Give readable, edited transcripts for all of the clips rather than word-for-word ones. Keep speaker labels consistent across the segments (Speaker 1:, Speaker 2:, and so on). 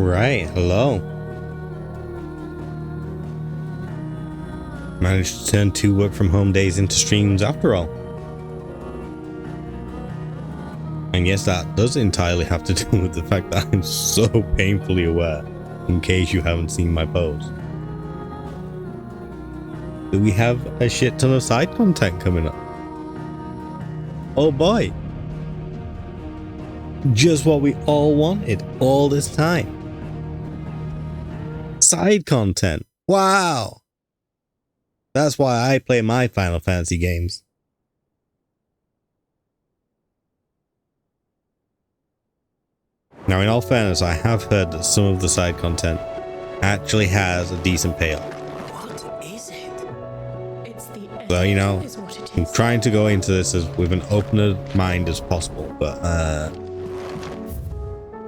Speaker 1: Right, hello. Managed to turn 2 work from home days into streams after all. And yes, that does entirely have to do with the fact that I'm so painfully aware, in case you haven't seen my post, that we have a shit ton of side content coming up. Oh boy. Just what we all wanted all this time. Side content. Wow. That's why I play my Final Fantasy games. Now, in all fairness, I have heard that some of the side content actually has a decent payoff.
Speaker 2: What is it? It's the end.
Speaker 1: So, you know,
Speaker 2: Is what it
Speaker 1: I'm
Speaker 2: is.
Speaker 1: trying to go into this as with an open mind as possible, but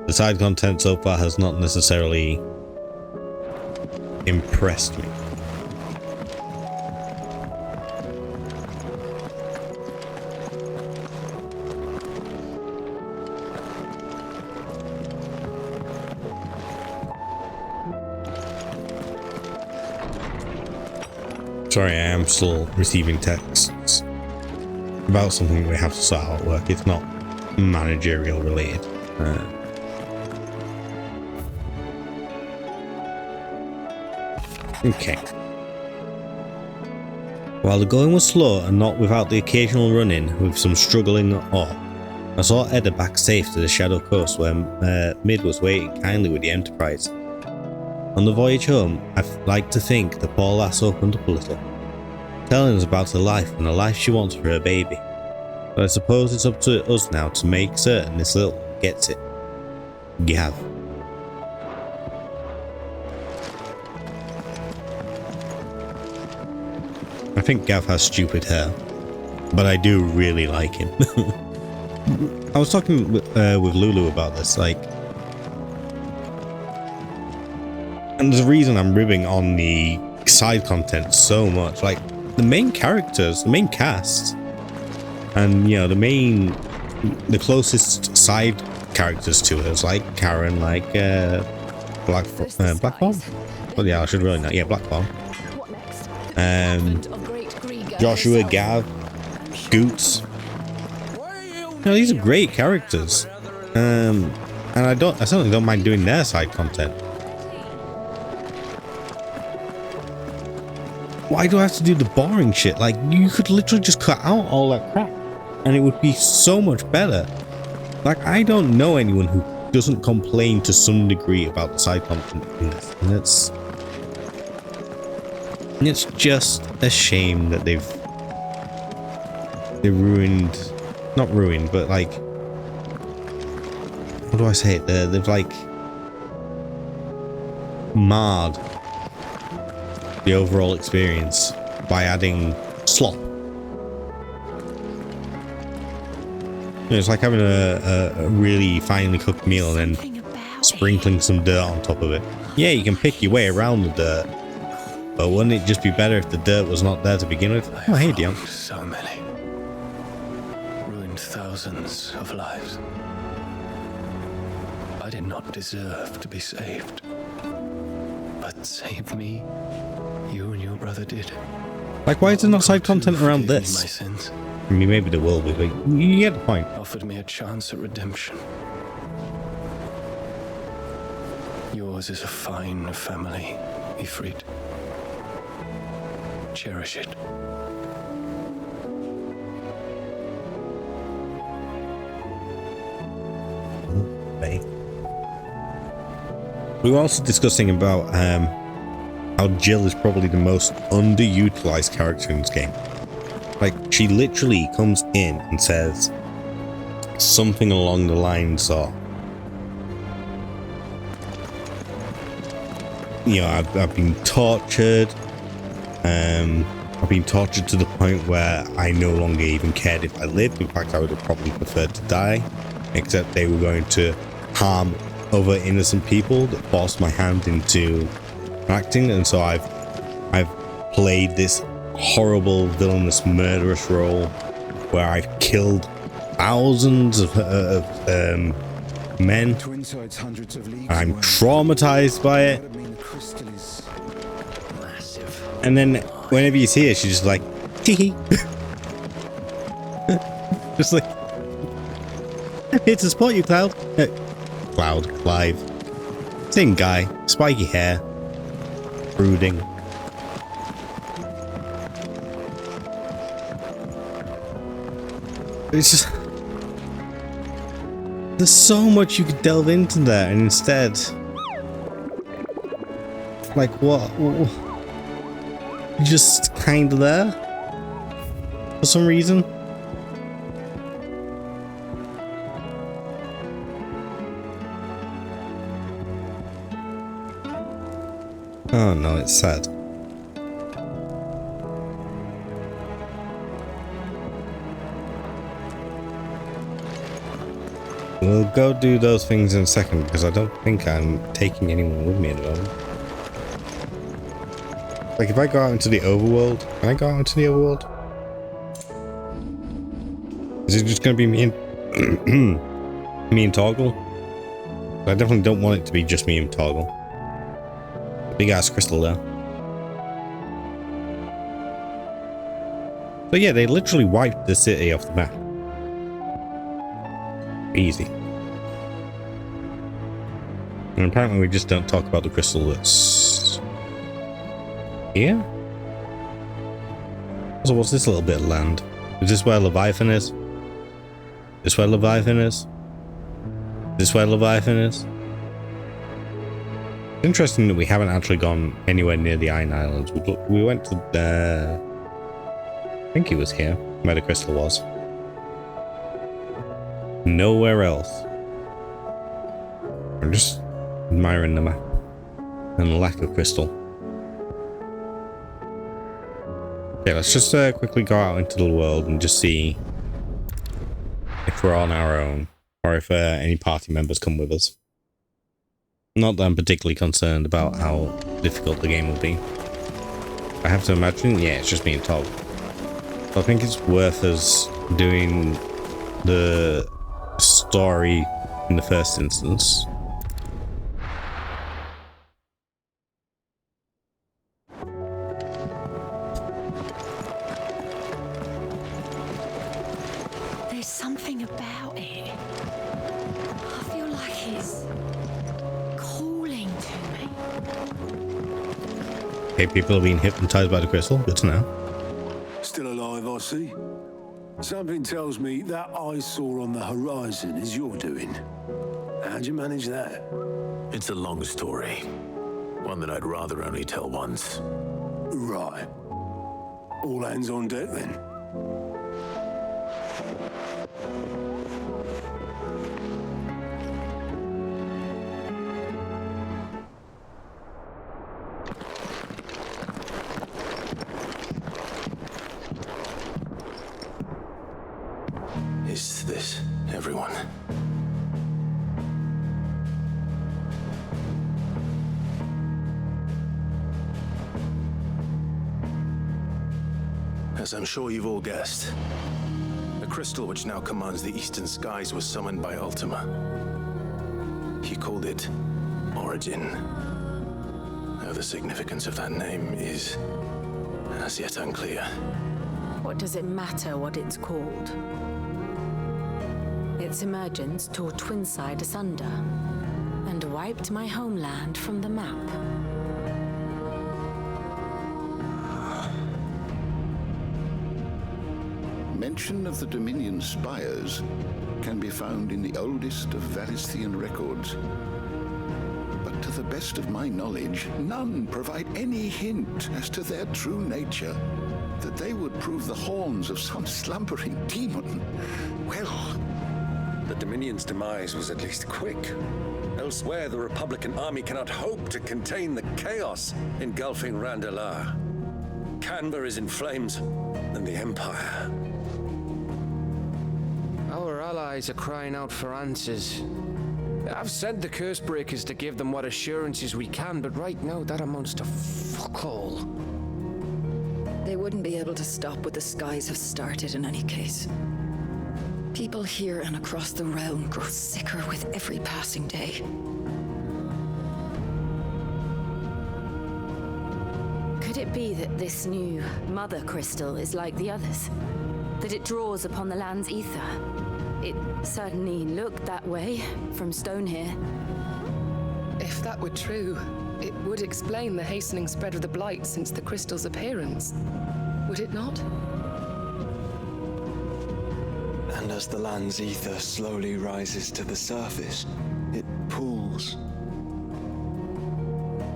Speaker 1: the side content so far has not necessarily impressed me. Sorry, I am still receiving texts about something we have to sort out at work. It's not managerial related. Okay. While the going was slow and not without the occasional run-in with some struggling orc, I saw Edda back safe to the Shadow Coast where Mid was waiting kindly with the Enterprise. On the voyage home, I'd like to think the poor lass opened up a little, telling us about her life and the life she wants for her baby. But I suppose it's up to us now to make certain this little one gets it. Gav. I think Gav has stupid hair, but I do really like him. I was talking with Lulu about this, like, and there's a reason I'm ribbing on the side content so much. Like, the main characters, the main cast, and, you know, the closest side characters to us, like Karen, like Blackthorn. Well, yeah, I should really know. Yeah, Blackthorn.
Speaker 2: What next?
Speaker 1: Joshua, Gav, Goots. You know, these are great characters. And I certainly don't mind doing their side content. Why do I have to do the boring shit? Like, you could literally just cut out all that crap and it would be so much better. Like, I don't know anyone who doesn't complain to some degree about the side content in this. And it's just a shame that they've ruined, not ruined, but like, how do I say it? They've like marred the overall experience by adding slop. You know, it's like having a really finely cooked meal and then sprinkling some dirt on top of it. Yeah, you can pick your way around the dirt, but wouldn't it just be better if the dirt was not there to begin with? Oh, hey, Dion.
Speaker 3: So many. Ruined thousands of lives. I did not deserve to be saved. But save me, you and your brother did.
Speaker 1: Like, why is there not side content around
Speaker 3: Forgive me
Speaker 1: this?
Speaker 3: my sins.
Speaker 1: I mean, maybe there will be, but you get the point.
Speaker 3: Offered me a chance at redemption. Yours is a fine family, Ifrit. Cherish it.
Speaker 1: Okay. We were also discussing about how Jill is probably the most underutilized character in this game. Like, she literally comes in and says something along the lines of, you know, I've been tortured. I've been tortured to the point where I no longer even cared if I lived. In fact, I would have probably preferred to die, except they were going to harm other innocent people that forced my hand into acting, and so I've played this horrible, villainous, murderous role where I've killed thousands of Men.
Speaker 4: Twinside's hundreds of leagues
Speaker 1: I'm
Speaker 4: away.
Speaker 1: traumatized by it.
Speaker 4: But I mean, the crystal is
Speaker 3: Massive.
Speaker 1: And then whenever you see her, she's just like, hee hee. Just like, I'm here to support you, Cloud. Clive. Same guy, spiky hair, brooding. It's just, there's so much you could delve into there, and instead, like what? You're just kind of there for some reason. Oh no, it's sad. We'll go do those things in a second because I don't think I'm taking anyone with me at the moment. Like if I go out into the overworld, can I go out into the overworld? Is it just gonna be me and me and Toggle? I definitely don't want it to be just me and Toggle. Big ass crystal there. So yeah, they literally wiped the city off the map. Easy. And apparently we just don't talk about the crystal that's here. So what's this little bit of land? Is this where Leviathan is? This where Leviathan is? This where Leviathan is? Interesting that we haven't actually gone anywhere near the Iron Islands. We went to I think it was here where the crystal was. Nowhere else. I'm just admiring the map and the lack of crystal. Okay, let's just quickly go out into the world and just see if we're on our own or if any party members come with us. Not that I'm particularly concerned about how difficult the game will be. I have to imagine, yeah, it's just me and Tog. So I think it's worth us doing the story in the first instance.
Speaker 2: There's something about it. I feel like it's calling to me.
Speaker 1: Okay, people are being hypnotized by the crystal. Good to know.
Speaker 5: Still alive, I see. Something tells me that eyesore on the horizon is your doing. How'd you manage that?
Speaker 3: It's a long story. One that I'd rather only tell once.
Speaker 5: Right. All hands on deck then.
Speaker 3: Is this everyone? As I'm sure you've all guessed, the crystal which now commands the eastern skies was summoned by Ultima. He called it Origin. Though the significance of that name is as yet unclear.
Speaker 2: What does it matter what it's called? Its emergence tore Twinside asunder and wiped my homeland from the map.
Speaker 6: Mention of the Dominion spires can be found in the oldest of Valisthean records. But to the best of my knowledge, none provide any hint as to their true nature. That they would prove the horns of some slumbering demon. Well,
Speaker 7: the Dominion's demise was at least quick. Elsewhere, the Republican army cannot hope to contain the chaos engulfing Randalar. Canberra is in flames, and the Empire.
Speaker 8: Our allies are crying out for answers. I've sent the curse breakers to give them what assurances we can, but right now that amounts to fuck all.
Speaker 9: They wouldn't be able to stop what the skies have started in any case. People here and across the realm grow sicker with every passing day.
Speaker 2: Could it be that this new Mother Crystal is like the others? That it draws upon the land's ether? It certainly looked that way from stone here.
Speaker 10: If that were true, it would explain the hastening spread of the blight since the crystal's appearance. Would it not?
Speaker 11: And as the land's ether slowly rises to the surface, it pools,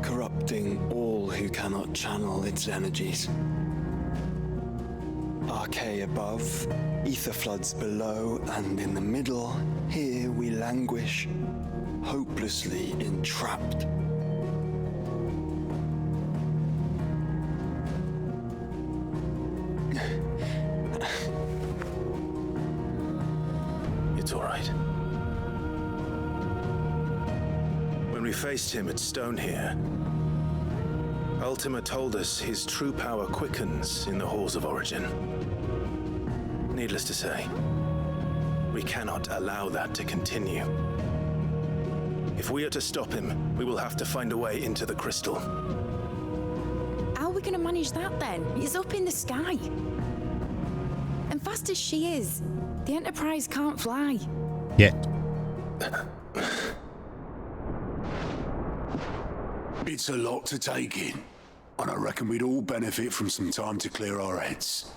Speaker 11: corrupting all who cannot channel its energies. Archay above, ether floods below, and in the middle, here we languish, hopelessly entrapped.
Speaker 3: It's all right. When we faced him at Stone here, Ultima told us his true power quickens in the halls of origin. Needless to say, we cannot allow that to continue. If we are to stop him, we will have to find a way into the crystal.
Speaker 9: How are we going to manage that then? He's up in the sky. And fast as she is, the Enterprise can't fly.
Speaker 1: Yet.
Speaker 5: It's a lot to take in, and I reckon we'd all benefit from some time to clear our heads.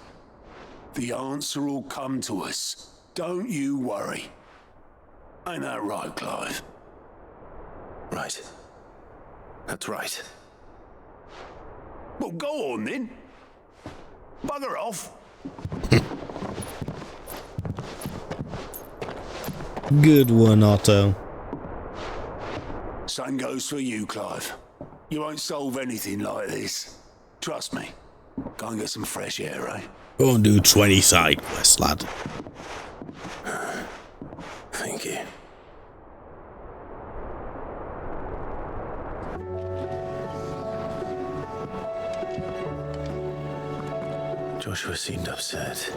Speaker 5: The answer will come to us. Don't you worry. Ain't that right, Clive?
Speaker 3: Right. That's right.
Speaker 5: Well, go on then. Bugger off.
Speaker 1: Good one, Otto.
Speaker 5: Same goes for you, Clive. You won't solve anything like this. Trust me. Go and get some fresh air, eh?
Speaker 1: Go and do 20 side quests, lad.
Speaker 3: Thank you. Joshua seemed upset.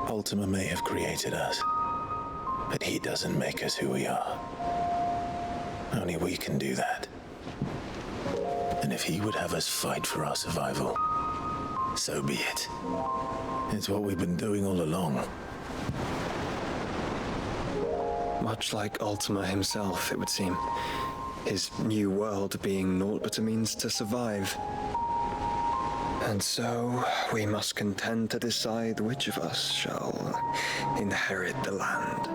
Speaker 3: Ultima may have created us, but he doesn't make us who we are. Only we can do that. And if he would have us fight for our survival, so be it. It's what we've been doing all along.
Speaker 11: Much like Ultima himself, it would seem. His new world being naught but a means to survive. And so, we must contend to decide which of us shall inherit the land.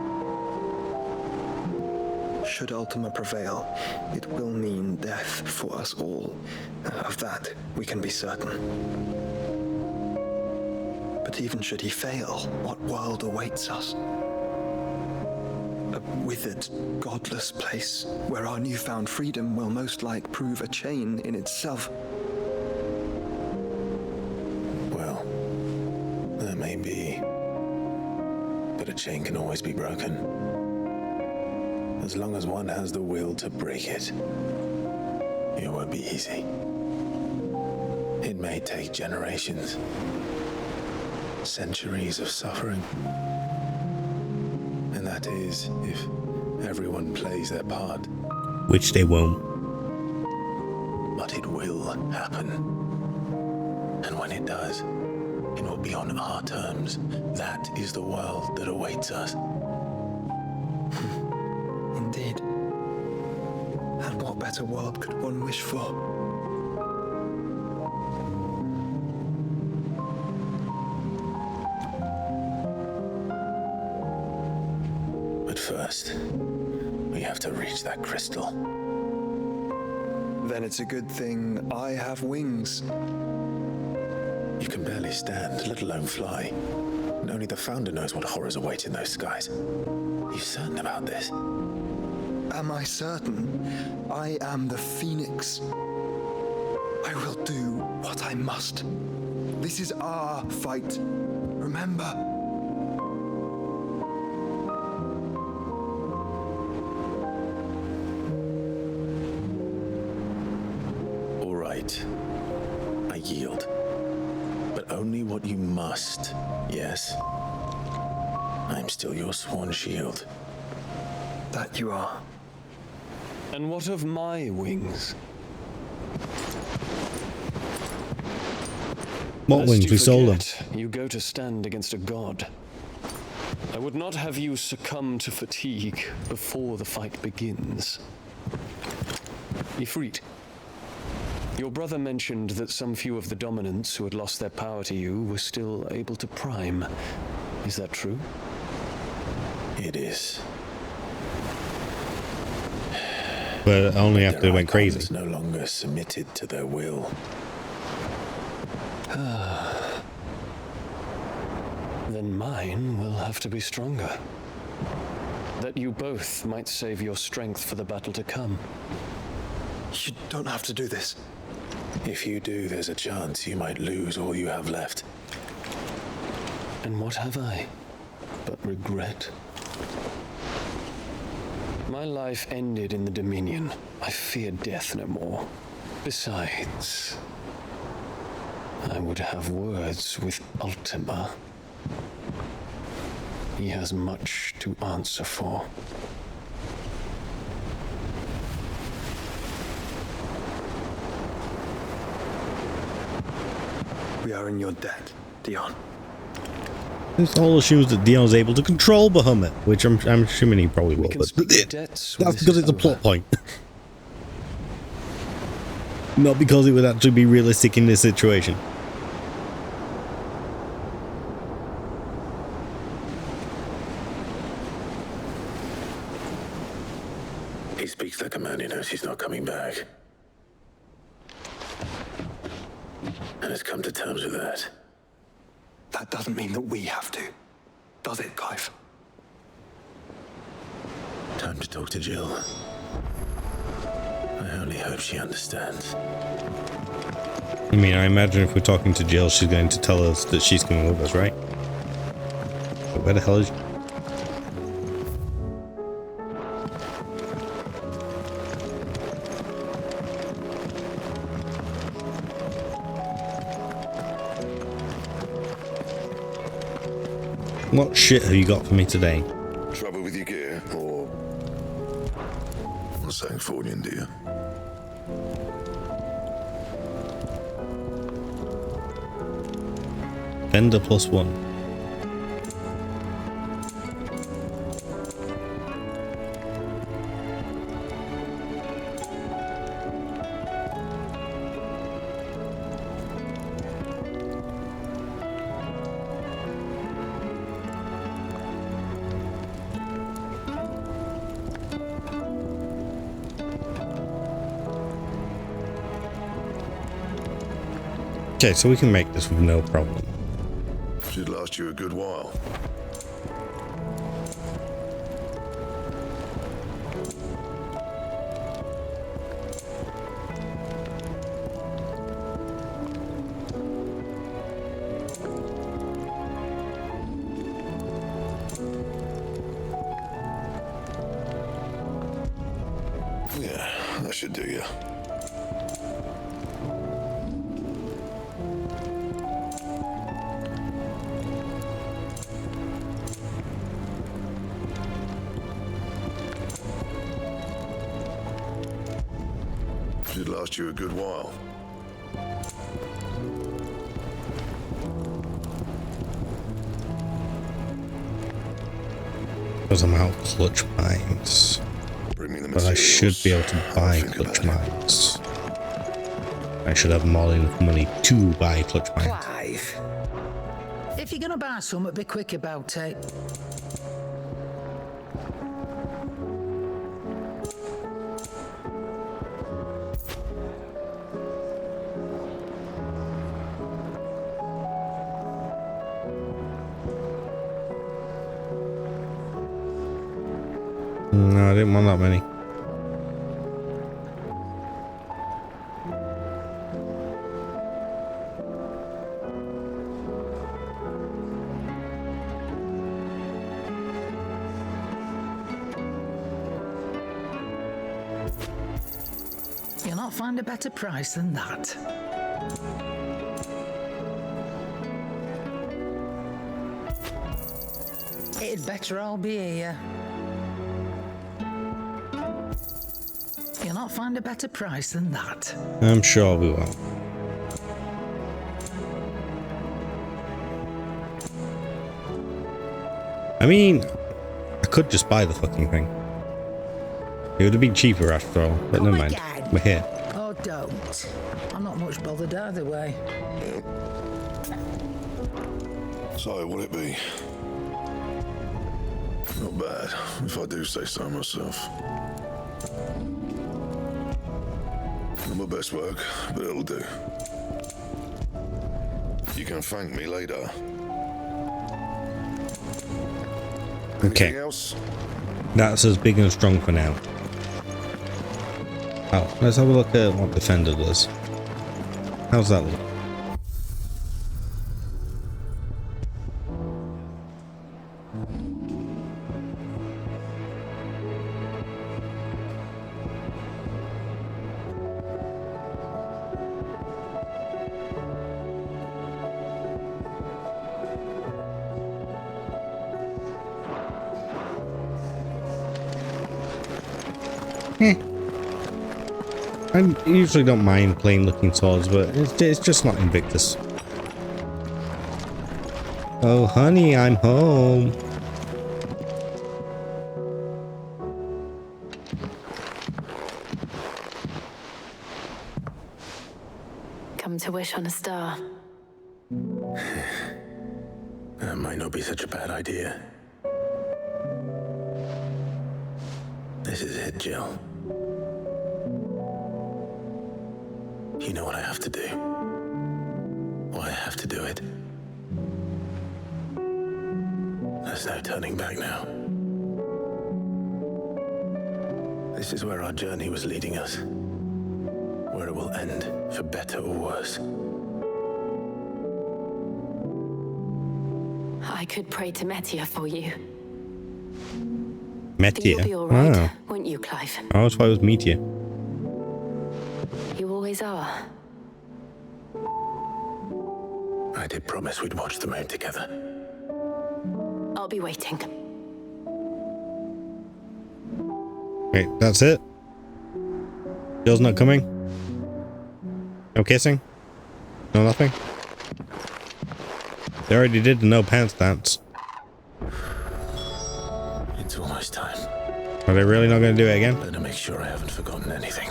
Speaker 11: Should Ultima prevail, it will mean death for us all. Of that, we can be certain. But even should he fail, what world awaits us? A withered, godless place where our newfound freedom will most like prove a chain in itself.
Speaker 3: Well, that may be. But a chain can always be broken. As long as one has the will to break it, it won't be easy. It may take generations, centuries of suffering. And that is if everyone plays their part.
Speaker 1: Which they won't.
Speaker 3: But it will happen. And when it does, it will be on our terms. That is the world that awaits us.
Speaker 11: Indeed. And what better world could one wish for?
Speaker 3: But first, we have to reach that crystal.
Speaker 11: Then it's a good thing I have wings.
Speaker 3: You can barely stand, let alone fly. And only the Founder knows what horrors await in those skies. Are you certain about this?
Speaker 11: Am I certain? I am the Phoenix. do what I must. This is our fight. Remember?
Speaker 3: All right. I yield. But only what you must, yes? I'm still your sworn shield.
Speaker 11: That you are.
Speaker 7: And what of my wings?
Speaker 1: What
Speaker 7: Lest
Speaker 1: wings?
Speaker 7: you
Speaker 1: We sold them.
Speaker 7: forget, you go to stand against a god. I would not have you succumb to fatigue before the fight begins. Ifrit, your brother mentioned that some few of the dominants who had lost their power to you were still able to prime. Is that true?
Speaker 3: It is.
Speaker 1: But only after they went crazy.
Speaker 3: No longer submitted to their will.
Speaker 7: Then mine will have to be stronger. That you both might save your strength for the battle to come.
Speaker 11: You don't have to do this.
Speaker 3: If you do, there's a chance you might lose all you have left.
Speaker 7: And what have I but regret? My life ended in the Dominion. I fear death no more. Besides, I would have words with Ultima. He has much to answer for.
Speaker 11: We are in your debt, Dion.
Speaker 1: This all assumes that Dion's able to control Bahamut, which I'm assuming he probably will, but
Speaker 7: that's
Speaker 1: because it's a plot point. Not because it would actually be realistic in this situation.
Speaker 3: He speaks like a man who knows he's not coming back. And has come to terms with that.
Speaker 11: That doesn't mean that we have to, does it, Clive?
Speaker 3: Time to talk to Jill. I only hope she understands.
Speaker 1: I mean, I imagine if we're talking to Jill, she's going to tell us that she's coming with us, right? But where the hell is she? What shit have you got for me today?
Speaker 12: Trouble with your gear, or something falling, dear?
Speaker 1: Vendor +1. Okay, so we can make this with no problem.
Speaker 12: Should last you a good while. Yeah, that should do you. Should last you a good while.
Speaker 1: Because I'm out of clutch mines.
Speaker 12: Bring me the
Speaker 1: But I should be able to buy clutch mines. I should have more than enough money to buy clutch mines.
Speaker 13: Clive, if you're gonna buy something, be quick about it.
Speaker 1: No, I didn't want that many.
Speaker 13: not find a better price than that. It'd better all be here. You'll not find a better price than that.
Speaker 1: I'm sure we will. I mean, I could just buy the fucking thing. It would have been cheaper after all, but never mind. We're here.
Speaker 13: Oh, don't. I'm not much bothered either way.
Speaker 12: So, what'll it be? Not bad, if I do say so myself. Not my best work, but it'll do. You can thank me later.
Speaker 1: Okay.
Speaker 12: Anything else?
Speaker 1: That's as big and strong for now. Oh, let's have a look at what Defender does. How's that look? I usually don't mind plain looking swords, but it's just not Invictus. Oh honey, I'm home.
Speaker 2: Come to wish on a star.
Speaker 3: That might not be such a bad idea. This is it, Jill. You know what I have to do. Why I have to do it. There's no turning back now. This is where our journey was leading us. Where it will end, for better or worse.
Speaker 2: I could pray to Metia for you.
Speaker 1: Metia?
Speaker 2: You'll be all right,
Speaker 1: Oh.
Speaker 2: won't you, Clive?
Speaker 1: Oh, that's why it was Meteor.
Speaker 2: You always are.
Speaker 3: I did promise we'd watch the moon together.
Speaker 2: I'll be waiting.
Speaker 1: Wait, that's it? Jill's not coming? No kissing? No nothing? They already did the no pants dance.
Speaker 3: It's almost time.
Speaker 1: Are they really not going to do it again?
Speaker 3: Better make sure I haven't forgotten anything.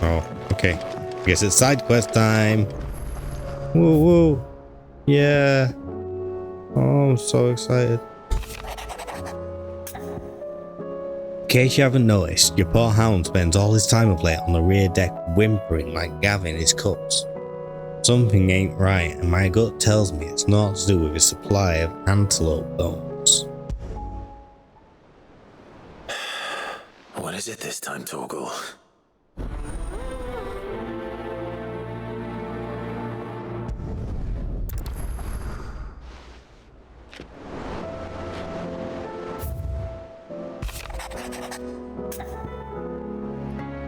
Speaker 1: Oh, okay. I guess it's side quest time. Woo woo. Yeah. Oh, I'm so excited. In case you haven't noticed, your poor hound spends all his time of late on the rear deck whimpering like Gavin his cups. Something ain't right, and my gut tells me it's not to do with his supply of antelope bones.
Speaker 3: What is it this time, Torgal?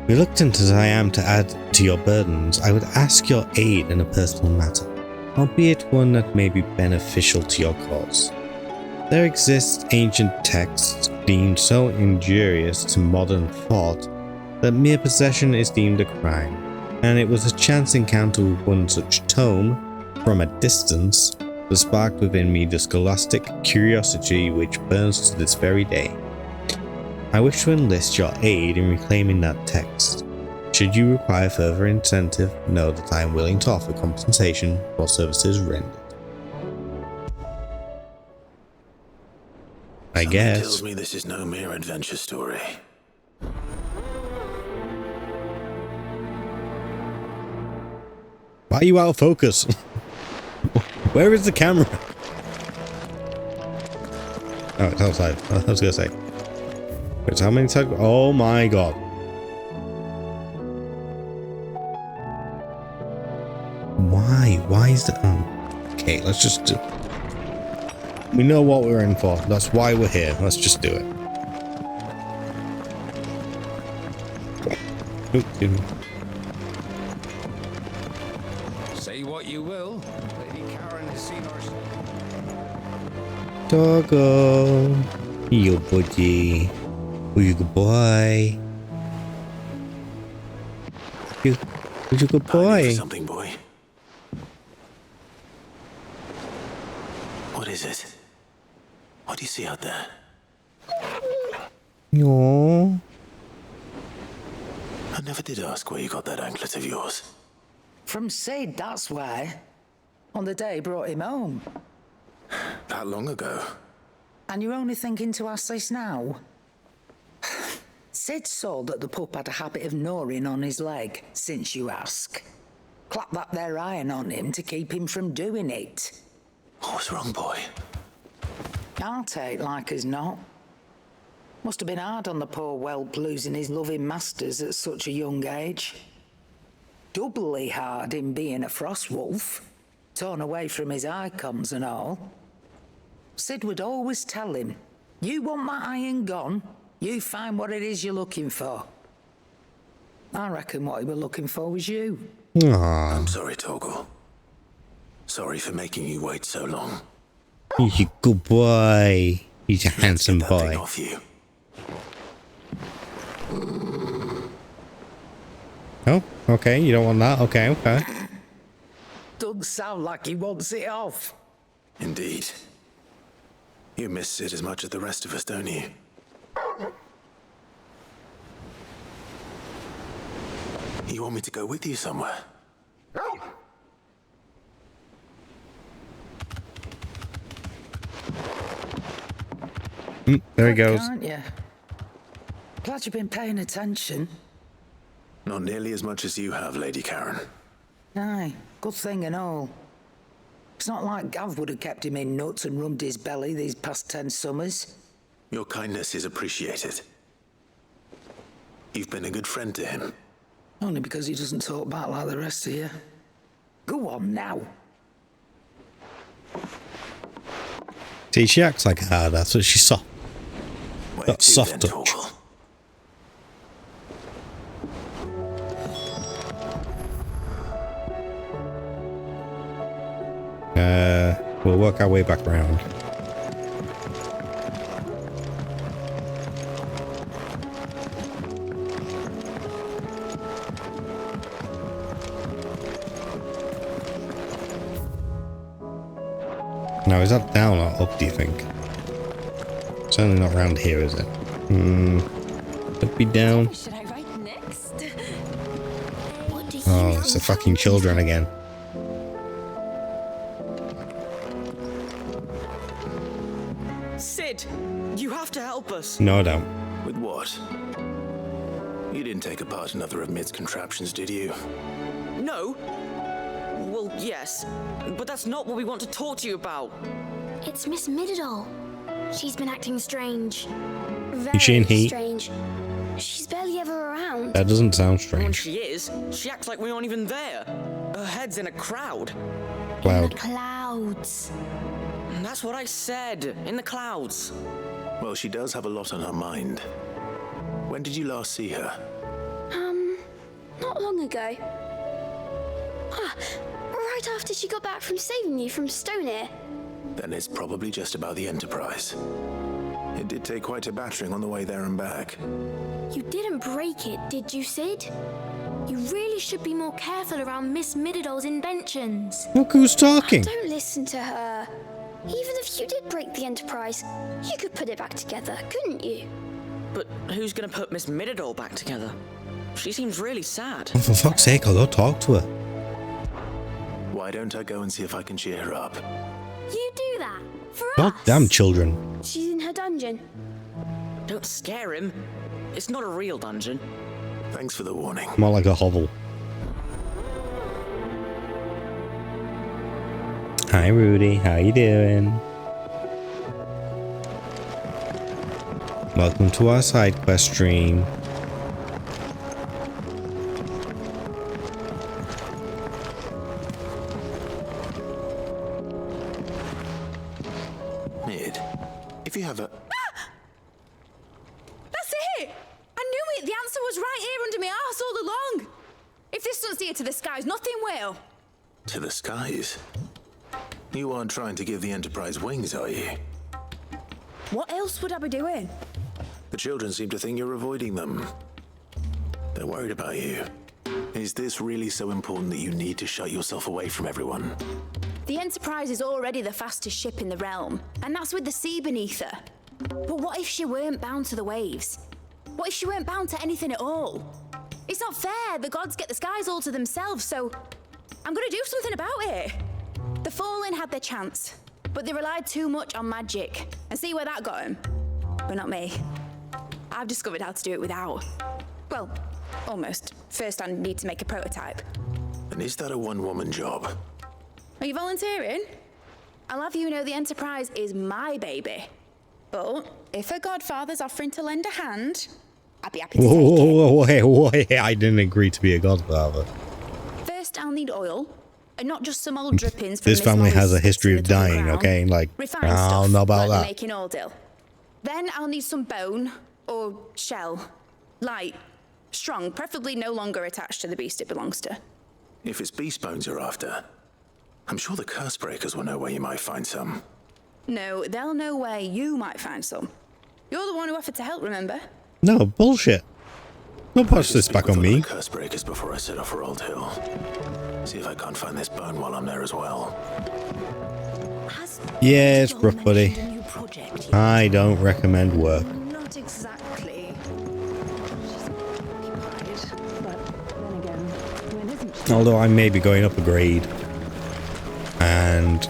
Speaker 1: Reluctant as I am to add to your burdens, I would ask your aid in a personal matter, albeit one that may be beneficial to your cause. There exist ancient texts deemed so injurious to modern thought that mere possession is deemed a crime, and it was a chance encounter with one such tome, from a distance, that sparked within me the scholastic curiosity which burns to this very day. I wish to enlist your aid in reclaiming that text. Should you require further incentive, know that I am willing to offer compensation for services rendered. I guess.
Speaker 3: Tells me this is no mere adventure story.
Speaker 1: Why are you out of focus? Where is the camera? Oh, it's outside. I was gonna say. Wait, how many times? Oh my god. Why? Why is that? Oh. Okay, let's just do. We know what we're in for. That's why we're here. Let's just do it.
Speaker 8: Say what you will, Lady Karen has seen our...
Speaker 1: Doggo, you buddy, you good boy. You good boy.
Speaker 3: Something, boy. What is it? What do you see out there?
Speaker 1: No.
Speaker 3: I never did ask where you got that anklet of yours.
Speaker 13: From Sid, that's why. On the day he brought him home.
Speaker 3: That long ago?
Speaker 13: And you're only thinking to ask this now? Sid saw that the pup had a habit of gnawing on his leg, since you ask. Clap that there iron on him to keep him from doing it.
Speaker 3: What was wrong, boy?
Speaker 13: I'll take like as not. Must have been hard on the poor whelp losing his loving masters at such a young age. Doubly hard in being a frost wolf, torn away from his Eikons and all. Sid would always tell him, you want that iron gone, you find what it is you're looking for. I reckon what he was looking for was you.
Speaker 1: Aww.
Speaker 3: I'm sorry, Torgal. Sorry for making you wait so long.
Speaker 1: He's a good boy. He's a handsome
Speaker 3: Get that
Speaker 1: boy.
Speaker 3: thing off you.
Speaker 1: Oh, okay. You don't want that? Okay, okay.
Speaker 13: Doesn't sound like he wants it off.
Speaker 3: Indeed. You miss Sid as much as the rest of us, don't you? You want me to go with you somewhere?
Speaker 1: There he goes.
Speaker 13: Can't you? Glad you've been paying attention.
Speaker 3: Not nearly as much as you have, Lady Karen.
Speaker 13: Aye, good thing and all. It's not like Gav would have kept him in nuts and rubbed his belly these past 10 summers.
Speaker 3: Your kindness is appreciated. You've been a good friend to him.
Speaker 13: Only because he doesn't talk back like the rest of you. Go on now.
Speaker 1: See, she acts like a hard ass, but she's soft. Got soft touch. We'll work our way back around. Now, is that down or up, do you think? Certainly not around here, is it? Could be down.
Speaker 2: Should I write next?
Speaker 1: Oh, it's the fucking children again.
Speaker 14: Sid, you have to help us.
Speaker 1: No, I don't.
Speaker 3: With what? You didn't take apart another of Mid's contraptions, did you?
Speaker 14: No. Well, yes, but that's not what we want to talk to you about.
Speaker 15: It's Miss Mididol. She's been acting strange.
Speaker 1: Is she in heat?
Speaker 15: Strange. She's barely ever around.
Speaker 1: That doesn't sound
Speaker 14: When
Speaker 1: strange.
Speaker 14: she is, she acts like we aren't even there. Her head's in a crowd.
Speaker 1: Cloud.
Speaker 15: Clouds.
Speaker 14: That's what I said. In the clouds.
Speaker 3: Well, she does have a lot on her mind. When did you last see her?
Speaker 15: Not long ago. Right after she got back from saving you from Stonehenge.
Speaker 3: Then it's probably just about the Enterprise. It did take quite a battering on the way there and back.
Speaker 15: You didn't break it, did you, Sid? You really should be more careful around Miss Mididol's inventions.
Speaker 1: Look who's talking.
Speaker 15: Don't listen to her. Even if you did break the Enterprise, you could put it back together, couldn't you?
Speaker 14: But who's gonna put Miss Mididol back together? She seems really sad.
Speaker 1: Oh, for fuck's sake, I'll go talk to her.
Speaker 3: Why don't I go and see if I can cheer her up?
Speaker 15: You do that? For
Speaker 1: God
Speaker 15: us?
Speaker 1: damn children.
Speaker 15: She's in her dungeon.
Speaker 14: Don't scare him. It's not a real dungeon.
Speaker 3: Thanks for the warning.
Speaker 1: More like a hovel. Hi Rudy, how you doing? Welcome to our side quest stream.
Speaker 3: Mid, if you have a...
Speaker 9: That's it! I knew it! The answer was right here under my arse all Valisthea to the skies, nothing will.
Speaker 3: To the skies? You aren't trying to give the Enterprise wings, are you?
Speaker 9: What else would I be doing?
Speaker 3: The children seem to think you're avoiding them. They're worried about you. Is this really so important that you need to shut yourself away from everyone?
Speaker 9: The Enterprise is already the fastest ship in the realm, and that's with the sea beneath her. But what if she weren't bound to the waves? What if she weren't bound to anything at all? It's not fair. The gods get the skies all to themselves, so I'm gonna do something about it. The Fallen had their chance, but they relied too much on magic. And see where that got them? But not me. I've discovered how to do it without. Well, almost. First, I need to make a prototype.
Speaker 3: And is that a one-woman job?
Speaker 9: Are you volunteering? I'll have you know the Enterprise is my baby. But if a godfather's offering to lend a hand, I'd be happy to take it.
Speaker 1: Wait, I didn't agree to be a godfather.
Speaker 9: First, I'll need oil, and not just some old drippings from
Speaker 1: This family has a history of dying, okay? Like, I don't know about that.
Speaker 9: Making oil. Then I'll need some bone, or shell. Light, strong, preferably no longer attached to the beast it belongs to.
Speaker 3: If it's beast bones you're after, I'm sure the curse breakers will know where you might find some.
Speaker 9: No, they'll know where you might find some. You're the one who offered to help, remember?
Speaker 1: No, bullshit. Don't push this back on me.
Speaker 3: Curse breakers before I set off for Old Hill. See if I can't find this bone while I'm there as well.
Speaker 1: Yeah, it's rough, buddy. I don't recommend work.
Speaker 2: Not exactly. She's occupied, but then again, when isn't she?
Speaker 1: Although I may be going up a grade. And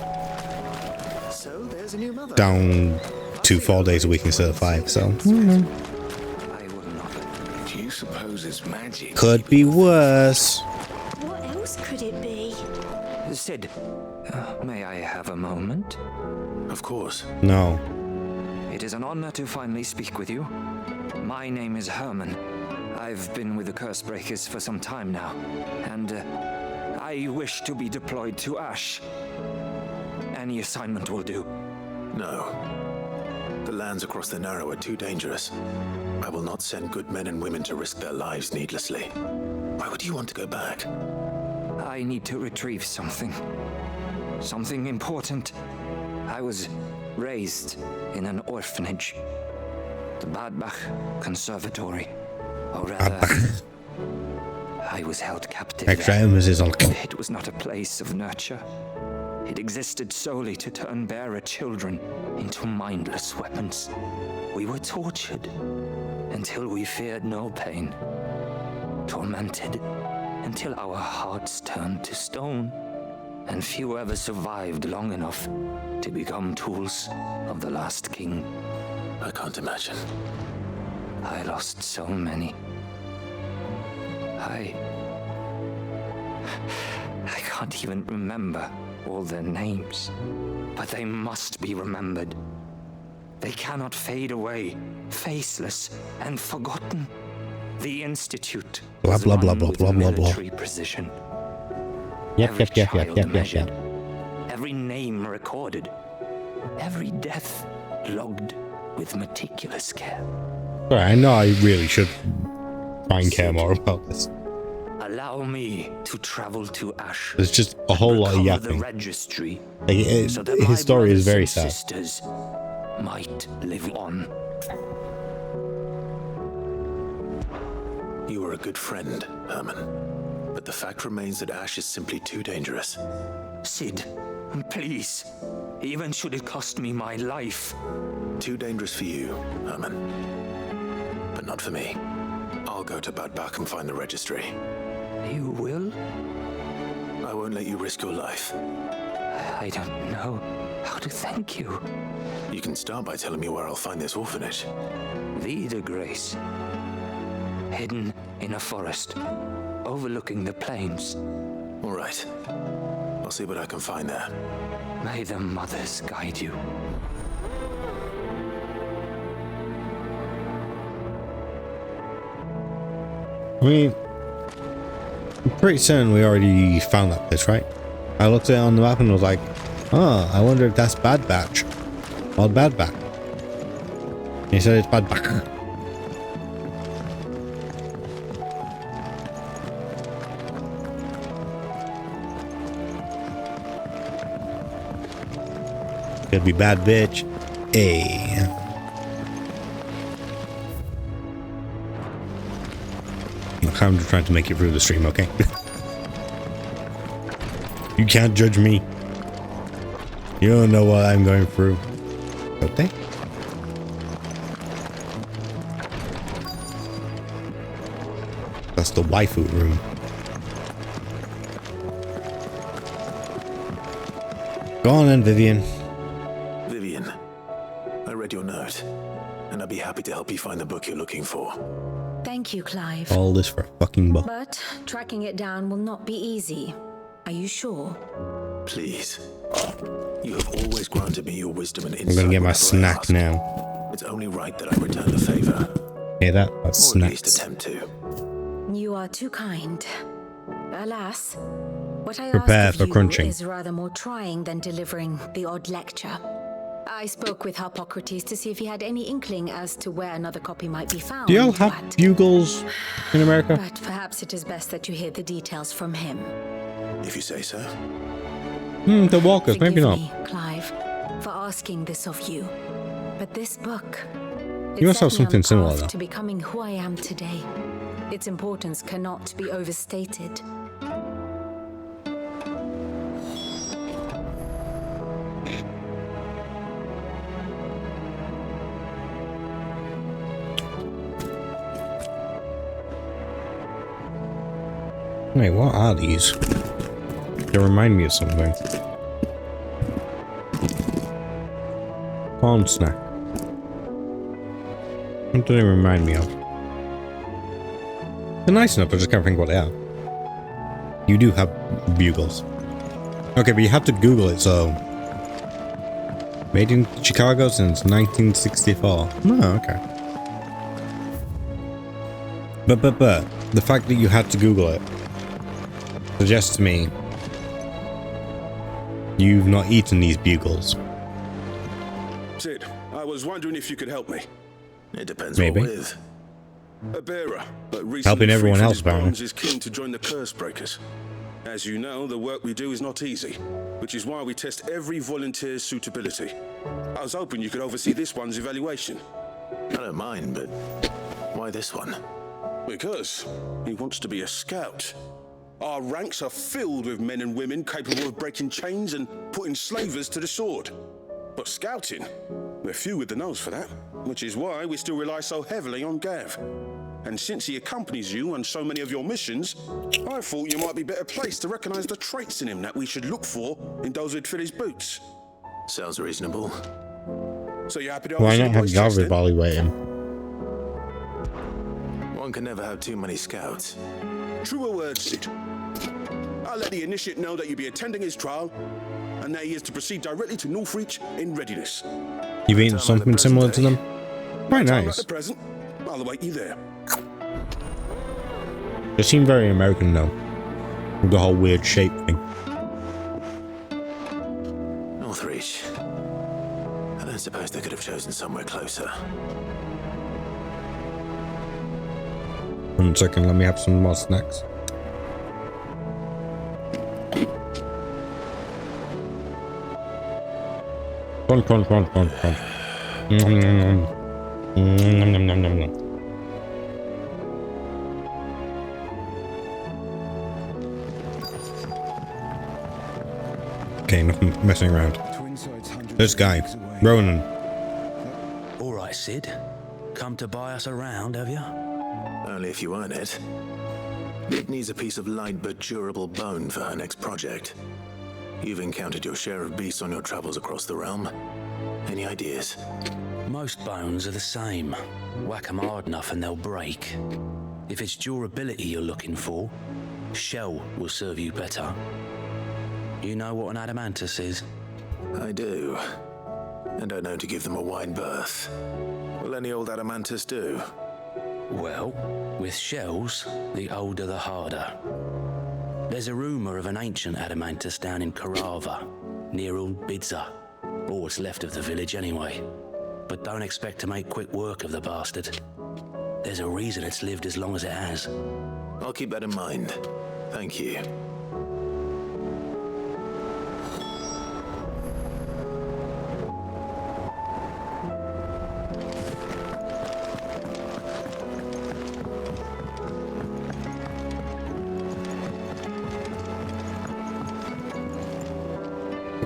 Speaker 1: down to 4 days a week instead of 5, so
Speaker 6: Do you suppose it's magic?
Speaker 1: could be worse.
Speaker 15: What else could it be?
Speaker 11: Sid, may I have a moment?
Speaker 3: Of course.
Speaker 1: No.
Speaker 11: It is an honor to finally speak with you. My name is Herman. I've been with the Curse Breakers for some time now, and I wish to be deployed to Ash. Any assignment will do.
Speaker 3: No. The lands across the Narrow are too dangerous. I will not send good men and women to risk their lives needlessly. Why would you want to go back?
Speaker 11: I need to retrieve something. Something important. I was raised in an orphanage. The Badbach Conservatory. Or rather, I was held captive.
Speaker 1: Extra emphasis on.
Speaker 11: It was not a place of nurture. It existed solely to turn bearer children into mindless weapons. We were tortured until we feared no pain. Tormented until our hearts turned to stone. And few ever survived long enough to become tools of the last king.
Speaker 3: I can't imagine.
Speaker 11: I lost so many. I can't even remember all their names, but they must be remembered. They cannot fade away, faceless and forgotten. The Institute
Speaker 1: Blah blah blah blah blah blah blah.
Speaker 11: Military precision.
Speaker 1: Yep.
Speaker 11: Every name recorded, every death logged with meticulous care.
Speaker 1: Alright, I know I really should try and care more about this.
Speaker 11: Allow me to travel to Ash.
Speaker 1: There's just a whole lot of yapping.
Speaker 11: The registry,
Speaker 1: Like,
Speaker 11: so that
Speaker 1: his story is very sad.
Speaker 11: Sisters might live on.
Speaker 3: You were a good friend, Herman. But the fact remains that Ash is simply too dangerous.
Speaker 11: Sid, please. Even should it cost me my life.
Speaker 3: Too dangerous for you, Herman. But not for me. I'll go to Badbach and find the registry.
Speaker 11: You will?
Speaker 3: I won't let you risk your life.
Speaker 11: I don't know how to thank you.
Speaker 3: You can start by telling me where I'll find this orphanage.
Speaker 11: Vida Grace. Hidden in a forest, overlooking the plains.
Speaker 3: All right. I'll see what I can find there.
Speaker 11: May the mothers guide you.
Speaker 1: I mean, I'm pretty certain we already found that place, right? I looked at it on the map and was like, oh, I wonder if that's Bad Batch. Or Bad Back. He said it's Bad Back. Gotta be bad bitch. Hey. I'm just trying to make it through the stream, okay? You can't judge me. You don't know what I'm going through. Okay. That's the waifu room. Go on then, Vivian.
Speaker 3: Vivian, I read your note, and I'd be happy to help you find the book you're looking for.
Speaker 2: Thank you, Clive.
Speaker 1: All this for a fucking book.
Speaker 2: But tracking it down will not be easy. Are you sure?
Speaker 3: Please. You have always granted me your wisdom and insight.
Speaker 1: I'm gonna get my
Speaker 3: whenever I
Speaker 1: snack
Speaker 3: ask.
Speaker 1: now.
Speaker 3: It's only right that I return the favor.
Speaker 1: Hear that? That's
Speaker 3: Or at
Speaker 1: snacks.
Speaker 3: least attempt to.
Speaker 2: You are too kind. Alas, what I
Speaker 1: Prepare
Speaker 2: ask
Speaker 1: for
Speaker 2: of you
Speaker 1: crunching.
Speaker 2: is rather more trying than delivering the odd lecture. I spoke with Harpocrates to see if he had any inkling as to where another copy might be found.
Speaker 1: Do y'all have bugles in America?
Speaker 2: But perhaps it is best that you hear the details from him.
Speaker 3: If you say so.
Speaker 1: The walkers, maybe not.
Speaker 2: Forgive me, Clive, for asking this of you. But this book,
Speaker 1: You must have
Speaker 2: set me on
Speaker 1: something
Speaker 2: the
Speaker 1: similar,
Speaker 2: path
Speaker 1: though.
Speaker 2: to becoming who I am today. Its importance cannot be overstated.
Speaker 1: Wait, what are these? They remind me of something. Corn snack. What do they remind me of? They're nice enough, I just can't think what they are. You do have bugles. Okay, but you have to Google it, so... Made in Chicago since 1964. Oh, okay. But, the fact that you had to Google it suggests to me you've not eaten these bugles.
Speaker 12: Sid, I was wondering if you could help me.
Speaker 3: It depends
Speaker 1: Maybe.
Speaker 3: what with.
Speaker 12: A bearer, but recently
Speaker 1: Helping everyone
Speaker 12: freed from
Speaker 1: else,
Speaker 12: his
Speaker 1: apparently.
Speaker 12: bonds, is keen to join the curse breakers. As you know, the work we do is not easy, which is why we test every volunteer's suitability. I was hoping you could oversee this one's evaluation.
Speaker 3: I don't mind, but why this one?
Speaker 12: Because he wants to be a scout. Our ranks are filled with men and women capable of breaking chains and putting slavers to the sword. But scouting, we're few with the nose for that, which is why we still rely so heavily on Gav. And since he accompanies you on so many of your missions, I thought you might be better placed to recognize the traits in him that we should look for in those who'd fill his boots.
Speaker 3: Sounds reasonable.
Speaker 12: So you happy to
Speaker 1: Why
Speaker 12: oversee
Speaker 1: not
Speaker 12: the
Speaker 1: have
Speaker 12: boys'
Speaker 1: Gav
Speaker 12: test then?
Speaker 1: evaluate him?
Speaker 3: One can never have too many scouts.
Speaker 12: Truer words, Sid. I'll let the initiate know that you'll be attending his trial, and that he is to proceed directly to Northreach in readiness.
Speaker 1: You've eaten something similar to them? Quite
Speaker 12: Time like
Speaker 1: nice.
Speaker 12: the present, I'll await you there.
Speaker 1: They seem very American though. With the whole weird shape thing.
Speaker 3: Northreach. I don't suppose they could have chosen somewhere closer.
Speaker 1: 1 second, let me have some more snacks. Crunch, crunch, crunch, crunch, crunch. Nom, nom, nom. Nom, nom, nom, nom, nom. Okay, enough messing around. This guy, Ronan.
Speaker 16: All right, Sid. Come to buy us around, have you?
Speaker 3: Only if you earn it. It needs a piece of light but durable bone for her next project. You've encountered your share of beasts on your travels across the realm. Any ideas?
Speaker 16: Most bones are the same. Whack 'em hard enough and they'll break. If it's durability you're looking for, shell will serve you better. You know what an adamantus is?
Speaker 3: I do. And I know to give them a wide berth. Will any old adamantus do?
Speaker 16: Well, with shells, the older the harder. There's a rumour of an ancient adamantus down in Karava, near Old Bidza, or what's left of the village anyway. But don't expect to make quick work of the bastard. There's a reason it's lived as long as it has.
Speaker 3: I'll keep that in mind. Thank you.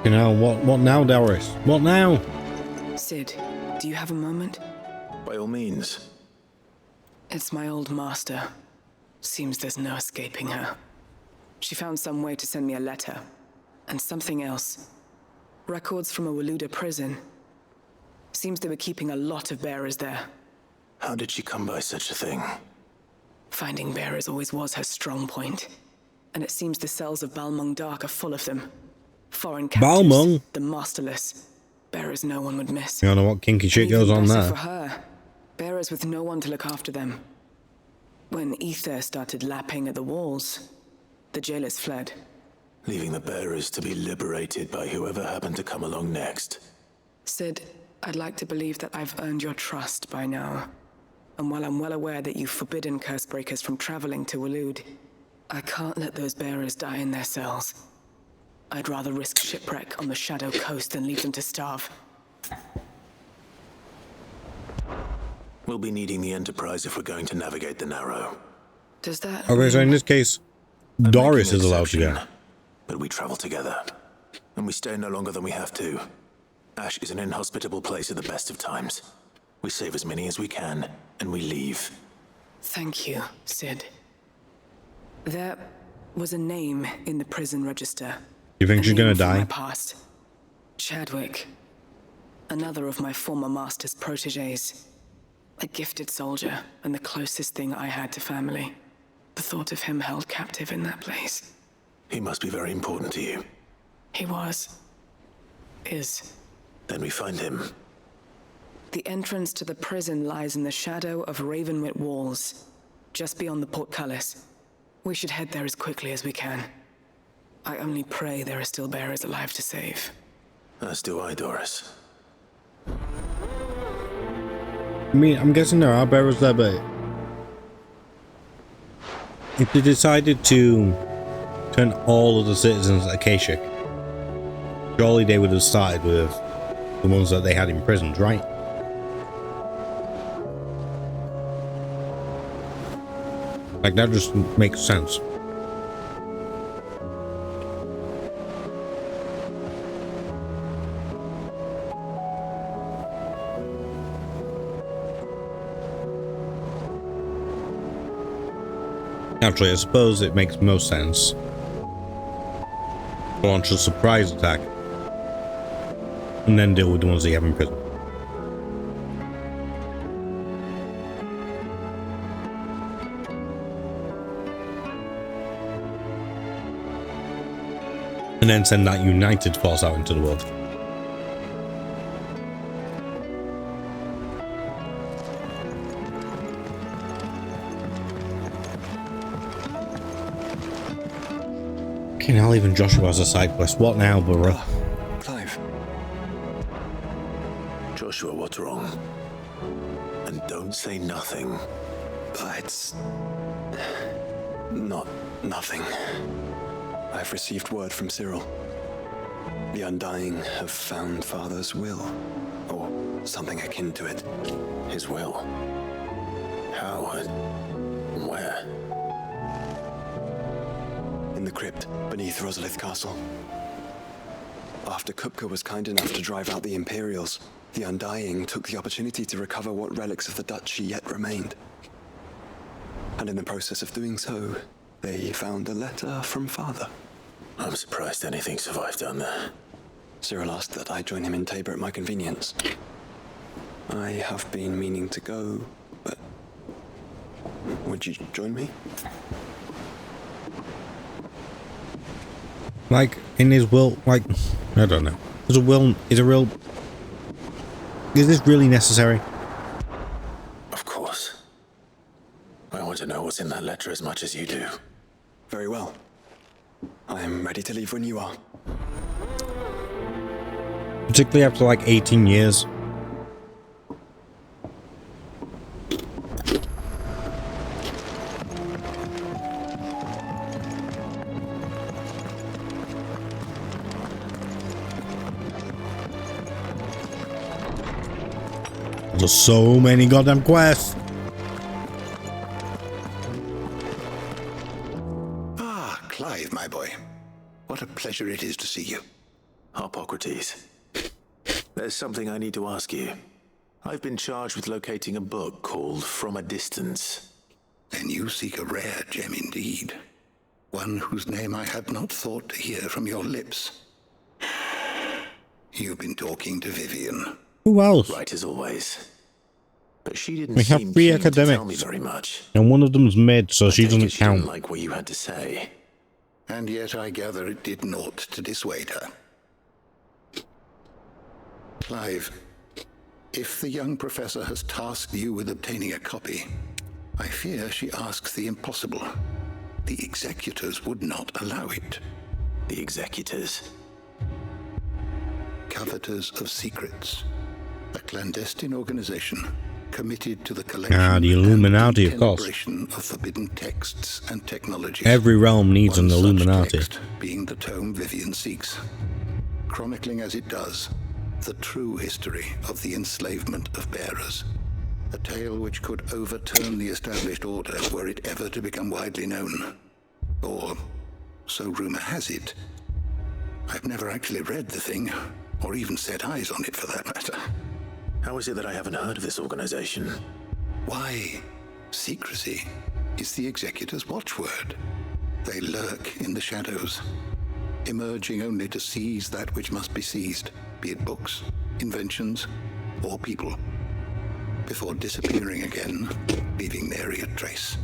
Speaker 1: You know, what now, Doris? What now?
Speaker 10: Sid, do you have a moment?
Speaker 3: By all means.
Speaker 10: It's my old master. Seems there's no escaping her. She found some way to send me a letter. And something else. Records from a Waluda prison. Seems they were keeping a lot of bearers there.
Speaker 3: How did she come by such a thing?
Speaker 10: Finding bearers always was her strong point. And it seems the cells of Balmung Dark are full of them. Foreign captives,
Speaker 1: Balmung?
Speaker 10: the masterless. Bearers no one would miss.
Speaker 1: You don't know what kinky shit goes on
Speaker 10: Better
Speaker 1: there.
Speaker 10: for her. Bearers with no one to look after them. When ether started lapping at the walls, the jailers fled.
Speaker 3: Leaving the bearers to be liberated by whoever happened to come along next.
Speaker 10: Sid, I'd like to believe that I've earned your trust by now. And while I'm well aware that you've forbidden Cursebreakers from traveling to Walud, I can't let those bearers die in their cells. I'd rather risk shipwreck on the Shadow Coast than leave them to starve.
Speaker 3: We'll be needing the Enterprise if we're going to navigate the Narrow.
Speaker 10: Does that...
Speaker 1: Okay, so in this case, Doris is allowed to go.
Speaker 3: But we travel together. And we stay no longer than we have to. Ash is an inhospitable place at the best of times. We save as many as we can, and we leave.
Speaker 10: Thank you, Sid. There was a name in the prison register.
Speaker 1: You think she's gonna die?
Speaker 10: My past. Chadwick. Another of my former master's protégés. A gifted soldier, and the closest thing I had to family. The thought of him held captive in that place.
Speaker 3: He must be very important to you.
Speaker 10: He was. Is.
Speaker 3: Then we find him.
Speaker 10: The entrance to the prison lies in the shadow of Ravenwit Walls, just beyond the portcullis. We should head there as quickly as we can. I only pray there are still bearers alive to save.
Speaker 3: As do I, Doris.
Speaker 1: I mean, I'm guessing there are bearers there, but if they decided to turn all of the citizens Akashic, surely they would have started with the ones that they had imprisoned, right? Like, that just makes sense. Actually, I suppose it makes most sense to launch a surprise attack and then deal with the ones that you have in prison. And then send that united force out into the world. Okay, now even Joshua has a side quest. What now, bro?
Speaker 11: Clive.
Speaker 3: Joshua, what's wrong? And don't say nothing.
Speaker 11: It's not nothing. I've received word from Cyril. The Undying have found Father's will, or something akin to it.
Speaker 3: His will? How and where?
Speaker 11: In the crypt beneath Rosalith Castle. After Kupka was kind enough to drive out the Imperials, the Undying took the opportunity to recover what relics of the Duchy yet remained. And in the process of doing so, they found a letter from Father.
Speaker 3: I'm surprised anything survived down there.
Speaker 11: Cyril asked that I join him in Tabor at my convenience. I have been meaning to go, but would you join me?
Speaker 1: Like, in his will, like, I don't know. Is this really necessary?
Speaker 3: Of course. I want to know what's in that letter as much as you do.
Speaker 11: Very well. I am ready to leave when you are.
Speaker 1: Particularly after like 18 years. There's so many goddamn quests.
Speaker 5: Ah, Clive, my boy. What a pleasure it is to see you.
Speaker 3: Hop Hippocrates. There's something I need to ask you. I've been charged with locating a book called From a Distance.
Speaker 6: Then you seek a rare gem indeed. One whose name I had not thought to hear from your lips. You've been talking to Vivian.
Speaker 1: Who else?
Speaker 3: Right as always. But she didn't
Speaker 1: We have
Speaker 3: seem
Speaker 1: 3
Speaker 3: keen to tell me
Speaker 1: academics,
Speaker 3: very much.
Speaker 1: and one of them's mid, so she
Speaker 3: I take
Speaker 1: doesn't
Speaker 3: it she didn't
Speaker 1: count.
Speaker 3: like what you had to say.
Speaker 6: And yet I gather it did naught to dissuade her. Clive, if the young professor has tasked you with obtaining a copy, I fear she asks the impossible. The executors would not allow it.
Speaker 3: The executors?
Speaker 6: Coveters of secrets. A clandestine organization committed to the collection
Speaker 1: The Illuminati, of course.
Speaker 6: of forbidden texts and technologies.
Speaker 1: Every realm needs an Illuminati.
Speaker 6: Text being the tome Vivian seeks, chronicling as it does the true history of the enslavement of bearers. A tale which could overturn the established order were it ever to become widely known. Or so rumor has it. I've never actually read the thing, or even set eyes on it for that matter.
Speaker 3: How is it that I haven't heard of this organization?
Speaker 6: Why, secrecy is the executor's watchword. They lurk in the shadows, emerging only to seize that which must be seized, be it books, inventions, or people, before disappearing again, leaving nary a trace.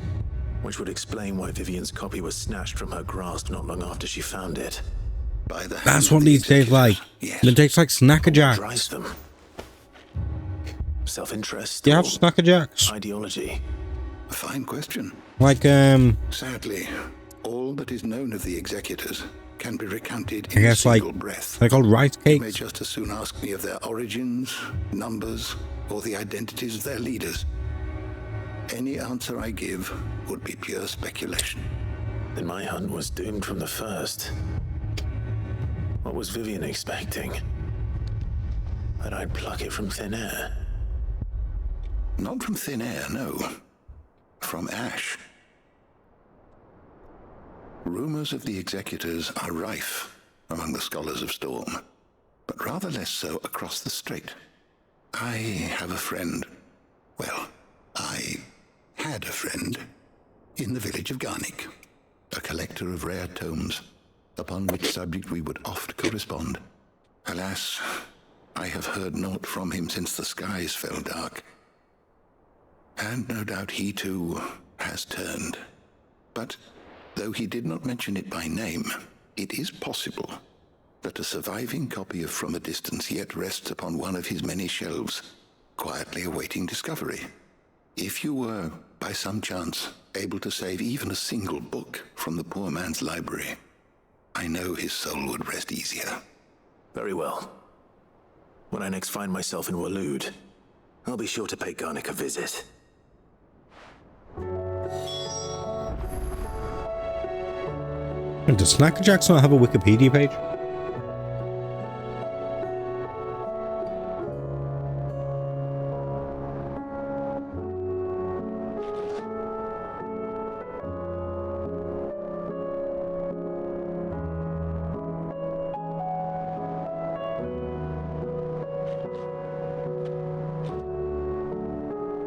Speaker 3: Which would explain why Vivian's copy was snatched from her grasp not long after she found it.
Speaker 6: By the
Speaker 1: That's what these taste like.
Speaker 6: Yes.
Speaker 1: They taste like Snacker
Speaker 3: Drives
Speaker 1: Jacks.
Speaker 3: them. Self-interest.
Speaker 1: Do you have
Speaker 3: or
Speaker 1: Snacker Jacks?
Speaker 3: ideology?
Speaker 6: A fine question.
Speaker 1: Like,
Speaker 6: Sadly, all that is known of the executors can be recounted
Speaker 1: I
Speaker 6: in a
Speaker 1: guess like,
Speaker 6: single breath.
Speaker 1: they're called rice
Speaker 6: You may
Speaker 1: cakes.
Speaker 6: just as soon ask me of their origins, numbers, or the identities of their leaders. Any answer I give would be pure speculation.
Speaker 3: Then my hunt was doomed from the first. What was Vivian expecting? That I'd pluck it from thin air?
Speaker 6: Not from thin air, no. From ash. Rumors of the executors are rife among the scholars of Storm, but rather less so across the strait. I have a friend. Well, I had a friend in the village of Garnik, a collector of rare tomes, upon which subject we would oft correspond. Alas, I have heard naught from him since the skies fell dark. And no doubt he too has turned. But though he did not mention it by name, it is possible that a surviving copy of From a Distance yet rests upon one of his many shelves, quietly awaiting discovery. If you were, by some chance, able to save even a single book from the poor man's library, I know his soul would rest easier.
Speaker 3: Very well. When I next find myself in Waloed, I'll be sure to pay Garnik a visit.
Speaker 1: Does Snacker Jacks not have a Wikipedia page?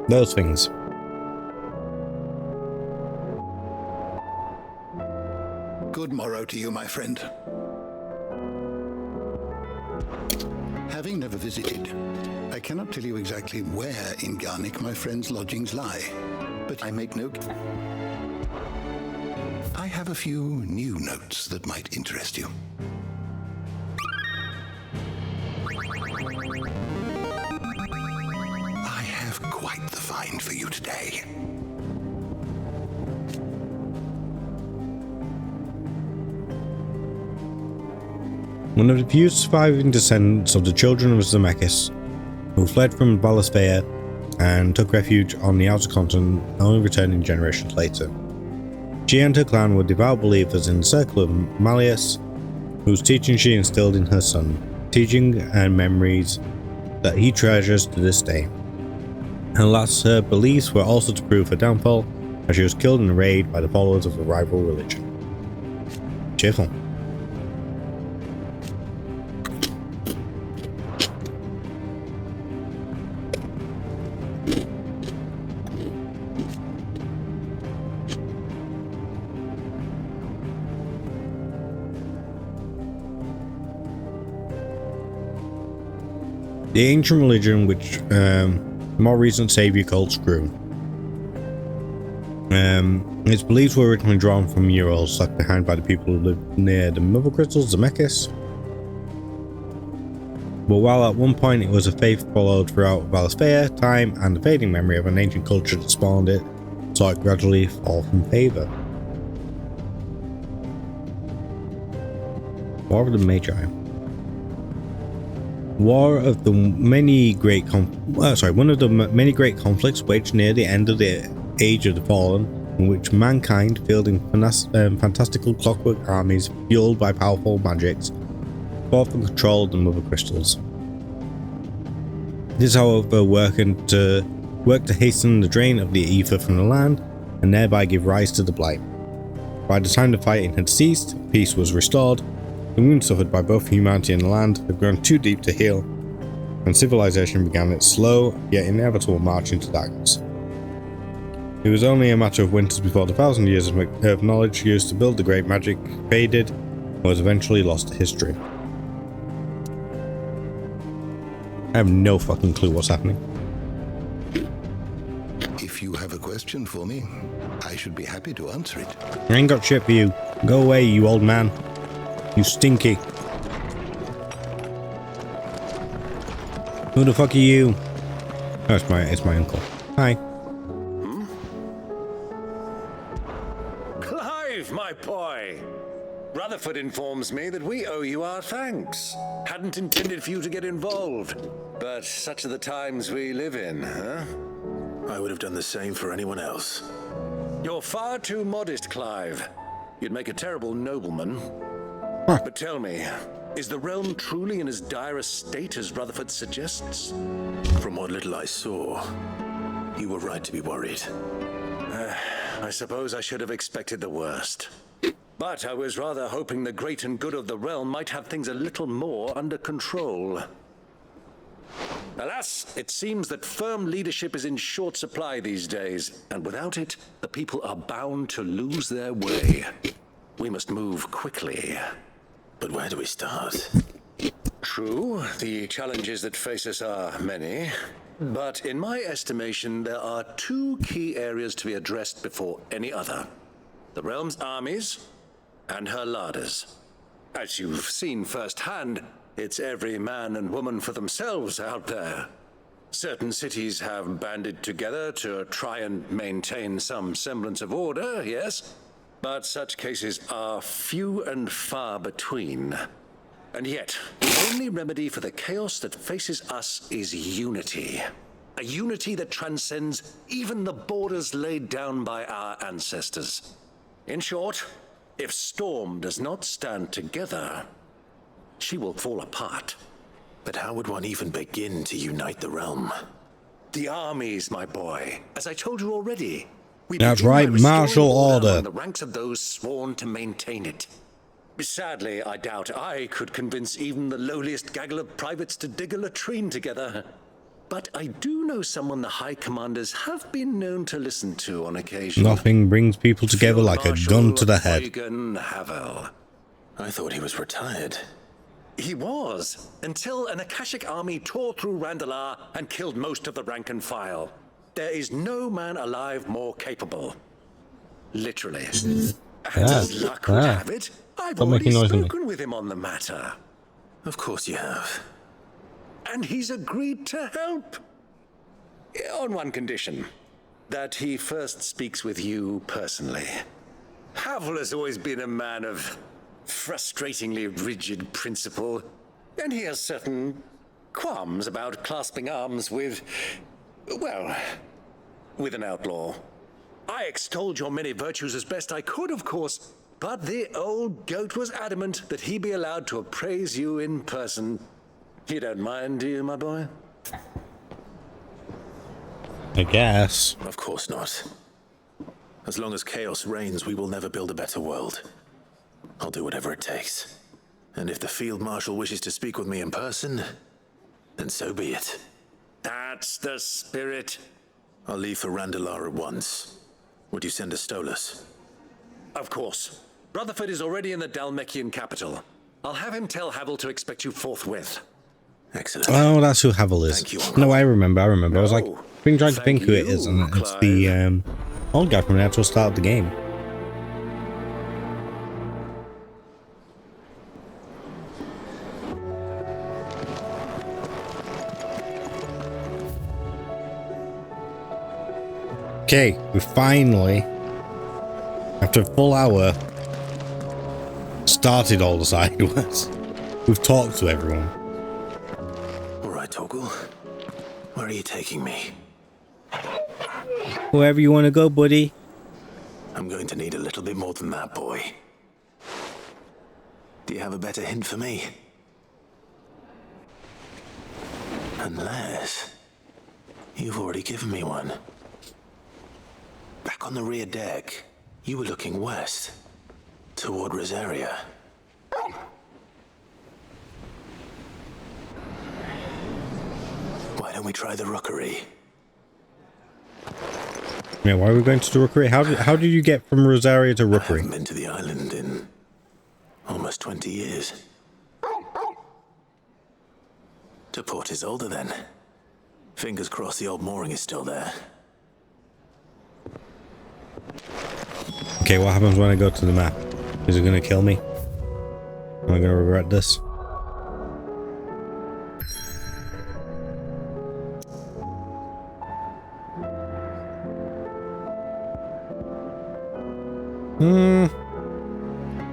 Speaker 1: Those things.
Speaker 6: Good morrow to you, my friend. Having never visited, I cannot tell you exactly where in Garnik my friend's lodgings lie, but I make note. I have a few new notes that might interest you. I have quite the find for you today.
Speaker 1: One of the few surviving descendants of the children of Zemeckis, who fled from Valisthea and took refuge on the outer continent, only returning generations later. She and her clan were devout believers in the circle of Malleus, whose teaching she instilled in her son, teaching and memories that he treasures to this day. Alas, her beliefs were also to prove her downfall, as she was killed in a raid by the followers of a rival religion. Cheerful. The ancient religion which more recent savior cults grew. Its beliefs were originally drawn from murals left behind by the people who lived near the Mothercrystals, the Mechas. But while at one point it was a faith followed throughout Valisthea, time and the fading memory of an ancient culture that spawned it saw it gradually fall from favour. War of the Magi. One of the many great conflicts waged near the end of the Age of the Fallen, in which mankind, fielding fantastical clockwork armies fueled by powerful magics, fought for control of the Mothercrystals. This, however, worked to hasten the drain of the ether from the land, and thereby give rise to the Blight. By the time the fighting had ceased, peace was restored. The wounds suffered by both humanity and the land had grown too deep to heal, and civilization began its slow yet inevitable march into darkness. It was only a matter of winters before the 1,000 years of knowledge used to build the great magic faded and was eventually lost to history. I have no fucking clue what's happening.
Speaker 6: If you have a question for me, I should be happy to answer it.
Speaker 1: I ain't got shit for you. Go away, you old man. You stinky. Who the fuck are you? Oh, it's my uncle. Hi.
Speaker 7: Clive, my boy! Rutherford informs me that we owe you our thanks. Hadn't intended for you to get involved, but such are the times we live in, huh?
Speaker 3: I would have done the same for anyone else.
Speaker 7: You're far too modest, Clive. You'd make a terrible nobleman. But tell me, is the realm truly in as dire a state as Rutherford suggests?
Speaker 3: From what little I saw, you were right to be worried.
Speaker 7: I suppose I should have expected the worst. But I was rather hoping the great and good of the realm might have things a little more under control. Alas, it seems that firm leadership is in short supply these days, and without it, the people are bound to lose their way. We must move quickly.
Speaker 3: But where do we start?
Speaker 7: True, the challenges that face us are many, but in my estimation, there are two key areas to be addressed before any other. The realm's armies and her larders. As you've seen firsthand, it's every man and woman for themselves out there. Certain cities have banded together to try and maintain some semblance of order, yes? But such cases are few and far between. And yet, the only remedy for the chaos that faces us is unity. A unity that transcends even the borders laid down by our ancestors. In short, if Storm does not stand together, she will fall apart.
Speaker 3: But how would one even begin to unite the realm?
Speaker 7: The armies, my boy. As I told you already.
Speaker 1: That's right, martial order.
Speaker 7: In the ranks of those sworn to maintain it. Sadly, I doubt I could convince even the lowliest gaggle of privates to dig a latrine together. But I do know someone the High Commanders have been known to listen to on occasion.
Speaker 1: Nothing brings people together like a gun to the head.
Speaker 3: I thought he was retired.
Speaker 7: He was, until an Akashic army tore through Randalar and killed most of the rank and file. There is no man alive more capable. Literally. And as luck would have it, I've already spoken with him on the matter.
Speaker 3: Of course you have.
Speaker 7: And he's agreed to help. On one condition. That he first speaks with you personally. Havel has always been a man of frustratingly rigid principle, and he has certain qualms about clasping arms with, well, with an outlaw. I extolled your many virtues as best I could, of course, but the old goat was adamant that he be allowed to appraise you in person. You don't mind, do you, my boy?
Speaker 1: I guess.
Speaker 3: Of course not. As long as chaos reigns, we will never build a better world. I'll do whatever it takes. And if the Field Marshal wishes to speak with me in person, then so be it.
Speaker 7: That's the spirit.
Speaker 3: I'll leave for Randalar at once. Would you send a Stolas?
Speaker 7: Of course. Rutherford is already in the Dalmekian capital. I'll have him tell Havel to expect you forthwith.
Speaker 3: Excellent.
Speaker 1: Oh, that's who Havel is.
Speaker 3: Thank you,
Speaker 1: No, I remember. I was like, being trying to think who it is, and it's
Speaker 3: Clive.
Speaker 1: the old guy from the actual start of the game. Okay, we finally, after a full hour, started all the side quests. We've talked to everyone.
Speaker 3: All right, Toggle. Where are you taking me?
Speaker 1: Wherever you want to go, buddy.
Speaker 3: I'm going to need a little bit more than that, boy. Do you have a better hint for me? Unless you've already given me one. Back on the rear deck, you were looking west, toward Rosaria. Why don't we try the rookery?
Speaker 1: Yeah, why are we going to the rookery? How did you get from Rosaria to rookery?
Speaker 3: I haven't been to the island in almost 20 years. To Port Isolde, then. Fingers crossed the old mooring is still there.
Speaker 1: Okay, what happens when I go to the map? Is it going to kill me? Am I going to regret this?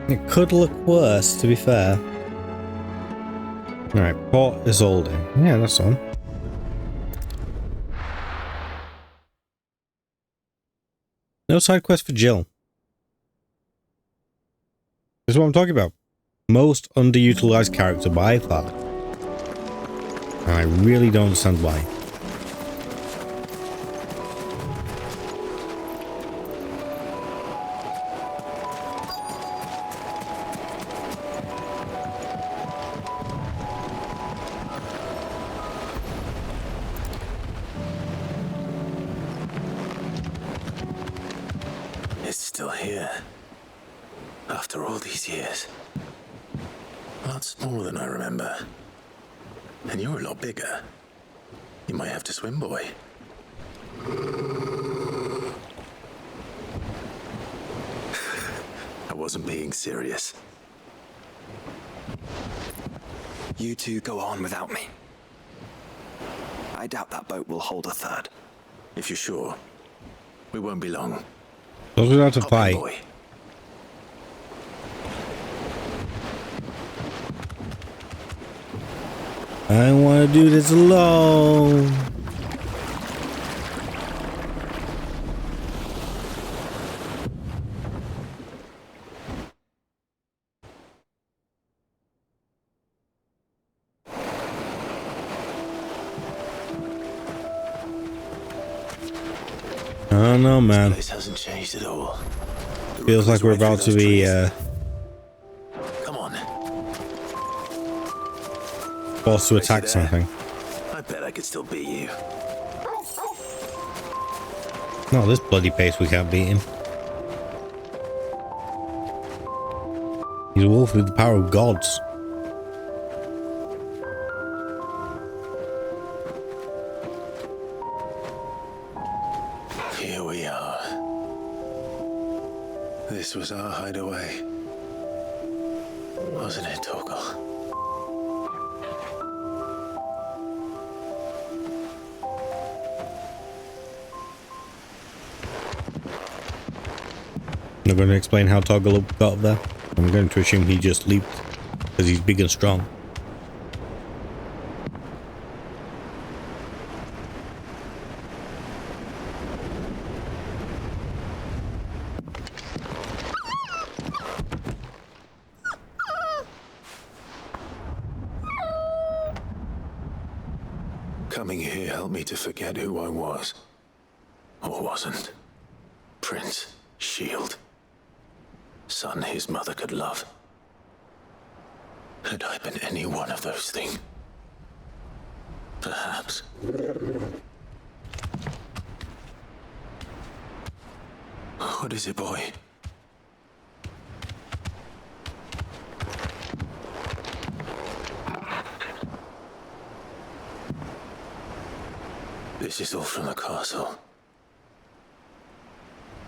Speaker 1: It could look worse, to be fair. Alright, Port Isolde. Yeah, that's on. No side quest for Jill. This is what I'm talking about. Most underutilized character by far. And I really don't understand why.
Speaker 3: It's still here. After all these years. A lot smaller than I remember. And you're a lot bigger. You might have to swim, boy. I wasn't being serious.
Speaker 11: You two go on without me. I doubt that boat will hold a third.
Speaker 3: If you're sure, we won't be long.
Speaker 1: Those are not to fight.
Speaker 3: Boy.
Speaker 1: I don't want to do this alone. I don't know, man.
Speaker 3: This place hasn't changed at all.
Speaker 1: Feels like we're about to be
Speaker 3: Come on.
Speaker 1: forced to attack something.
Speaker 3: I bet I could still beat you.
Speaker 1: No, this bloody pace we can't beat him. He's a wolf with the power of gods.
Speaker 3: Here we are. This was our hideaway. Wasn't it, Toggle?
Speaker 1: I'm not going to explain how Toggle got up there. I'm going to assume he just leaped because he's big and strong.
Speaker 3: Coming here helped me to forget who I was. Or wasn't. Prince, shield. Son his mother could love. Had I been any one of those things? Perhaps. What is it, boy? This is all from the castle.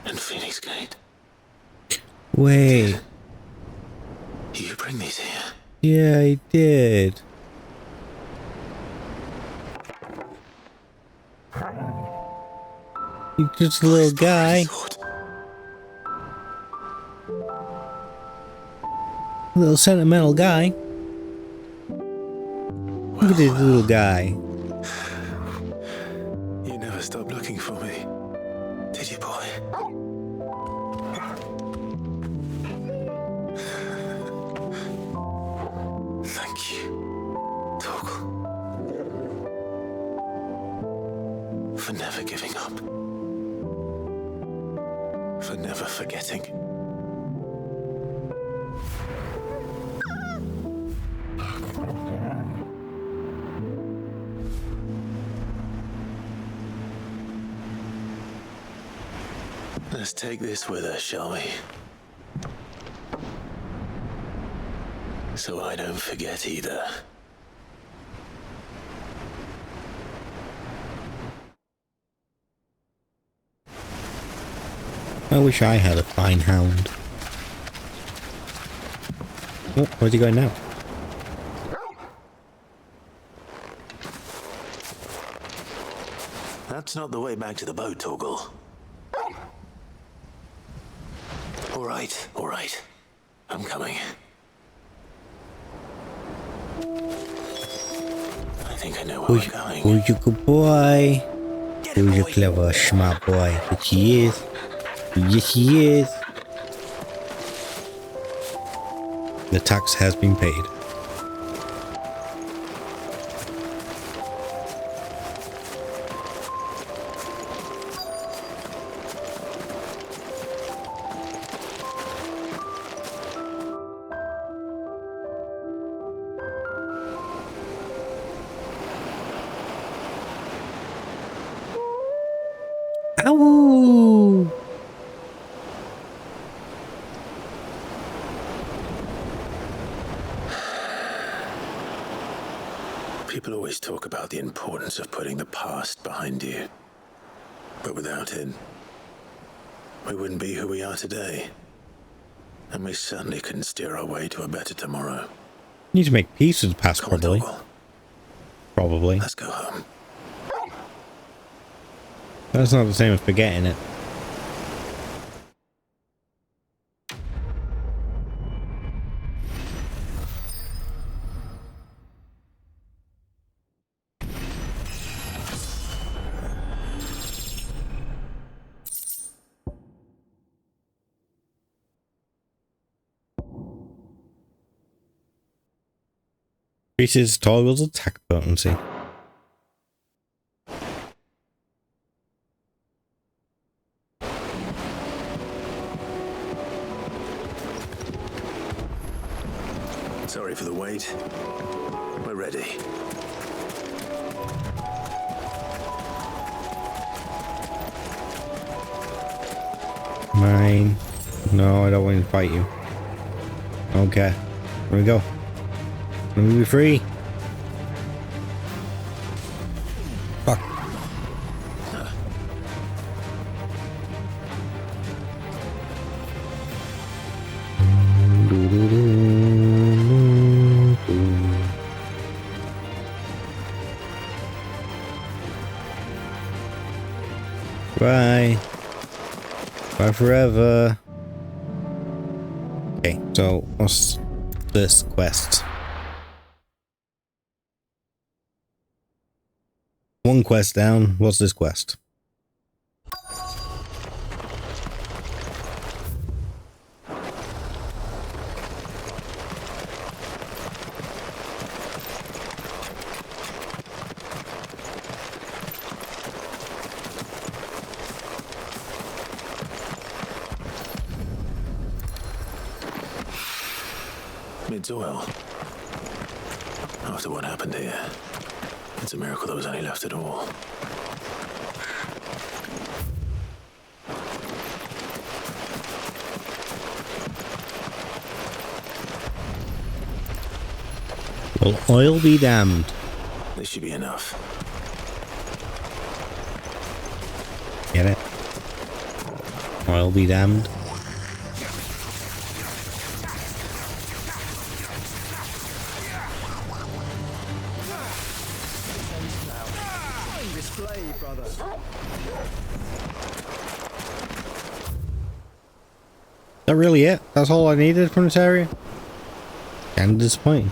Speaker 3: And Phoenix Gate.
Speaker 1: Wait.
Speaker 3: You bring these here?
Speaker 1: Yeah, I did. You're just a little guy. A little sentimental guy. Look at this little guy.
Speaker 3: You never stopped looking for me, did you, boy? Thank you, Torgal, for never giving up, for never forgetting. Let's take this with us, shall we? So I don't forget either.
Speaker 1: I wish I had a fine hound. Oh, where's he going now?
Speaker 3: That's not the way back to the boat, Torgal. All right. I'm coming. I think I know where we're going.
Speaker 1: Who's your good boy? Who's your clever, smart boy? Yes, he is. Yes, he is. The tax has been paid. Ow!
Speaker 3: People always talk about the importance of putting the past behind you. But without it, we wouldn't be who we are today. And we certainly couldn't steer our way to a better tomorrow.
Speaker 1: Need to make peace with the past, probably. Probably.
Speaker 3: Let's go home.
Speaker 1: That's not the same as forgetting it. Increases Torgal's attack potency.
Speaker 3: Sorry for the wait. We're ready.
Speaker 1: Mine. No, I don't want to fight you. Okay. Here we go. Let me be free. Fuck. Bye. Bye forever. Okay, so what's this quest? One quest down. What's this quest?
Speaker 3: Mid's oil. After what happened here, it's a miracle there was any left at all.
Speaker 1: Well, oil be damned.
Speaker 3: This should be enough.
Speaker 1: Get it? I'll be damned. Is that really it? That's all I needed from this area? Kinda disappointing.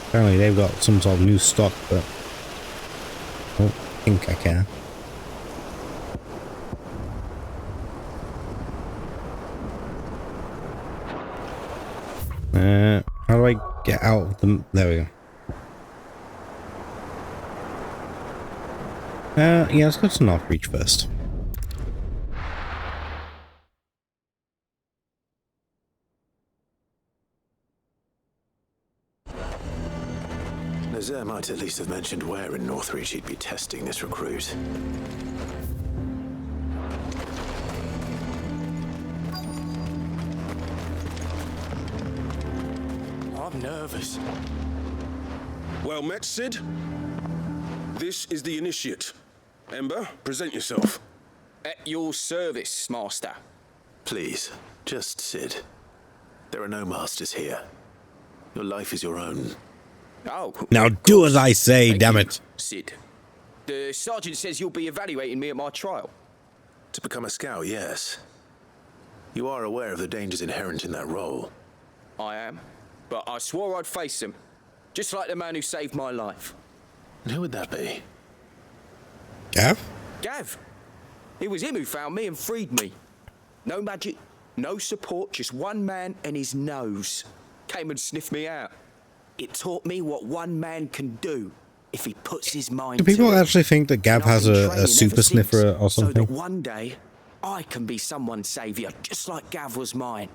Speaker 1: Apparently they've got some sort of new stock, but I don't think I can. How do I get out of them? There we go. Yeah, let's go to Northreach first.
Speaker 3: Nazaire might at least have mentioned where in Northreach he'd be testing this recruit.
Speaker 12: I'm nervous. Well met, Sid. This is the initiate. Ember, present yourself.
Speaker 17: At your service, Master.
Speaker 3: Please, just Sid. There are no masters here. Your life is your own.
Speaker 17: Oh.
Speaker 1: Now do as I say, damn it.
Speaker 17: Sid. The sergeant says you'll be evaluating me at my trial.
Speaker 3: To become a scout, yes. You are aware of the dangers inherent in that role.
Speaker 17: I am. But I swore I'd face them. Just like the man who saved my life.
Speaker 3: And who would that be?
Speaker 1: Gav?
Speaker 17: Gav. It was him who found me and freed me. No magic, no support, just one man and his nose. Came and sniffed me out. It taught me what one man can do if he puts his mind to it.
Speaker 1: Do people actually think that Gav has a super sniffer or something?
Speaker 17: So that one day, I can be someone's saviour, just like Gav was mine.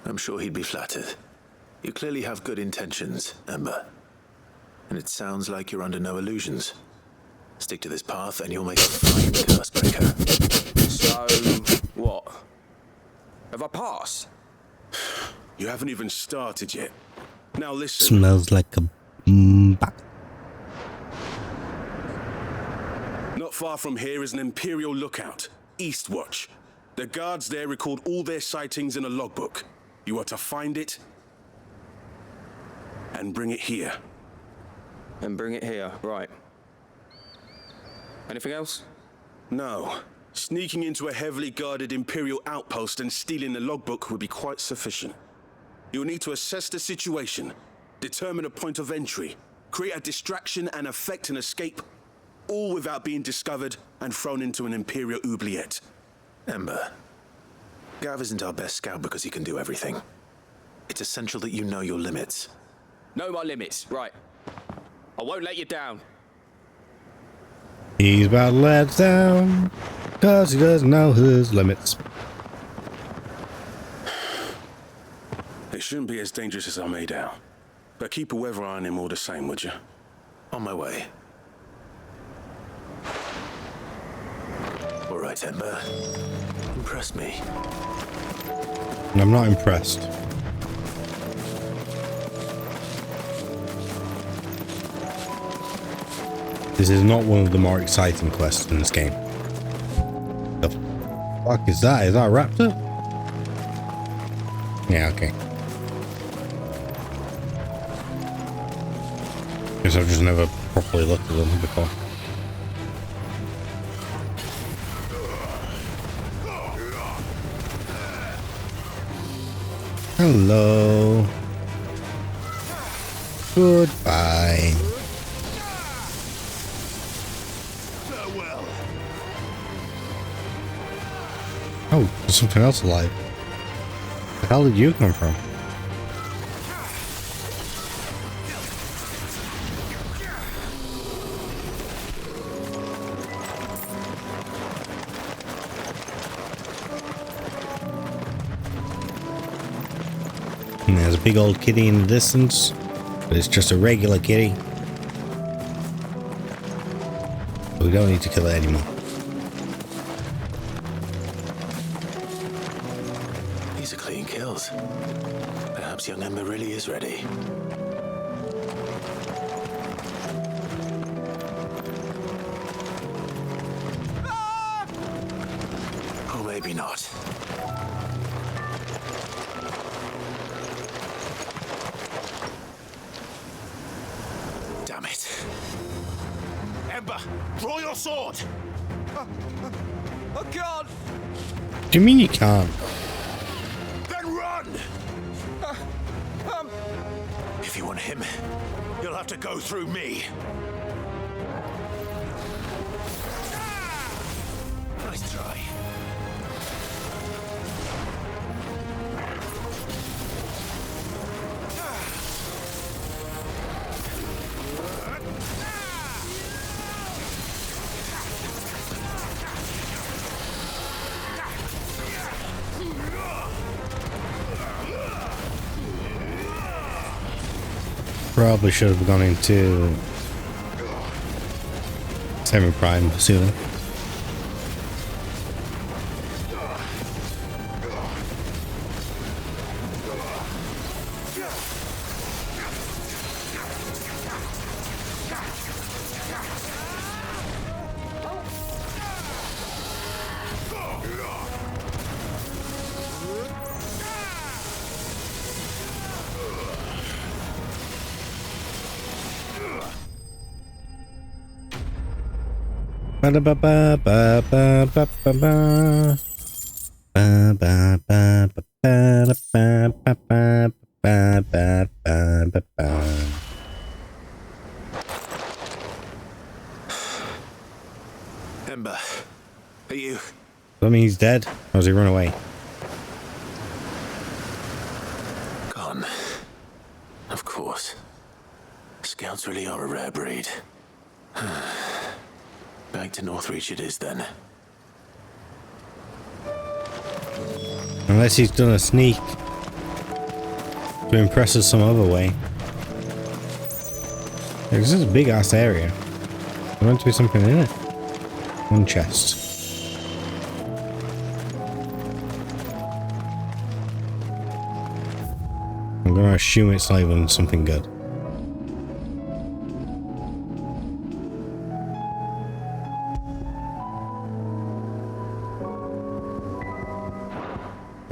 Speaker 3: I'm sure he'd be flattered. You clearly have good intentions, Ember. And it sounds like you're under no illusions. Stick to this path and you'll make a fine Cursebreaker.
Speaker 17: So, what? Have I passed?
Speaker 12: You haven't even started yet. Now listen.
Speaker 1: Smells like a bat.
Speaker 12: Not far from here is an Imperial lookout, Eastwatch. The guards there record all their sightings in a logbook. You are to find it and bring it here.
Speaker 17: And bring it here, right. Anything else?
Speaker 12: No. Sneaking into a heavily guarded Imperial outpost and stealing the logbook would be quite sufficient. You'll need to assess the situation, determine a point of entry, create a distraction and effect an escape, all without being discovered and thrown into an Imperial oubliette.
Speaker 3: Ember, Gav isn't our best scout because he can do everything. It's essential that you know your limits.
Speaker 17: Know my limits, right. I won't let you down.
Speaker 1: He's about to let us down, cause he doesn't know his limits.
Speaker 12: It shouldn't be as dangerous as I made out. But keep a weather eye on him all the same, would you?
Speaker 3: On my way. All right, Ember. Impress me.
Speaker 1: I'm not impressed. This is not one of the more exciting quests in this game. The fuck is that? Is that a raptor? Yeah, okay. Guess I've just never properly looked at them before. Hello. Goodbye. Oh, there's something else alive. Where the hell did you come from? And there's a big old kitty in the distance, but it's just a regular kitty. But we don't need to kill it anymore.
Speaker 3: These are clean kills. Perhaps young Ember really is ready. Ember, draw your sword!
Speaker 17: I can't!
Speaker 1: Do you mean you can't?
Speaker 3: Then run! If you want him, you'll have to go through me. Nice try.
Speaker 1: Probably should have gone into semi-prime sooner.
Speaker 3: Ember, are you?
Speaker 1: I mean, he's dead. Or has he run away?
Speaker 3: Gone. Of course. Scouts really are a rare breed. Back to Northreach it is then.
Speaker 1: Unless he's done a sneak to impress us some other way. This is a big ass area. There's meant to be something in it. One chest. I'm gonna assume it's not even something good.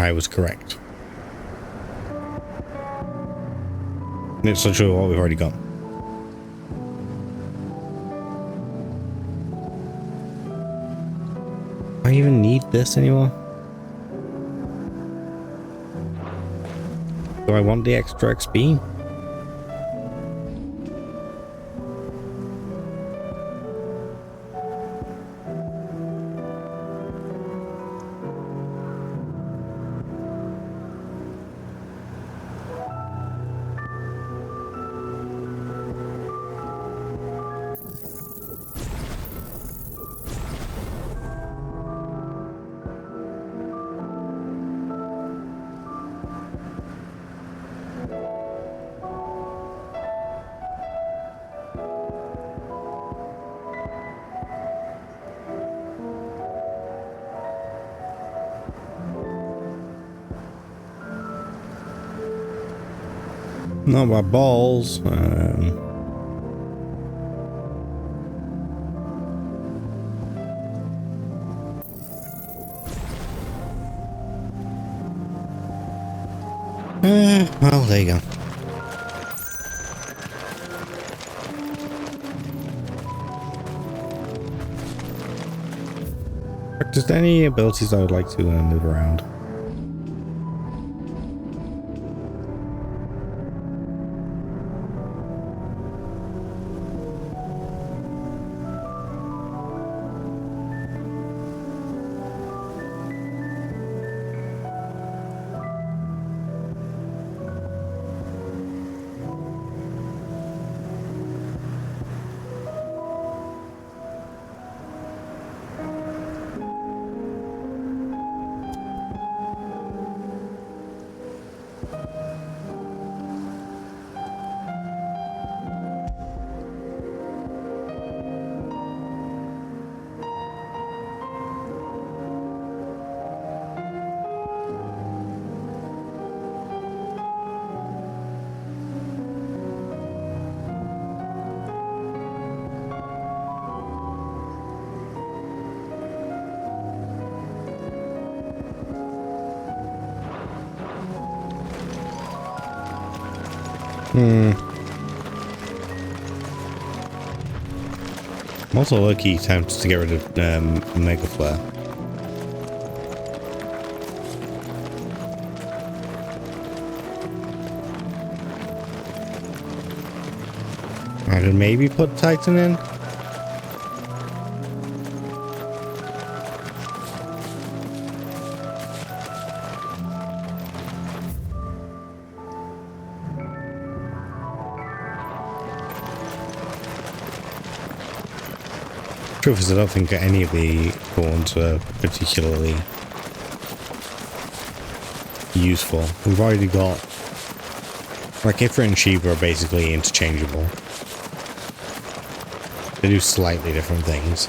Speaker 1: I was correct. It's not sure what we've already got. Do I even need this anymore? Do I want the extra XP? Not my balls. Well, there you go. Just any abilities I would like to move around. I'm also lucky attempts to get rid of Mega Flare. I could maybe put Titan in. Truth is, I don't think any of the ones are particularly useful. We've already got, like, Ifrit and Shiva are basically interchangeable. They do slightly different things.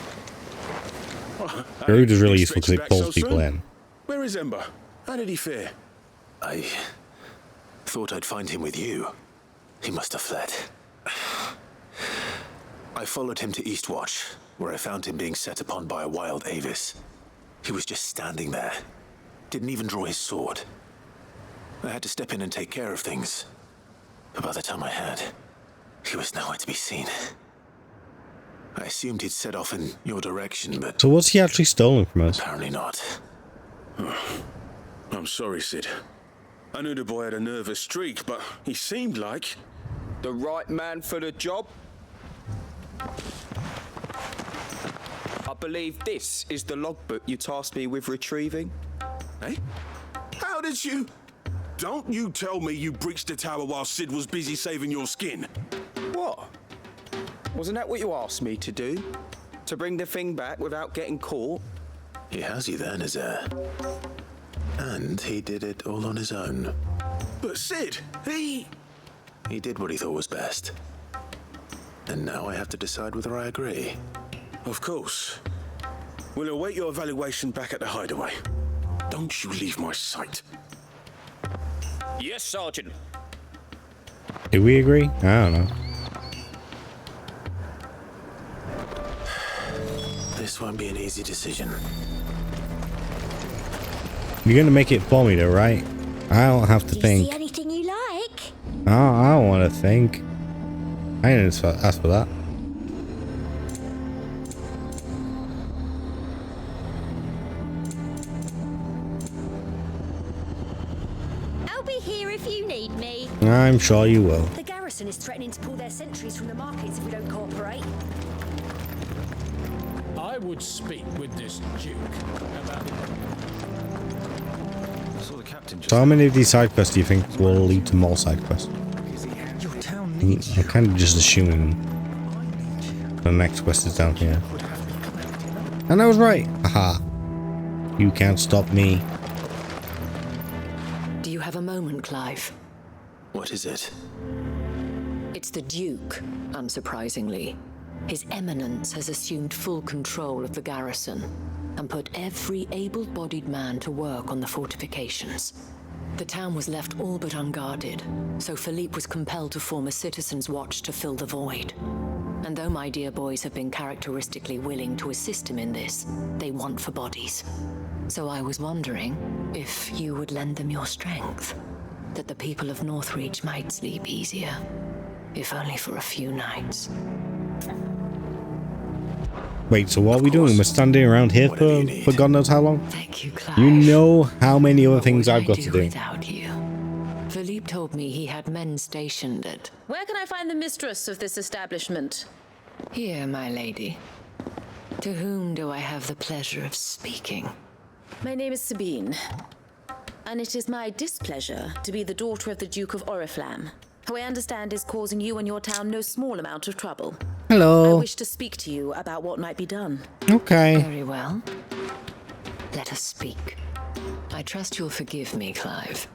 Speaker 1: Garud is really useful because it pulls people in.
Speaker 12: Where is Ember? How did he fare?
Speaker 3: I thought I'd find him with you. He must have fled. I followed him to Eastwatch, where I found him being set upon by a wild Avis. He was just standing there. Didn't even draw his sword. I had to step in and take care of things. But by the time I had, he was nowhere to be seen. I assumed he'd set off in your direction, but...
Speaker 1: So what's he actually stolen from us?
Speaker 3: Apparently not.
Speaker 12: I'm sorry, Sid. I knew the boy had a nervous streak, but he seemed like...
Speaker 17: The right man for the job? I believe this is the logbook you tasked me with retrieving.
Speaker 12: Eh? How did you... Don't you tell me you breached the tower while Sid was busy saving your skin.
Speaker 17: What? Wasn't that what you asked me to do? To bring the thing back without getting caught?
Speaker 3: He has you there, Nazaire. And he did it all on his own.
Speaker 12: But Sid, he
Speaker 3: did what he thought was best. And now I have to decide whether I agree.
Speaker 12: Of course. We'll await your evaluation back at the hideaway. Don't you leave my sight.
Speaker 17: Yes, Sergeant.
Speaker 1: Did we agree? I don't know.
Speaker 3: This won't be an easy decision.
Speaker 1: You're gonna make it for me though, right? I don't have to think.
Speaker 15: See anything you like?
Speaker 1: I don't want to think. I didn't ask for that.
Speaker 15: I'll be here if you need me.
Speaker 1: I'm sure you will.
Speaker 15: The garrison is threatening to pull their sentries from the markets if we don't cooperate.
Speaker 18: I would speak with this Duke about...
Speaker 1: So how many of these side quests do you think will lead to more side quests? I'm kind of just assuming the next quest is down here. And I was right. Haha. You can't stop me.
Speaker 2: Do you have a moment, Clive?
Speaker 3: What is it?
Speaker 2: It's the Duke, unsurprisingly. His Eminence has assumed full control of the garrison and put every able-bodied man to work on the fortifications. The town was left all but unguarded, so Philippe was compelled to form a citizens' watch to fill the void. And though my dear boys have been characteristically willing to assist him in this, they want for bodies. So I was wondering if you would lend them your strength, that the people of Northreach might sleep easier, if only for a few nights.
Speaker 1: Wait, so what are we doing? We're standing around here for God knows how long?
Speaker 2: Thank you, Clive.
Speaker 1: You know how many other things I've got to do.
Speaker 2: Without you. Philippe told me he had men stationed at...
Speaker 19: Where can I find the mistress of this establishment?
Speaker 2: Here, my lady. To whom do I have the pleasure of speaking?
Speaker 19: My name is Sabine, and it is my displeasure to be the daughter of the Duke of Oriflamme, who I understand is causing you and your town no small amount of trouble.
Speaker 1: Hello.
Speaker 19: I wish to speak to you about what might be done.
Speaker 1: Okay.
Speaker 2: Very well. Let us speak. I trust you'll forgive me, Clive.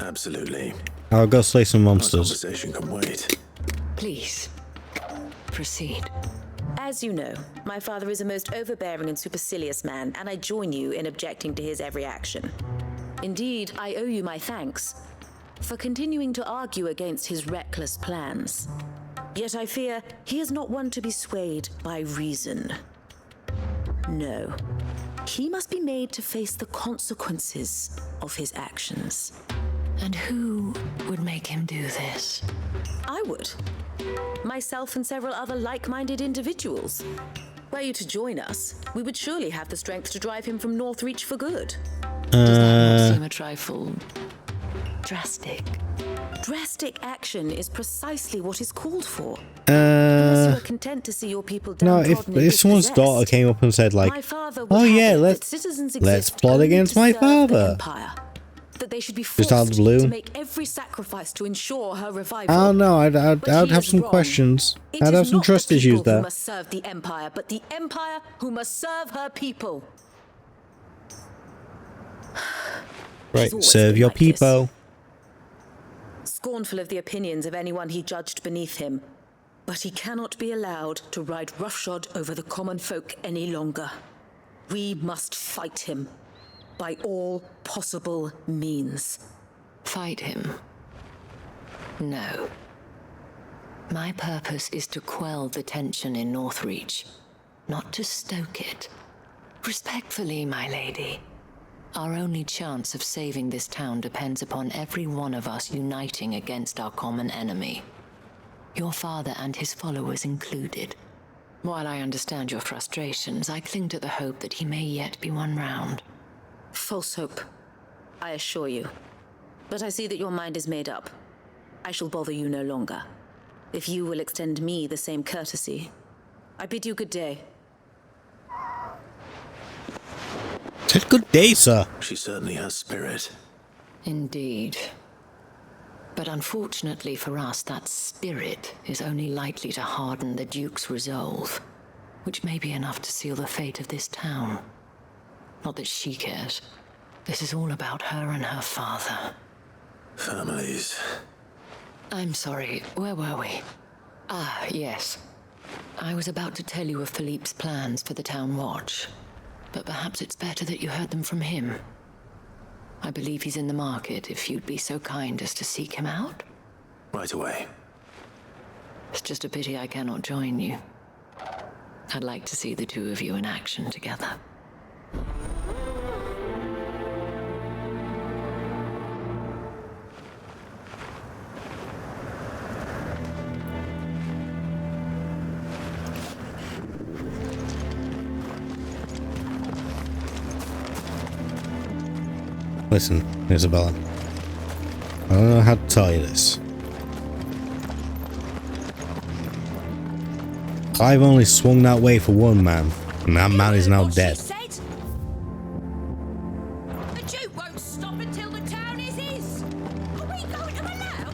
Speaker 3: Absolutely.
Speaker 1: I'll go slay some monsters.
Speaker 3: Conversation can wait.
Speaker 2: Please, proceed.
Speaker 19: As you know, my father is a most overbearing and supercilious man, and I join you in objecting to his every action. Indeed, I owe you my thanks for continuing to argue against his reckless plans. Yet I fear he is not one to be swayed by reason. No, he must be made to face the consequences of his actions.
Speaker 2: And who would make him do this?
Speaker 19: I would. Myself and several other like-minded individuals. Were you to join us, we would surely have the strength to drive him from Northreach for good.
Speaker 2: Does that not seem a trifle drastic?
Speaker 19: Drastic action is precisely what is called for. Unless you are content to see your people downtrodden
Speaker 1: No, if someone's daughter came up and said like, "Oh yeah, let's plot against my father,"
Speaker 19: that they should be
Speaker 1: just out of the blue,
Speaker 19: to make every sacrifice to ensure her revival.
Speaker 1: I don't know. I'd have some questions. I'd have some trust issues there.
Speaker 19: Who must serve the Empire, but the Empire who must serve her people.
Speaker 1: Right, serve your people.
Speaker 19: Scornful of the opinions of anyone he judged beneath him, but he cannot be allowed to ride roughshod over the common folk any longer. We must fight him by all possible means.
Speaker 2: Fight him? No. My purpose is to quell the tension in Northreach, not to stoke it. Respectfully, my lady. Our only chance of saving this town depends upon every one of us uniting against our common enemy. Your father and his followers included. While I understand your frustrations, I cling to the hope that he may yet be won round.
Speaker 19: False hope, I assure you. But I see that your mind is made up. I shall bother you no longer. If you will extend me the same courtesy, I bid you good day.
Speaker 1: Said good day, sir.
Speaker 3: She certainly has spirit.
Speaker 2: Indeed. But unfortunately for us, that spirit is only likely to harden the Duke's resolve, which may be enough to seal the fate of this town. Not that she cares. This is all about her and her father.
Speaker 3: Families.
Speaker 2: I'm sorry, where were we? Ah, yes. I was about to tell you of Philippe's plans for the town watch, but perhaps it's better that you heard them from him. I believe he's in the market, if you'd be so kind as to seek him out.
Speaker 3: Right away.
Speaker 2: It's just a pity I cannot join you. I'd like to see the two of you in action together.
Speaker 1: Listen, Isabella. I don't know how to tell you this. Clive only swung that way for one man, and that man is now dead.
Speaker 20: The Duke won't stop until the town is his. Are we going to allow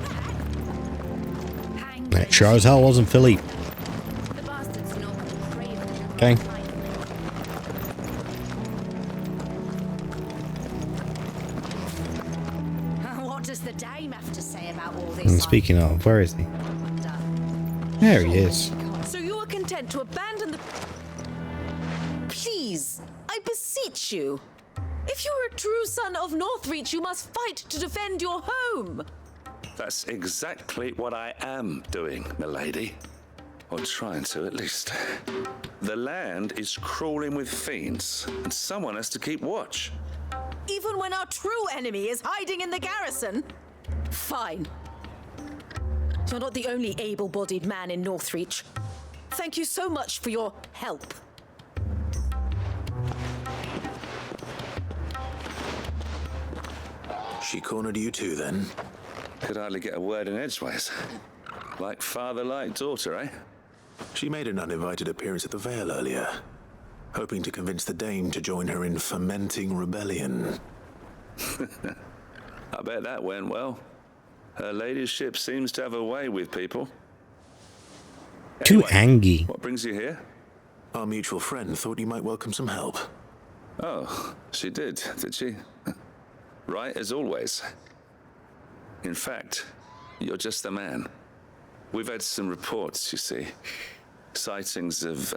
Speaker 20: that?
Speaker 1: It sure as hell wasn't Philippe. Okay.
Speaker 20: What does the dame have to say about all this?
Speaker 1: And speaking of, where is he? There he is.
Speaker 19: So you are content to abandon the... Please, I beseech you. If you are a true son of Northreach, you must fight to defend your home.
Speaker 7: That's exactly what I am doing, milady. Or trying to, at least. The land is crawling with fiends, and someone has to keep watch.
Speaker 19: Even when our true enemy is hiding in the garrison? Fine. You're not the only able-bodied man in Northreach. Thank you so much for your help.
Speaker 3: She cornered you too, then?
Speaker 7: Could hardly get a word in edgeways. Like father, like daughter, eh?
Speaker 3: She made an uninvited appearance at the Vale earlier, hoping to convince the Dame to join her in fomenting rebellion.
Speaker 7: I bet that went well. Her ladyship seems to have a way with people.
Speaker 1: Too angry.
Speaker 7: What brings you here?
Speaker 3: Our mutual friend thought you might welcome some help.
Speaker 7: Oh, she did she? Right as always. In fact, you're just the man. We've had some reports, you see. Sightings of,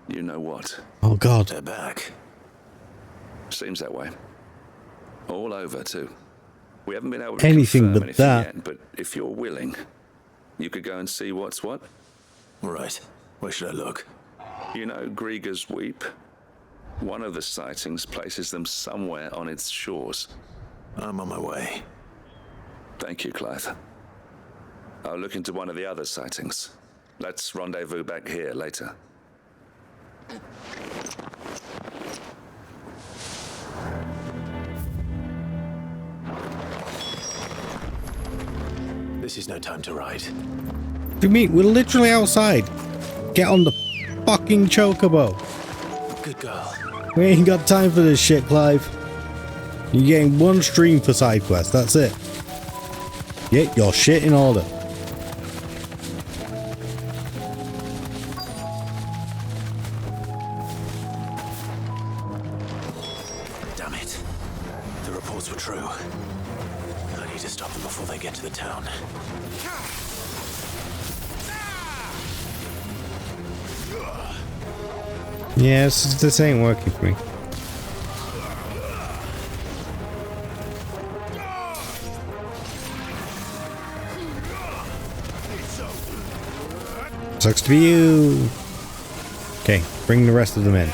Speaker 7: you know what.
Speaker 1: Oh, God.
Speaker 3: They're back.
Speaker 7: Seems that way. All over, too. We haven't been able to
Speaker 1: anything
Speaker 7: confirm
Speaker 1: but
Speaker 7: anything
Speaker 1: that.
Speaker 7: yet, but if you're willing, you could go and see what's what.
Speaker 3: Right. Where should I look?
Speaker 7: You know Grieger's Weep? One of the sightings places them somewhere on its shores.
Speaker 3: I'm on my way.
Speaker 7: Thank you, Clive.
Speaker 21: I'll look into one of the other sightings. Let's rendezvous back here later.
Speaker 3: This is no time to ride.
Speaker 1: What do you mean? We're literally outside. Get on the fucking chocobo.
Speaker 3: Good girl.
Speaker 1: We ain't got time for this shit, Clive. You're getting one stream for side quest. That's it. Get your shit in order.
Speaker 3: Damn it. The reports were true. I need to stop them before they get to the town.
Speaker 1: Yeah, this ain't working for me. Sucks to be you. Okay, bring the rest of them in.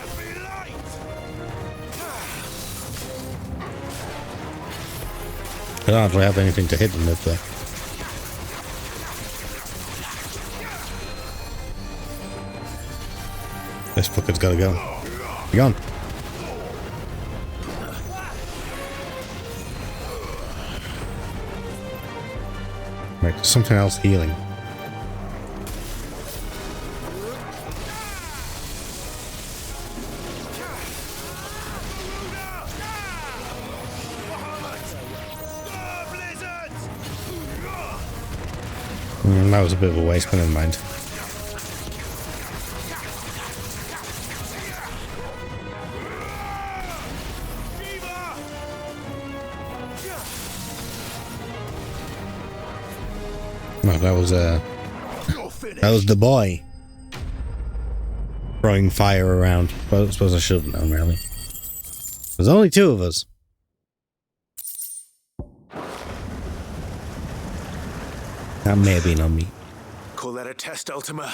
Speaker 1: I don't actually have anything to hit them with though. This fucker's gotta go. Be gone. Right, there's something else healing. That was a bit of a waste, but never mind. No, that was the boy throwing fire around. Well, I suppose I should have known, really. There's only two of us. That may have been on me.
Speaker 3: Call that a test, Ultima?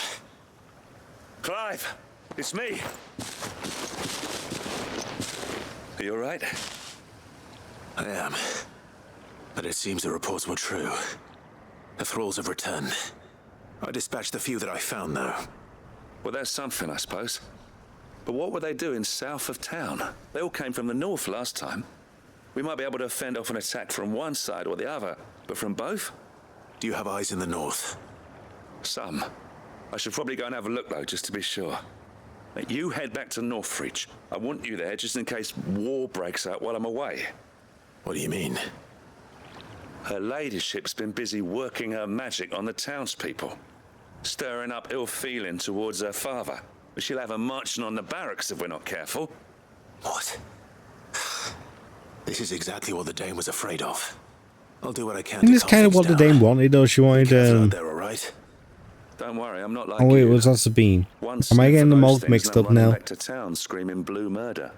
Speaker 21: Clive, it's me. Are you alright?
Speaker 3: I am. But it seems the reports were true. The thralls have returned. I dispatched the few that I found, though.
Speaker 21: Well, that's something, I suppose. But what were they doing south of town? They all came from the north last time. We might be able to fend off an attack from one side or the other, but from both?
Speaker 3: Do you have eyes in the north?
Speaker 21: Some. I should probably go and have a look, though, just to be sure. Now, you head back to Northreach. I want you there just in case war breaks out while I'm away.
Speaker 3: What do you mean?
Speaker 21: Her ladyship's been busy working her magic on the townspeople, stirring up ill feeling towards her father. But she'll have her marching on the barracks if we're not careful.
Speaker 3: What? This is exactly what the Dame was afraid of. I'll do what I can.
Speaker 1: Isn't this kind of what the Dame wanted, though? She wanted,
Speaker 3: They're all right.
Speaker 21: Don't worry, I'm not like
Speaker 1: oh wait,
Speaker 21: you.
Speaker 1: was that Sabine?
Speaker 21: One
Speaker 1: Am I getting them all
Speaker 21: things,
Speaker 1: mixed
Speaker 21: and I'm
Speaker 1: up now?
Speaker 21: running back to town screaming blue murder.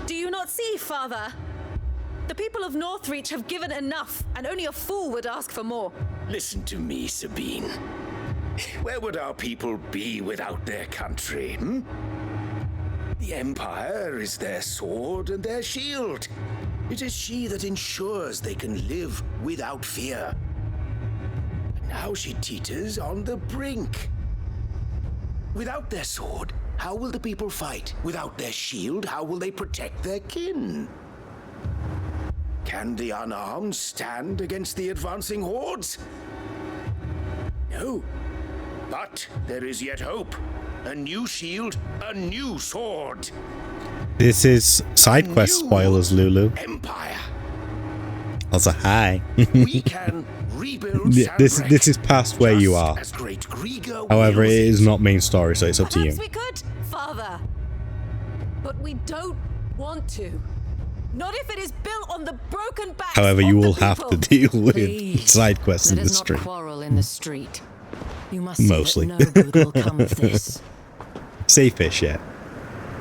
Speaker 22: Do you not see, Father? The people of Northreach have given enough, and only a fool would ask for more.
Speaker 23: Listen to me, Sabine. Where would our people be without their country, hmm? The Empire is their sword and their shield. It is she that ensures they can live without fear. But now she teeters on the brink. Without their sword, how will the people fight? Without their shield, how will they protect their kin? Can the unarmed stand against the advancing hordes? No. But there is yet hope. A new shield, a new sword.
Speaker 1: This is side quest spoilers, Lulu.
Speaker 23: Empire.
Speaker 1: Also, hi.
Speaker 23: We can rebuild
Speaker 1: this is past where you are.
Speaker 23: as great Griga
Speaker 1: However, it
Speaker 23: wills
Speaker 1: is not main story, so it's up to you.
Speaker 22: Perhaps we could, Father. But we don't want to. Not if it is built on the broken backs
Speaker 1: However,
Speaker 22: of
Speaker 1: you
Speaker 22: the
Speaker 1: will have to deal with
Speaker 2: Please,
Speaker 1: side quests in
Speaker 2: let
Speaker 1: the
Speaker 2: us not
Speaker 1: stream.
Speaker 2: quarrel in the street. You must see
Speaker 1: Mostly.
Speaker 2: that no good will come of this.
Speaker 1: Safe-ish, yeah.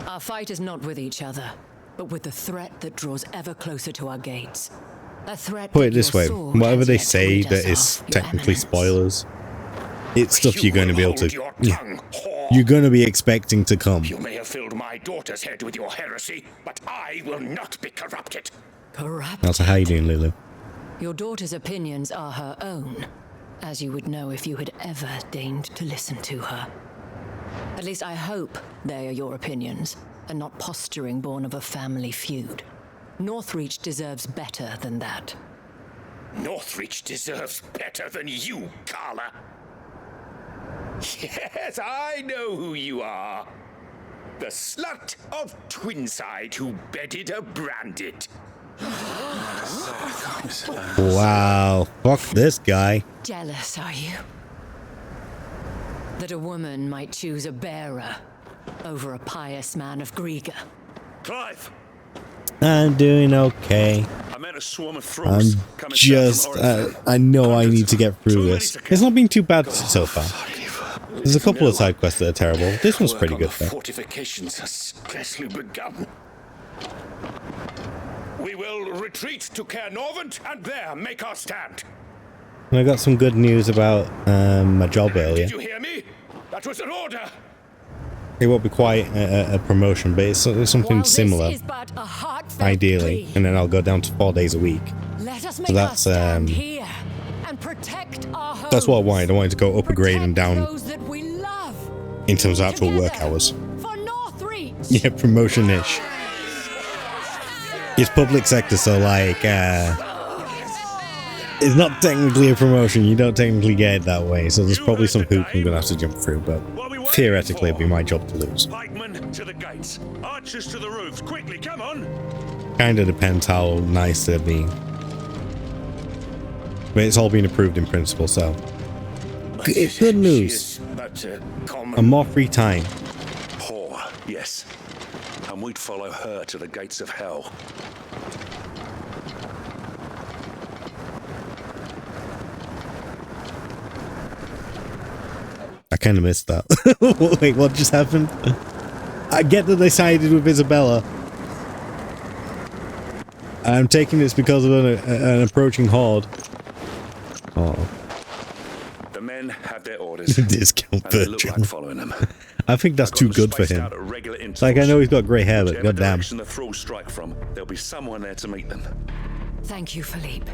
Speaker 2: Our fight is not with each other, but with the threat that draws ever closer to our gates. A threat
Speaker 1: Put
Speaker 2: that
Speaker 1: it this
Speaker 2: your
Speaker 1: way,
Speaker 2: sword
Speaker 1: whatever
Speaker 2: has
Speaker 1: they
Speaker 2: yet to
Speaker 1: say
Speaker 2: rid us
Speaker 1: that is
Speaker 2: of, Your
Speaker 1: technically
Speaker 2: Eminence.
Speaker 1: spoilers, it's stuff you're going to be able to...
Speaker 23: Hold your
Speaker 1: Yeah,
Speaker 23: tongue, whore.
Speaker 1: you're going to be expecting to come.
Speaker 23: You may have filled my daughter's head with your heresy, but I will not be corrupted.
Speaker 1: That's how you doing, Lulu?
Speaker 2: Your daughter's opinions are her own, as you would know if you had ever deigned to listen to her. At least I hope they are your opinions, and not posturing born of a family feud. Northreach deserves better than that.
Speaker 23: Northreach deserves better than you, Carla. Yes, I know who you are. The slut of Twinside who bedded a branded.
Speaker 1: Wow, fuck this guy.
Speaker 2: Jealous, are you? That a woman might choose a bearer over a pious man of Griega.
Speaker 21: Clive!
Speaker 1: I'm doing okay.
Speaker 21: I met a swarm of
Speaker 1: I'm
Speaker 21: thralls coming
Speaker 1: just...
Speaker 21: south from Oriflame.
Speaker 1: I know I need to get through this. It's not been too bad so far. There's a couple of side quests that are terrible. This one's pretty good, though.
Speaker 23: Fortifications has scarcely begun. We will retreat to Caer Norvent and there make our stand.
Speaker 1: And I got some good news about my job earlier.
Speaker 23: Did you hear me? That was an order.
Speaker 1: It won't be quite a promotion, but it's something similar, ideally. And then I'll go down to 4 days a week.
Speaker 2: Let us make
Speaker 1: So that's
Speaker 2: here and protect our homes.
Speaker 1: that's what I wanted. I wanted to go up a grade and down
Speaker 2: Those that we love.
Speaker 1: in terms of actual work hours.
Speaker 2: For Northreach.
Speaker 1: Yeah, promotion-ish. It's public sector, so like, it's not technically a promotion. You don't technically get it that way. So there's probably some hoop I'm gonna have to jump through, but theoretically it'd be my job to lose.
Speaker 21: Pikemen to the gates, archers to the roofs. Quickly, come on!
Speaker 1: Kinda depends how nice they're being. But it's all been approved in principle, so it's good news. And more free time.
Speaker 21: Whore, yes. And we'd follow her to the gates of hell.
Speaker 1: I kind of missed that. Wait, what just happened? I get that they sided with Isabella. I'm taking this because of an approaching horde. Oh.
Speaker 21: The men have their orders.
Speaker 1: Discount
Speaker 21: and they look
Speaker 1: Virgil.
Speaker 21: like following them.
Speaker 1: I think that's too good for him. Like, I know he's got grey hair, but
Speaker 21: Whichever
Speaker 1: goddamn.
Speaker 21: direction the thralls strike from, there'll be someone there to meet them.
Speaker 2: Thank you, Philippe.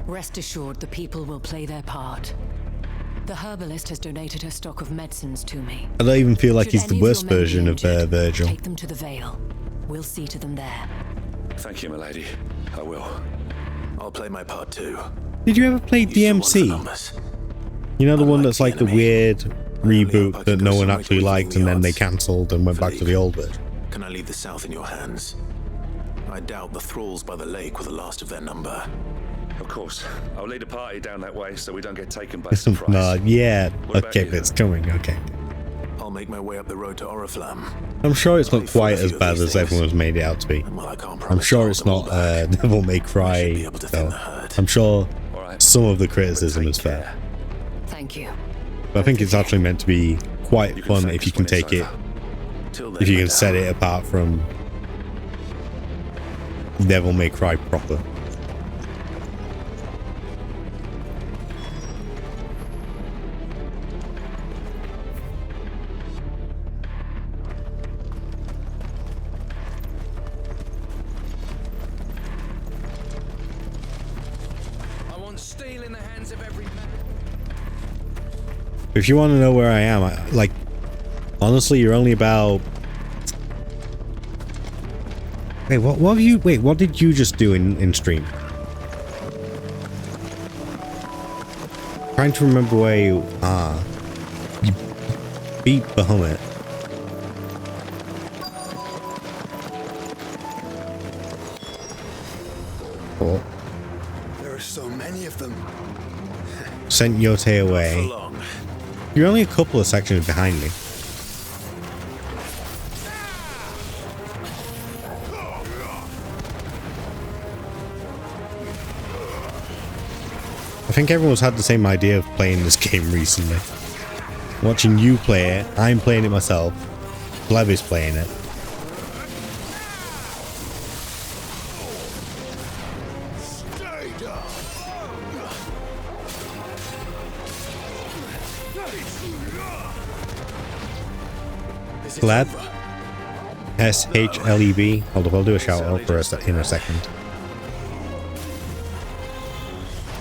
Speaker 2: Rest assured the people will play their part. The herbalist has donated her stock of medicines to me.
Speaker 1: I don't even feel like
Speaker 2: Should
Speaker 1: he's the
Speaker 2: any of
Speaker 1: worst
Speaker 2: your men be
Speaker 1: version of
Speaker 2: injured,
Speaker 1: Virgil.
Speaker 2: Take them to the Vale. We'll see to them there.
Speaker 21: Thank you, milady. I will.
Speaker 3: I'll play my part too.
Speaker 1: Did you ever play DMC? You know the one that's like the weird reboot that no one actually liked and then they cancelled and went back to the old version?
Speaker 3: Can I leave the south in your hands? I doubt the thralls by the lake were the last of their number.
Speaker 21: Of course. I'll lead a party down that way so we don't get taken by surprise.
Speaker 1: No, yeah.
Speaker 21: What about
Speaker 1: Okay,
Speaker 21: you?
Speaker 1: but it's coming. Okay.
Speaker 3: I'll make my way up the road to Oriflamme.
Speaker 1: I'm sure it's not quite as bad as everyone's made it out to be. I'm sure it's not Devil May Cry, though. I'm sure some of the criticism is fair.
Speaker 2: Thank you.
Speaker 1: But I think it's actually meant to be quite fun if you can take it, if you can set it apart from Devil May Cry proper. If you want to know where I am, like, honestly, you're only about... Wait, what have you... Wait, what did you just do in stream? Trying to remember where you are. You beat Bahamut. Oh.
Speaker 5: There are so many of them.
Speaker 1: Sent Yote away. You're only a couple of sections behind me. I think everyone's had the same idea of playing this game recently. Watching you play it, I'm playing it myself, Gleb is playing it. Shleb. SHLEB. Hold up, I'll do a shout out for us in a second.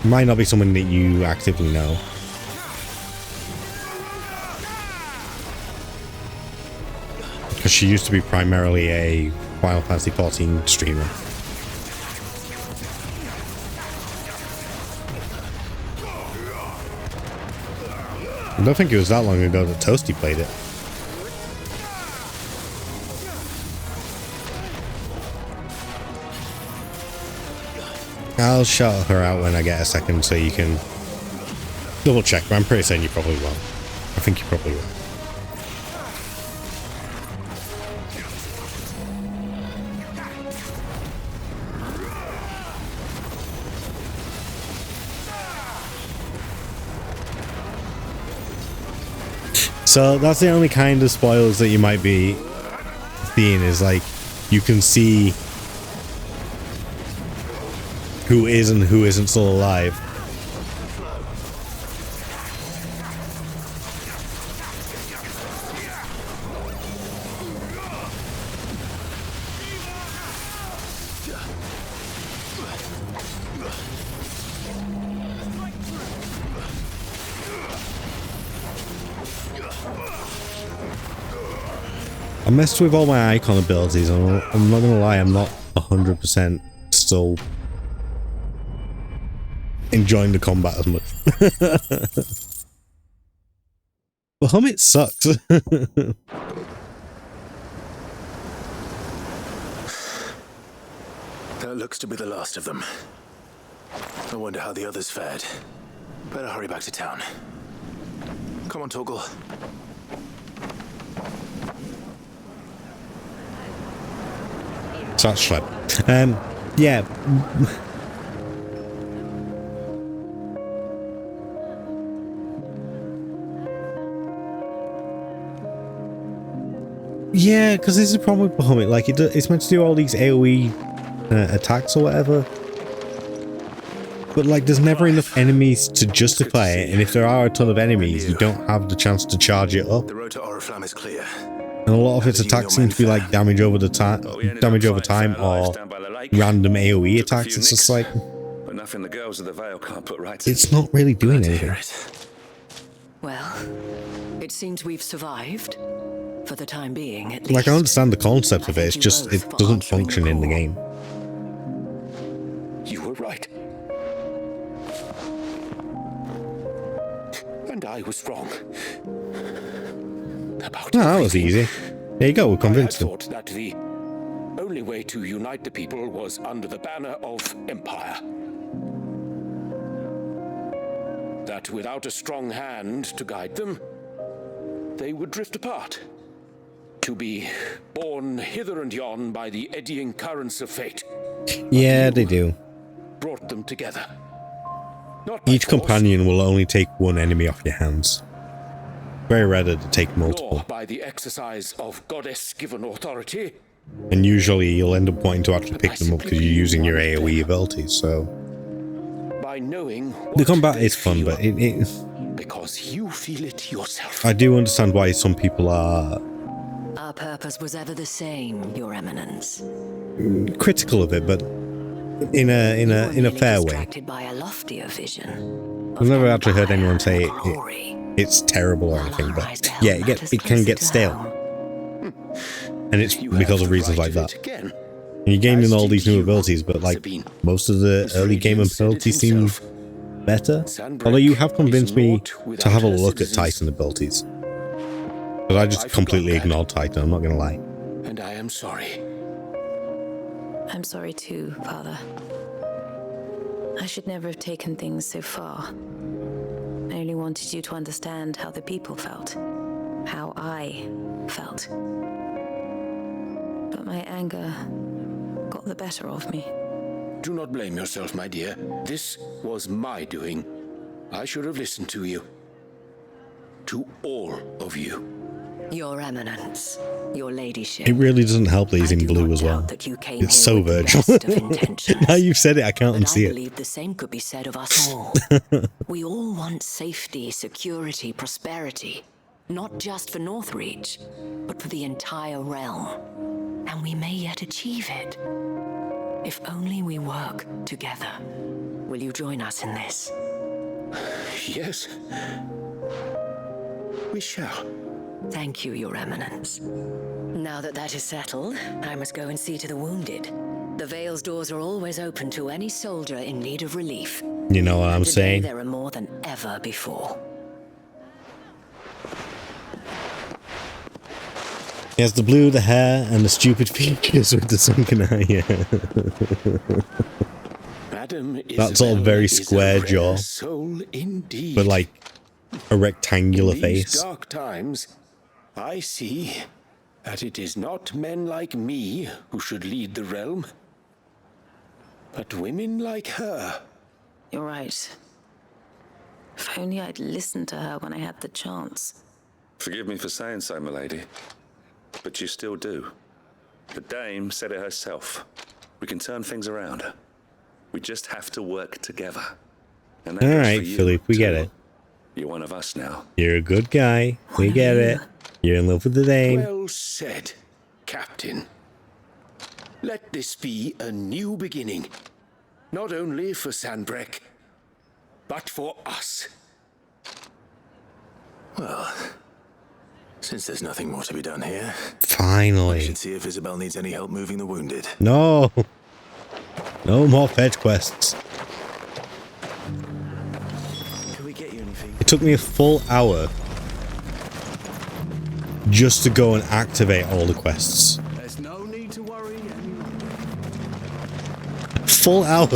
Speaker 1: Might not be someone that you actively know. Because she used to be primarily a Final Fantasy XIV streamer. I don't think it was that long ago that Toasty played it. I'll shout her out when I get a second so you can double check, but I'm pretty certain you probably won't. I think you probably will. So that's the only kind of spoilers that you might be seeing, is like you can see who is and who isn't still alive. I messed with all my Eikon abilities, and I'm not gonna lie, I'm not 100% still enjoying the combat as much. Bahamut sucks.
Speaker 3: That looks to be the last of them. I wonder how the others fared. Better hurry back to town. Come on, Torgal.
Speaker 1: So that's Shleb. Yeah. Yeah, because this is the problem with Bahamut. Like, it's meant to do all these AoE attacks or whatever. But, like, there's never enough enemies to justify it. And if there are a ton of enemies, you don't have the chance to charge it up.
Speaker 3: The road to Oriflamme is clear.
Speaker 1: And a lot of its attacks seem to be like damage over time, or random AoE attacks. It's just like,
Speaker 21: But nothing the girls of the Vale can't put right.
Speaker 1: it's not really doing anything.
Speaker 2: Well, it seems we've survived. For the time being, at least.
Speaker 1: Like, I understand the concept of it, it's just, it doesn't function in the game.
Speaker 23: You were right. And I was wrong. About
Speaker 1: that was easy. There you go, we're convinced
Speaker 23: I thought that the only way to unite the people was under the banner of Empire. That without a strong hand to guide them, they would drift apart. To be borne hither and yon by the eddying currents of fate.
Speaker 1: Yeah, they do.
Speaker 23: Brought them together.
Speaker 1: Each companion will only take one enemy off your hands. Very rare to take multiple.
Speaker 23: Nor by the exercise of goddess-given authority.
Speaker 1: And usually you'll end up wanting to actually pick them up because you're using your AoE abilities, so...
Speaker 23: By knowing
Speaker 1: The combat is fun, but it...
Speaker 23: Because you feel it yourself.
Speaker 1: I do understand why some people are...
Speaker 2: Our purpose was ever the same, Your Eminence.
Speaker 1: critical of it, but in a fair way.
Speaker 2: Distracted by a loftier vision.
Speaker 1: I've never actually heard anyone say it's terrible or anything, but yeah, it can get stale. And it's because of reasons like that. And you're gaining all these new abilities, but like most of the early game abilities seem better. Although you have convinced me to have a look at Titan abilities. But I just completely ignored Titan, I'm not gonna lie.
Speaker 23: And I am sorry.
Speaker 19: I'm sorry too, Father. I should never have taken things so far. I only wanted you to understand how the people felt. How I felt. But my anger got the better of me.
Speaker 23: Do not blame yourself, my dear. This was my doing. I should have listened to you. To all of you.
Speaker 2: Your Eminence, Your Ladyship.
Speaker 1: It really doesn't help that he's in blue as well. It's so Virgil. Now you've said it, I can't unsee
Speaker 2: I believe the same could be said of us all. We all want safety, security, prosperity. Not just for Northreach, but for the entire realm. And we may yet achieve it. If only we work together. Will you join us in this?
Speaker 23: Yes. We shall.
Speaker 2: Thank you, Your Eminence. Now that that is settled, I must go and see to the wounded. The Vale's doors are always open to any soldier in need of relief.
Speaker 1: You know what I'm
Speaker 2: Today,
Speaker 1: saying?
Speaker 2: There are more than ever before.
Speaker 1: He has the blue, the hair, and the stupid features with the sunken eye. Yeah. That's all very square jaw, but like a rectangular
Speaker 23: In
Speaker 1: face.
Speaker 23: these dark times, I see that it is not men like me who should lead the realm, but women like her.
Speaker 19: You're right. If only I'd listened to her when I had the chance.
Speaker 21: Forgive me for saying so, milady, but you still do. The dame said it herself. We can turn things around. We just have to work together. And that goes for
Speaker 1: Alright,
Speaker 21: you,
Speaker 1: Philippe, we get
Speaker 21: too.
Speaker 1: it.
Speaker 21: You're one of us now.
Speaker 1: You're a good guy. We get it. You're in love with the dame.
Speaker 23: Well said, Captain. Let this be a new beginning. Not only for Sanbreque, but for us.
Speaker 3: Well, since there's nothing more to be done here,
Speaker 1: Finally.
Speaker 3: we should see if Isabel needs any help moving the wounded.
Speaker 1: No. No more fetch quests.
Speaker 17: Can we get you anything?
Speaker 1: It took me a full hour just to go and activate all the quests.
Speaker 5: There's no need to worry.
Speaker 1: Full hour.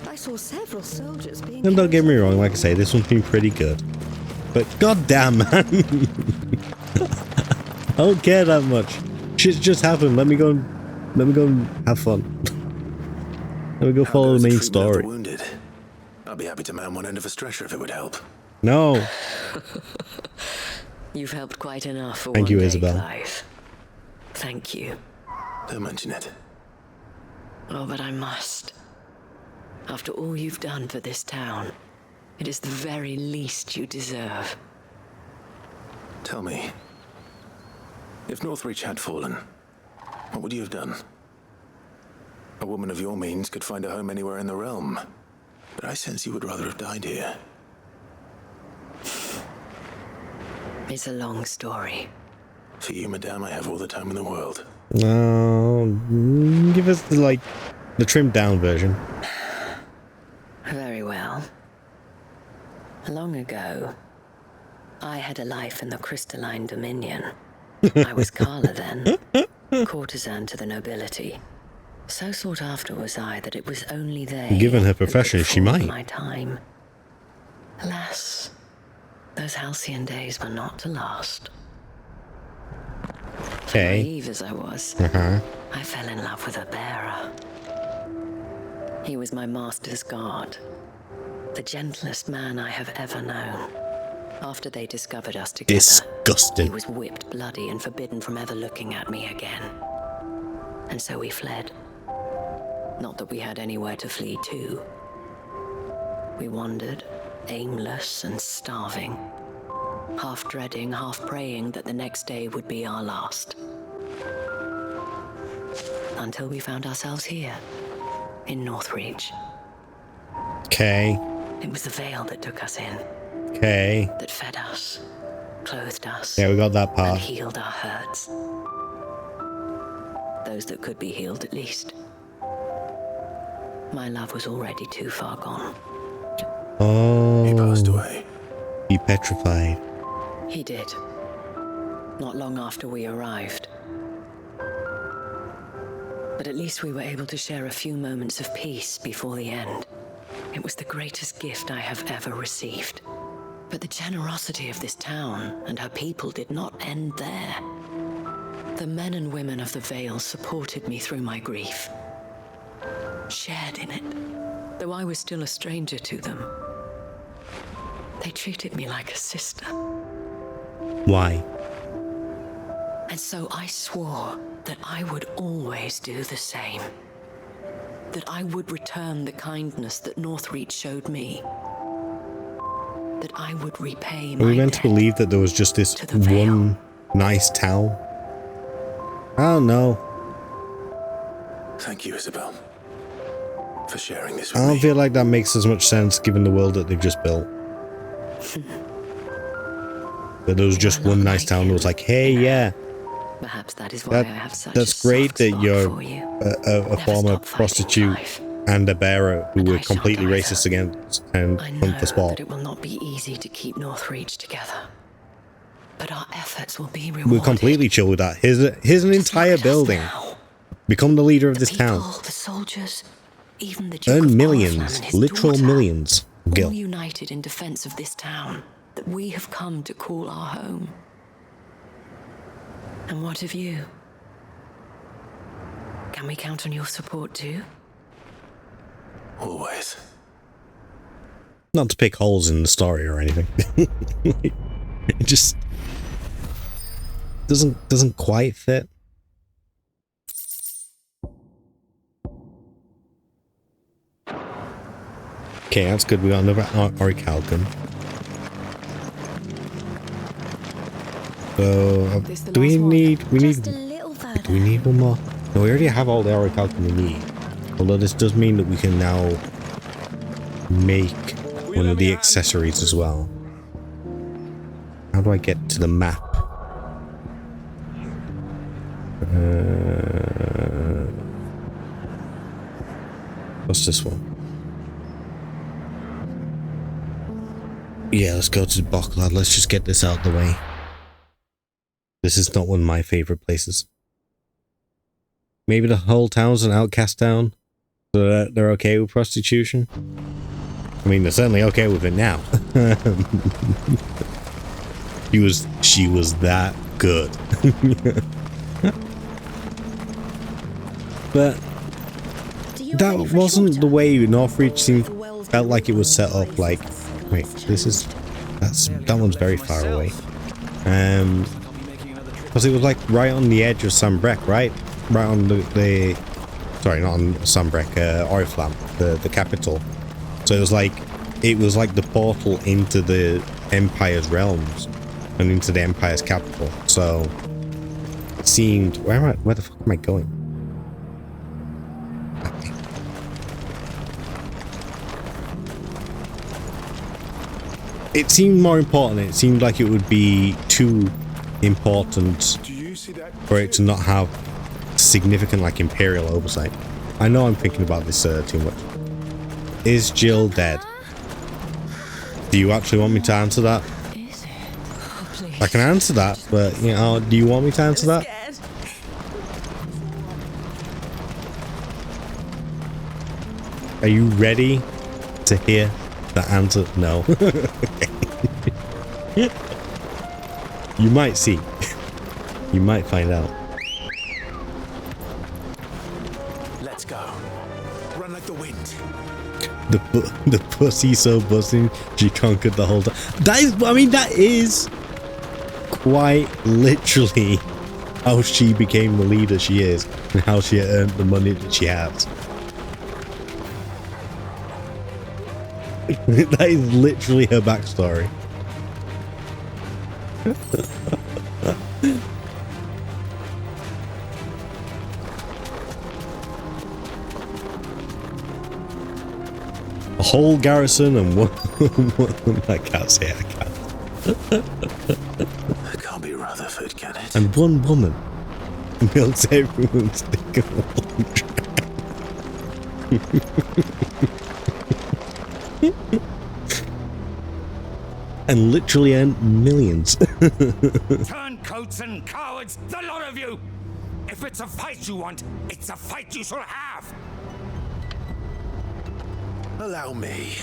Speaker 22: I saw several soldiers being.
Speaker 1: And don't get me wrong, like I say, this one's been pretty good. But goddamn, man. I don't care that much. Shit's just happened. Let me go and have fun. Let me go follow the main story.
Speaker 3: Wounded. I'll be happy to man one end of a stretcher if it would help.
Speaker 1: No.
Speaker 2: You've helped quite enough for
Speaker 1: Thank
Speaker 2: one
Speaker 1: you,
Speaker 2: day,
Speaker 1: Isabel.
Speaker 2: Clive. Thank you.
Speaker 3: Don't mention it.
Speaker 2: Oh, but I must. After all you've done for this town, it is the very least you deserve.
Speaker 3: Tell me, if Northreach had fallen, what would you have done? A woman of your means could find a home anywhere in the realm, but I sense you would rather have died here.
Speaker 2: It's a long story.
Speaker 3: For you, madame, I have all the time in the world.
Speaker 1: No, give us the trimmed down version.
Speaker 2: Very well. Long ago, I had a life in the crystalline dominion. I was Carla then, courtesan to the nobility. So sought after was I that it was only they.
Speaker 1: Given her profession, she might.
Speaker 2: My time. Alas, those halcyon days were not to last.
Speaker 1: Okay.
Speaker 2: Naive as I was, I fell in love with a bearer. He was my master's guard, the gentlest man I have ever known. After they discovered us together,
Speaker 1: Disgusting.
Speaker 2: he was whipped bloody and forbidden from ever looking at me again. And so we fled. Not that we had anywhere to flee to. We wandered, aimless and starving, half dreading, half praying that the next day would be our last. Until we found ourselves here, in Northreach.
Speaker 1: Okay.
Speaker 2: It was the Vale that took us in.
Speaker 1: Okay.
Speaker 2: That fed us, clothed us.
Speaker 1: Yeah, we got that
Speaker 2: And
Speaker 1: part.
Speaker 2: healed our hurts. Those that could be healed, at least. My love was already too far gone.
Speaker 1: Oh.
Speaker 3: He passed away.
Speaker 1: He petrified.
Speaker 2: He did. Not long after we arrived. But at least we were able to share a few moments of peace before the end. It was the greatest gift I have ever received. But the generosity of this town and her people did not end there. The men and women of the Vale supported me through my grief. Shared in it, though I was still a stranger to them. They treated me like a sister.
Speaker 1: Why?
Speaker 2: And so I swore that I would always do the same. That I would return the kindness that Northreach showed me. that I would repay
Speaker 1: Are
Speaker 2: my
Speaker 1: we meant to
Speaker 2: debt.
Speaker 1: believe that there was just this one nice town? I don't know.
Speaker 3: Thank you, Isabel, for sharing this
Speaker 1: I
Speaker 3: with
Speaker 1: don't
Speaker 3: me.
Speaker 1: feel like that makes as much sense given the world that they've just built. That there was just one nice town that was like, hey, yeah.
Speaker 2: Perhaps that is why I have such
Speaker 1: That's
Speaker 2: a
Speaker 1: great
Speaker 2: soft
Speaker 1: that
Speaker 2: spot
Speaker 1: you're
Speaker 2: for you.
Speaker 1: a former prostitute and a bearer who were completely racist against and
Speaker 2: I
Speaker 1: hunt
Speaker 2: know
Speaker 1: for sport.
Speaker 2: that it will not be easy to keep Northreach together, but our efforts will be
Speaker 1: We're
Speaker 2: rewarded.
Speaker 1: completely chill with that. Here's an entire building. Become the leader of this town.
Speaker 2: The soldiers, even the Duke
Speaker 1: Earn
Speaker 2: of
Speaker 1: millions,
Speaker 2: Oriflamme and his
Speaker 1: literal
Speaker 2: daughter,
Speaker 1: millions.
Speaker 2: all
Speaker 1: Gil.
Speaker 2: united in defense of this town that we have come to call our home. And what of you? Can we count on your support too?
Speaker 3: Always.
Speaker 1: Not to pick holes in the story or anything. It just doesn't quite fit. Okay, that's good. We got another orichalcum. So, do we need? Do we need one more? No, we already have all the orichalcum we need. Although this does mean that we can now make one of the accessories as well. How do I get to the map? What's this one? Yeah, let's go to the Bocklad. Let's just get this out of the way. This is not one of my favorite places. Maybe the whole town's an outcast town, so that they're okay with prostitution. I mean, they're certainly okay with it now. She was that good. But that wasn't the way Northreach felt like it was set up. Like, wait, that one's very far away. Because it was like right on the edge of Sambrek, right? Right on the sorry, not on Sambrek, Oriflamme, the capital. So it was like the portal into the Empire's realms and into the Empire's capital. So it seemed, where the fuck am I going? It seemed more important. It seemed like it would be too important for it to not have significant, like, Imperial oversight. I know I'm thinking about this too much. Is Jill dead? Do you actually want me to answer that? I can answer that, but, you know, do you want me to answer that? Are you ready to hear the answer? No. You might see. You might find out.
Speaker 3: Let's go. Run like the wind.
Speaker 1: The pussy so buzzing, she conquered the whole time. That is quite literally how she became the leader she is and how she earned the money that she has. That is literally her backstory. A whole garrison and one I can't say I can't.
Speaker 3: It can't be Rutherford, can it?
Speaker 1: And one woman builds everyone's dick and literally earned millions.
Speaker 4: Turncoats and cowards, the lot of you! If it's a fight you want, it's a fight you shall have!
Speaker 3: Allow me.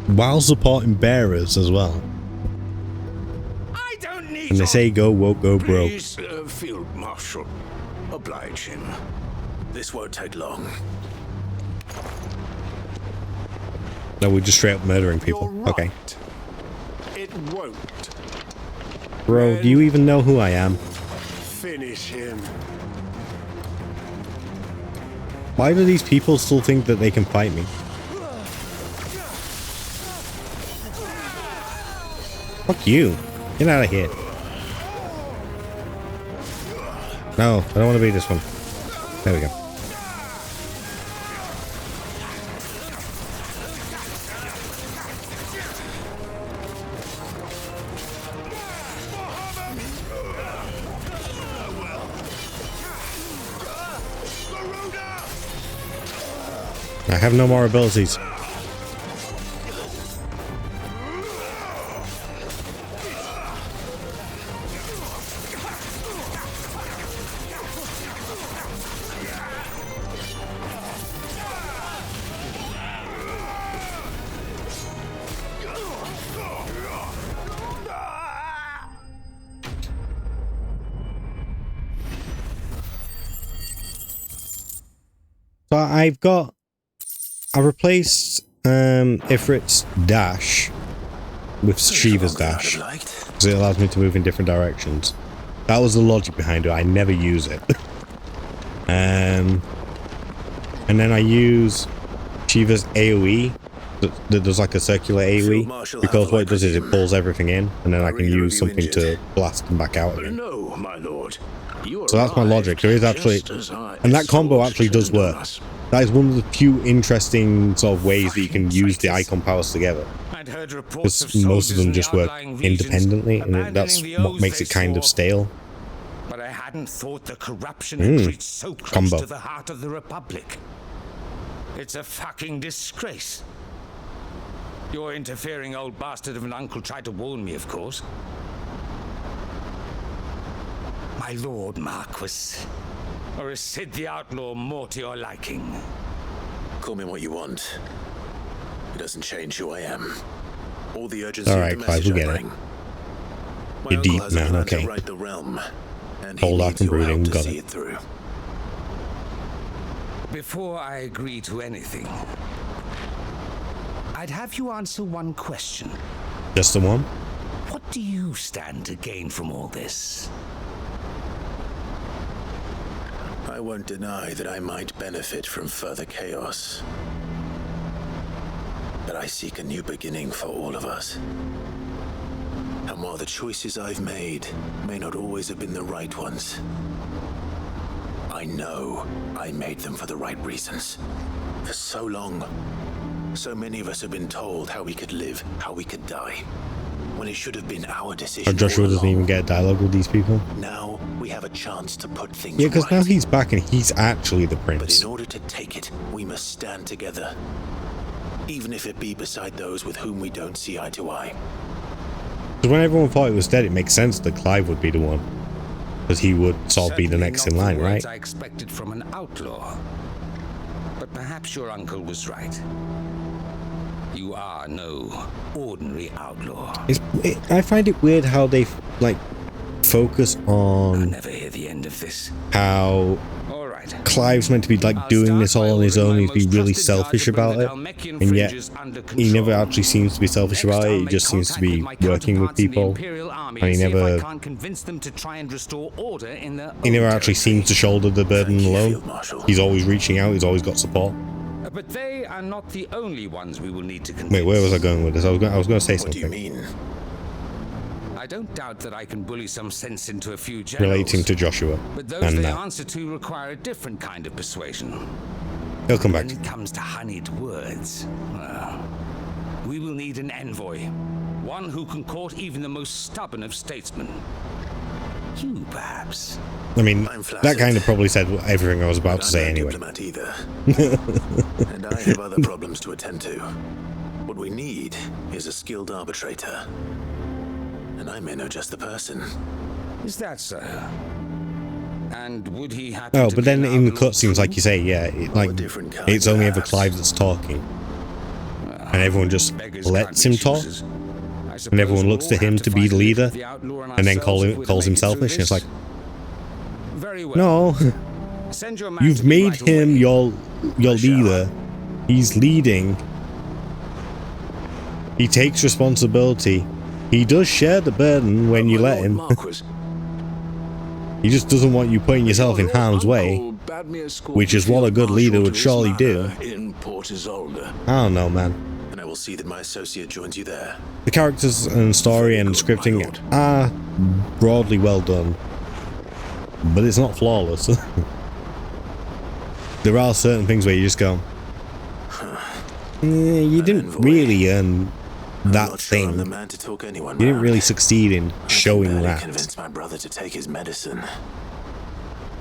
Speaker 1: While supporting bearers as well.
Speaker 4: I don't need
Speaker 1: And they say go woke, go broke.
Speaker 3: Please, Field Marshal, oblige him. This won't take long.
Speaker 1: No, we're just straight up murdering people. Okay.
Speaker 5: It won't.
Speaker 1: Bro, do you even know who I am?
Speaker 5: Finish him.
Speaker 1: Why do these people still think that they can fight me? Fuck you. Get out of here. No, I don't want to be this one. There we go. I have no more abilities. So I replaced Ifrit's dash with Shiva's dash because it allows me to move in different directions. That was the logic behind it. I never use it. And then I use Shiva's AoE that does like a circular AoE, because what it does is it pulls everything in, and then I can use something to blast them back out again.
Speaker 23: No, my lord.
Speaker 1: So that's my logic. There is actually, and that combo actually does work. That is one of the few interesting sort of ways that you can use the Eikon powers together. Because most of them just work independently, and that's what makes it kind of stale.
Speaker 4: But I hadn't thought the corruption had reached so close to the heart of the Republic. It's a fucking disgrace. Your interfering old bastard of an uncle tried to warn me, of course. My lord Marquis, or is Sid the Outlaw more to your liking?
Speaker 3: Call me what you want. It doesn't change who I am. All the urgency
Speaker 1: Alright,
Speaker 3: of the
Speaker 1: Clive,
Speaker 3: message
Speaker 1: we'll
Speaker 3: I
Speaker 1: get
Speaker 3: bring.
Speaker 1: it.
Speaker 3: My
Speaker 1: You're
Speaker 3: uncle
Speaker 1: deep,
Speaker 3: has a
Speaker 1: man,
Speaker 3: plan
Speaker 1: okay.
Speaker 3: to right the realm, and he
Speaker 1: Hold off
Speaker 3: needs
Speaker 1: and
Speaker 3: your help
Speaker 1: brooding,
Speaker 3: to
Speaker 1: got
Speaker 3: see
Speaker 1: it.
Speaker 3: it through.
Speaker 4: Before I agree to anything, I'd have you answer one question.
Speaker 1: Just the one?
Speaker 4: What do you stand to gain from all this?
Speaker 3: I won't deny that I might benefit from further chaos. But I seek a new beginning for all of us. And while the choices I've made may not always have been the right ones, I know I made them for the right reasons. For so long, so many of us have been told how we could live, how we could die, when it should have been our decision.
Speaker 1: Or Joshua doesn't even get a dialogue with these people.
Speaker 3: Now we have a chance to put things
Speaker 1: Yeah, because
Speaker 3: right.
Speaker 1: now he's back and he's actually the
Speaker 3: But
Speaker 1: prince.
Speaker 3: in order to take it, we must stand together. Even if it be beside those with whom we don't see eye to eye.
Speaker 1: So when everyone thought it was dead, it makes sense that Clive would be the one. Because he would sort of be the next in line, right?
Speaker 4: I expected from an outlaw. But perhaps your uncle was right. You are no ordinary outlaw.
Speaker 1: I find it weird how they like focus on
Speaker 4: Never hear the end of this.
Speaker 1: how
Speaker 4: All right.
Speaker 1: Clive's meant to be like doing this all on his own. He's be really selfish about it, and yet he never actually seems to be selfish about it. He just seems to be working with people, and he never actually seems to shoulder the burden alone. He's always reaching out. He's always got support.
Speaker 4: But they are not the only ones we will need to convince.
Speaker 1: Wait, where was I going with this? I was going to say something.
Speaker 3: What do you mean?
Speaker 4: I don't doubt that I can bully some sense into a few generals.
Speaker 1: Relating to Joshua.
Speaker 4: But those
Speaker 1: And
Speaker 4: they
Speaker 1: that.
Speaker 4: answer to require a different kind of persuasion.
Speaker 1: He'll come back.
Speaker 4: When it comes to honeyed words, well, we will need an envoy. One who can court even the most stubborn of statesmen. You, perhaps.
Speaker 1: I mean, that kind of probably said everything I was about to say anyway.
Speaker 3: Diplomat either. And I have other problems to attend to. What we need is a skilled arbitrator. And I may know just the person.
Speaker 4: Is that so? And would he happen
Speaker 1: Oh,
Speaker 4: to
Speaker 1: but
Speaker 4: be
Speaker 1: then
Speaker 4: an
Speaker 1: in the
Speaker 4: outlaw
Speaker 1: cutscenes, like you say, yeah, it's only ever Clive that's talking, and everyone just lets him talk, and everyone looks to him to be the leader, and then calls him selfish. And it's like, no, you've made him your leader. He's leading. He takes responsibility. He does share the burden when you let him. He just doesn't want you putting yourself in harm's way, which is what a good leader would surely do. I don't know, man.
Speaker 3: will see that my associate joins you there.
Speaker 1: The characters and story and scripting are broadly well done, but it's not flawless. There are certain things where you just go, you didn't really earn that thing.
Speaker 3: The man to talk anyone
Speaker 1: You didn't
Speaker 3: round.
Speaker 1: really succeed in showing
Speaker 3: I
Speaker 1: that.
Speaker 3: convinced my brother to take his medicine.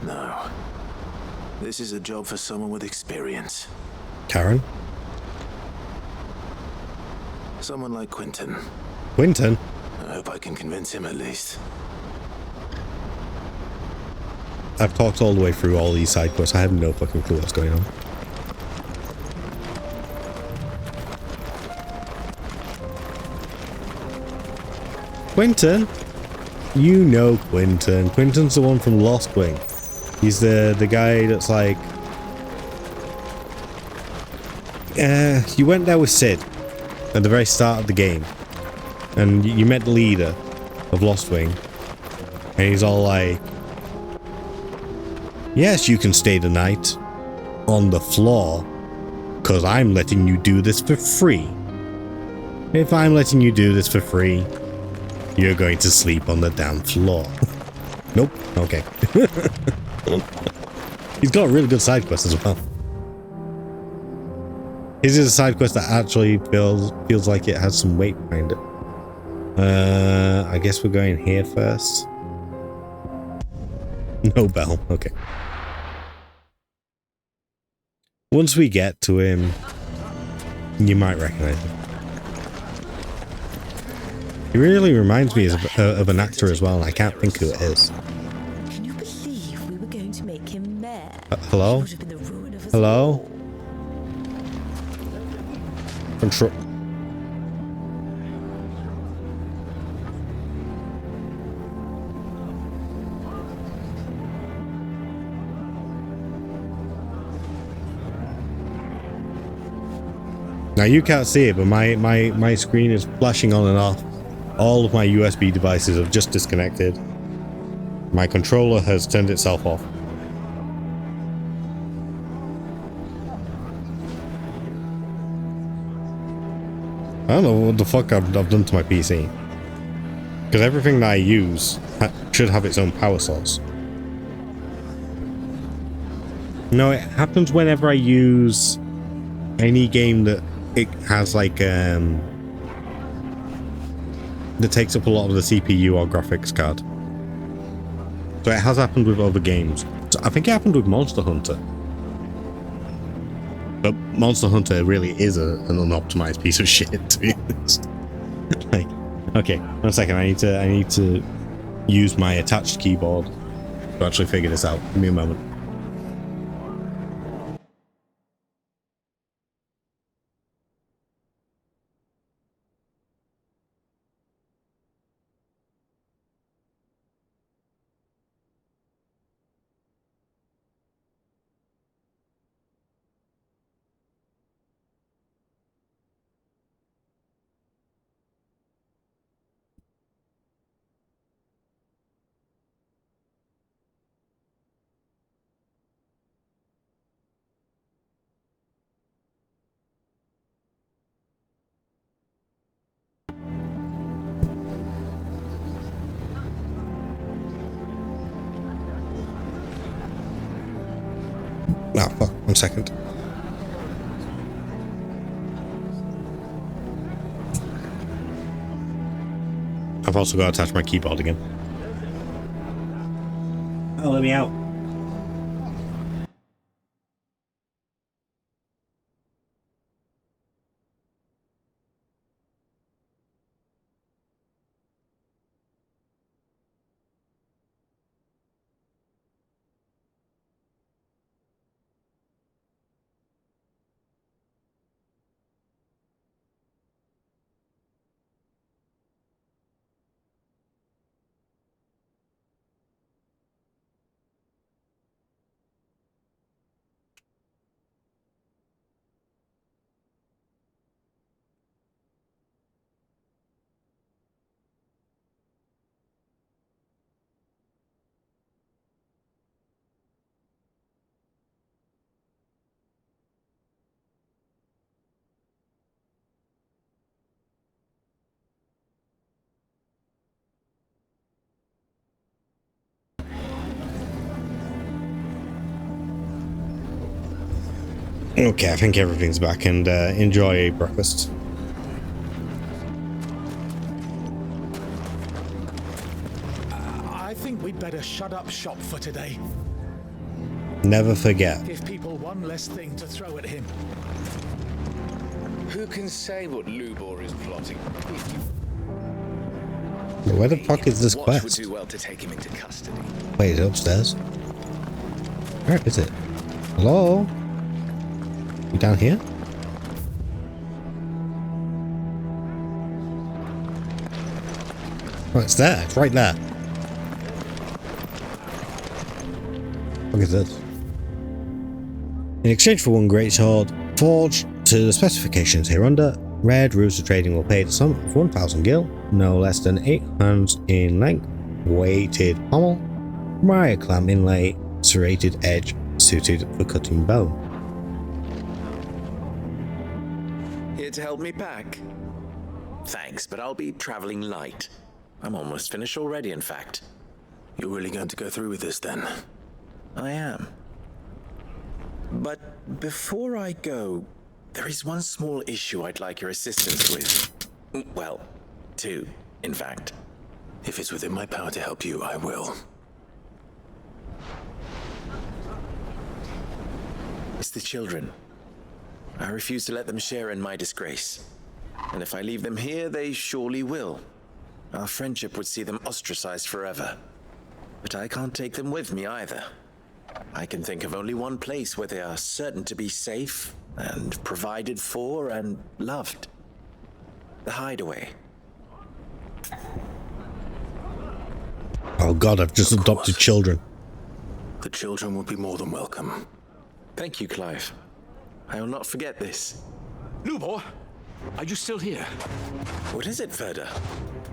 Speaker 3: No. This is a job for someone with experience.
Speaker 1: Karen?
Speaker 3: Someone like Quentin.
Speaker 1: Quentin?
Speaker 3: I hope I can convince him at least.
Speaker 1: I've talked all the way through all these side quests. I have no fucking clue what's going on. Quentin? You know Quentin. Quentin's the one from Lost Wing. He's the guy that's like... you went there with Sid at the very start of the game. And you met the leader of Lost Wing. And he's all like... Yes, you can stay the night on the floor, because I'm letting you do this for free. If I'm letting you do this for free, you're going to sleep on the damn floor. Nope. Okay. He's got a really good side quest as well. His is a side quest that actually feels like it has some weight behind it. I guess we're going here first. No bell. Okay. Once we get to him, you might recognize him. He really reminds me of an actor as well, and I can't think who it is.
Speaker 19: Can you believe we were going to make him mayor?
Speaker 1: Hello? Hello? Control. Now you can't see it, but my screen is flashing on and off. All of my USB devices have just disconnected. My controller has turned itself off. I don't know what the fuck I've done to my PC. Because everything that I use should have its own power source. No, it happens whenever I use any game that it has like that takes up a lot of the CPU or graphics card. So it has happened with other games. So I think it happened with Monster Hunter. But Monster Hunter really is an unoptimized piece of shit, to be honest. Like, okay, 1 second. I need to use my attached keyboard to actually figure this out. Give me a moment. Oh, fuck. 1 second. I've also got to attach my keyboard again. Oh, let me out. Okay, I think everything's back, and enjoy breakfast.
Speaker 18: I think we'd better shut up shop for today.
Speaker 1: Never forget.
Speaker 18: Give people one less thing to throw at him.
Speaker 8: Who can say what Lubor is plotting?
Speaker 1: Where the fuck is this
Speaker 8: Watch
Speaker 1: quest?
Speaker 8: would do well to take him into custody.
Speaker 1: Wait, it's upstairs. Where is it? Hello? You down here? Oh, it's there. It's right there. What is this? In exchange for one great sword, forged to the specifications hereunder, Red Rooster Trading will pay the sum of 1,000 gil, no less than 8 hands in length, weighted pommel, wire clamp inlay, serrated edge, suited for cutting bone.
Speaker 13: Here to help me pack? Thanks, but I'll be traveling light. I'm almost finished already, in fact.
Speaker 3: You're really going to go through with this, then?
Speaker 13: I am. But before I go, there is one small issue I'd like your assistance with. Well, two, in fact.
Speaker 3: If it's within my power to help you, I will.
Speaker 13: It's the children. I refuse to let them share in my disgrace. And if I leave them here, they surely will. Our friendship would see them ostracized forever. But I can't take them with me either. I can think of only one place where they are certain to be safe and provided for and loved. The hideaway.
Speaker 1: Oh god, I've just adopted children.
Speaker 3: The children will be more than welcome.
Speaker 13: Thank you, Clive. I will not forget this.
Speaker 8: Lubor, are you still here?
Speaker 13: What is it, Ferda?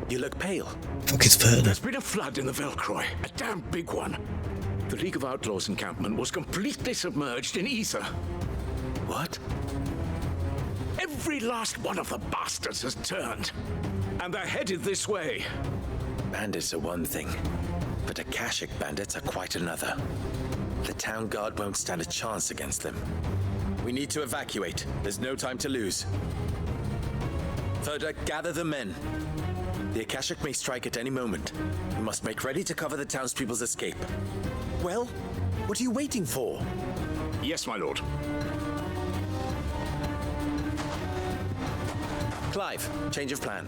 Speaker 13: You look pale.
Speaker 1: Fuck is Ferda?
Speaker 8: There's been a flood in the Velcroy, a damn big one. The League of Outlaws encampment was completely submerged in ether.
Speaker 13: What?
Speaker 8: Every last one of the bastards has turned, and they're headed this way.
Speaker 13: Bandits are one thing, but Akashic bandits are quite another. The town guard won't stand a chance against them. We need to evacuate. There's no time to lose. Ferda, gather the men. The Akashic may strike at any moment. We must make ready to cover the townspeople's escape. Well, what are you waiting for?
Speaker 8: Yes, my lord.
Speaker 13: Clive, change of plan.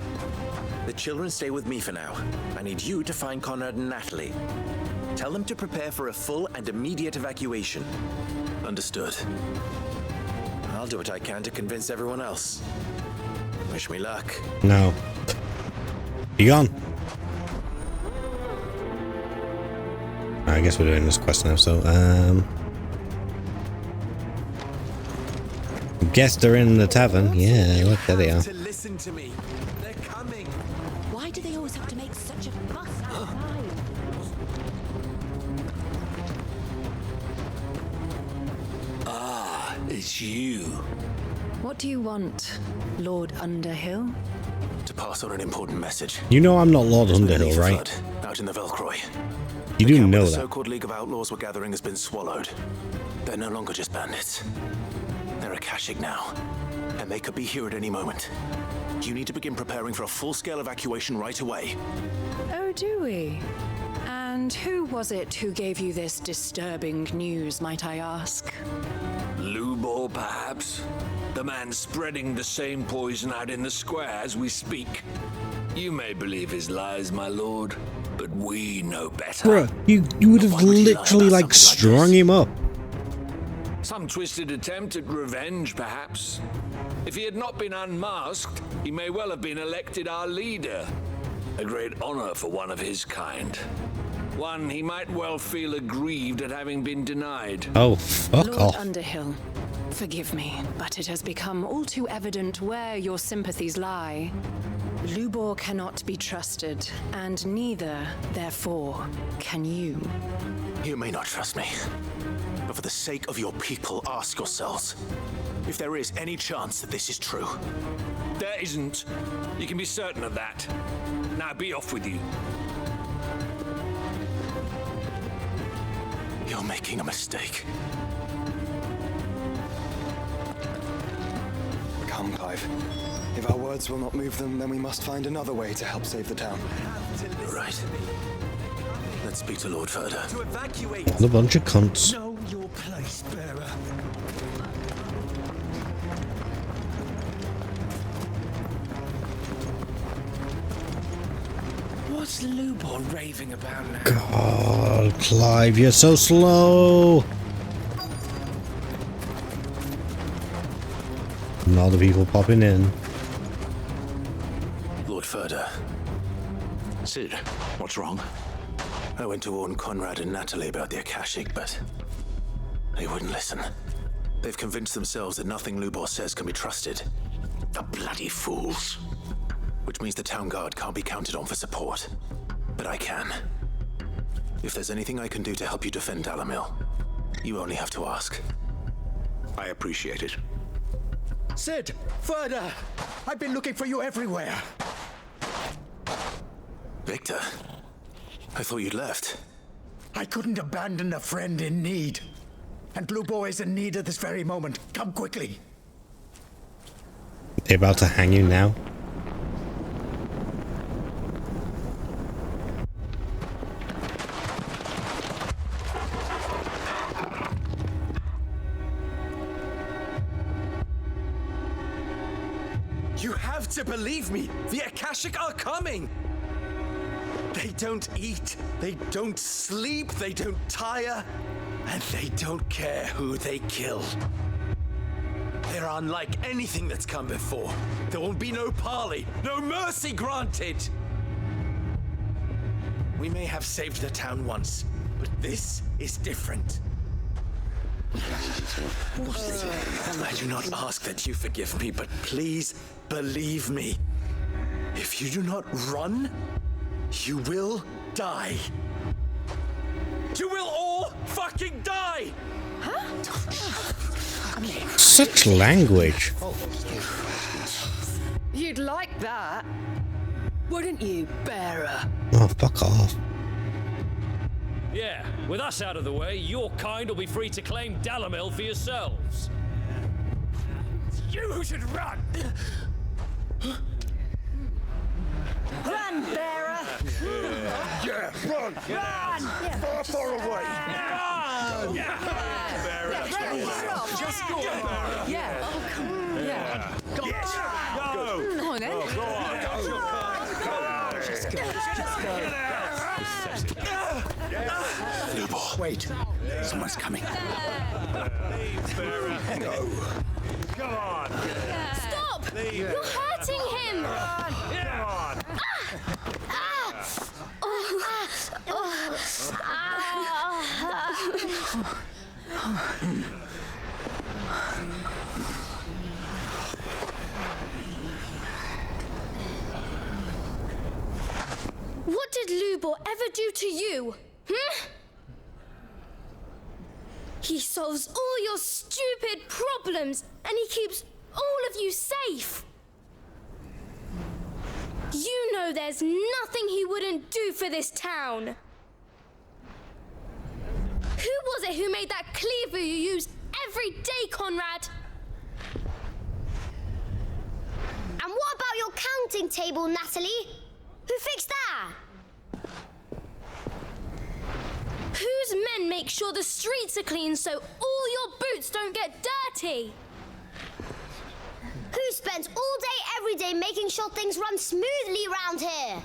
Speaker 13: The children stay with me for now. I need you to find Conrad and Natalie. Tell them to prepare for a full and immediate evacuation.
Speaker 3: Understood.
Speaker 13: I'll do what I can to convince everyone else. Wish me luck.
Speaker 1: No. Be gone. I guess we're doing this quest now, so guess they're in the tavern. Yeah, look, there they are.
Speaker 13: To listen to me. They're coming.
Speaker 2: Why do they always have to make such a fuss outside?
Speaker 23: Ah, it's you.
Speaker 2: What do you want, Lord Underhill?
Speaker 3: To pass on an important message.
Speaker 1: You know I'm not Lord
Speaker 3: There's been
Speaker 1: Underhill,
Speaker 3: an ether
Speaker 1: right?
Speaker 3: flood out in the Velcroy.
Speaker 1: You
Speaker 3: The
Speaker 1: do
Speaker 3: camp where
Speaker 1: know
Speaker 3: the
Speaker 1: that.
Speaker 3: so-called League of Outlaws were gathering has been swallowed. They're no longer just bandits. They're Akashic now, and they could be here at any moment. You need to begin preparing for a full-scale evacuation right away.
Speaker 2: Oh, do we? And who was it who gave you this disturbing news, might I ask?
Speaker 8: Lubor, perhaps? The man spreading the same poison out in the square as we speak. You may believe his lies, my lord, but we know better.
Speaker 1: Bruh, you would have literally like strung him up.
Speaker 8: Some twisted attempt at revenge, perhaps. If he had not been unmasked, he may well have been elected our leader. A great honor for one of his kind. One he might well feel aggrieved at having been denied.
Speaker 1: Oh, fuck
Speaker 2: Lord
Speaker 1: off.
Speaker 2: Underhill, forgive me, but it has become all too evident where your sympathies lie. Lubor cannot be trusted, and neither, therefore, can you.
Speaker 3: You may not trust me, but for the sake of your people, ask yourselves if there is any chance that this is true.
Speaker 8: There isn't. You can be certain of that. Now be off with you.
Speaker 3: You're making a mistake.
Speaker 11: Clive. If our words will not move them, then we must find another way to help save the town.
Speaker 3: Right. Let's speak to Lord VoDs.
Speaker 17: To evacuate.
Speaker 1: And a bunch of cunts.
Speaker 17: Know your place, bearer. What's Lubor raving about now?
Speaker 1: God, Clive, you're so slow. And all the people popping in.
Speaker 3: Lord VoDs.
Speaker 9: Sid, what's wrong?
Speaker 3: I went to warn Conrad and Natalie about the Akashic, but they wouldn't listen. They've convinced themselves that nothing Lubor says can be trusted.
Speaker 9: The bloody fools.
Speaker 3: Which means the town guard can't be counted on for support. But I can. If there's anything I can do to help you defend Dalamil, you only have to ask.
Speaker 9: I appreciate it.
Speaker 17: Sid! VoDs! I've been looking for you everywhere.
Speaker 3: Victor? I thought you'd left.
Speaker 17: I couldn't abandon a friend in need. And Lubor is in need at this very moment. Come quickly.
Speaker 1: They're about to hang you now.
Speaker 17: You have to believe me. The Akashic are coming. They don't eat, they don't sleep, they don't tire, and they don't care who they kill. They're unlike anything that's come before. There won't be no parley, no mercy granted. We may have saved the town once, but this is different. I do not ask that you forgive me, but please believe me. If you do not run, you will die. You will all fucking die!
Speaker 22: Huh?
Speaker 1: Such language.
Speaker 22: You'd like that, wouldn't you, bearer?
Speaker 1: Oh, fuck off.
Speaker 14: Yeah, with us out of the way, your kind will be free to claim Dalamil for yourselves.
Speaker 17: You should run!
Speaker 22: Run, bearer!
Speaker 17: Yeah, run!
Speaker 22: Run!
Speaker 17: Far, far away!
Speaker 22: Run!
Speaker 17: Bearer!
Speaker 22: Just go! Yeah. Oh, come on. Yeah.
Speaker 17: Go!
Speaker 22: Come on, then.
Speaker 17: Go on!
Speaker 22: Just go. Just go.
Speaker 17: Lubor. Wait. Someone's coming.
Speaker 9: Go. Come on.
Speaker 15: Stop! You're hurting him!
Speaker 9: Come on.
Speaker 15: What did Lubor ever do to you? He solves all your stupid problems, and he keeps all of you safe. You know there's nothing he wouldn't do for this town. Who was it who made that cleaver you use every day, Conrad? And what about your counting table, Natalie? Who fixed that? Whose men make sure the streets are clean so all your boots don't get dirty? Who spends all day, every day making sure things run smoothly around here?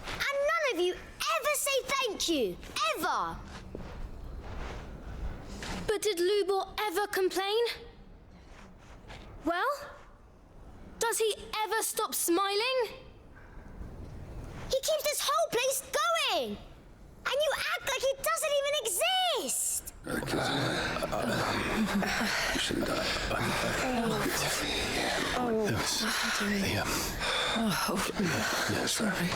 Speaker 15: And none of you ever say thank you, ever. But did Lubor ever complain? Well, does he ever stop smiling? He keeps this whole place going! And you act like he doesn't even exist!
Speaker 5: You shouldn't die.
Speaker 3: Yes, sorry.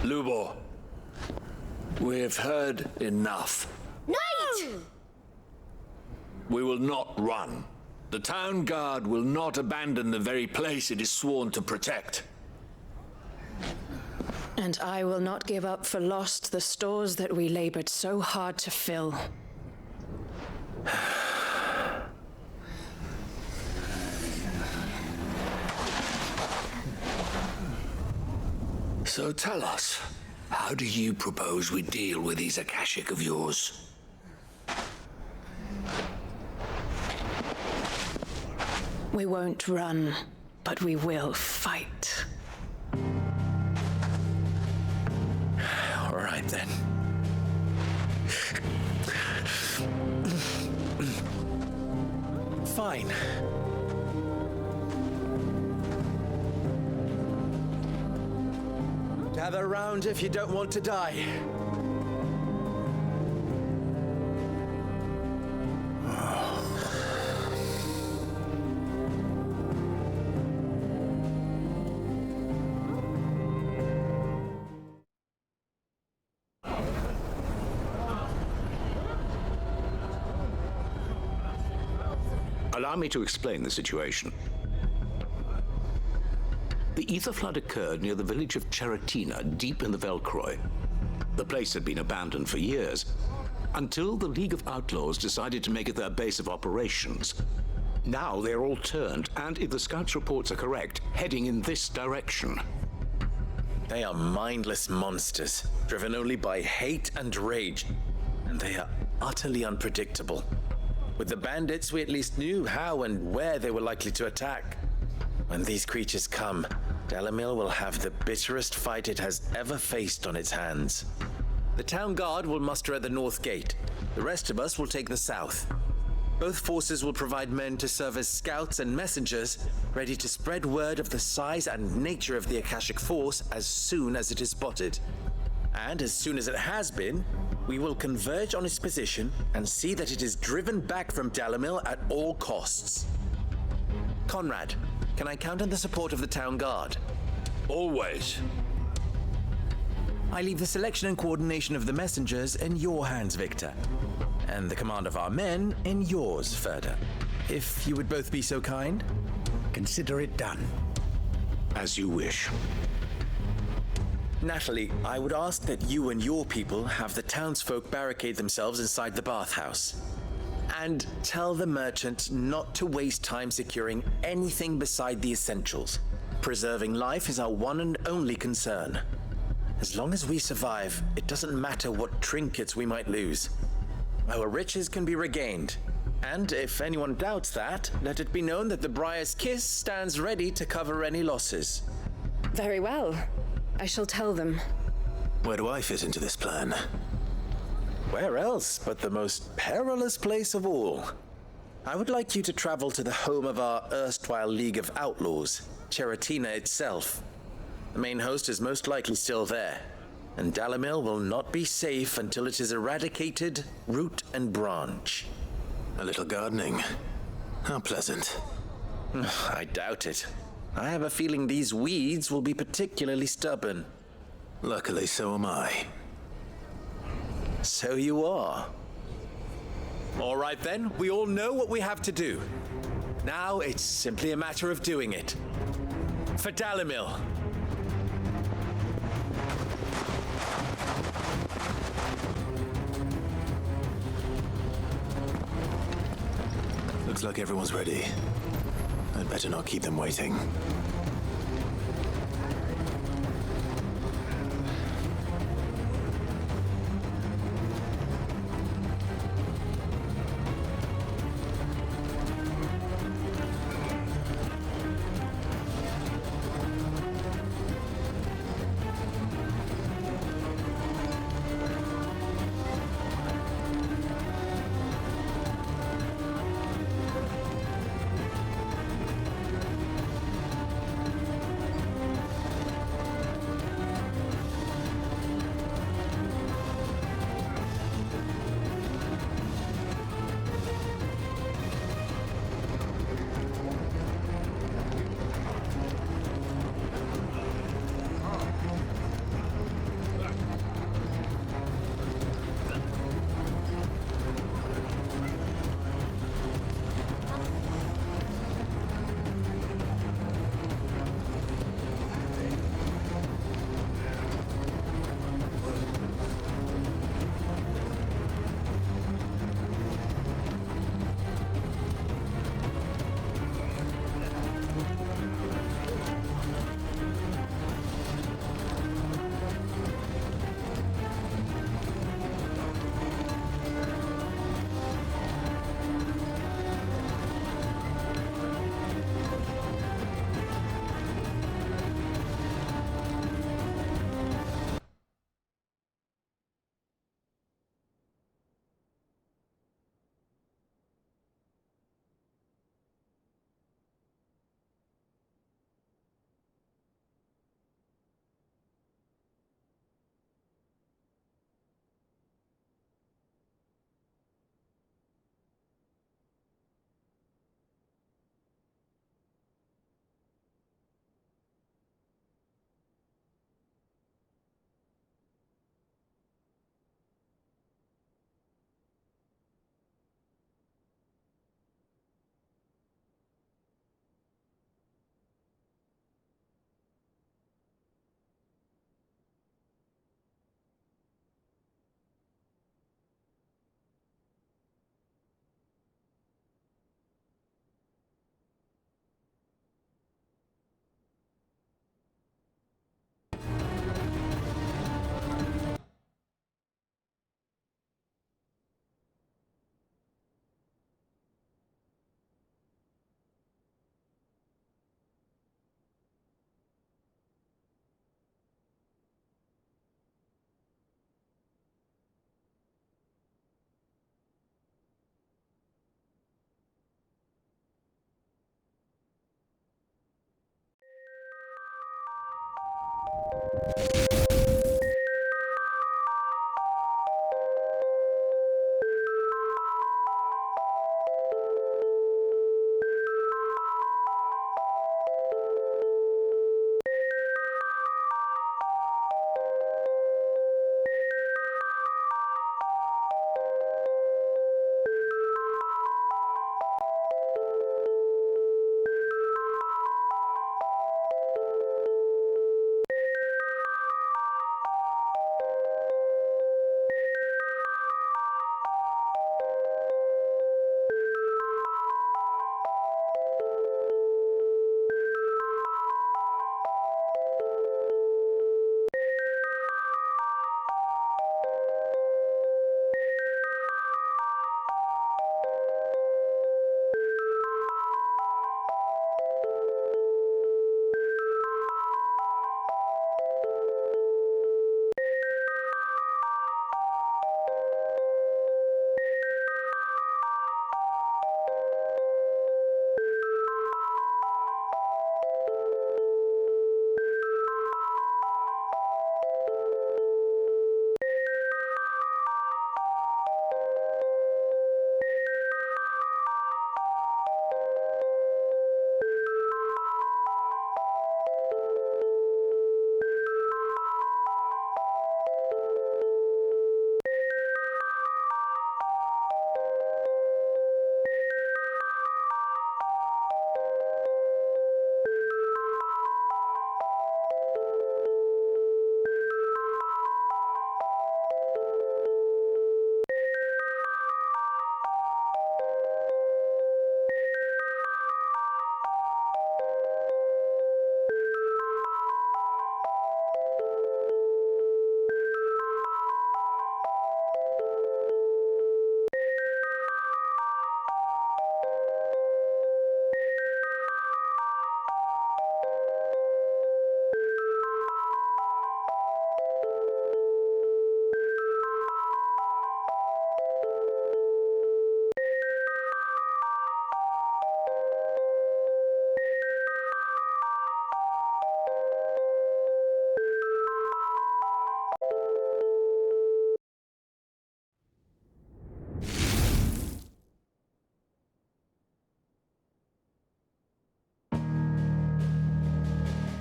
Speaker 8: Lubor, we've heard enough.
Speaker 15: No!
Speaker 8: We will not run. The town guard will not abandon the very place it is sworn to protect.
Speaker 22: And I will not give up for lost the stores that we labored so hard to fill.
Speaker 8: So tell us, how do you propose we deal with these Akashic of yours?
Speaker 6: We won't run, but we will fight.
Speaker 13: All right, then. Fine. Gather round if you don't want to die.
Speaker 9: Allow me to explain the situation. The ether flood occurred near the village of Cheratina, deep in the Velcroy. The place had been abandoned for years, until the League of Outlaws decided to make it their base of operations. Now they're all turned, and if the scouts' reports are correct, heading in this direction.
Speaker 13: They are mindless monsters, driven only by hate and rage, and they are utterly unpredictable. With the bandits, we at least knew how and where they were likely to attack. When these creatures come, Dalamil will have the bitterest fight it has ever faced on its hands. The town guard will muster at the north gate. The rest of us will take the south. Both forces will provide men to serve as scouts and messengers, ready to spread word of the size and nature of the Akashic force as soon as it is spotted. And as soon as it has been, we will converge on its position and see that it is driven back from Dalamil at all costs. Conrad, can I count on the support of the town guard?
Speaker 8: Always.
Speaker 13: I leave the selection and coordination of the messengers in your hands, Victor. And the command of our men in yours, Ferda. If you would both be so kind.
Speaker 9: Consider it done. As you wish.
Speaker 13: Natalie, I would ask that you and your people have the townsfolk barricade themselves inside the bathhouse. And tell the merchant not to waste time securing anything beside the essentials. Preserving life is our one and only concern. As long as we survive, it doesn't matter what trinkets we might lose. Our riches can be regained. And if anyone doubts that, let it be known that the Briar's Kiss stands ready to cover any losses.
Speaker 6: Very well. I shall tell them.
Speaker 3: Where do I fit into this plan?
Speaker 13: Where else but the most perilous place of all? I would like you to travel to the home of our erstwhile League of Outlaws, Cheratina itself. The main host is most likely still there, and Dalamil will not be safe until it is eradicated, root and branch.
Speaker 3: A little gardening. How pleasant.
Speaker 13: I doubt it. I have a feeling these weeds will be particularly stubborn.
Speaker 3: Luckily, so am I.
Speaker 13: So you are. All right then, we all know what we have to do. Now it's simply a matter of doing it. For Dalamil.
Speaker 3: Looks like everyone's ready. I'd better not keep them waiting.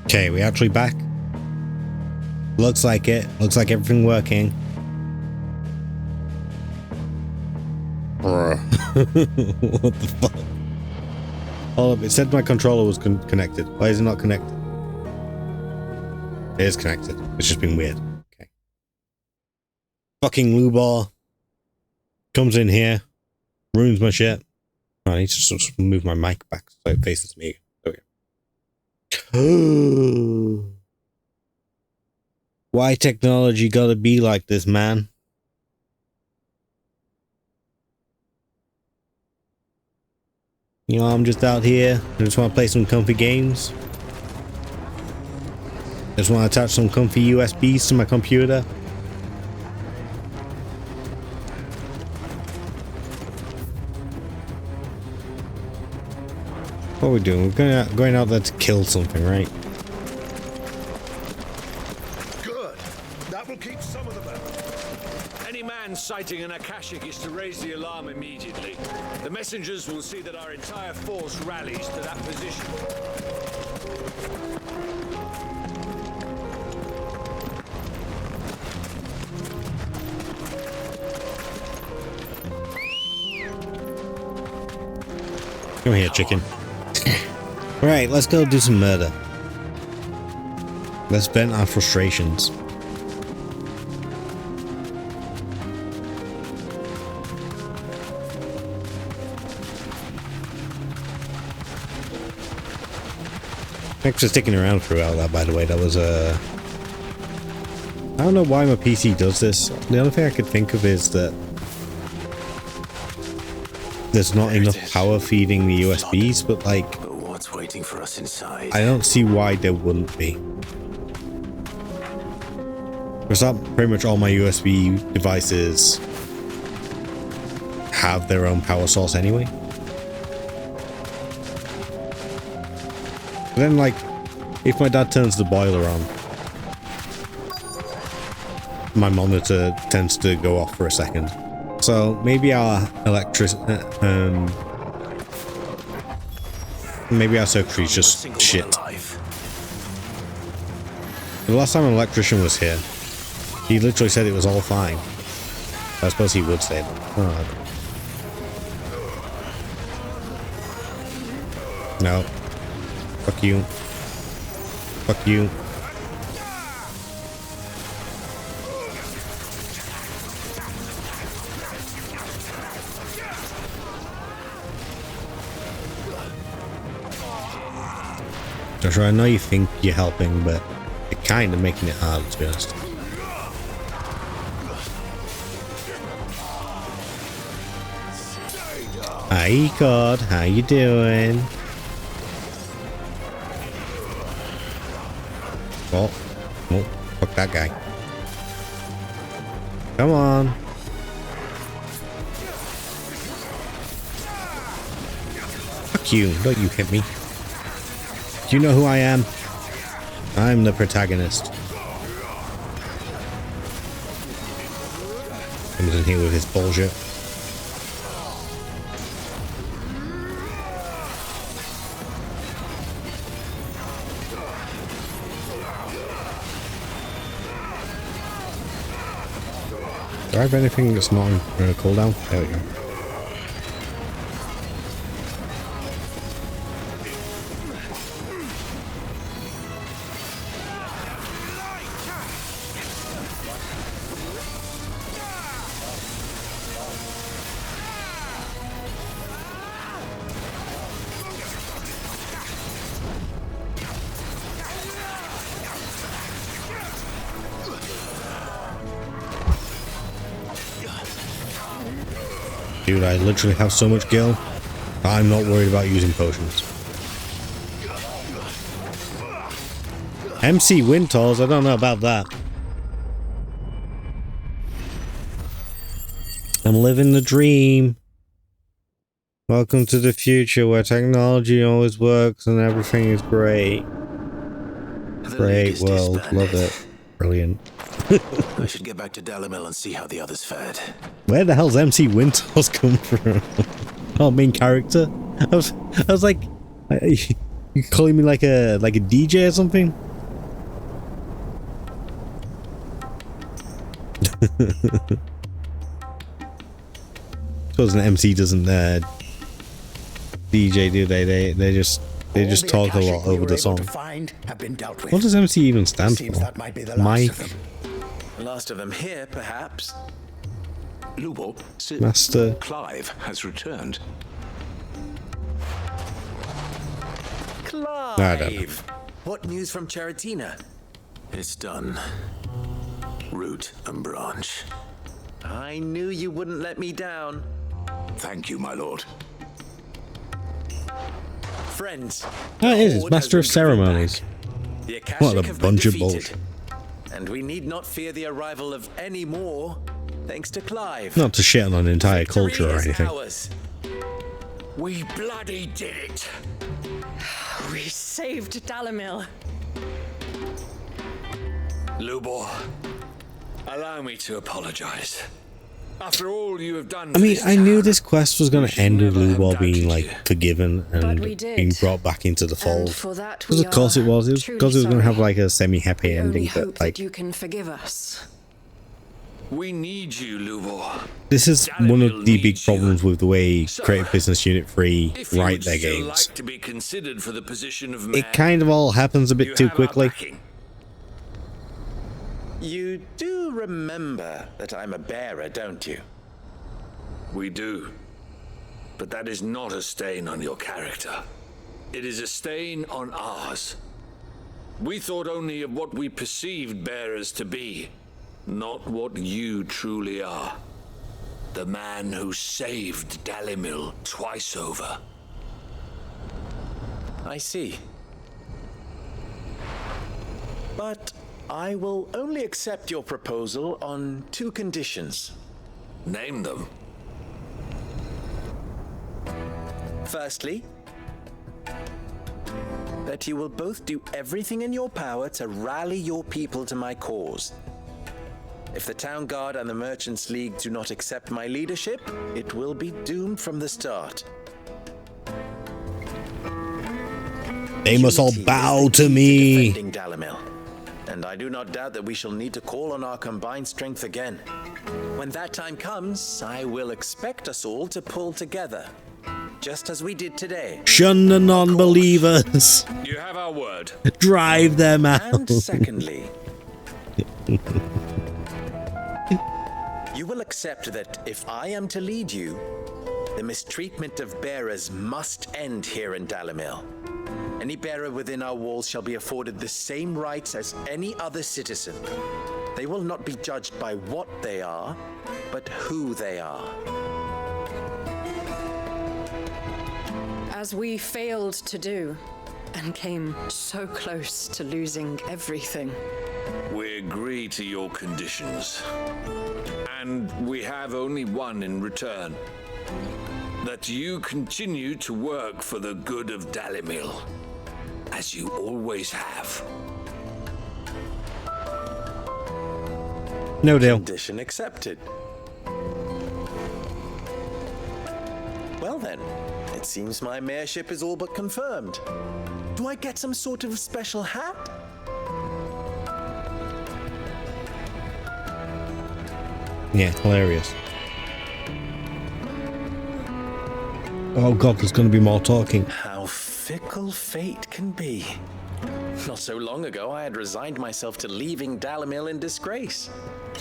Speaker 1: Okay, we actually back. Looks like it. Looks like everything working. What the fuck? Hold up, it said my controller was connected. Why is it not connected? It is connected. It's just been weird. Okay. Fucking Lubar comes in here, ruins my shit. Oh, I need to just move my mic back so it faces me. Why technology gotta be like this, man? You know, I'm just out here. I just want to play some comfy games. Just want to attach some comfy USBs to my computer. What are we doing? We're going out there to kill something, right?
Speaker 8: Good. That will keep some of them out. Any man sighting an Akashic is to raise the alarm immediately. The messengers will see that our entire force rallies to that position.
Speaker 1: Come here, chicken. Right, let's go do some murder. Let's vent our frustrations. Thanks for sticking around throughout that, by the way. That was I don't know why my PC does this. The only thing I could think of is that there's not enough power feeding the USBs, but like,
Speaker 3: what's waiting for us inside?
Speaker 1: I don't see why there wouldn't be. Because that pretty much all my USB devices have their own power source anyway. But then, like, if my dad turns the boiler on, my monitor tends to go off for a second. So maybe our maybe our circuitry's just shit. The last time an electrician was here, he literally said it was all fine. I suppose he would say that. Oh, no. Fuck you. Fuck you. Joshua, I know you think you're helping, but you're kind of making it hard, to be honest. Eikon, how you doing? Oh, fuck that guy. Come on. Fuck you, don't you hit me. Do you know who I am? I'm the protagonist. Comes in here with his bullshit. Do I have anything that's not on cooldown? There we go. Dude, I literally have so much gil. I'm not worried about using potions. MC Wintorz, I don't know about that. I'm living the dream. Welcome to the future where technology always works and everything is great. Great world, love it. Brilliant.
Speaker 3: I should get back to Dalimil and see how the others fared. Where
Speaker 1: the hell's MC Wintorz come from? Oh, main character? I was like, you calling me like a DJ or something? Suppose an MC doesn't DJ, do they? They just talk a lot over the song. What does MC even stand for? Mike?
Speaker 13: Last of them here, perhaps.
Speaker 9: Lubor,
Speaker 1: Master
Speaker 9: Clive has returned.
Speaker 13: Clive! What news from Charatina?
Speaker 3: It's done. Root and branch.
Speaker 13: I knew you wouldn't let me down.
Speaker 9: Thank you, my lord.
Speaker 13: Friends.
Speaker 1: That is Master of Ceremonies. What a bunch of bullshit.
Speaker 13: And we need not fear the arrival of any more, thanks to Clive.
Speaker 1: Not to shit on an entire culture or anything.
Speaker 8: We bloody did it.
Speaker 22: We saved Dalimil.
Speaker 8: Lubor, allow me to apologize. After all you have done.
Speaker 1: I mean, I knew this quest was going to end with Lubor being like forgiven and being brought back into the fold. Because of course it was. It was because it was going to have like a semi-happy ending, but like
Speaker 22: you can forgive us.
Speaker 8: We need you, Lubor.
Speaker 1: This is one of the big problems with the way Creative Business Unit 3 write their games.
Speaker 8: Like to be considered for the position of
Speaker 1: it kind of all happens a bit too quickly.
Speaker 13: You do remember that I'm a bearer, don't you?
Speaker 8: We do. But that is not a stain on your character. It is a stain on ours. We thought only of what we perceived bearers to be, not what you truly are. The man who saved Dalimil twice over.
Speaker 13: I see. But I will only accept your proposal on 2 conditions.
Speaker 8: Name them.
Speaker 13: Firstly, that you will both do everything in your power to rally your people to my cause. If the Town Guard and the Merchants League do not accept my leadership, it will be doomed from the start.
Speaker 1: They must all bow to me.
Speaker 13: Defending Dalimil, and I do not doubt that we shall need to call on our combined strength again. When that time comes, I will expect us all to pull together, just as we did today.
Speaker 1: Shun the non-believers.
Speaker 8: You have our word.
Speaker 1: Drive them out.
Speaker 13: And secondly, you will accept that if I am to lead you, the mistreatment of bearers must end here in Dalimil. Any bearer within our walls shall be afforded the same rights as any other citizen. They will not be judged by what they are, but who they are.
Speaker 6: As we failed to do, and came so close to losing everything.
Speaker 8: We agree to your conditions. And we have only one in return. That you continue to work for the good of Dalimil, as you always have.
Speaker 1: No deal.
Speaker 13: Condition accepted. Well then, it seems my mayorship is all but confirmed. Do I get some sort of special hat?
Speaker 1: Yeah, hilarious. Oh god, there's going to be more talking.
Speaker 13: How fickle fate can be. Not so long ago, I had resigned myself to leaving Dalimil in disgrace.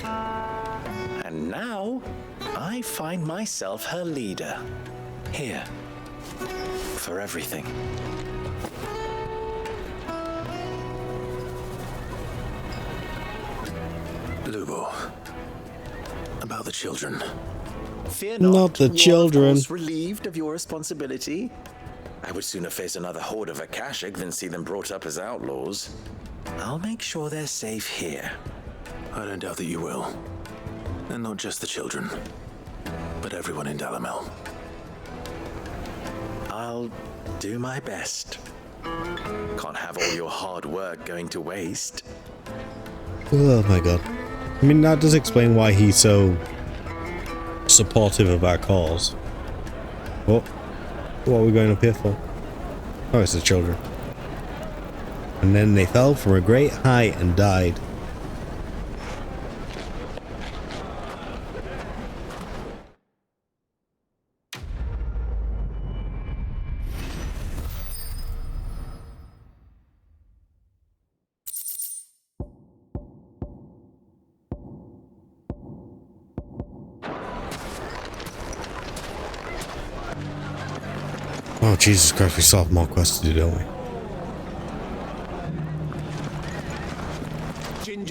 Speaker 13: And now, I find myself her leader. Here. For everything.
Speaker 3: Lubo. About the children.
Speaker 13: Fear
Speaker 1: not the children.
Speaker 13: Was relieved of your responsibility. I would sooner face another horde of Akashic than see them brought up as outlaws. I'll make sure they're safe here.
Speaker 3: I don't doubt that you will. And not just the children, but everyone in Dalimil.
Speaker 13: I'll do my best. Can't have all your hard work going to waste.
Speaker 1: Oh my god. I mean, that does explain why he's so supportive of our cause. What are we going up here for? Oh, it's the children. And then they fell from a great height and died. Oh, Jesus Christ, we still have more quests to do, don't we?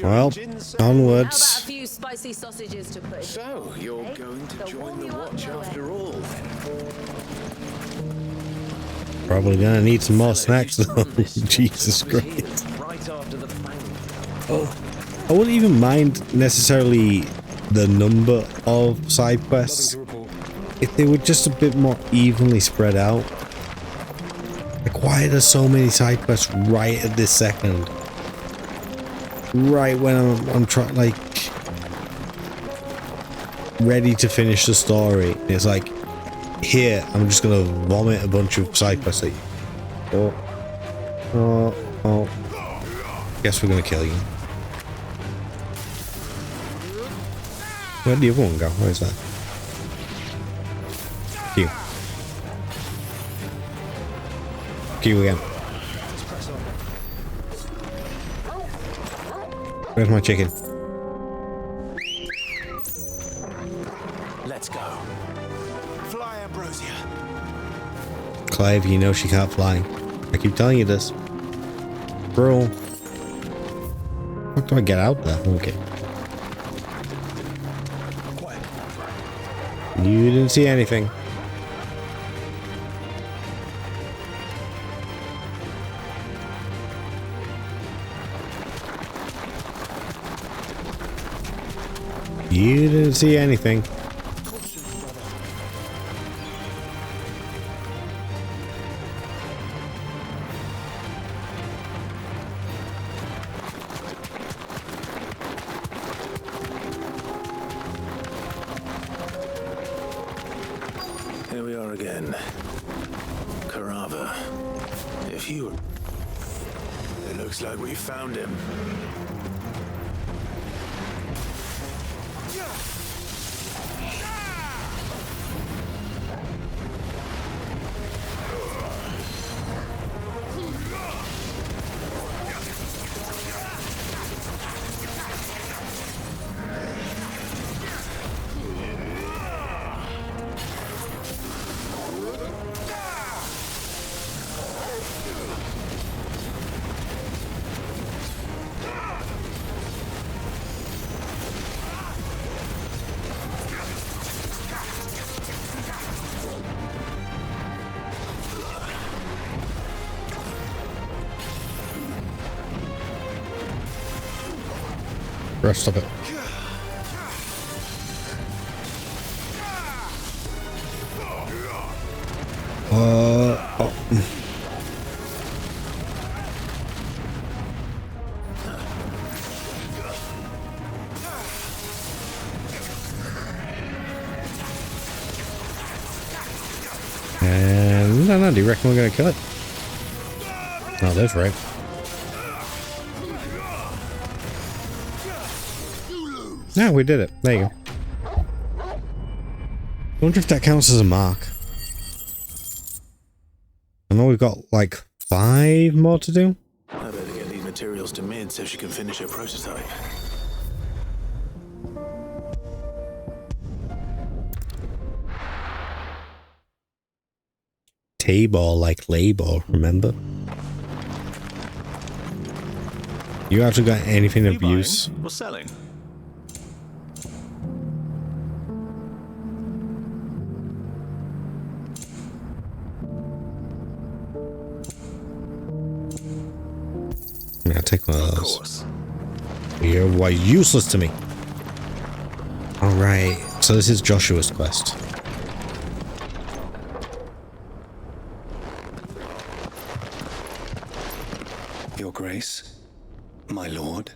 Speaker 1: Well, onwards.
Speaker 19: How about a few spicy sausages to put?
Speaker 23: So, you're going to join the watch after all, then?
Speaker 1: Probably gonna need some more snacks though. Jesus Christ.
Speaker 23: Right after the
Speaker 1: Oh, I wouldn't even mind necessarily the number of side quests if they were just a bit more evenly spread out. Like, why are there so many side quests right at this second? Right when I'm trying, like, ready to finish the story. It's like, here, I'm just gonna vomit a bunch of side quests at you. Oh. Guess we're gonna kill you. Where'd the other one go? Where is that? Q. Q again. Where's my chicken?
Speaker 23: Let's go. Fly, Ambrosia.
Speaker 1: Clive, you know she can't fly. I keep telling you this. Bro. How do I get out there? Okay. You didn't see anything. You didn't see anything.
Speaker 3: then. Carava, if you... It looks like we found him.
Speaker 1: Rest of it. Oh. And no, do you reckon we're gonna kill it? Oh, that's right. Yeah, we did it. There you go. I wonder if that counts as a mark. I know we've got like 5 more to do.
Speaker 3: I better get these materials to Mid so she can finish her prototype.
Speaker 1: Tabor like labor, remember? You actually got anything of use?
Speaker 21: Or selling?
Speaker 1: Yeah, take one of those. You're why useless to me. Alright, so this is Joshua's quest.
Speaker 7: Your Grace, my lord,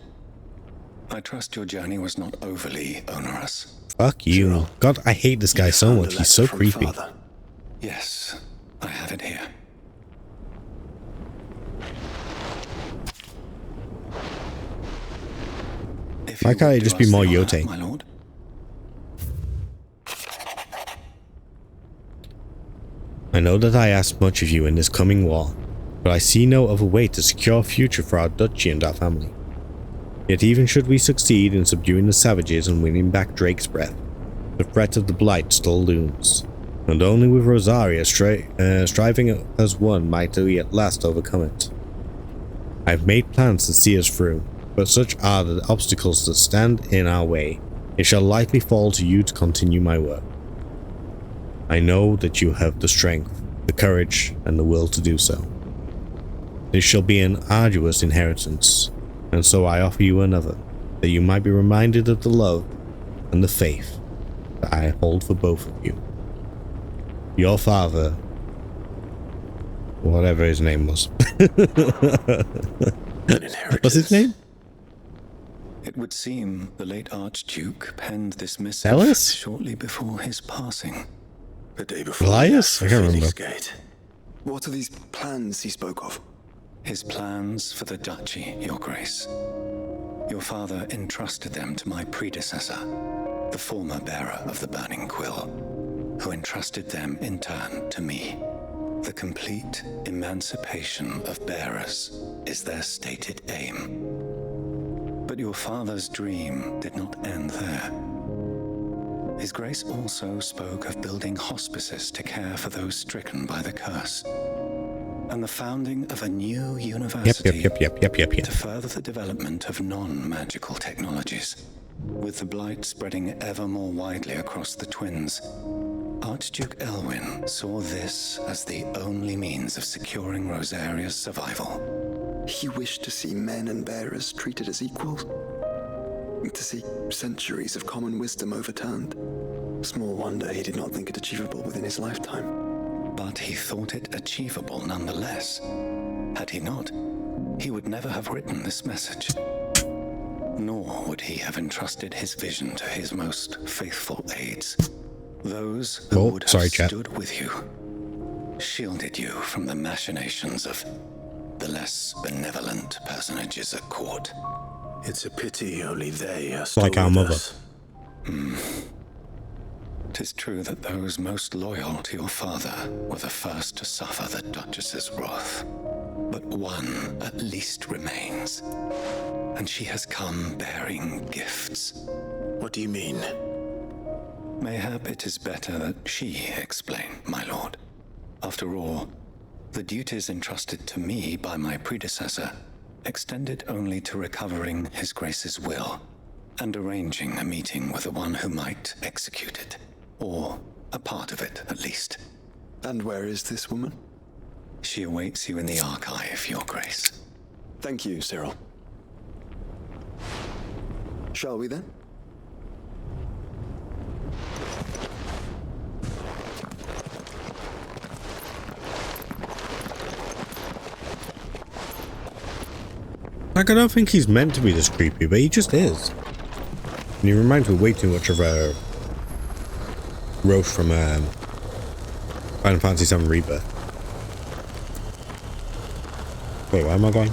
Speaker 7: I trust your journey was not overly onerous.
Speaker 1: Fuck you. God, I hate this guy so much. He's so creepy.
Speaker 7: Yes, I have it here.
Speaker 1: Why can't it just be more Yote?
Speaker 7: My lord?
Speaker 1: I know that I ask much of you in this coming war, but I see no other way to secure a future for our duchy and our family. Yet even should we succeed in subduing the savages and winning back Drake's breath, the threat of the Blight still looms, and only with Rosaria striving as one might we at last overcome it. I have made plans to see us through, but such are the obstacles that stand in our way, it shall likely fall to you to continue my work. I know that you have the strength, the courage, and the will to do so. This shall be an arduous inheritance, and so I offer you another, that you might be reminded of the love and the faith that I hold for both of you. Your father, whatever his name was. What's his name?
Speaker 7: It would seem the late Archduke penned this missive shortly before his passing.
Speaker 3: The day before.
Speaker 1: Elias? I can't remember.
Speaker 11: What are these plans he spoke of?
Speaker 7: His plans for the duchy, Your Grace. Your father entrusted them to my predecessor, the former bearer of the Burning Quill, who entrusted them in turn to me. The complete emancipation of bearers is their stated aim. But your father's dream did not end there. His Grace also spoke of building hospices to care for those stricken by the curse, and the founding of a new university
Speaker 1: to
Speaker 7: further the development of non-magical technologies. With the Blight spreading ever more widely across the Twins, Archduke Elwyn saw this as the only means of securing Rosaria's survival.
Speaker 11: He wished to see men and bearers treated as equals, to see centuries of common wisdom overturned. Small wonder he did not think it achievable within his lifetime.
Speaker 7: But he thought it achievable nonetheless. Had he not, he would never have written this message. Nor would he have entrusted his vision to his most faithful aides. Those who would have stood with you
Speaker 10: shielded you from the machinations of the less benevolent personages at court.
Speaker 3: It's a pity only they are
Speaker 1: like our mother.
Speaker 10: Tis true that those most loyal to your father were the first to suffer the Duchess's wrath. But one at least remains, and she has come bearing gifts.
Speaker 3: What do you mean?
Speaker 10: Mayhap it is better that she explain, my lord. After all, the duties entrusted to me by my predecessor extended only to recovering His Grace's will and arranging a meeting with the one who might execute it, or a part of it at least.
Speaker 11: And where is this woman?
Speaker 10: She awaits you in the archive, Your Grace.
Speaker 11: Thank you, Cyril. Shall we then?
Speaker 1: Like, I don't think he's meant to be this creepy, but he just is. And he reminds me way too much of a Roche from Final Fantasy VII Rebirth. Wait, where am I going?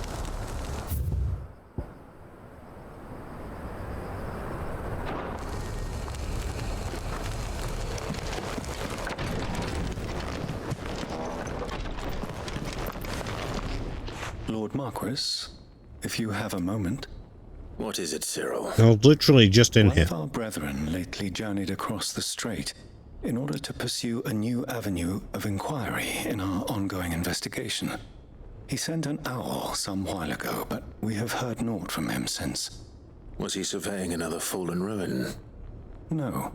Speaker 10: Lord Marquis, if you have a moment.
Speaker 3: What is it, Cyril?
Speaker 1: I was literally just in here.
Speaker 10: One of our brethren lately journeyed across the strait in order to pursue a new avenue of inquiry in our ongoing investigation. He sent an owl some while ago, but we have heard naught from him since.
Speaker 3: Was he surveying another fallen ruin?
Speaker 10: No.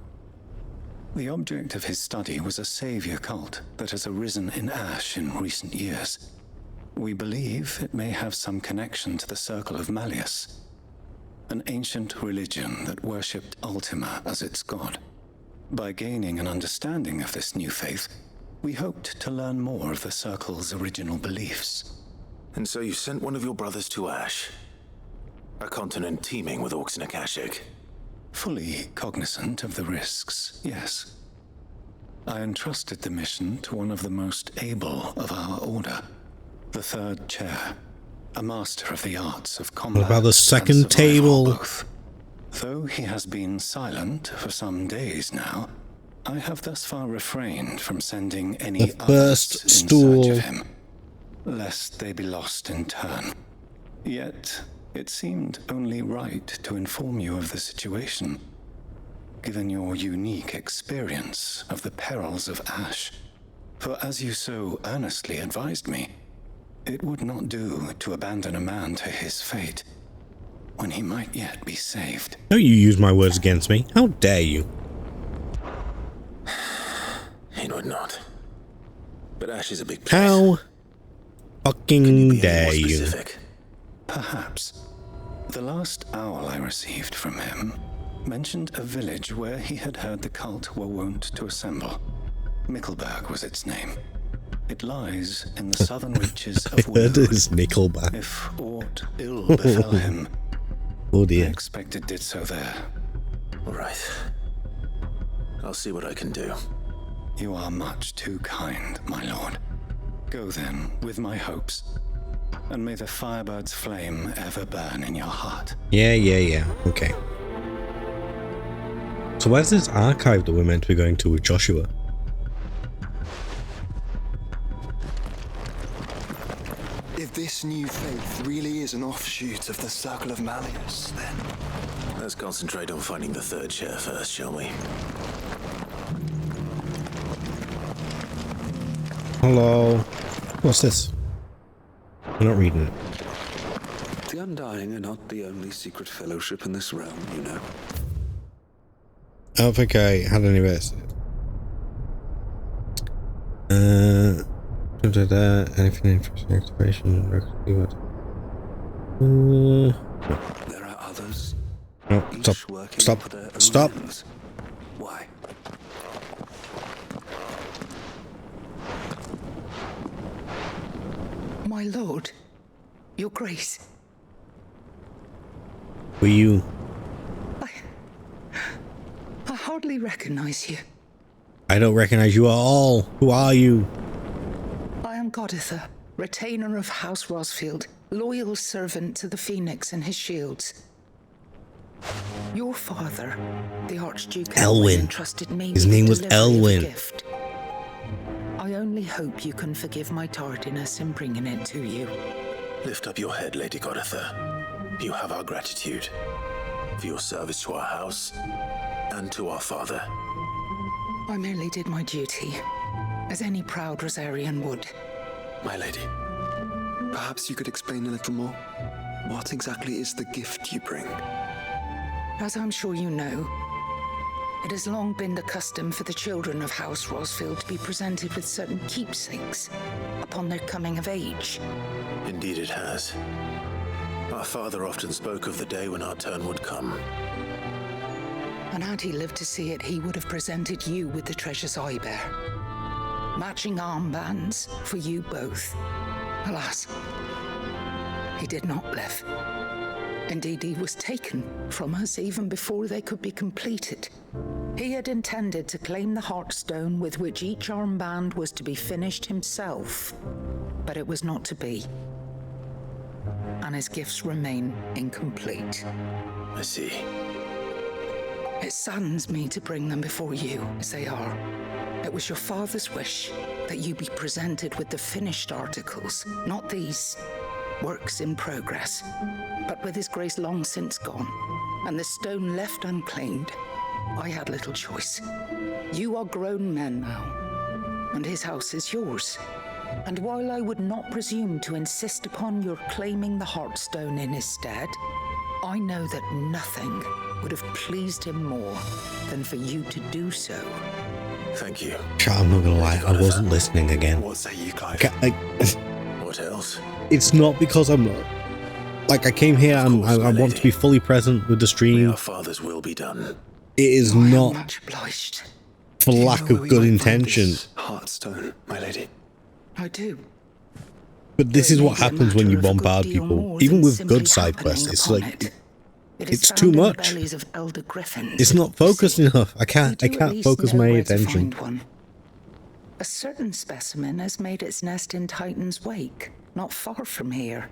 Speaker 10: The object of his study was a savior cult that has arisen in Ash in recent years. We believe it may have some connection to the Circle of Malleus, an ancient religion that worshipped Ultima as its god. By gaining an understanding of this new faith, we hoped to learn more of the Circle's original beliefs.
Speaker 3: And so you sent one of your brothers to Ash, a continent teeming with orcs and Akashic.
Speaker 10: Fully cognizant of the risks, yes. I entrusted the mission to one of the most able of our order, the third chair, a master of the arts of combat.
Speaker 1: What about the second table?
Speaker 10: Though he has been silent for some days now, I have thus far refrained from sending any
Speaker 1: the
Speaker 10: others
Speaker 1: first
Speaker 10: in
Speaker 1: stool.
Speaker 10: search of him, lest they be lost in turn. Yet, it seemed only right to inform you of the situation, given your unique experience of the perils of Ash. For as you so earnestly advised me, it would not do to abandon a man to his fate when he might yet be saved.
Speaker 1: Don't you use my words against me. How dare you?
Speaker 3: He would not. But Ash is a big place.
Speaker 1: How fucking dare you?
Speaker 10: Perhaps. The last owl I received from him mentioned a village where he had heard the cult were wont to assemble. Mickleberg was its name. It lies in the southern reaches of
Speaker 1: It is Nickelback.
Speaker 10: If aught ill befell him,
Speaker 1: oh dear.
Speaker 10: I expect it did so there.
Speaker 3: All right. I'll see what I can do.
Speaker 10: You are much too kind, my lord. Go then, with my hopes, and may the firebird's flame ever burn in your heart.
Speaker 1: Yeah. Okay. So where's this archive that we're meant to be going to with Joshua?
Speaker 11: If this new faith really is an offshoot of the Circle of Malleus, then...
Speaker 3: Let's concentrate on finding the third chair first, shall we?
Speaker 1: Hello. What's this? I'm not reading it.
Speaker 12: The Undying are not the only secret fellowship in this realm, you know.
Speaker 1: I don't think I had any of this. Anything interesting exploration?
Speaker 12: There are others.
Speaker 1: No, stop.
Speaker 12: Why?
Speaker 16: My lord, your grace.
Speaker 1: Were you?
Speaker 16: I hardly recognize you.
Speaker 1: I don't recognize you at all. Who are you?
Speaker 16: Goditha, retainer of House Rosfield, loyal servant to the Phoenix and his shields. Your father, the Archduke
Speaker 1: Elwyn.
Speaker 16: entrusted me
Speaker 1: His
Speaker 16: with
Speaker 1: name
Speaker 16: the
Speaker 1: was
Speaker 16: delivery of a
Speaker 1: Elwyn.
Speaker 16: gift. I only hope you can forgive my tardiness in bringing it to you.
Speaker 3: Lift up your head, Lady Goditha. You have our gratitude for your service to our house and to our father.
Speaker 16: I merely did my duty, as any proud Rosarian would.
Speaker 11: My lady, perhaps you could explain a little more? What exactly is the gift you bring?
Speaker 16: As I'm sure you know, it has long been the custom for the children of House Rosfield to be presented with certain keepsakes upon their coming of age.
Speaker 3: Indeed it has. Our father often spoke of the day when our turn would come.
Speaker 16: And had he lived to see it, he would have presented you with the treasures I bear. Matching armbands for you both. Alas, he did not live. Indeed, he was taken from us even before they could be completed. He had intended to claim the Heartstone with which each armband was to be finished himself, but it was not to be. And his gifts remain incomplete.
Speaker 3: I see.
Speaker 16: It saddens me to bring them before you, as they are. It was your father's wish that you be presented with the finished articles, not these works in progress. But with his grace long since gone, and the stone left unclaimed, I had little choice. You are grown men now, and his house is yours. And while I would not presume to insist upon your claiming the Heartstone in his stead, I know that nothing would have pleased him more than for you to do so.
Speaker 3: Thank you.
Speaker 1: I'm not gonna lie, I wasn't listening again.
Speaker 3: What say you, Clive? What else?
Speaker 1: It's not because I'm not. Like, I came here and I want to be fully present with the stream.
Speaker 3: Our father's will be done.
Speaker 1: It is not
Speaker 16: much obliged.
Speaker 1: for lack of good intention.
Speaker 11: Heartstone, my lady.
Speaker 16: I do.
Speaker 1: But this is what happens when you bombard people. Even with good side quests, it's like it's too much. It's not focused enough. I can't focus my attention.
Speaker 16: A certain specimen has made its nest in Titan's Wake, not far from here.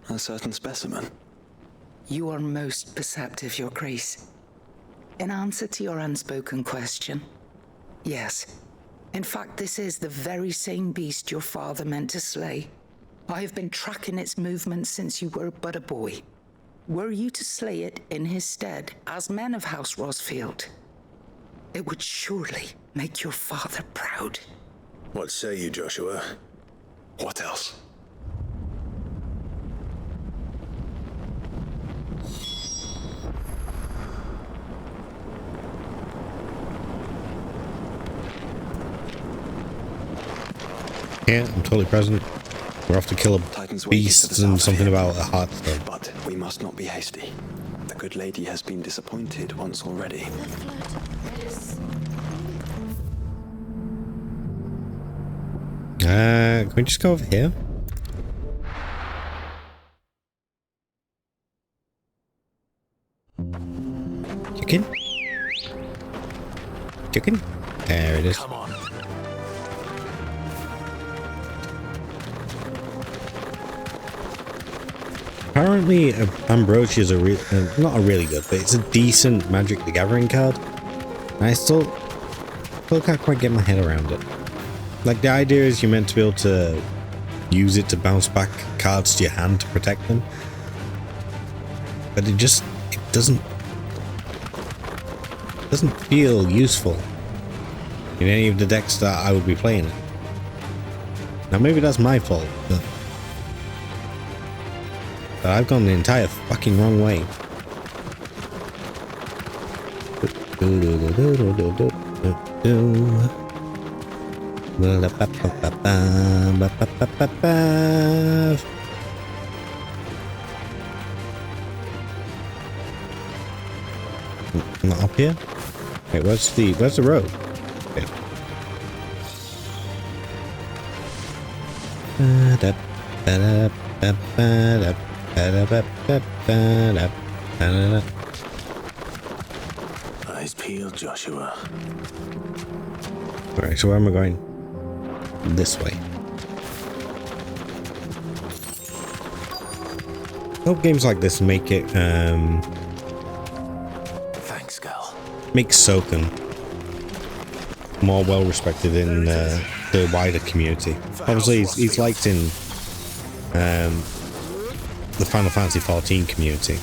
Speaker 11: A certain specimen?
Speaker 16: You are most perceptive, Your Grace. In answer to your unspoken question, yes. In fact, this is the very same beast your father meant to slay. I have been tracking its movements since you were but a boy. Were you to slay it in his stead, as men of House Rosfield, it would surely make your father proud.
Speaker 3: What say you, Joshua?
Speaker 11: What else?
Speaker 1: Yeah, I'm totally present. We're off to kill a beast and something about a Heartstone.
Speaker 11: But we must not be hasty. The good lady has been disappointed once already.
Speaker 1: Can we just go over here? Chicken? Chicken? There it is.
Speaker 3: Come on.
Speaker 1: Apparently, Ambrosia is not a really good, but it's a decent Magic the Gathering card. And I still can't quite get my head around it. Like, the idea is you're meant to be able to use it to bounce back cards to your hand to protect them. But it doesn't feel useful in any of the decks that I would be playing it. Now maybe that's my fault, but I've gone the entire fucking wrong way. Not up here? Wait, where's the road? Okay.
Speaker 3: Eyes peeled, Joshua.
Speaker 1: Alright, so where am I going? This way. I hope games like this make it
Speaker 3: Thanks, Gal.
Speaker 1: make Soken more well respected in the wider community. Obviously, he's liked in the Final Fantasy XIV community.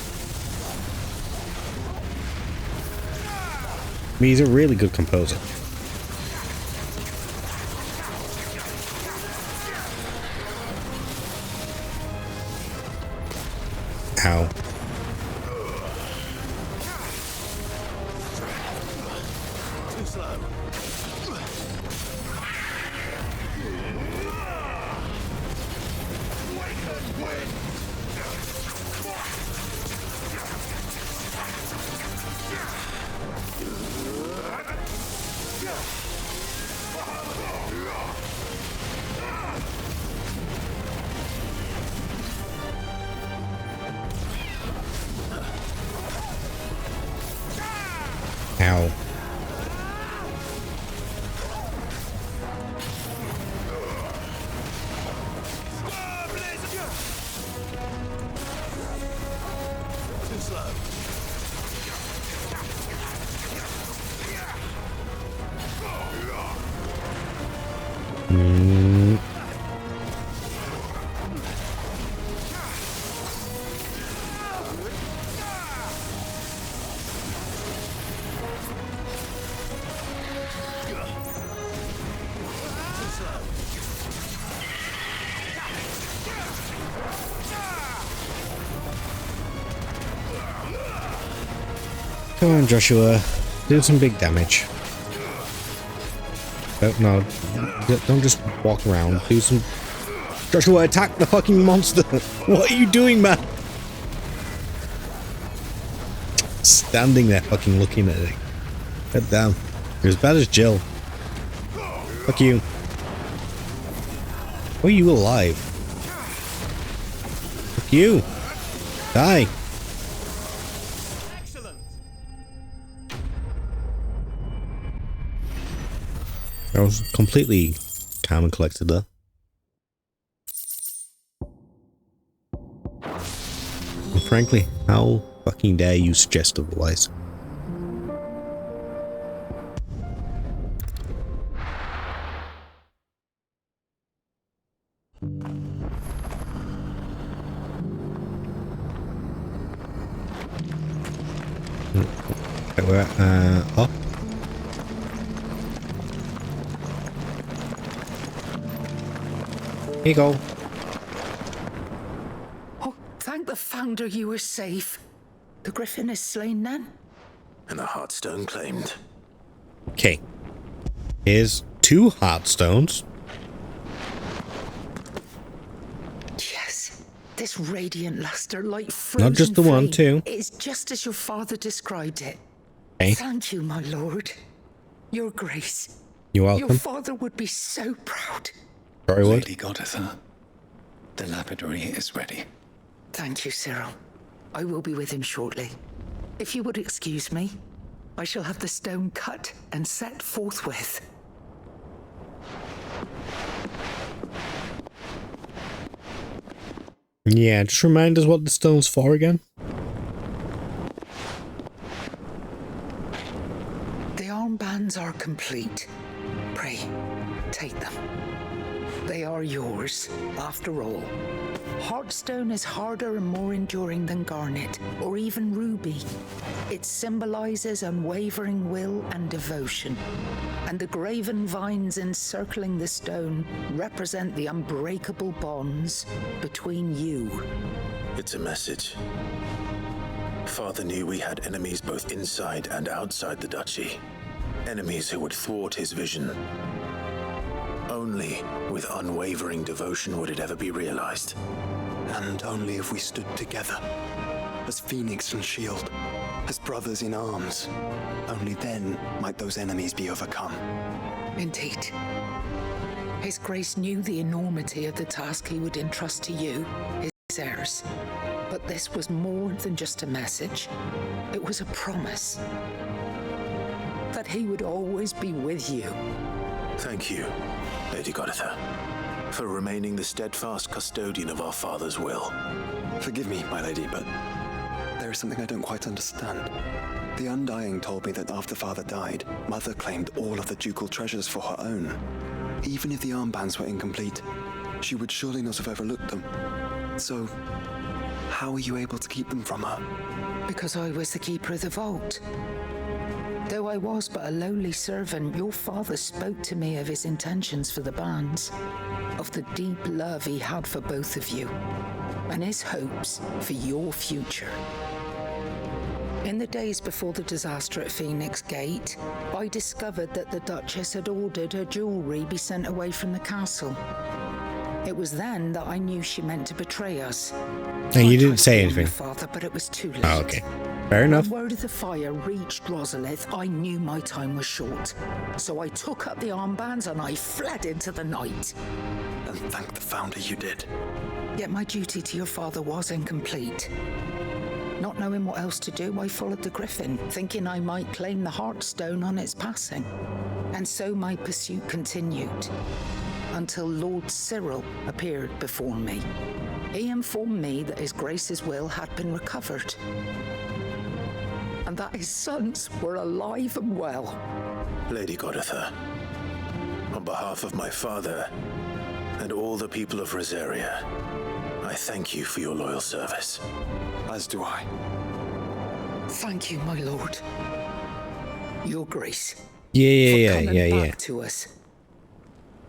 Speaker 1: I mean, he's a really good composer. Ow.
Speaker 3: Too slow.
Speaker 1: Ow.
Speaker 3: Too slow.
Speaker 1: Come on, Joshua. Do some big damage. No, don't just walk around. Do some... Joshua, attack the fucking monster! What are you doing, man? Standing there fucking looking at it. God damn. You're as bad as Jill. Fuck you. Why are you alive? Fuck you. Die. I was completely calm and collected there. And frankly, how fucking dare you suggest otherwise? Okay, we're up. Here you go.
Speaker 16: Oh, thank the Founder you were safe. The Griffin is slain then?
Speaker 3: And the Heartstone claimed.
Speaker 1: Okay. Here's 2 Heartstones.
Speaker 16: Yes. This radiant luster like frozen
Speaker 1: Not just the one,
Speaker 16: flame.
Speaker 1: too.
Speaker 16: It's just as your father described it.
Speaker 1: Okay.
Speaker 16: Thank you, my lord. Your grace.
Speaker 1: You're welcome.
Speaker 16: Your father would be so proud.
Speaker 1: Sorry, what?
Speaker 10: Lady Goddessa, the lapidary is ready.
Speaker 16: Thank you, Cyril. I will be with him shortly. If you would excuse me, I shall have the stone cut and set forthwith.
Speaker 1: Yeah, just remind us what the stone's for again.
Speaker 16: The armbands are complete. Pray, take them. They are yours, after all. Heartstone is harder and more enduring than garnet, or even ruby. It symbolizes unwavering will and devotion. And the graven vines encircling the stone represent the unbreakable bonds between you.
Speaker 3: It's a message. Father knew we had enemies both inside and outside the duchy. Enemies who would thwart his vision. Only with unwavering devotion would it ever be realized.
Speaker 11: And only if we stood together, as Phoenix and Shield, as brothers in arms, only then might those enemies be overcome.
Speaker 16: Indeed. His Grace knew the enormity of the task he would entrust to you, his heirs. But this was more than just a message. It was a promise that he would always be with you.
Speaker 3: Thank you, Lady Goddessa. for remaining the steadfast custodian of our father's will.
Speaker 11: Forgive me, my lady, but there is something I don't quite understand. The Undying told me that after Father died, Mother claimed all of the ducal treasures for her own. Even if the armbands were incomplete, she would surely not have overlooked them. So, how are you able to keep them from her?
Speaker 16: Because I was the keeper of the vault. Though I was but a lowly servant, your father spoke to me of his intentions for the bands, of the deep love he had for both of you, and his hopes for your future. In the days before the disaster at Phoenix Gate, I discovered that the Duchess had ordered her jewelry be sent away from the castle. It was then that I knew she meant to betray us.
Speaker 1: And you didn't say anything.
Speaker 16: Father, but it was too late.
Speaker 1: Oh, okay. Fair enough.
Speaker 16: When word of the fire reached Rosalith, I knew my time was short. So I took up the armbands and I fled into the night.
Speaker 11: And thank the Founder you did.
Speaker 16: Yet my duty to your father was incomplete. Not knowing what else to do, I followed the Griffin, thinking I might claim the Heartstone on its passing. And so my pursuit continued, until Lord Cyril appeared before me. He informed me that His Grace's will had been recovered, and that his sons were alive and well.
Speaker 3: Lady Goditha, on behalf of my father and all the people of Rosaria, I thank you for your loyal service.
Speaker 11: As do I.
Speaker 16: Thank you, my lord. Your Grace.
Speaker 1: Yeah.
Speaker 16: Back to us.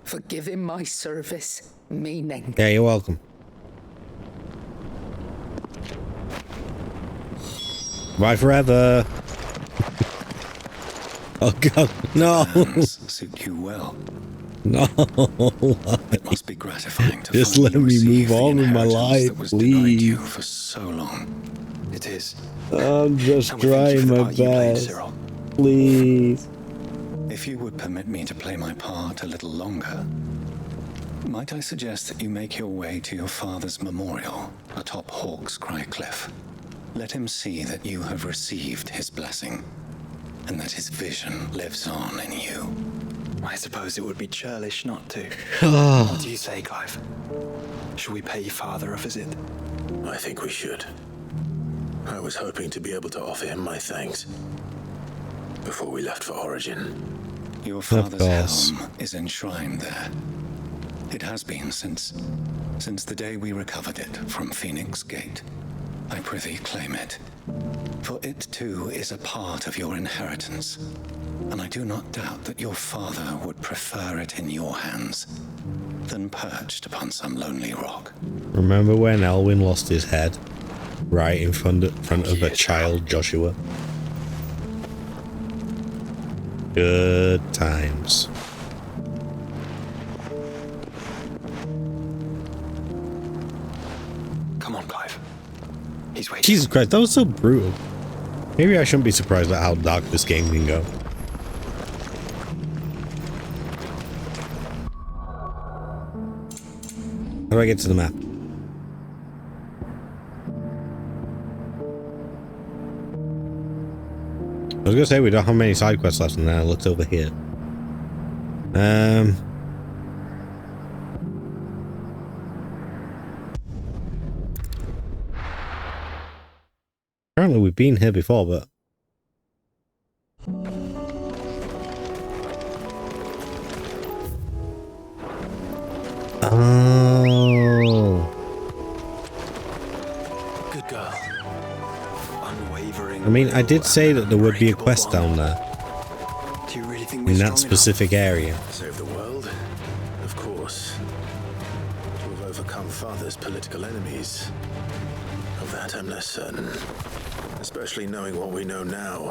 Speaker 16: For giving my service meaning.
Speaker 1: Yeah, you're welcome. Bye forever. Oh God, no.
Speaker 10: Suit you well.
Speaker 1: No.
Speaker 10: It must be gratifying to
Speaker 1: just
Speaker 10: find
Speaker 1: let
Speaker 10: you
Speaker 1: me
Speaker 10: receive
Speaker 1: move
Speaker 10: the
Speaker 1: on with my
Speaker 10: inheritance
Speaker 1: life,
Speaker 10: that was denied
Speaker 1: please.
Speaker 10: you for so long.
Speaker 11: It is.
Speaker 1: I'm just
Speaker 11: And we thank you
Speaker 1: trying
Speaker 11: for the
Speaker 1: my
Speaker 11: part you played,
Speaker 1: best.
Speaker 11: Cyril.
Speaker 1: Please.
Speaker 10: If you would permit me to play my part a little longer, might I suggest that you make your way to your father's memorial atop Hawk's Cry Cliff? Let him see that you have received his blessing, and that his vision lives on in you.
Speaker 11: I suppose it would be churlish not to. What do you say, Clive? Should we pay your father a visit?
Speaker 3: I think we should. I was hoping to be able to offer him my thanks before we left for Origin.
Speaker 10: Your father's helm is enshrined there. It has been since the day we recovered it from Phoenix Gate. I prithee claim it, for it too is a part of your inheritance, and I do not doubt that your father would prefer it in your hands than perched upon some lonely rock.
Speaker 1: Remember when Elwyn lost his head right in front of a child, Joshua? Good times.
Speaker 11: Come on, Clive. He's waiting.
Speaker 1: Jesus Christ, that was so brutal. Maybe I shouldn't be surprised at how dark this game can go. How do I get to the map? I was gonna say we don't have many side quests left, and then I looked over here. Apparently we've been here before, but oh,
Speaker 11: Good girl. Unwavering.
Speaker 1: I mean, I did say that there would be a quest down there
Speaker 11: Do you really think
Speaker 1: in
Speaker 11: we're
Speaker 1: that
Speaker 11: strong
Speaker 1: specific area.
Speaker 3: Save the world? Of course. To have overcome Father's political enemies. Of that I'm less certain. Especially knowing what we know now.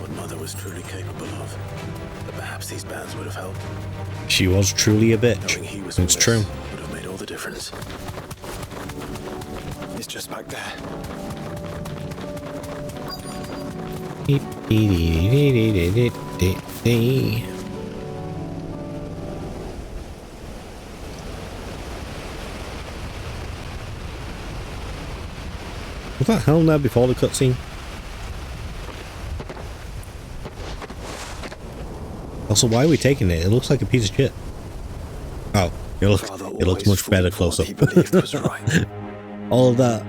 Speaker 3: What Mother was truly capable of. But perhaps these bands would have helped.
Speaker 1: She was truly a bitch.
Speaker 3: Knowing he was
Speaker 1: It's
Speaker 3: with
Speaker 1: true.
Speaker 3: us would have made all the difference.
Speaker 11: It's just back there.
Speaker 1: Was that helm there before the cutscene? Also, why are we taking it? It looks like a piece of shit. Oh, it looks much better close up. All of that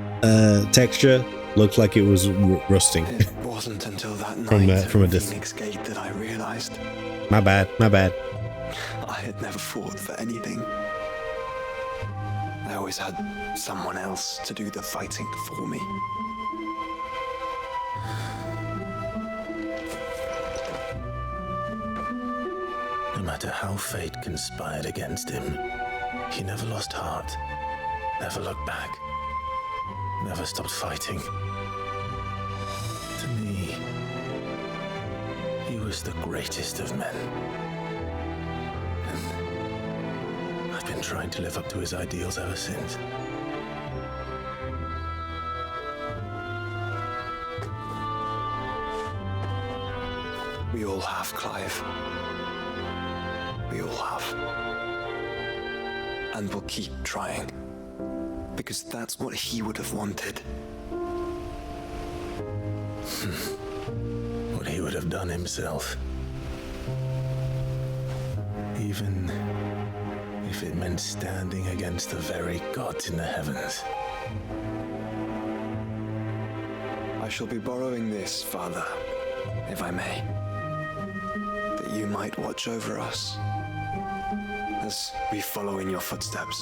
Speaker 1: texture looks like it was rusting.
Speaker 11: It wasn't until that night
Speaker 1: from a
Speaker 11: at
Speaker 1: distance.
Speaker 11: Phoenix Gate that I realized
Speaker 1: My bad.
Speaker 11: I had never fought for anything. I always had someone else to do the fighting for me.
Speaker 3: No matter how fate conspired against him, he never lost heart, never looked back, never stopped fighting. To me, he was the greatest of men. And I've been trying to live up to his ideals ever since.
Speaker 11: We all have, Clive. We all have. And we'll keep trying. Because that's what he would have wanted.
Speaker 3: What he would have done himself. Even if it meant standing against the very gods in the heavens.
Speaker 11: I shall be borrowing this, Father, if I may. That you might watch over us as we follow in your footsteps.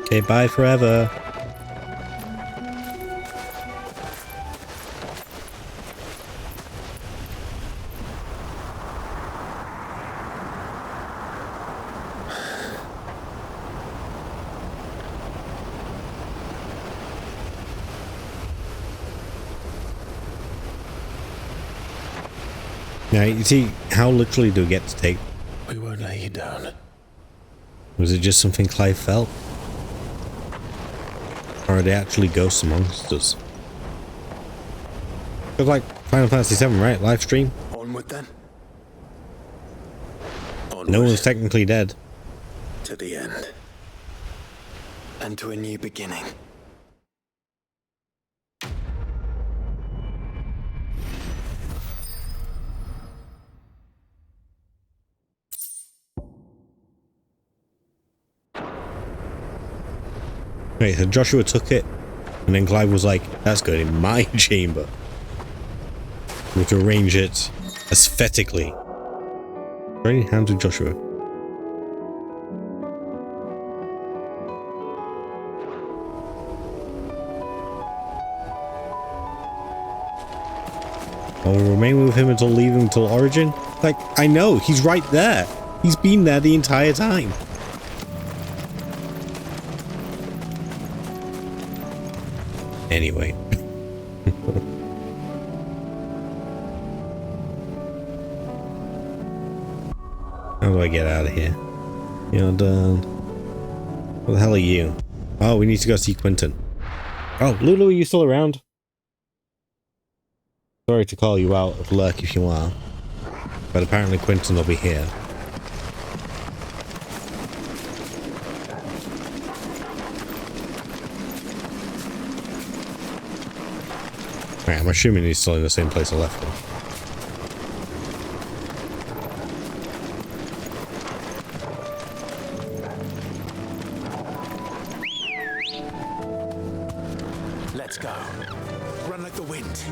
Speaker 1: Okay, bye forever. Now, you see, how literally do we get to take?
Speaker 3: We won't let you down.
Speaker 1: Was it just something Clive felt? Or are they actually ghosts amongst us? It's like Final Fantasy VII, right? Live stream?
Speaker 3: Onward then. Onward.
Speaker 1: No one's technically dead.
Speaker 3: To the end.
Speaker 11: And to a new beginning.
Speaker 1: Wait, so Joshua took it, and then Clive was like, that's good in my chamber. We can arrange it aesthetically. Training hands with Joshua. I will remain with him until leaving until Origin? Like, I know, he's right there. He's been there the entire time. Anyway. How do I get out of here? You're done. What the hell are you? Oh, we need to go see Quentin. Oh, Lulu, are you still around? Sorry to call you out of lurk if you are. But apparently Quentin will be here. Right, I'm assuming he's still in the same place I left him.
Speaker 3: Let's go. Run like the wind.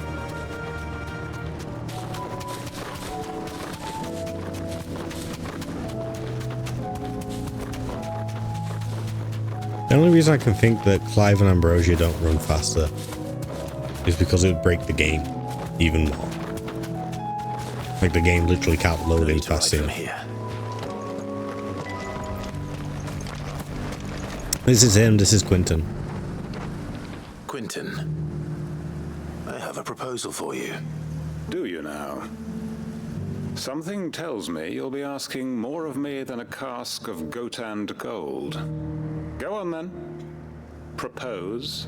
Speaker 1: The only reason I can think that Clive and Ambrosia don't run faster is because it would break the game even more. Like the game literally can't load in fast enough. This is him, this is Quentin.
Speaker 3: Quentin, I have a proposal for you.
Speaker 21: Do you now? Something tells me you'll be asking more of me than a cask of Gotand gold. Go on then. Propose.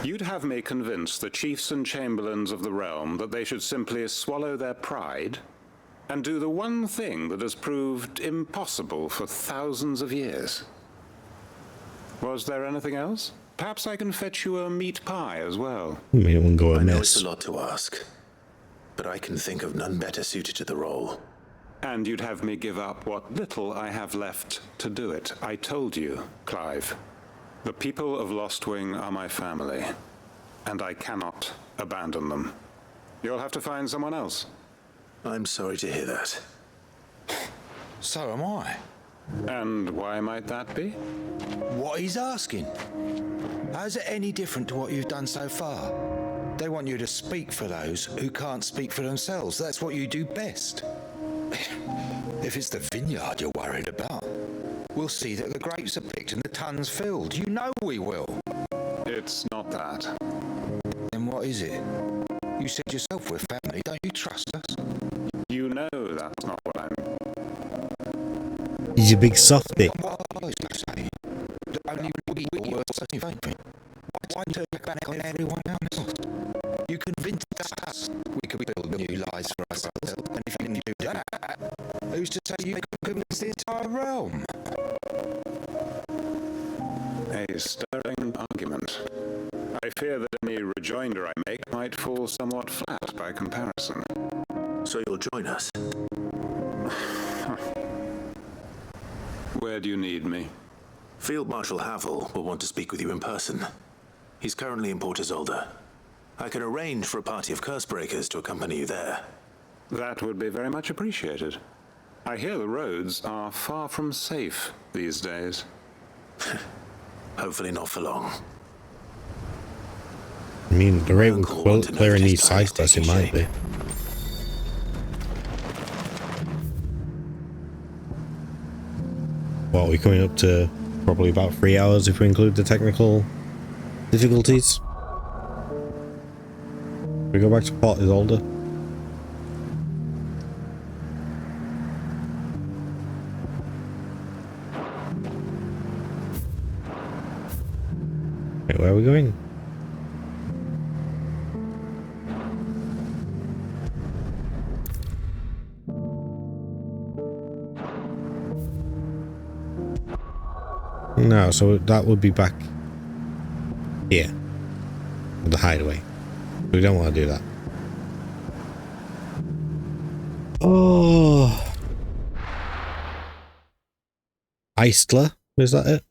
Speaker 21: You'd have me convince the chiefs and chamberlains of the realm that they should simply swallow their pride and do the one thing that has proved impossible for thousands of years.
Speaker 10: Was there anything else? Perhaps I can fetch you a meat pie as well.
Speaker 1: I mean, it wouldn't go
Speaker 3: I know
Speaker 1: amiss.
Speaker 3: it's a lot to ask, but I can think of none better suited to the role.
Speaker 10: And you'd have me give up what little I have left to do it. I told you, Clive. The people of Lostwing are my family, and I cannot abandon them. You'll have to find someone else.
Speaker 3: I'm sorry to hear that.
Speaker 4: So am I.
Speaker 10: And why might that be?
Speaker 4: What he's asking. How's it any different to what you've done so far? They want you to speak for those who can't speak for themselves. That's what you do best. If it's the vineyard you're worried about, we'll see that the grapes are picked and the tons filled. You know we will.
Speaker 10: It's not that.
Speaker 4: Then what is it? You said yourself we're family. Don't you trust us?
Speaker 10: You know that's not what I'm...
Speaker 1: He's a big softy.
Speaker 4: Only we were something. Why turn your back on everyone else? You convinced us we could build new lives for ourselves, and if you can do that, who's to say you could convince the entire realm?
Speaker 10: A stirring argument. I fear that any rejoinder I make might fall somewhat flat by comparison.
Speaker 3: So you'll join us?
Speaker 10: Where do you need me?
Speaker 3: Field Marshal Havel will want to speak with you in person. He's currently in Port Isolde. I can arrange for a party of Cursebreakers to accompany you there.
Speaker 10: That would be very much appreciated. I hear the roads are far from safe these days.
Speaker 3: Hopefully not for long.
Speaker 1: I mean, the rate we're clearing these side quests, it might be. Well, we're coming up to probably about 3 hours if we include the technical difficulties. We go back to Port Isolde. Wait, where are we going? No, so that would be back here. The hideaway. We don't want to do that. Oh. Eistler, is that it?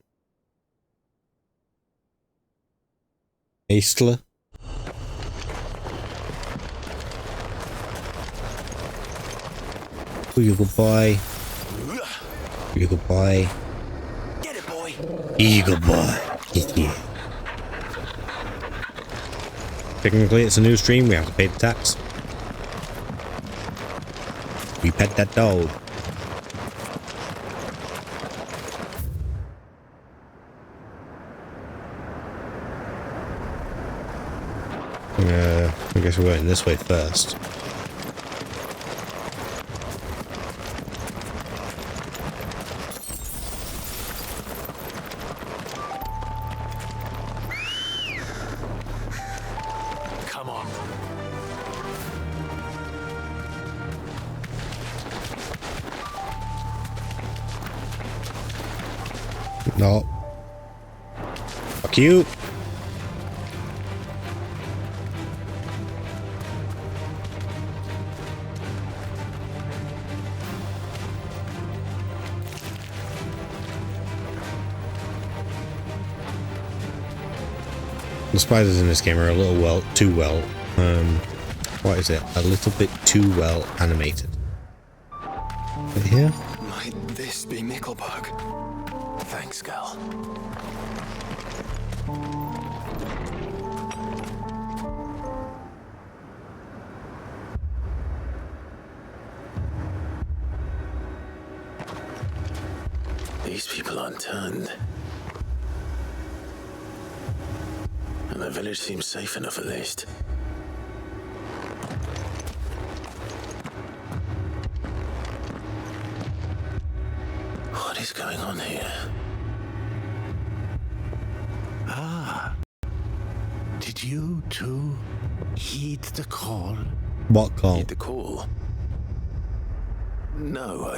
Speaker 1: Eistler. You good boy. You good boy.
Speaker 3: Get it, boy.
Speaker 1: You good boy. Yeah. Technically, it's a new stream. We have to pay the tax. We pet that dog. I guess we're going this way first.
Speaker 3: Come on.
Speaker 1: No. Fuck you. The spiders in this game are a little too well, what is it? A little bit too well animated. Right here?
Speaker 11: Might this be Mickelberg?
Speaker 3: Thanks, Gal. These people aren't turned. And the village seems safe enough at least. What is going on here?
Speaker 18: Ah. Did you two heed the call?
Speaker 1: What call?
Speaker 3: Heed the call? No,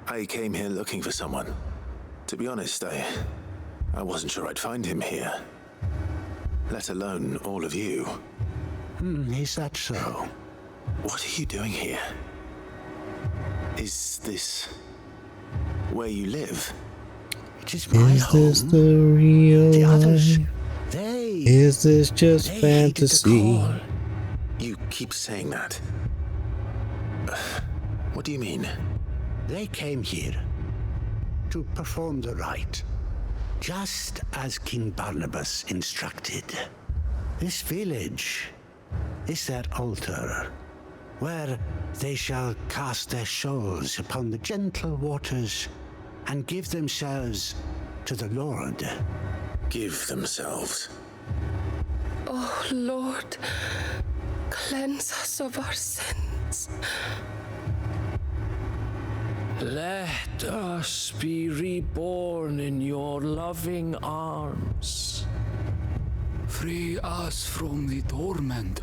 Speaker 3: I came here looking for someone. To be honest, I I wasn't sure I'd find him here. Let alone all of you.
Speaker 18: Is that so?
Speaker 3: What are you doing here? Is this where you live?
Speaker 18: It is my
Speaker 1: Is
Speaker 18: home.
Speaker 1: this the real
Speaker 18: The others,
Speaker 1: life?
Speaker 18: they...
Speaker 1: Is this just
Speaker 18: they heeded the
Speaker 1: fantasy?
Speaker 18: call.
Speaker 3: You keep saying that. What do you mean?
Speaker 18: They came here to perform the rite, just as King Barnabas instructed. This village is their altar, where they shall cast their souls upon the gentle waters and give themselves to the Lord.
Speaker 3: Give themselves?
Speaker 2: Oh, Lord, cleanse us of our sins.
Speaker 8: Let us be reborn in your loving arms.
Speaker 14: Free us from the torment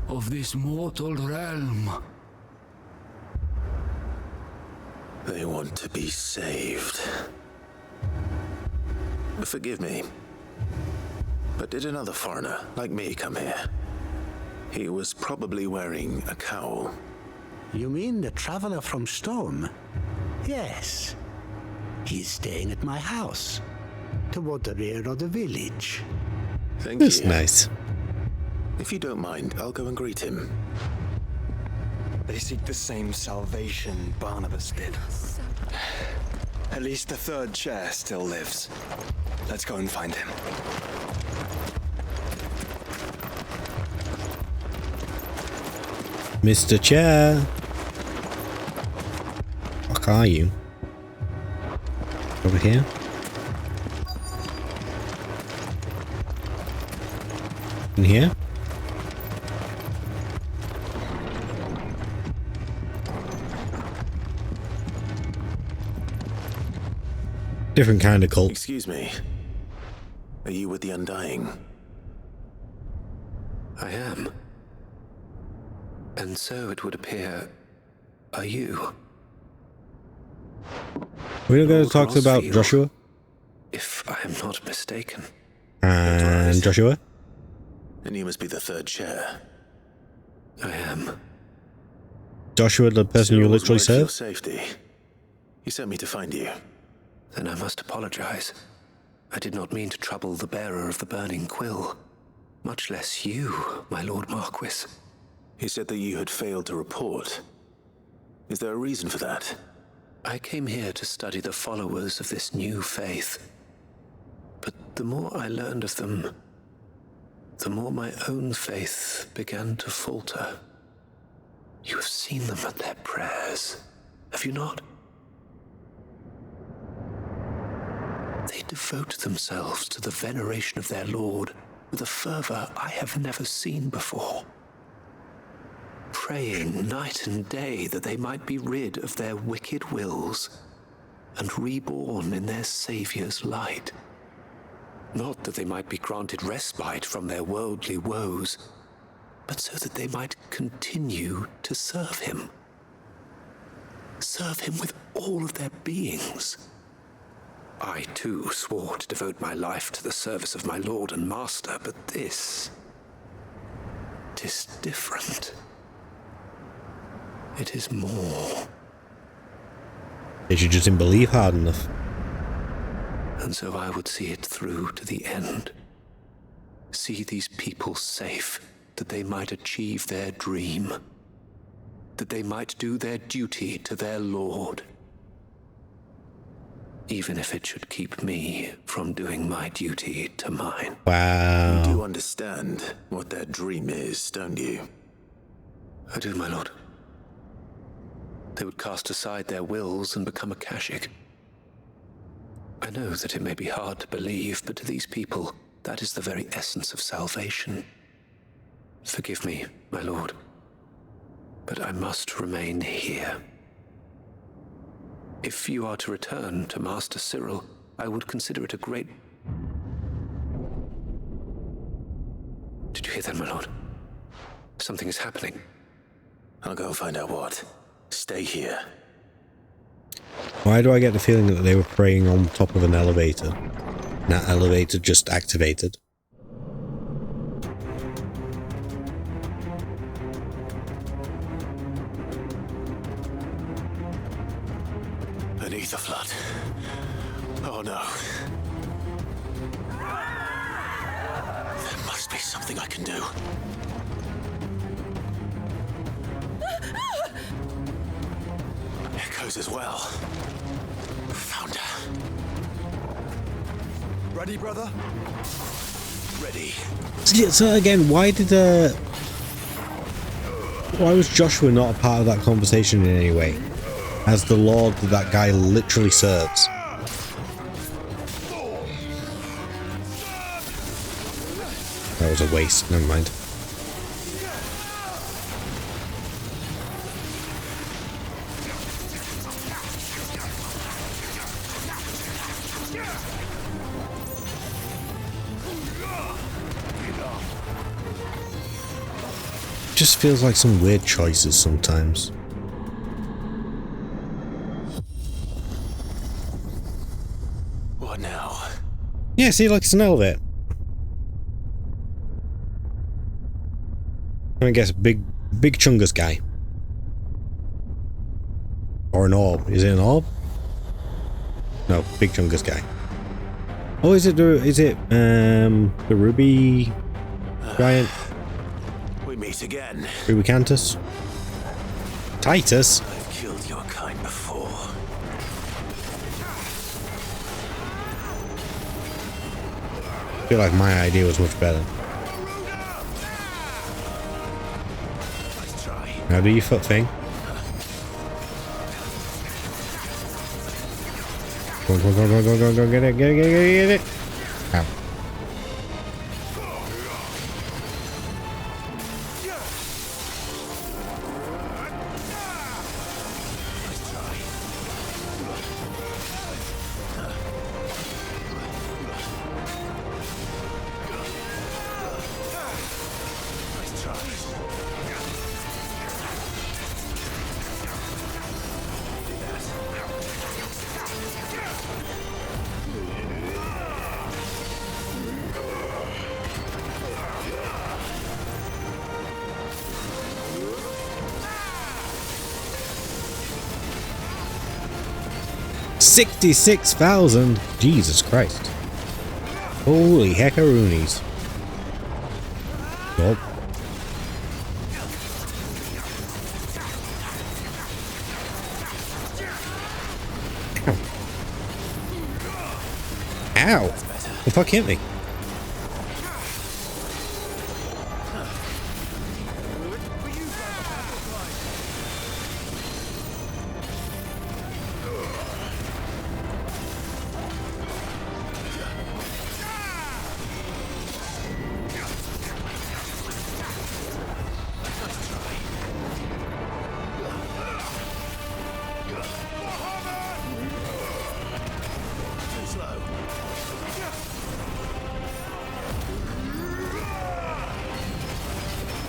Speaker 14: of this mortal realm.
Speaker 3: They want to be saved. Forgive me, but did another foreigner like me come here? He was probably wearing a cowl.
Speaker 18: You mean the traveler from Storm? Yes. He's staying at my house, toward the rear of the village.
Speaker 3: Thank you.
Speaker 1: That's nice.
Speaker 3: If you don't mind, I'll go and greet him.
Speaker 11: They seek the same salvation Barnabas did. At least the third chair still lives. Let's go and find him.
Speaker 1: Mr. Chair. What are you? Over here? In here? Different kind of cult.
Speaker 3: Excuse me. Are you with the Undying?
Speaker 12: I am. And so it would appear, are you?
Speaker 1: We're not going to talk
Speaker 12: Rosfield,
Speaker 1: about Joshua
Speaker 12: if I am not mistaken.
Speaker 1: and Joshua.
Speaker 3: And you must be the third chair.
Speaker 12: I am.
Speaker 1: Joshua, the person you
Speaker 3: Cyril's
Speaker 1: literally
Speaker 3: worried for your
Speaker 1: serve.
Speaker 3: safety. He sent me to find you.
Speaker 12: Then I must apologize. I did not mean to trouble the bearer of the burning quill, much less you, my Lord Marquis.
Speaker 3: He said that you had failed to report. Is there a reason for that?
Speaker 12: I came here to study the followers of this new faith. But the more I learned of them, the more my own faith began to falter. You have seen them at their prayers, have you not? They devote themselves to the veneration of their Lord with a fervor I have never seen before. Praying night and day that they might be rid of their wicked wills and reborn in their Saviour's light. Not that they might be granted respite from their worldly woes, but so that they might continue to serve him. Serve him with all of their beings. I, too, swore to devote my life to the service of my Lord and Master, but this... it is different. It is more.
Speaker 1: Did you just didn't believe hard enough?
Speaker 12: And so I would see it through to the end. See these people safe, that they might achieve their dream. That they might do their duty to their Lord. Even if it should keep me from doing my duty to mine.
Speaker 1: Wow.
Speaker 3: You do understand what their dream is, don't you?
Speaker 12: I do, my lord. They would cast aside their wills and become a Kashik. I know that it may be hard to believe, but to these people, that is the very essence of salvation. Forgive me, my lord, but I must remain here. If you are to return to Master Cyril, I would consider it a great... Did you hear that, my lord? Something is happening.
Speaker 3: I'll go and find out what. Stay here.
Speaker 1: Why do I get the feeling that they were praying on top of an elevator? That elevator just activated.
Speaker 3: Beneath the flood. Oh no. There must be something I can do. Echoes as well. Found her.
Speaker 5: Ready, brother?
Speaker 3: Ready.
Speaker 1: So again, why was Joshua not a part of that conversation in any way? As the lord that that guy literally serves. That was a waste, never mind. Just feels like some weird choices sometimes.
Speaker 3: What now?
Speaker 1: Yeah, see, like it's an elevator. I guess big chungus guy. Or an orb. Is it an orb? No, big chungus guy. Oh, is it the ruby giant?
Speaker 3: We meet again.
Speaker 1: Ruby Cantus? Titus?
Speaker 3: I've killed your kind before.
Speaker 1: I feel like my idea was much better. Now do your foot thing. Go, get it. Ow. $66,000. Jesus Christ. Holy heckaroonies. Nope. Ow. The fuck hit me?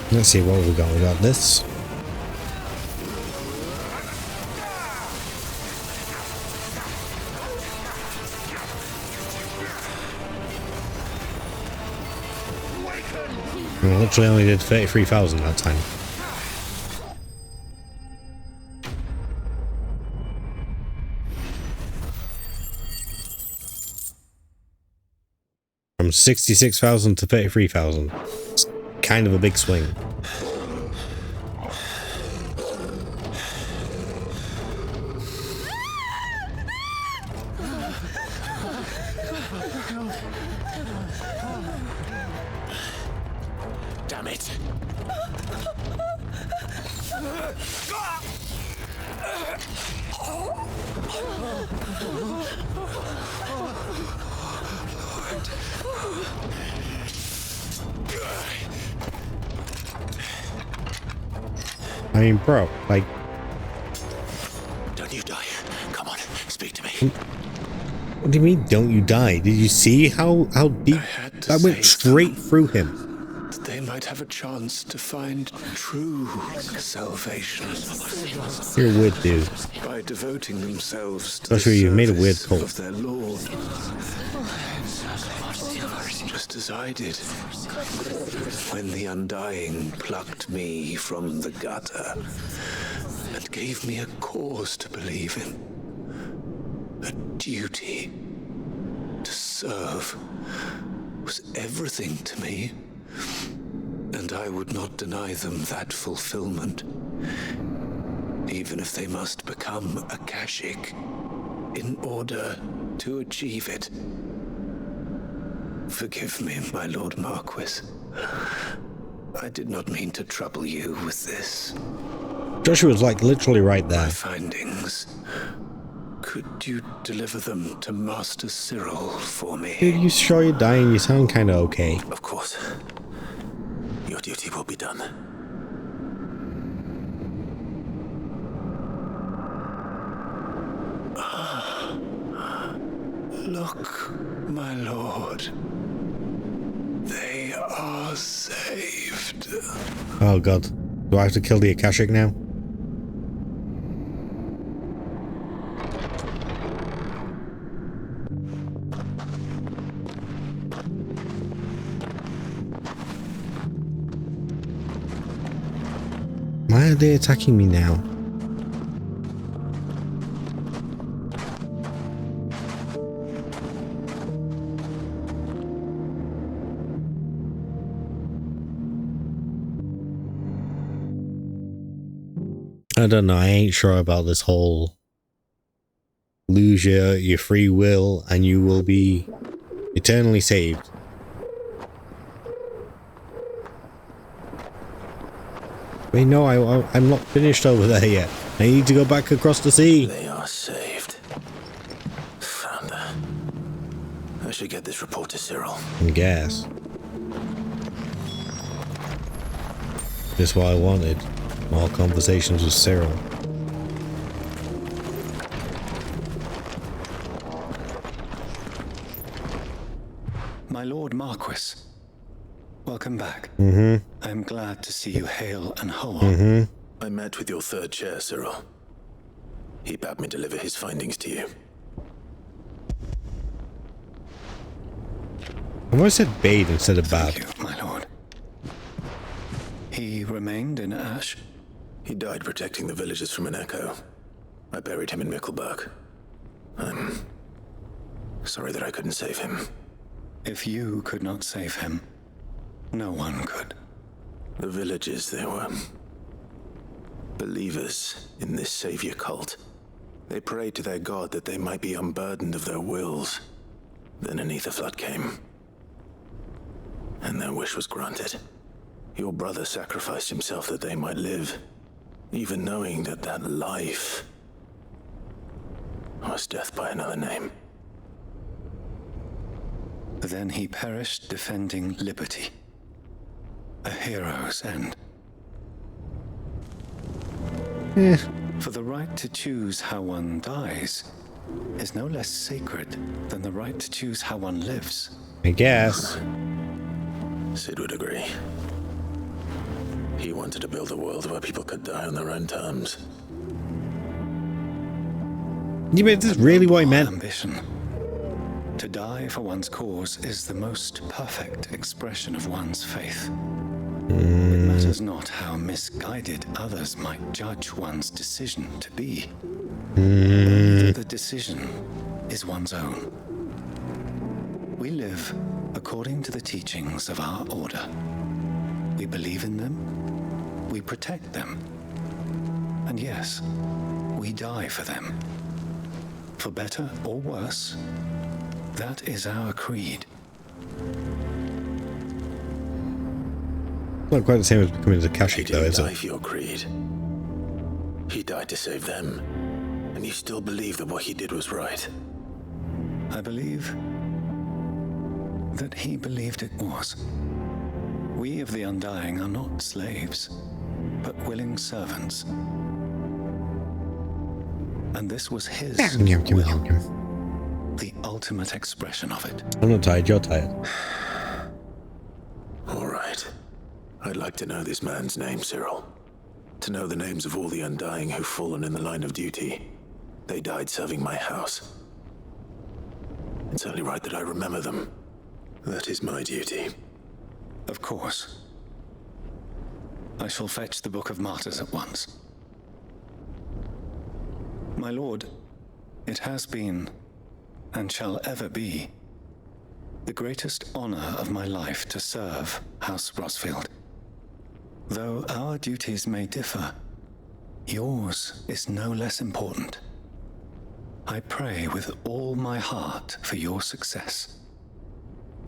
Speaker 1: Let's see what we got. We got this. We literally only did 33,000 that time. From 66,000 to 33,000. It's kind of a big swing.
Speaker 3: Damn it.
Speaker 1: I mean, bro, like...
Speaker 3: Don't you die. Come on, speak to me.
Speaker 1: What do you mean, don't you die? Did you see how deep that went straight through him?
Speaker 12: That they might have a chance to find true salvation.
Speaker 1: You're a weird dude.
Speaker 12: By devoting themselves to
Speaker 1: Especially
Speaker 12: the
Speaker 1: you've made a weird
Speaker 12: service
Speaker 1: cult.
Speaker 12: of their Lord. just as I did when the Undying plucked me from the gutter and gave me a cause to believe in. A duty to serve was everything to me, and I would not deny them that fulfillment, even if they must become Akashic in order to achieve it. Forgive me, my Lord Marquis. I did not mean to trouble you with this.
Speaker 1: Joshua was like literally right there.
Speaker 12: My findings. Could you deliver them to Master Cyril for me?
Speaker 1: Dude, you sure you're dying? You sound kind of okay.
Speaker 3: Of course. Your duty will be done.
Speaker 12: Look, my lord. They are saved.
Speaker 1: Oh god. Do I have to kill the Akashic now? Why are they attacking me now? I don't know, I ain't sure about this whole lose your free will and you will be eternally saved. Wait, no, I'm not finished over there yet. I need to go back across the sea.
Speaker 3: They are saved. Founder. I should get this report to Cyril.
Speaker 1: I guess. That's what I wanted. More conversations with Cyril.
Speaker 10: My Lord Marquis, welcome back. I'm glad to see you hale and whole.
Speaker 3: I met with your third chair, Cyril. He bade me deliver his findings to you.
Speaker 1: I almost said bade instead of bad.
Speaker 10: Thank you, my lord. He remained in Ash?
Speaker 3: He died protecting the villagers from an echo. I buried him in Mickelberg. I'm sorry that I couldn't save him.
Speaker 10: If you could not save him, no one could.
Speaker 3: The villagers, they were believers in this savior cult. They prayed to their god that they might be unburdened of their wills. Then an ether flood came, and their wish was granted. Your brother sacrificed himself that they might live, even knowing that that life was death by another name.
Speaker 10: Then he perished defending liberty. A hero's end. For the right to choose how one dies is no less sacred than the right to choose how one lives.
Speaker 1: I guess.
Speaker 3: Sid would agree. He wanted to build a world where people could die on their own terms.
Speaker 1: Yeah, but this is really what he meant.
Speaker 10: Ambition. To die for one's cause is the most perfect expression of one's faith. It matters not how misguided others might judge one's decision to be. Only that the decision is one's own. We live according to the teachings of our order. We believe in them, we protect them, and yes, we die for them. For better or worse, that is our creed.
Speaker 1: Not quite the same as becoming a Akashic, though, is
Speaker 3: He didn't die
Speaker 1: it?
Speaker 3: for your creed. He died to save them, and you still believe that what he did was right.
Speaker 10: I believe that he believed it was. We of the Undying are not slaves, but willing servants. And this was his will, the ultimate expression of it.
Speaker 1: I'm not tired, you're tired.
Speaker 3: All right. I'd like to know this man's name, Cyril. To know the names of all the Undying who've fallen in the line of duty. They died serving my house. It's only right that I remember them. That is my duty.
Speaker 10: Of course. I shall fetch the Book of Martyrs at once. My lord, it has been, and shall ever be, the greatest honor of my life to serve House Rosfield. Though our duties may differ, yours is no less important. I pray with all my heart for your success.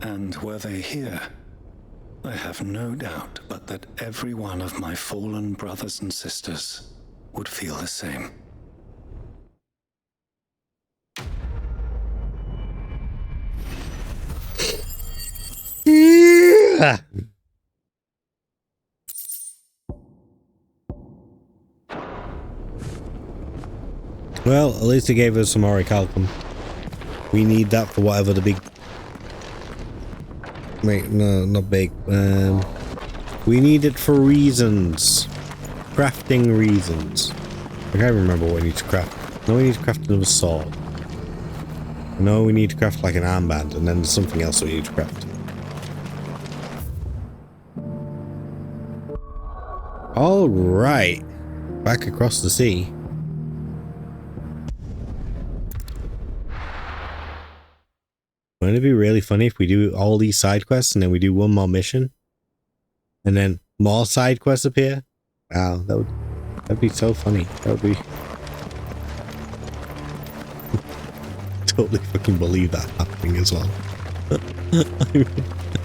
Speaker 10: And were they here, I have no doubt but that every one of my fallen brothers and sisters would feel the same.
Speaker 1: Well, at least they gave us some orichalcum. We need that for whatever the big... Wait, no, not big. We need it for reasons. Crafting reasons. I can't remember what we need to craft. No, we need to craft another sword. No, we need to craft like an armband, and then there's something else we need to craft. Alright. Back across the sea. Wouldn't it be really funny if we do all these side quests and then we do one more mission? And then more side quests appear? Wow, that'd be so funny. That would be... totally fucking believe that happening as well.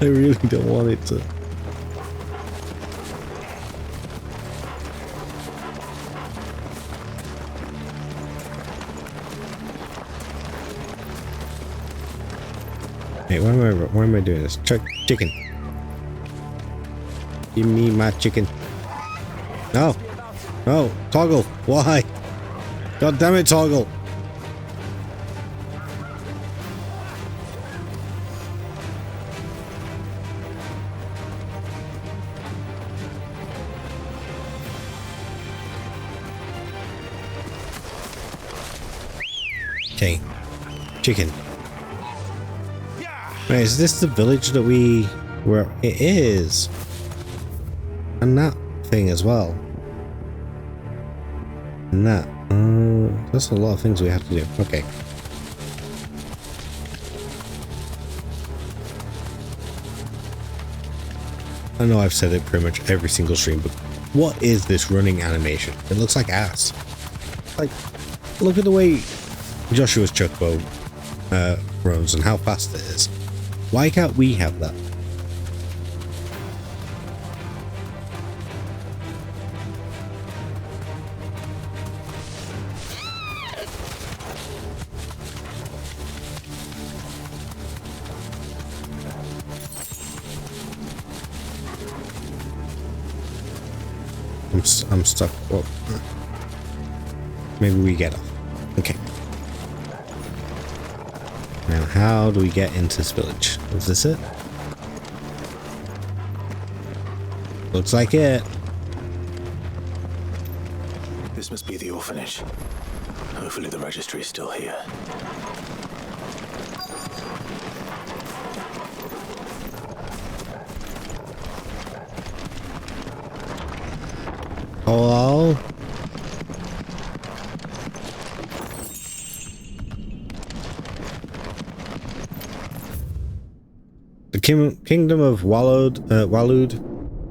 Speaker 1: I really don't want it to. Hey, why am I doing this? Chicken. Give me my chicken. No. No. Toggle. Why? God damn it, Toggle. Okay. Chicken. Wait, is this the village that we were? It is. And that thing as well. And that. That's a lot of things we have to do. Okay. I know I've said it pretty much every single stream, but what is this running animation? It looks like ass. Like, look at the way Joshua's chuckbow runs and how fast it is. Why can't we have that? I'm stuck. Well, maybe we get off. Okay. Now, how do we get into this village? Is this it? Looks like it.
Speaker 3: This must be the orphanage. Hopefully the registry is still here.
Speaker 1: Hello? The Kingdom of Walud,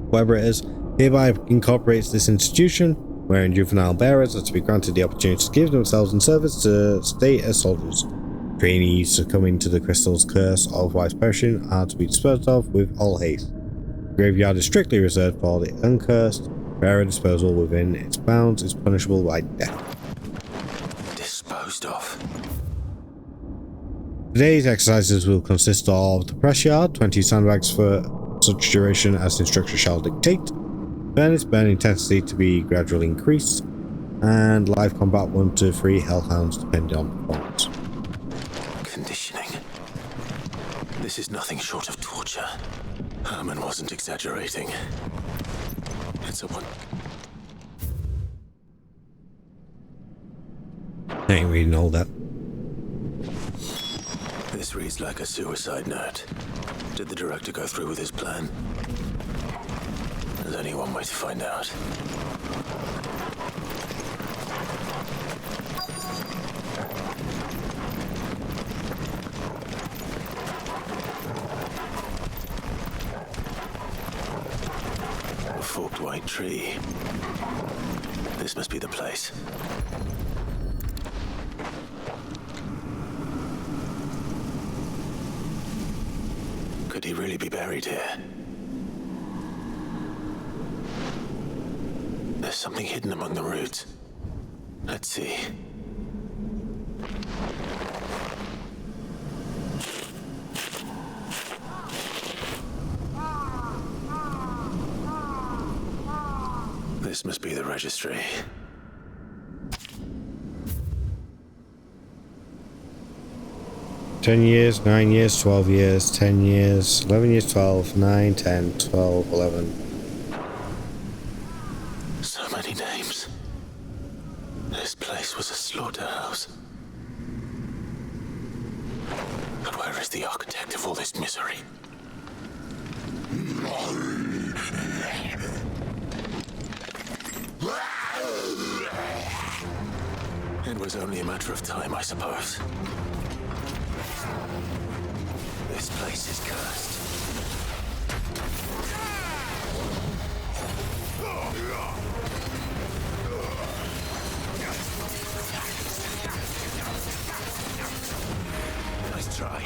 Speaker 1: whatever it is, hereby incorporates this institution, wherein juvenile bearers are to be granted the opportunity to give themselves in service to stay as soldiers. Trainees succumbing to the crystal's curse, otherwise perishing, are to be disposed of with all haste. The graveyard is strictly reserved for the uncursed. Bearer disposal within its bounds is punishable by death.
Speaker 3: Disposed of.
Speaker 1: Today's exercises will consist of the press yard, 20 sandbags for such duration as the instructor shall dictate, furnace burn intensity to be gradually increased, and live combat 1 to 3 hellhounds depending on performance.
Speaker 3: Conditioning. This is nothing short of torture. Herman wasn't exaggerating. It's a one.
Speaker 1: I ain't reading all that.
Speaker 3: This reads like a suicide note. Did the director go through with his plan? There's only one way to find out. A forked white tree. This must be the place. Could he really be buried here? There's something hidden among the roots. Let's see. This must be the registry.
Speaker 1: "10 years, 9 years, 12 years, 10 years, 11 years, 12, 9, 10, 12, 11.
Speaker 3: So many names. This place was a slaughterhouse. But where is the architect of all this misery? It was only a matter of time, I suppose. This place is cursed. Nice try.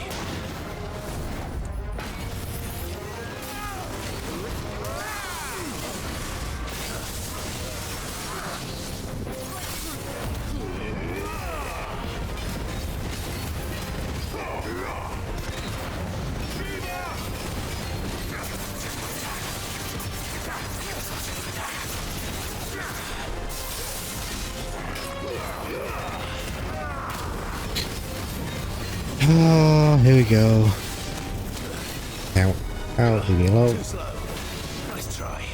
Speaker 1: Oh, here we go. Out, out, leave me alone.
Speaker 3: Nice try.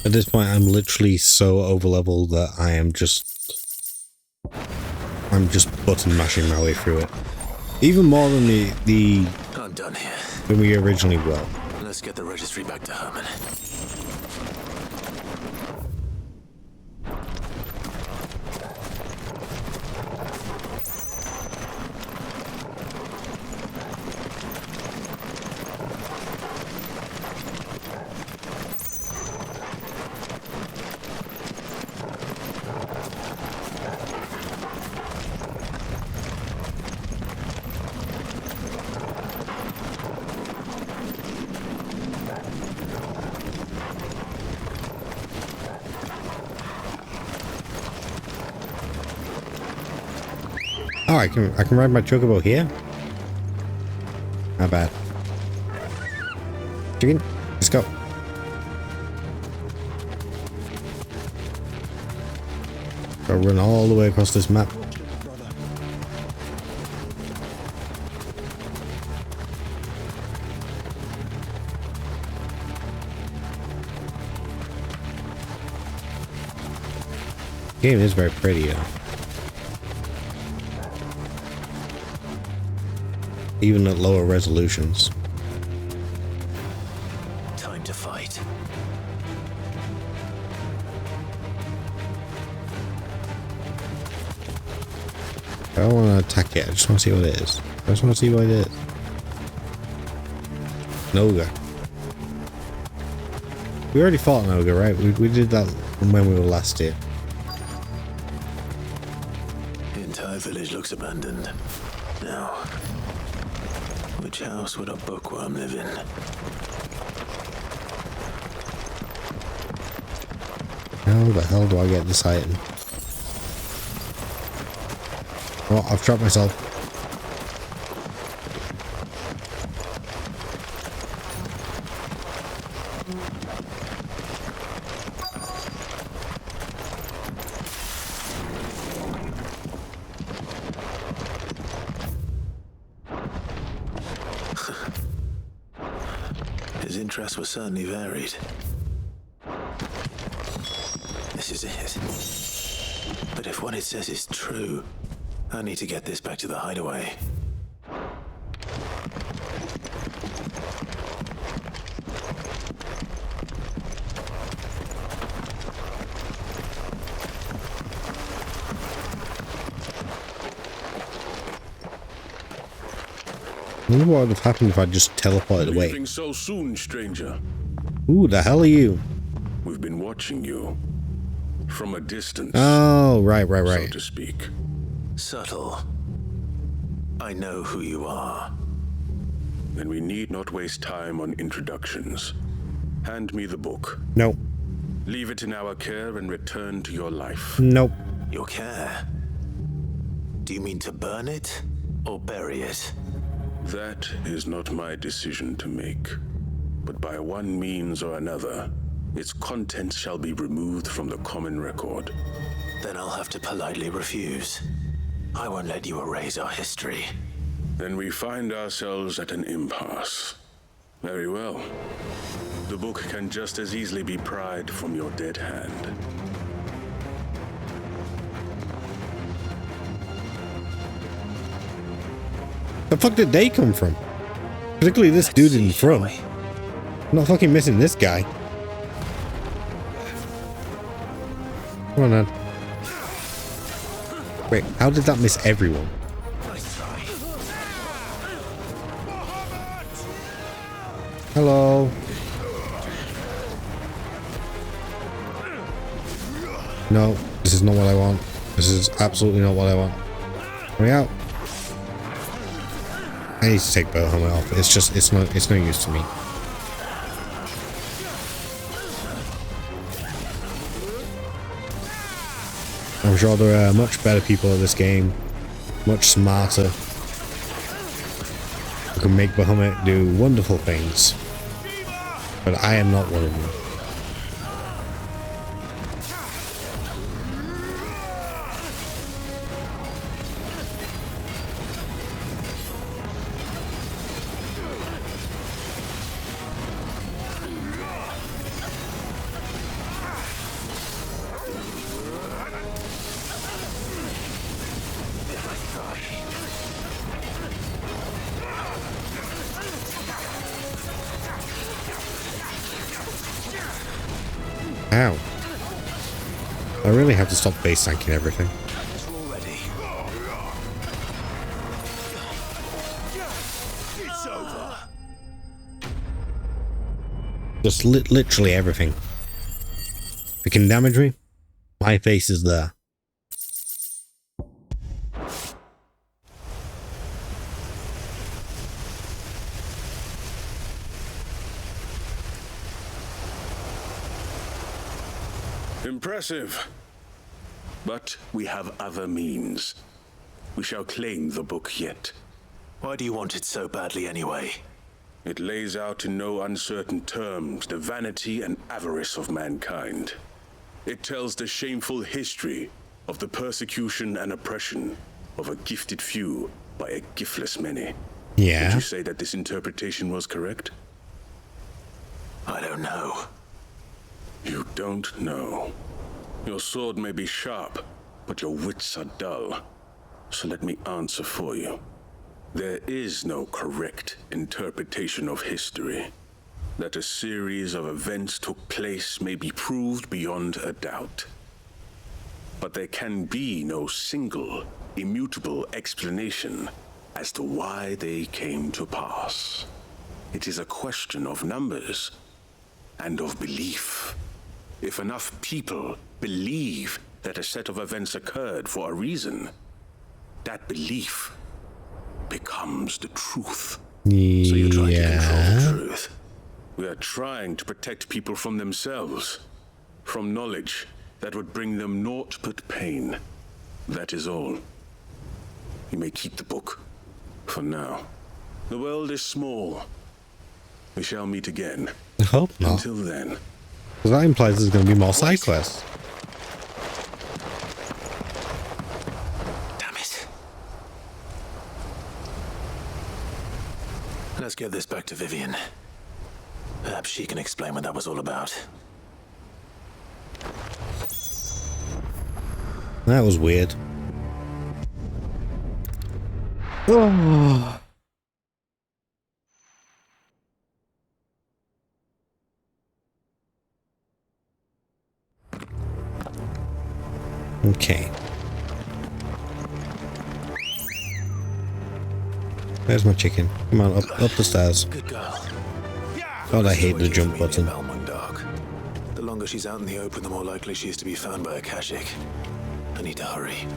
Speaker 1: At this point, I'm literally so overleveled that I'm just button mashing my way through it. Even more than
Speaker 3: I'm done here.
Speaker 1: than we originally were.
Speaker 3: Let's get the registry back to Herman.
Speaker 1: Oh, I can ride my chocobo here? Not bad. Chicken, let's go. Gotta run all the way across this map. The game is very pretty, though. Even at lower resolutions.
Speaker 3: Time to fight.
Speaker 1: I don't want to attack it, I just want to see what it is. I just want to see what it is. An ogre. We already fought an ogre, right? We did that when we were last here.
Speaker 3: The entire village looks abandoned. Now, which house would a bookworm live in?
Speaker 1: How the hell do I get this item? Oh, I've trapped myself.
Speaker 3: interests were certainly varied. This is it. But if what it says is true, I need to get this back to the hideaway.
Speaker 1: I wonder what would have happened if I just teleported away.
Speaker 5: Leaving so soon, stranger.
Speaker 1: Who the hell are you?
Speaker 5: We've been watching you from a distance.
Speaker 1: Oh, right.
Speaker 5: So to speak.
Speaker 3: Subtle. I know who you are.
Speaker 5: Then we need not waste time on introductions. Hand me the book.
Speaker 1: Nope.
Speaker 5: Leave it in our care and return to your life.
Speaker 1: Nope.
Speaker 3: Your care? Do you mean to burn it or bury it?
Speaker 5: That is not my decision to make. But by one means or another, its contents shall be removed from the common record.
Speaker 3: Then I'll have to politely refuse. I won't let you erase our history.
Speaker 5: Then we find ourselves at an impasse. Very well. The book can just as easily be pried from your dead hand.
Speaker 1: The fuck did they come from? Particularly this dude in front. I'm not fucking missing this guy. Come on, man. Wait, how did that miss everyone? Hello. No, this is not what I want. This is absolutely not what I want. Hurry out. I need to take the helmet off. It's no use to me. I'm sure there are much better people in this game, much smarter, who can make Bahamut do wonderful things, but I am not one of them. Ow. I really have to stop base tanking everything.
Speaker 5: It's over.
Speaker 1: Just literally everything. If it can damage me, my face is there.
Speaker 5: Impressive. But we have other means. We shall claim the book yet.
Speaker 3: Why do you want it so badly anyway?
Speaker 5: It lays out in no uncertain terms the vanity and avarice of mankind. It tells the shameful history of the persecution and oppression of a gifted few by a giftless many.
Speaker 1: Yeah.
Speaker 5: Would you say that this interpretation was correct?
Speaker 3: I don't know.
Speaker 5: You don't know. Your sword may be sharp, but your wits are dull. So let me answer for you. There is no correct interpretation of history. That a series of events took place may be proved beyond a doubt. But there can be no single, immutable explanation as to why they came to pass. It is a question of numbers and of belief. If enough people believe that a set of events occurred for a reason, that belief becomes the truth. So you're trying to control the truth. We are trying to protect people from themselves, from knowledge that would bring them naught but pain. That is all. You may keep the book, for now. The world is small. We shall meet again.
Speaker 1: I hope not.
Speaker 5: Until then.
Speaker 1: Because that implies there's going to be more side quests.
Speaker 3: Damn it. Let's get this back to Vivian. Perhaps she can explain what that was all about.
Speaker 1: That was weird. Oh. Okay. Where's my chicken? Come on, up the stairs.
Speaker 3: Good girl.
Speaker 1: God, I hate the jump button.
Speaker 3: The longer she's out in the open, the more likely she is to be found by a Kashik. I need to hurry.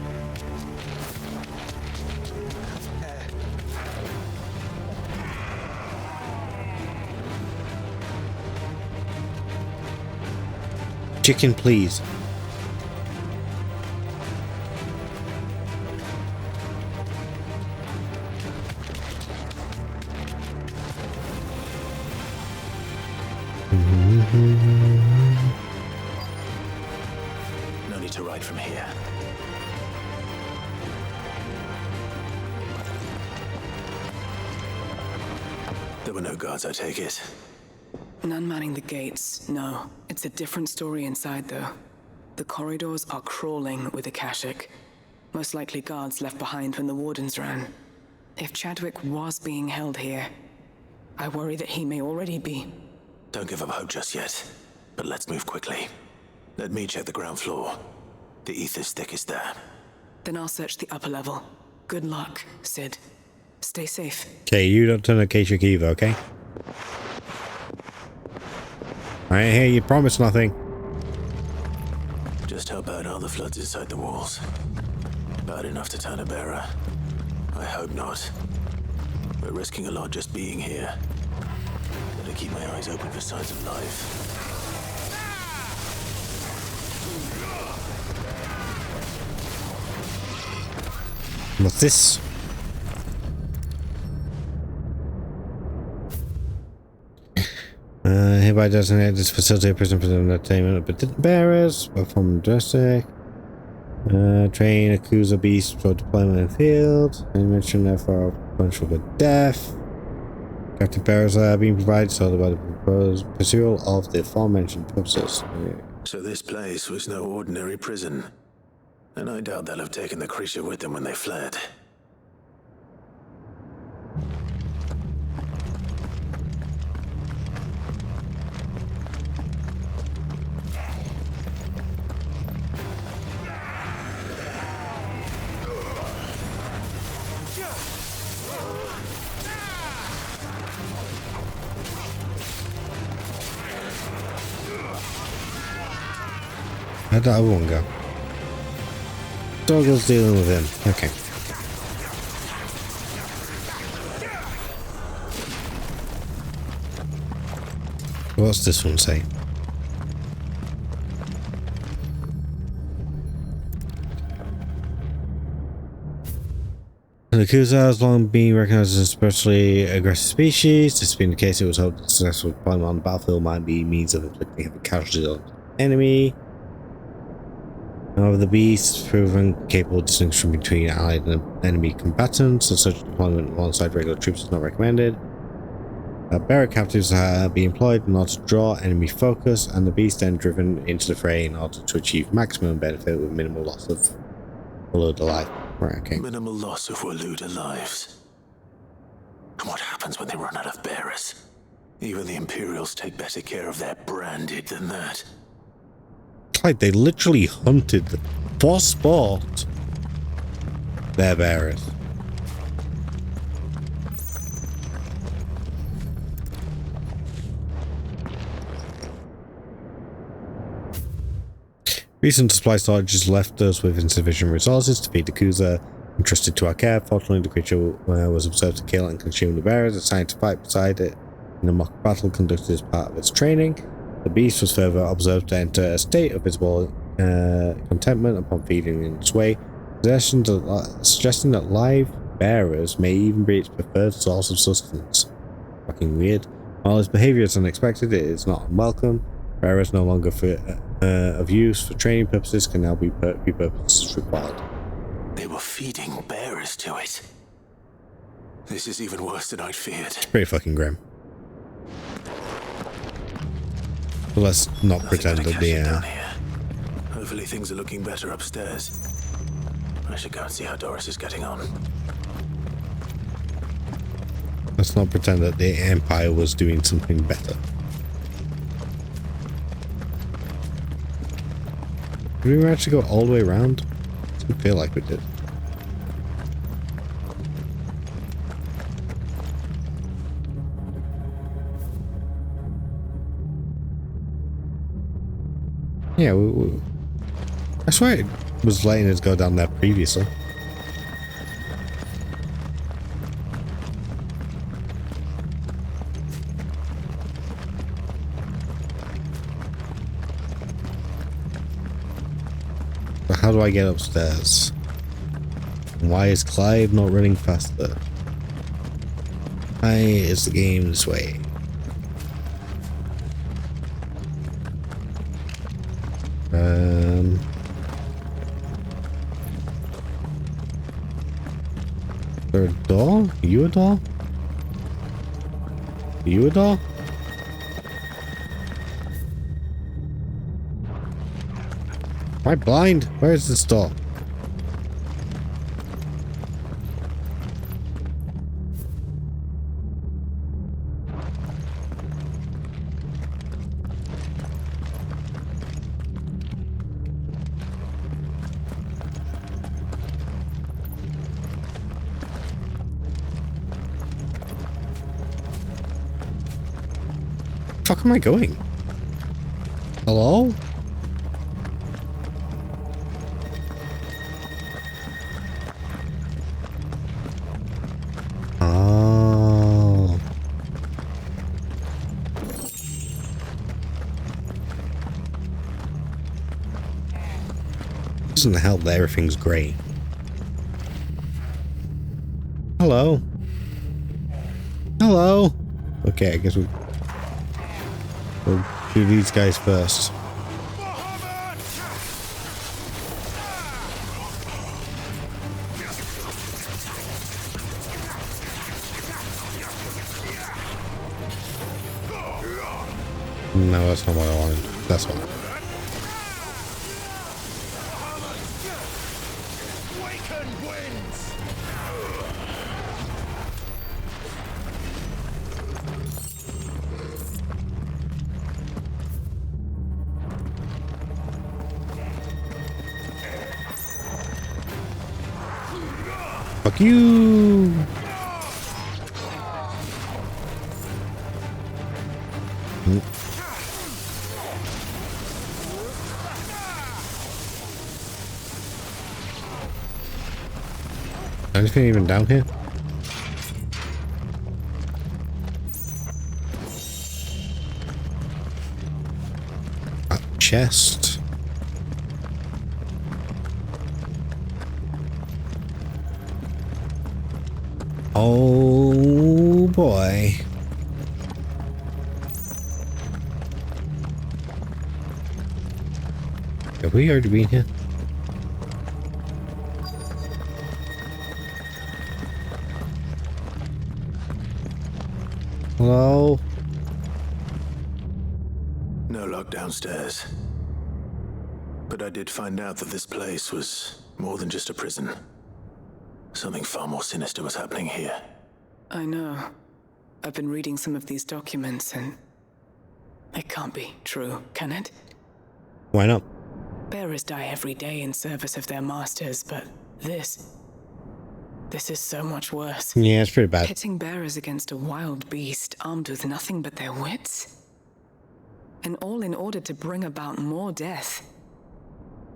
Speaker 1: Chicken, please.
Speaker 3: No need to ride from here. There were no guards, I take it.
Speaker 15: None manning the gates, no. It's a different story inside, though. The corridors are crawling with Akashic. Most likely guards left behind when the wardens ran. If Chadwick was being held here, I worry that he may already be.
Speaker 3: Don't give up hope just yet, but let's move quickly. Let me check the ground floor. The ether's thickest there.
Speaker 15: Then I'll search the upper level. Good luck, Sid. Stay safe.
Speaker 1: Okay, you don't turn Akashic either, okay? I hear you promise nothing.
Speaker 3: Just how bad are the floods inside the walls? Bad enough to turn a bearer? I hope not. We're risking a lot just being here. Better keep my eyes open for signs of life.
Speaker 1: What's this? Hereby designate this facility a prison for entertainment of bearers, from domestic. Train Akuza beast for deployment in the field. I mentioned therefore potential for death. Captive bearers are being provided solely by the proposed pursuit of the aforementioned purposes.
Speaker 3: So this place was no ordinary prison. And I doubt they'll have taken the creature with them when they fled.
Speaker 1: Where'd that other one go? Dog was dealing with him. Okay. What's this one say? The Kuza has long been recognized as an especially aggressive species. This being the case, it was hoped that successful deployment on the battlefield might be means of inflicting heavy casualties on the enemy. However, the beast proven capable of distinction between allied and enemy combatants, and such deployment alongside regular troops is not recommended. Bearer captives be employed in order to draw enemy focus, and the beast then driven into the fray in order to achieve maximum benefit with minimal loss of Waloda life. Right, okay.
Speaker 3: Minimal loss of Waloda lives. And what happens when they run out of bearers? Even the Imperials take better care of their branded than that.
Speaker 1: Like they literally hunted for sport their bearers. Recent supply shortages left us with insufficient resources to feed the Kuza entrusted to our care. Fortunately, the creature was observed to kill and consume the bearers, assigned to fight beside it in a mock battle conducted as part of its training. The beast was further observed to enter a state of visible contentment upon feeding in its way, suggesting that live bearers may even be its preferred source of sustenance. Fucking weird. While its behavior is unexpected, it is not unwelcome. Bearers no longer of use for training purposes can now be repurposed as required.
Speaker 3: They were feeding bearers to it. This is even worse than I'd feared.
Speaker 1: It's pretty fucking grim. Well, let's not pretend that the
Speaker 3: Hopefully things are looking better upstairs. I should go and see how Doris is getting on.
Speaker 1: let's not pretend that the Empire was doing something better. Did we actually go all the way around? Doesn't feel like we did. Yeah, I swear it was letting us go down there previously. But how do I get upstairs? And why is Clive not running faster? Why is the game this way? Is there a door? You a door? You a door? Am I blind? Where is this door? Where the fuck am I going? Hello? Oh. Doesn't help that everything's grey. Hello? Hello? Okay, I guess we'll do these guys first. No, that's not what I wanted. That's one. Fuck you! Anything even down here? A chest. Oh boy. Have we already been here? Hello?
Speaker 3: No lock downstairs. But I did find out that this place was more than just a prison. Something far more sinister was happening here.
Speaker 15: I know. I've been reading some of these documents and it can't be true, can it?
Speaker 1: Why not?
Speaker 15: Bearers die every day in service of their masters, but this is so much worse.
Speaker 1: Yeah, it's pretty bad.
Speaker 15: Pitting bearers against a wild beast armed with nothing but their wits? And all in order to bring about more death.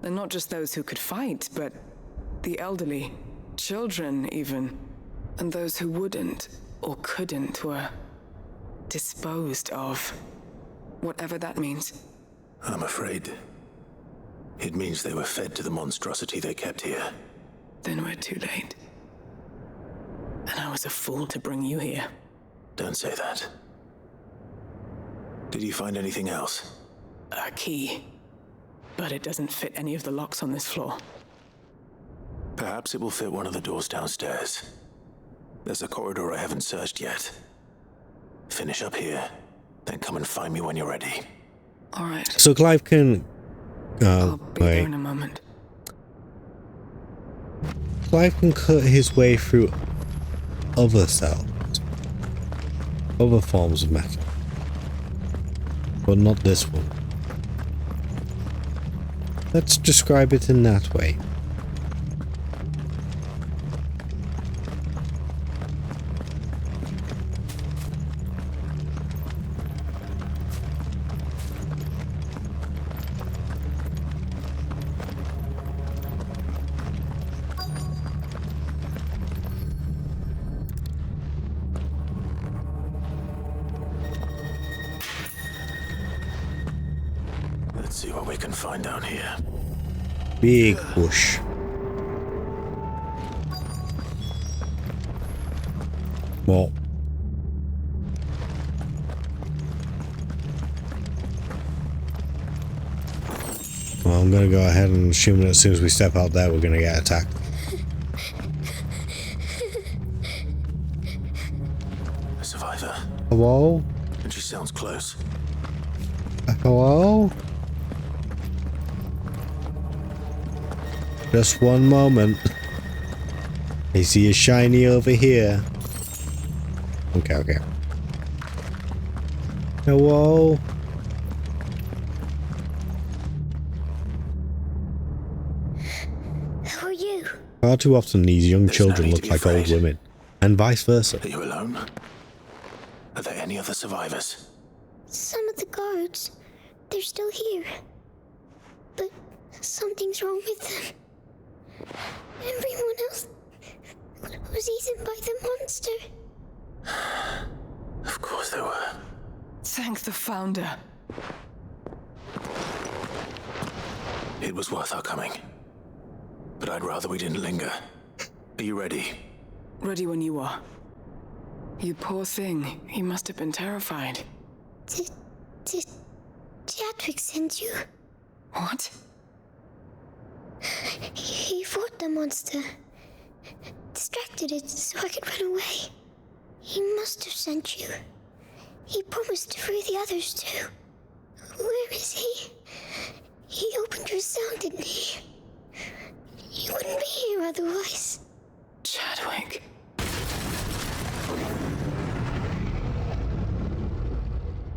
Speaker 15: And not just those who could fight, but the elderly, children even. And those who wouldn't or couldn't were disposed of. Whatever that means.
Speaker 3: I'm afraid it means they were fed to the monstrosity they kept here.
Speaker 15: Then we're too late. And I was a fool to bring you here.
Speaker 3: Don't say that. Did you find anything else?
Speaker 15: A key. But it doesn't fit any of the locks on this floor.
Speaker 3: Perhaps it will fit one of the doors downstairs. There's a corridor I haven't searched yet. Finish up here, then come and find me when you're ready.
Speaker 15: All right.
Speaker 1: So Clive can...
Speaker 15: I'll be there in a moment.
Speaker 1: Clive can cut his way through other cells, other forms of matter, but not this one. Let's describe it in that way.
Speaker 3: Let's see what we can find down here.
Speaker 1: Big bush. Well. Well, I'm gonna go ahead and assume that as soon as we step out there, we're gonna get attacked.
Speaker 3: A survivor.
Speaker 1: Hello?
Speaker 3: And she sounds close.
Speaker 1: Hello? Just one moment. I see a shiny over here. Okay. Hello?
Speaker 9: Who are you?
Speaker 1: Far too often these young children look like old women, and vice versa.
Speaker 3: Are you alone? Are there any other survivors?
Speaker 9: Some of the guards. They're still here. But something's wrong with them. Everyone else was eaten by the monster.
Speaker 3: Of course they were.
Speaker 15: Thank the Founder.
Speaker 3: It was worth our coming. But I'd rather we didn't linger. Are you ready?
Speaker 15: Ready when you are. You poor thing. He must have been terrified.
Speaker 9: Did Chadwick send you?
Speaker 15: What?
Speaker 9: He fought the monster. Distracted it so I could run away. He must have sent you. He promised to free the others too. Where is he? He opened your cell, didn't he? You wouldn't be here otherwise.
Speaker 15: Chadwick.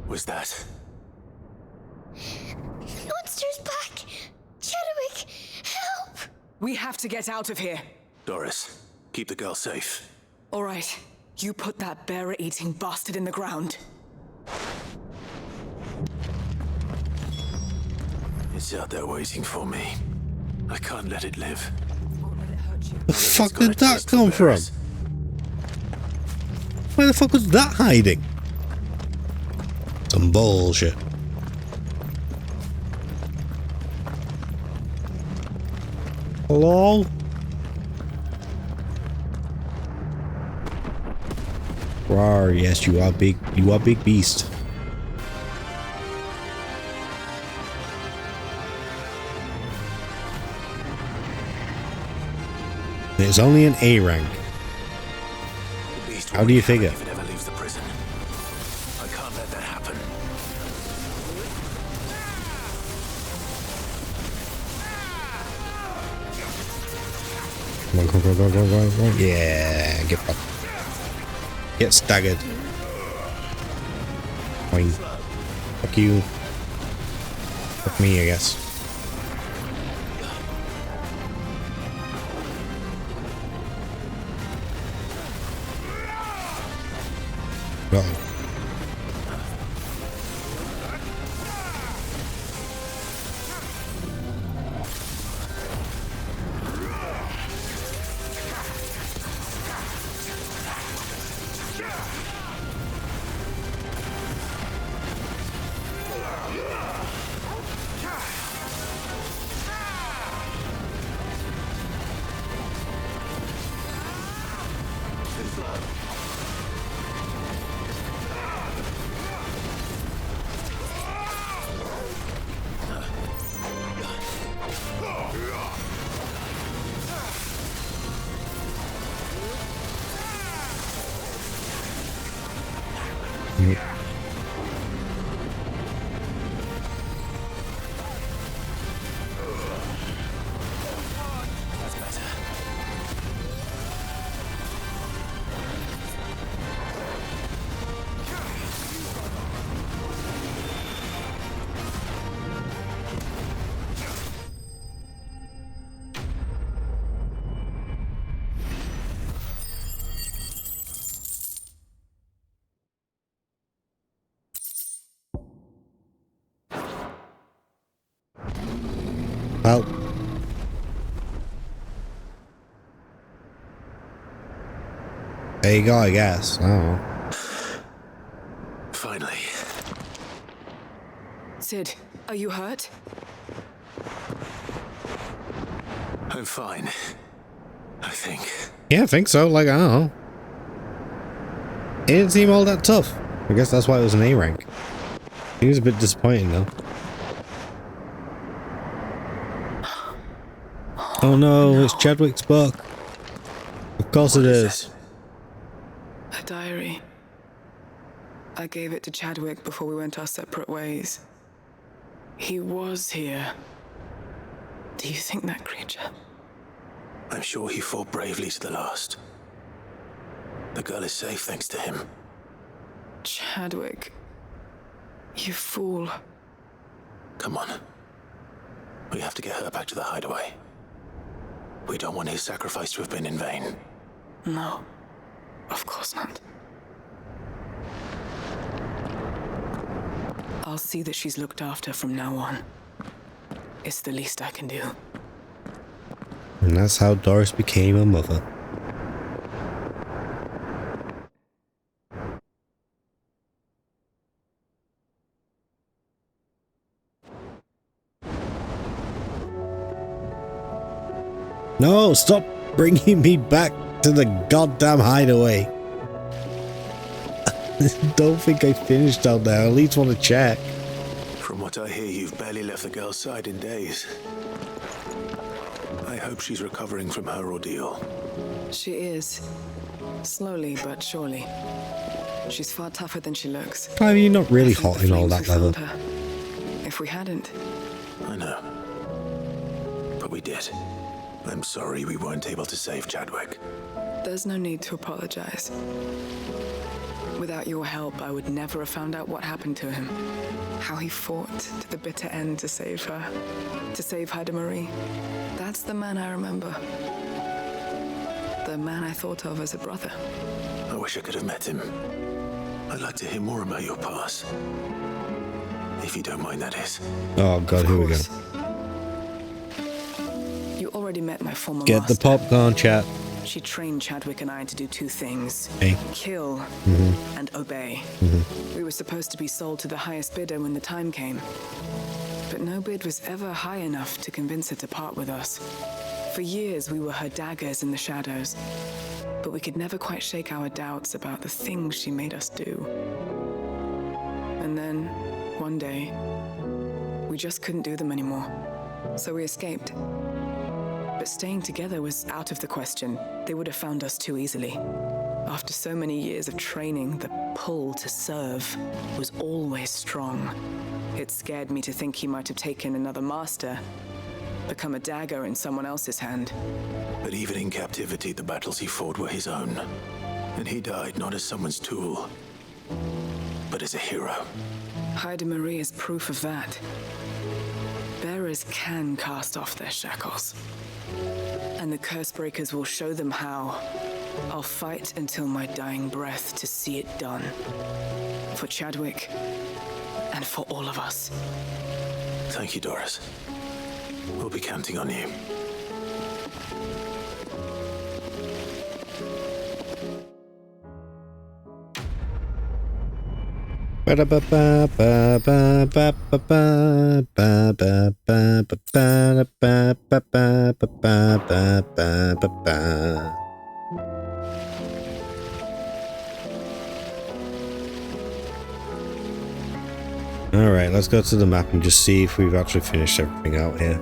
Speaker 3: Was that?
Speaker 9: Monster's back! Chadwick, help!
Speaker 15: We have to get out of here.
Speaker 3: Doris, keep the girl safe.
Speaker 15: All right. You put that bearer-eating bastard in the ground.
Speaker 3: It's out there waiting for me. I can't let it live.
Speaker 1: The fuck did that come from? Where the fuck was that hiding? Some bullshit. Hello? Rawr, yes, you are big. You are big beast. It's only an A rank. How do you figure?
Speaker 3: If it ever leaves the prison, I can't let that happen.
Speaker 1: Go. Yeah, get fucked. Get staggered. Fine. Fuck you. Fuck me, I guess. Uh-oh. There you go, I guess. I don't know.
Speaker 3: Finally.
Speaker 15: Sid, are you hurt?
Speaker 3: I'm fine. I think.
Speaker 1: Yeah, I think so. Like, I don't know. It didn't seem all that tough. I guess that's why it was an A rank. He was a bit disappointing though. Oh no, it's Chadwick's book. Of course it is.
Speaker 15: A diary. I gave it to Chadwick before we went our separate ways. He was here. Do you think that creature?
Speaker 3: I'm sure he fought bravely to the last. The girl is safe thanks to him.
Speaker 15: Chadwick. You fool.
Speaker 3: Come on. We have to get her back to the hideaway. We don't want his sacrifice to have been in vain.
Speaker 15: No. Of course not. I'll see that she's looked after from now on. It's the least I can do.
Speaker 1: And that's how Doris became a mother. No, stop bringing me back to the goddamn hideaway. Don't think I finished down there. I at least want to check.
Speaker 3: From what I hear, you've barely left the girl's side in days. I hope she's recovering from her ordeal.
Speaker 15: She is. Slowly but surely. She's far tougher than she looks.
Speaker 1: Clive, you're not really hot in all that level.
Speaker 15: If we hadn't.
Speaker 3: I know. But we did. I'm sorry we weren't able to save Chadwick.
Speaker 15: There's no need to apologize. Without your help, I would never have found out what happened to him. How he fought to the bitter end to save her. To save Haida Marie. That's the man I remember. The man I thought of as a brother.
Speaker 3: I wish I could have met him. I'd like to hear more about your past. If you don't mind, that is.
Speaker 1: Oh god, here we go.
Speaker 15: You already met my former
Speaker 1: Get
Speaker 15: master.
Speaker 1: the popcorn, chat.
Speaker 15: She trained Chadwick and I to do two things.
Speaker 1: Hey.
Speaker 15: Kill and obey. We were supposed to be sold to the highest bidder when the time came. But no bid was ever high enough to convince her to part with us. For years, we were her daggers in the shadows. But we could never quite shake our doubts about the things she made us do. And then, one day, we just couldn't do them anymore. So we escaped. But staying together was out of the question. They would have found us too easily. After so many years of training, the pull to serve was always strong. It scared me to think he might have taken another master, become a dagger in someone else's hand.
Speaker 3: But even in captivity, the battles he fought were his own. And he died not as someone's tool, but as a hero.
Speaker 15: Haida Marie is proof of that. Bearers can cast off their shackles. And the curse breakers will show them how. I'll fight until my dying breath to see it done. For Chadwick, and for all of us.
Speaker 3: Thank you, Doris. We'll be counting on you.
Speaker 1: Alright, let's go to the map and just see if we've actually finished everything out here.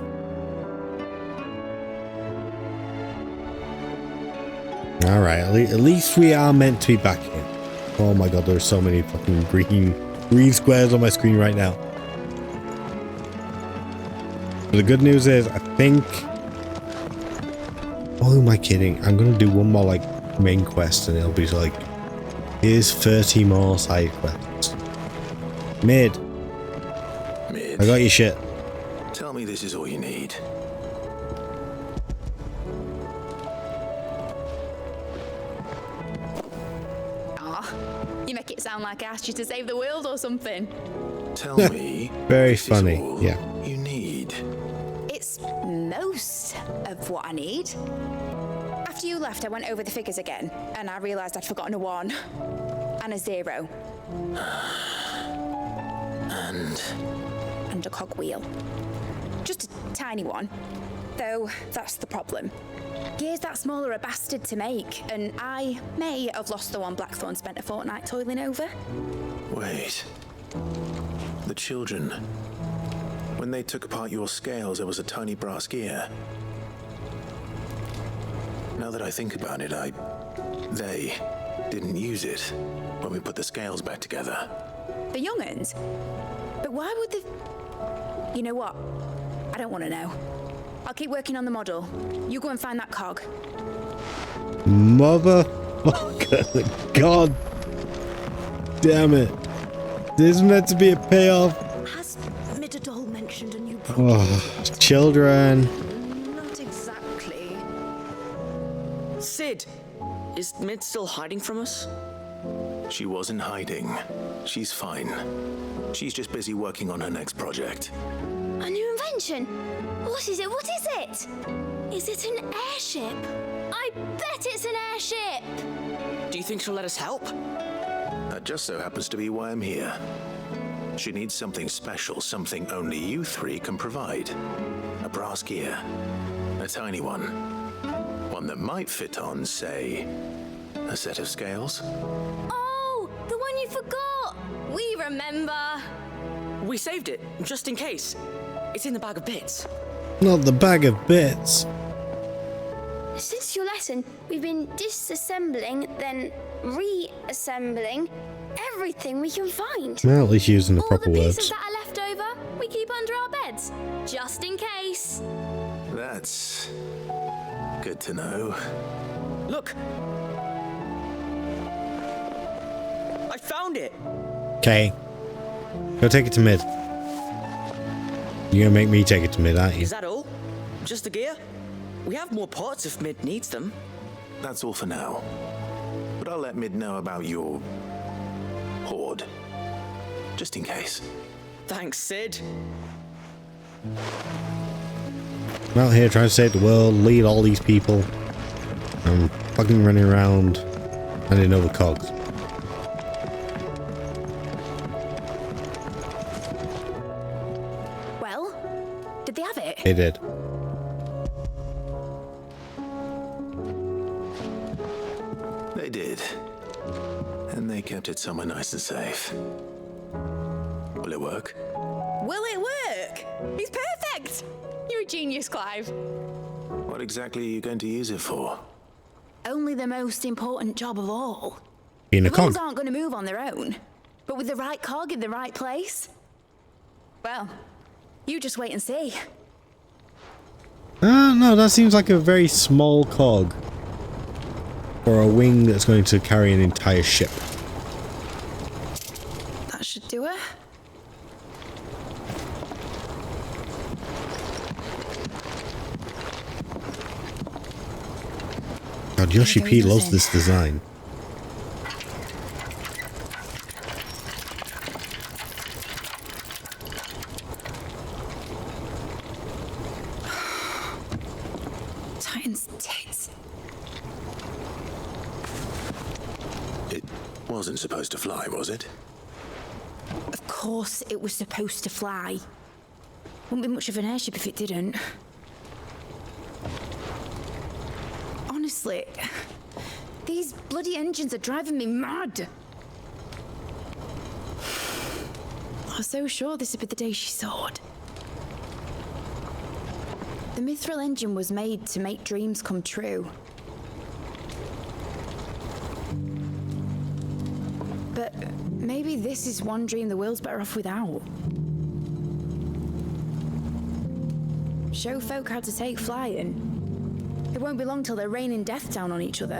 Speaker 1: Alright, at least we are meant to be back here. Oh my god, there's so many fucking green squares on my screen right now. But the good news is, I think... Oh, who am I kidding? I'm gonna do one more, like, main quest and it'll be like... Here's 30 more side quests. Mid. I got your shit.
Speaker 3: Tell me this is all you need.
Speaker 17: You make it sound like I asked you to save the world or something.
Speaker 3: Tell me.
Speaker 1: Very funny. Yeah.
Speaker 3: You need.
Speaker 17: It's most of what I need. I After you left, I went over the figures again, and I realised I'd forgotten a 1 and a 0. And a cogwheel. Just a tiny one. Though, that's the problem. Gears that small are a bastard to make, and I may have lost the one Blackthorn spent a fortnight toiling over.
Speaker 3: Wait. The children. When they took apart your scales, there was a tiny brass gear. Now that I think about it, they didn't use it when we put the scales back together.
Speaker 17: The young'uns? But why would they... You know what? I don't want to know. I'll keep working on the model. You go and find that cog.
Speaker 1: Motherfucker. God damn it. This is meant to be a payoff.
Speaker 6: Has Midadol mentioned a new project?
Speaker 1: Oh, children.
Speaker 6: Not exactly.
Speaker 20: Sid, is Mid still hiding from us?
Speaker 3: She wasn't hiding. She's fine. She's just busy working on her next project.
Speaker 9: A new invention? What is it? What is it? Is it an airship? I bet it's an airship!
Speaker 20: Do you think she'll let us help?
Speaker 3: That just so happens to be why I'm here. She needs something special, something only you 3 can provide. A brass gear. A tiny one. One that might fit on, say, a set of scales.
Speaker 9: Oh, the one you forgot! We remember!
Speaker 20: We saved it, just in case. It's in the bag of bits.
Speaker 1: Not the bag of bits.
Speaker 9: Since your lesson, we've been disassembling, then reassembling everything we can find.
Speaker 1: Well, at least using the
Speaker 9: All
Speaker 1: proper
Speaker 9: the pieces
Speaker 1: words.
Speaker 9: that are left over, we keep under our beds, just in case.
Speaker 3: That's good to know.
Speaker 20: Look! I found it!
Speaker 1: Okay. Go take it to mid. You're gonna make me take it to mid, aren't you?
Speaker 20: Is that all? Just the gear? We have more parts if Mid needs them.
Speaker 3: That's all for now. But I'll let Mid know about your hoard. Just in case.
Speaker 20: Thanks, Sid.
Speaker 1: I'm out here trying to save the world, lead all these people. I'm fucking running around handing over cogs.
Speaker 17: Well, did they have it?
Speaker 1: They did.
Speaker 3: They did. And they kept it somewhere nice and safe. Will it work?
Speaker 17: Will it work? It's perfect! You're a genius, Clive.
Speaker 3: What exactly are you going to use it for?
Speaker 17: Only the most important job of all.
Speaker 1: Being a
Speaker 17: The wheels
Speaker 1: cog.
Speaker 17: aren't going to move on their own, but with the right cog in the right place, well, you just wait and see.
Speaker 1: No, that seems like a very small cog. Or a wing that's going to carry an entire ship.
Speaker 17: That should do it.
Speaker 1: God, Yoshi P loves this design.
Speaker 17: Titan's tits.
Speaker 3: It wasn't supposed to fly, was it?
Speaker 17: Of course it was supposed to fly. Wouldn't be much of an airship if it didn't. Honestly, these bloody engines are driving me mad. I was so sure this would be the day she soared. The Mithril engine was made to make dreams come true. But maybe this is one dream the world's better off without. Show folk how to take flying. It won't be long till they're raining death down on each other.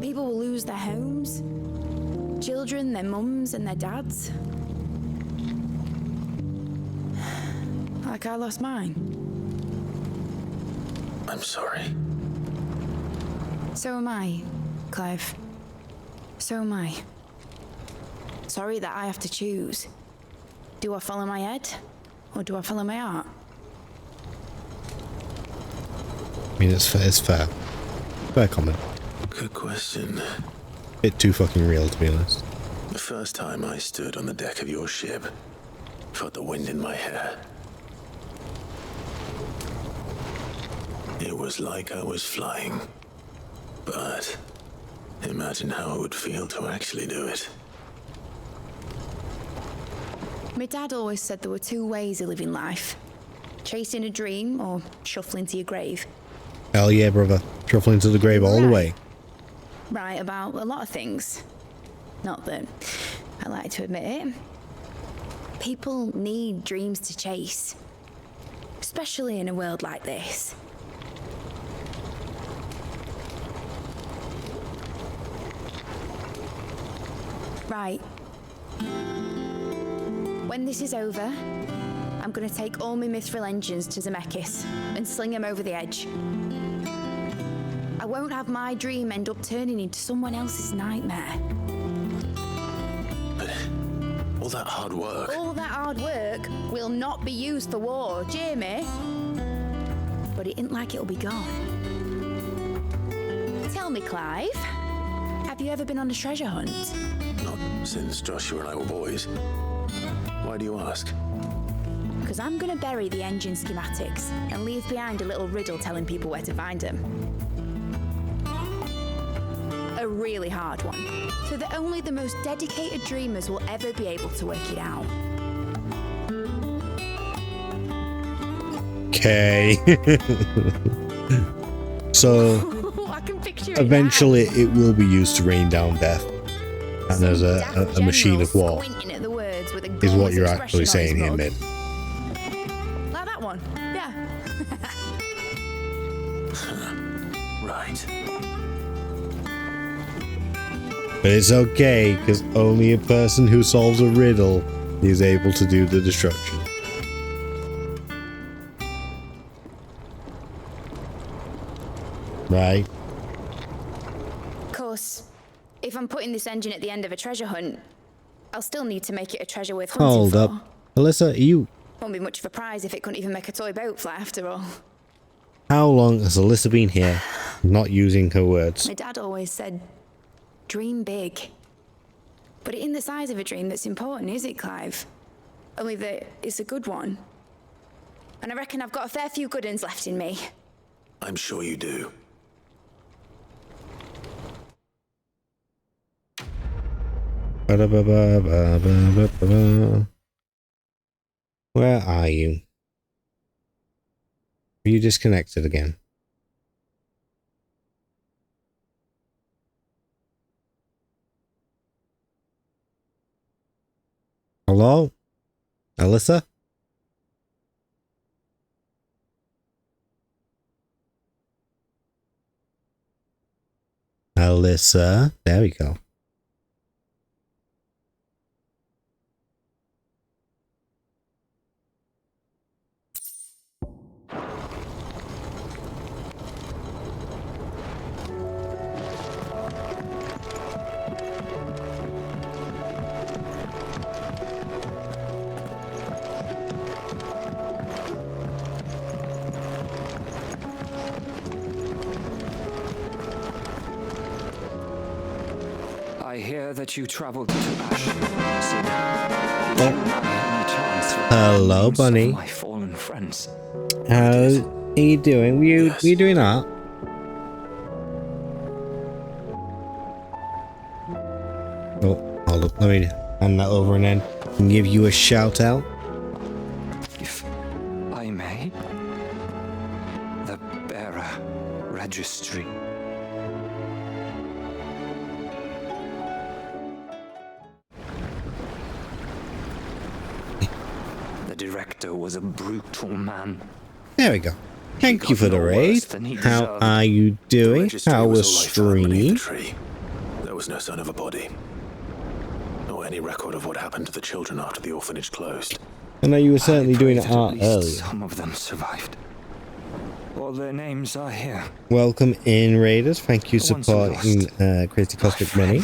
Speaker 17: People will lose their homes. Children, their mums and their dads. Like I lost mine.
Speaker 3: I'm sorry.
Speaker 17: So am I, Clive. So am I. Sorry that I have to choose. Do I follow my head, or do I follow my heart?
Speaker 1: I mean, it's fair. Fair comment.
Speaker 3: Good question.
Speaker 1: Bit too fucking real, to be honest.
Speaker 3: The first time I stood on the deck of your ship, felt the wind in my hair. It was like I was flying. But imagine how it would feel to actually do it.
Speaker 17: My dad always said there were two ways of living life. Chasing a dream or shuffling to your grave.
Speaker 1: Hell yeah, brother. Shuffling to the grave all the way.
Speaker 17: Right about a lot of things. Not that I like to admit it. People need dreams to chase. Especially in a world like this. Right. When this is over, I'm gonna take all my mithril engines to Zemeckis and sling them over the edge. I won't have my dream end up turning into someone else's nightmare.
Speaker 3: But all that hard work...
Speaker 17: All that hard work will not be used for war, Jamie. But it isn't like it'll be gone. Tell me, Clive, have you ever been on a treasure hunt?
Speaker 3: Not since Joshua and I were boys. Why do you ask?
Speaker 17: Because I'm going to bury the engine schematics and leave behind a little riddle telling people where to find them. A really hard one, so that only the most dedicated dreamers will ever be able to work it out.
Speaker 1: Okay. So
Speaker 17: I can picture it
Speaker 1: eventually it will be used to rain down death. And as a machine of war.
Speaker 17: At the words with a
Speaker 1: is what you're
Speaker 17: expression
Speaker 1: actually
Speaker 17: on
Speaker 1: saying
Speaker 17: his
Speaker 1: here,
Speaker 17: mug.
Speaker 1: Mid.
Speaker 17: Like that one, yeah.
Speaker 3: Right.
Speaker 1: But it's okay, because only a person who solves a riddle is able to do the destruction. Right?
Speaker 17: Of course, if I'm putting this engine at the end of a treasure hunt, I'll still need to make it a treasure worth hunting
Speaker 1: Hold
Speaker 17: for.
Speaker 1: up. Alyssa, are you...
Speaker 17: Won't be much of a prize if it couldn't even make a toy boat fly after all.
Speaker 1: How long has Alyssa been here, not using her words?
Speaker 17: My dad always said, dream big. But it isn't the size of a dream that's important, is it, Clive? Only that it's a good one. And I reckon I've got a fair few good uns left in me.
Speaker 3: I'm sure you do.
Speaker 1: Where are you? Are you disconnected again? Hello? Alyssa? Alyssa? There we go.
Speaker 13: I hear that you traveled to Ash.
Speaker 1: Hello, bunny.
Speaker 13: My fallen friends.
Speaker 1: How are you doing? Were you doing that? Oh, hold up. Let me hand that over and then give you a shout out.
Speaker 13: If I may, the bearer registry. The director was a brutal man.
Speaker 1: There we go. Thank you for the raid. How are you doing? How was stream?
Speaker 3: There was no sign of a body. Nor any record of what happened to the children after the orphanage closed.
Speaker 1: I know you were certainly doing it art earlier.
Speaker 13: Some of them survived. All their names are here.
Speaker 1: Welcome in, raiders. Thank you supporting Crazy Cosmic Money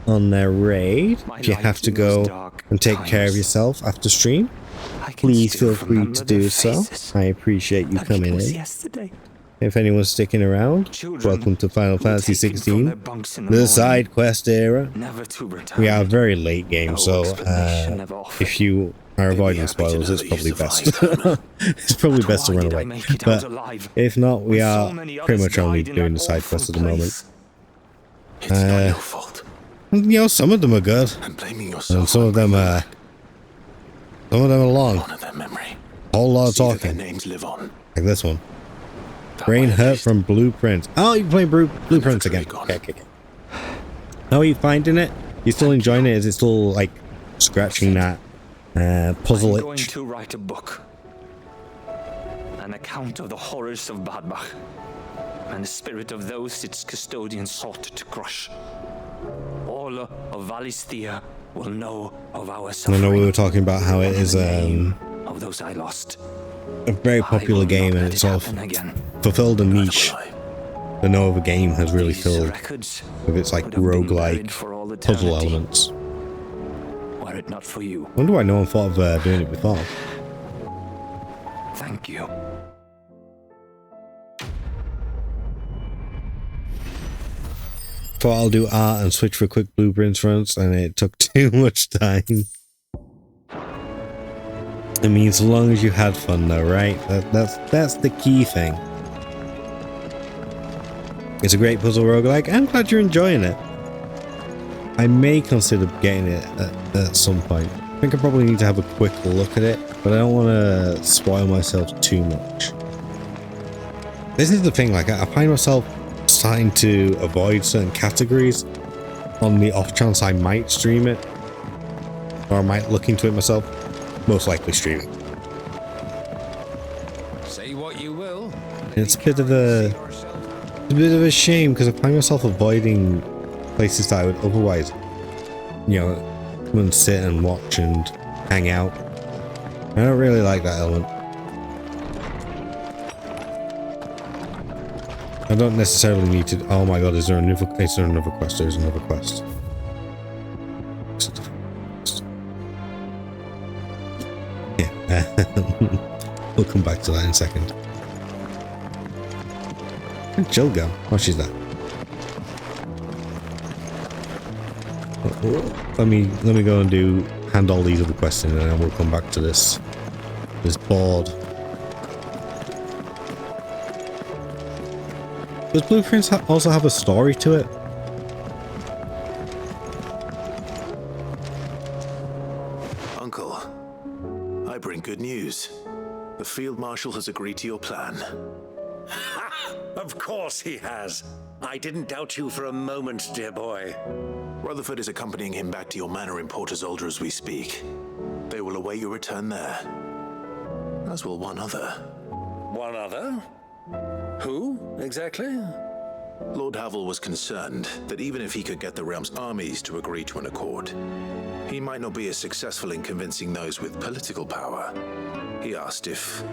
Speaker 1: on their raid. If you have to go and take care of yourself after stream, please feel free to do so. I appreciate you coming in. if anyone's sticking around. Welcome to Final Fantasy XVI, the side quest era. We are a very late game, so if you are avoiding spoilers, it's probably best. It's probably best to run away. But if not, we are pretty much only doing the side quest at the moment. You know, some of them are good, and some of them are long. Whole lot of talking, like this one. Brain hurt from Blueprints. Oh, you're playing Blueprints again. Okay. How are you finding it? You still enjoying it? Is it still like scratching that puzzle itch?
Speaker 13: I'm going to write a book. An account of the horrors of Badbach and the spirit of those its custodians sought to crush. All of Valisthea will know of our suffering.
Speaker 1: I know we were talking about how it is
Speaker 13: of those I lost.
Speaker 1: A very popular game, and it's sort of fulfilled a niche that no other game has really filled with its like roguelike puzzle elements.
Speaker 13: Were it not for you.
Speaker 1: I wonder why no one thought of doing it before.
Speaker 13: Thank you.
Speaker 1: Thought I'll do art and switch for quick Blueprints runs, and it took too much time. I mean, as long as you had fun though, right? That's the key thing. It's a great puzzle roguelike. I'm glad you're enjoying it. I may consider getting it at some point. I think I probably need to have a quick look at it, but I don't want to spoil myself too much. This is the thing, like I find myself starting to avoid certain categories on the off chance I might stream it, or I might look into it myself. Most likely streaming.
Speaker 8: Say what you will.
Speaker 1: It's a bit of a shame because I find myself avoiding places that I would otherwise, you know, come and sit and watch and hang out. I don't really like that element. I don't necessarily need to. Oh my god, is there another quest? There's another quest. We'll come back to that in a second. Where'd Jill go? Oh, she's there. Let me go and hand all these other quests in, and then we'll come back to this board. Does Blueprints also have a story to it?
Speaker 3: Uncle, I bring good news. The Field Marshal has agreed to your plan.
Speaker 7: Of course he has. I didn't doubt you for a moment, dear boy.
Speaker 3: Rutherford is accompanying him back to your manor in Port Isolde as we speak. They will await your return there. As will one other.
Speaker 7: One other? Who, exactly?
Speaker 3: Lord Havel was concerned that even if he could get the realm's armies to agree to an accord, he might not be as successful in convincing those with political power. He asked if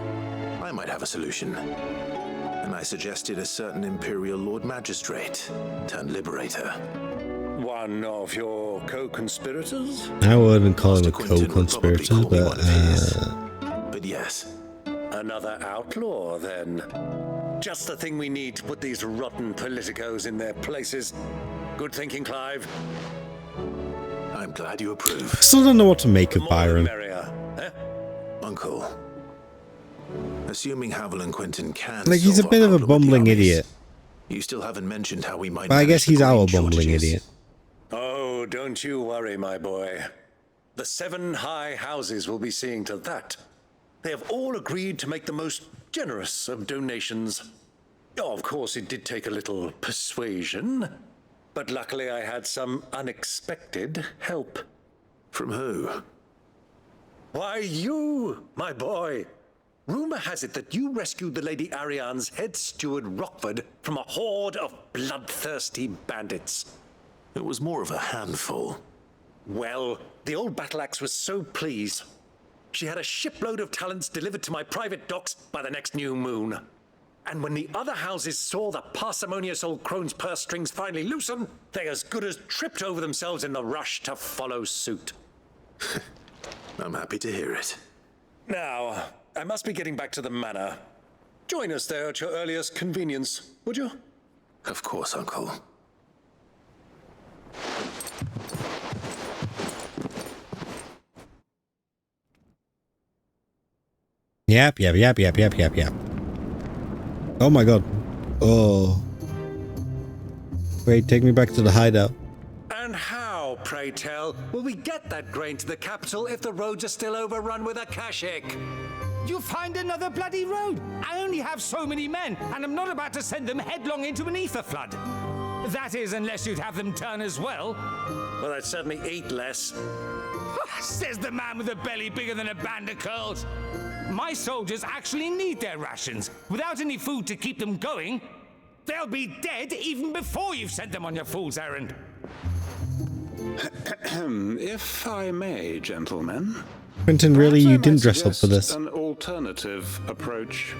Speaker 3: I might have a solution, and I suggested a certain Imperial Lord Magistrate turned Liberator.
Speaker 7: One of your co-conspirators?
Speaker 1: I wouldn't call him a co-conspirator,
Speaker 3: but yes.
Speaker 7: Another outlaw, then. Just the thing we need to put these rotten politicos in their places. Good thinking, Clive.
Speaker 3: I'm glad you approve.
Speaker 1: I still don't know what to make of Byron.
Speaker 3: Uncle, assuming Havel and Quentin can
Speaker 1: like, he's a bit of a bumbling idiot.
Speaker 3: You still haven't mentioned how we might.
Speaker 1: But I guess he's our bumbling idiot.
Speaker 7: Oh, don't you worry, my boy. The 7 high houses will be seeing to that. They have all agreed to make the most generous of donations. Oh, of course, it did take a little persuasion, but luckily I had some unexpected help.
Speaker 3: From who?
Speaker 7: Why, you, my boy. Rumor has it that you rescued the Lady Ariane's head steward Rockford from a horde of bloodthirsty bandits.
Speaker 3: It was more of a handful.
Speaker 7: Well, the old battle axe was so pleased. She had a shipload of talents delivered to my private docks by the next new moon. And when the other houses saw the parsimonious old crone's purse strings finally loosen, they as good as tripped over themselves in the rush to follow suit.
Speaker 3: I'm happy to hear it.
Speaker 7: Now, I must be getting back to the manor. Join us there at your earliest convenience, would you?
Speaker 3: Of course, Uncle.
Speaker 1: Yep. Oh my god. Oh. Wait, take me back to the hideout.
Speaker 7: And how, pray tell, will we get that grain to the capital if the roads are still overrun with Akashic?
Speaker 19: You'll find another bloody road. I only have so many men, and I'm not about to send them headlong into an ether flood. That is, unless you'd have them turn as well.
Speaker 7: Well, I'd certainly eat less.
Speaker 19: Says the man with a belly bigger than a band of curls. My soldiers actually need their rations. Without any food to keep them going, they'll be dead even before you've sent them on your fool's errand.
Speaker 10: If I may, gentlemen.
Speaker 1: Quentin, really, you didn't dress up for this.
Speaker 10: An alternative approach.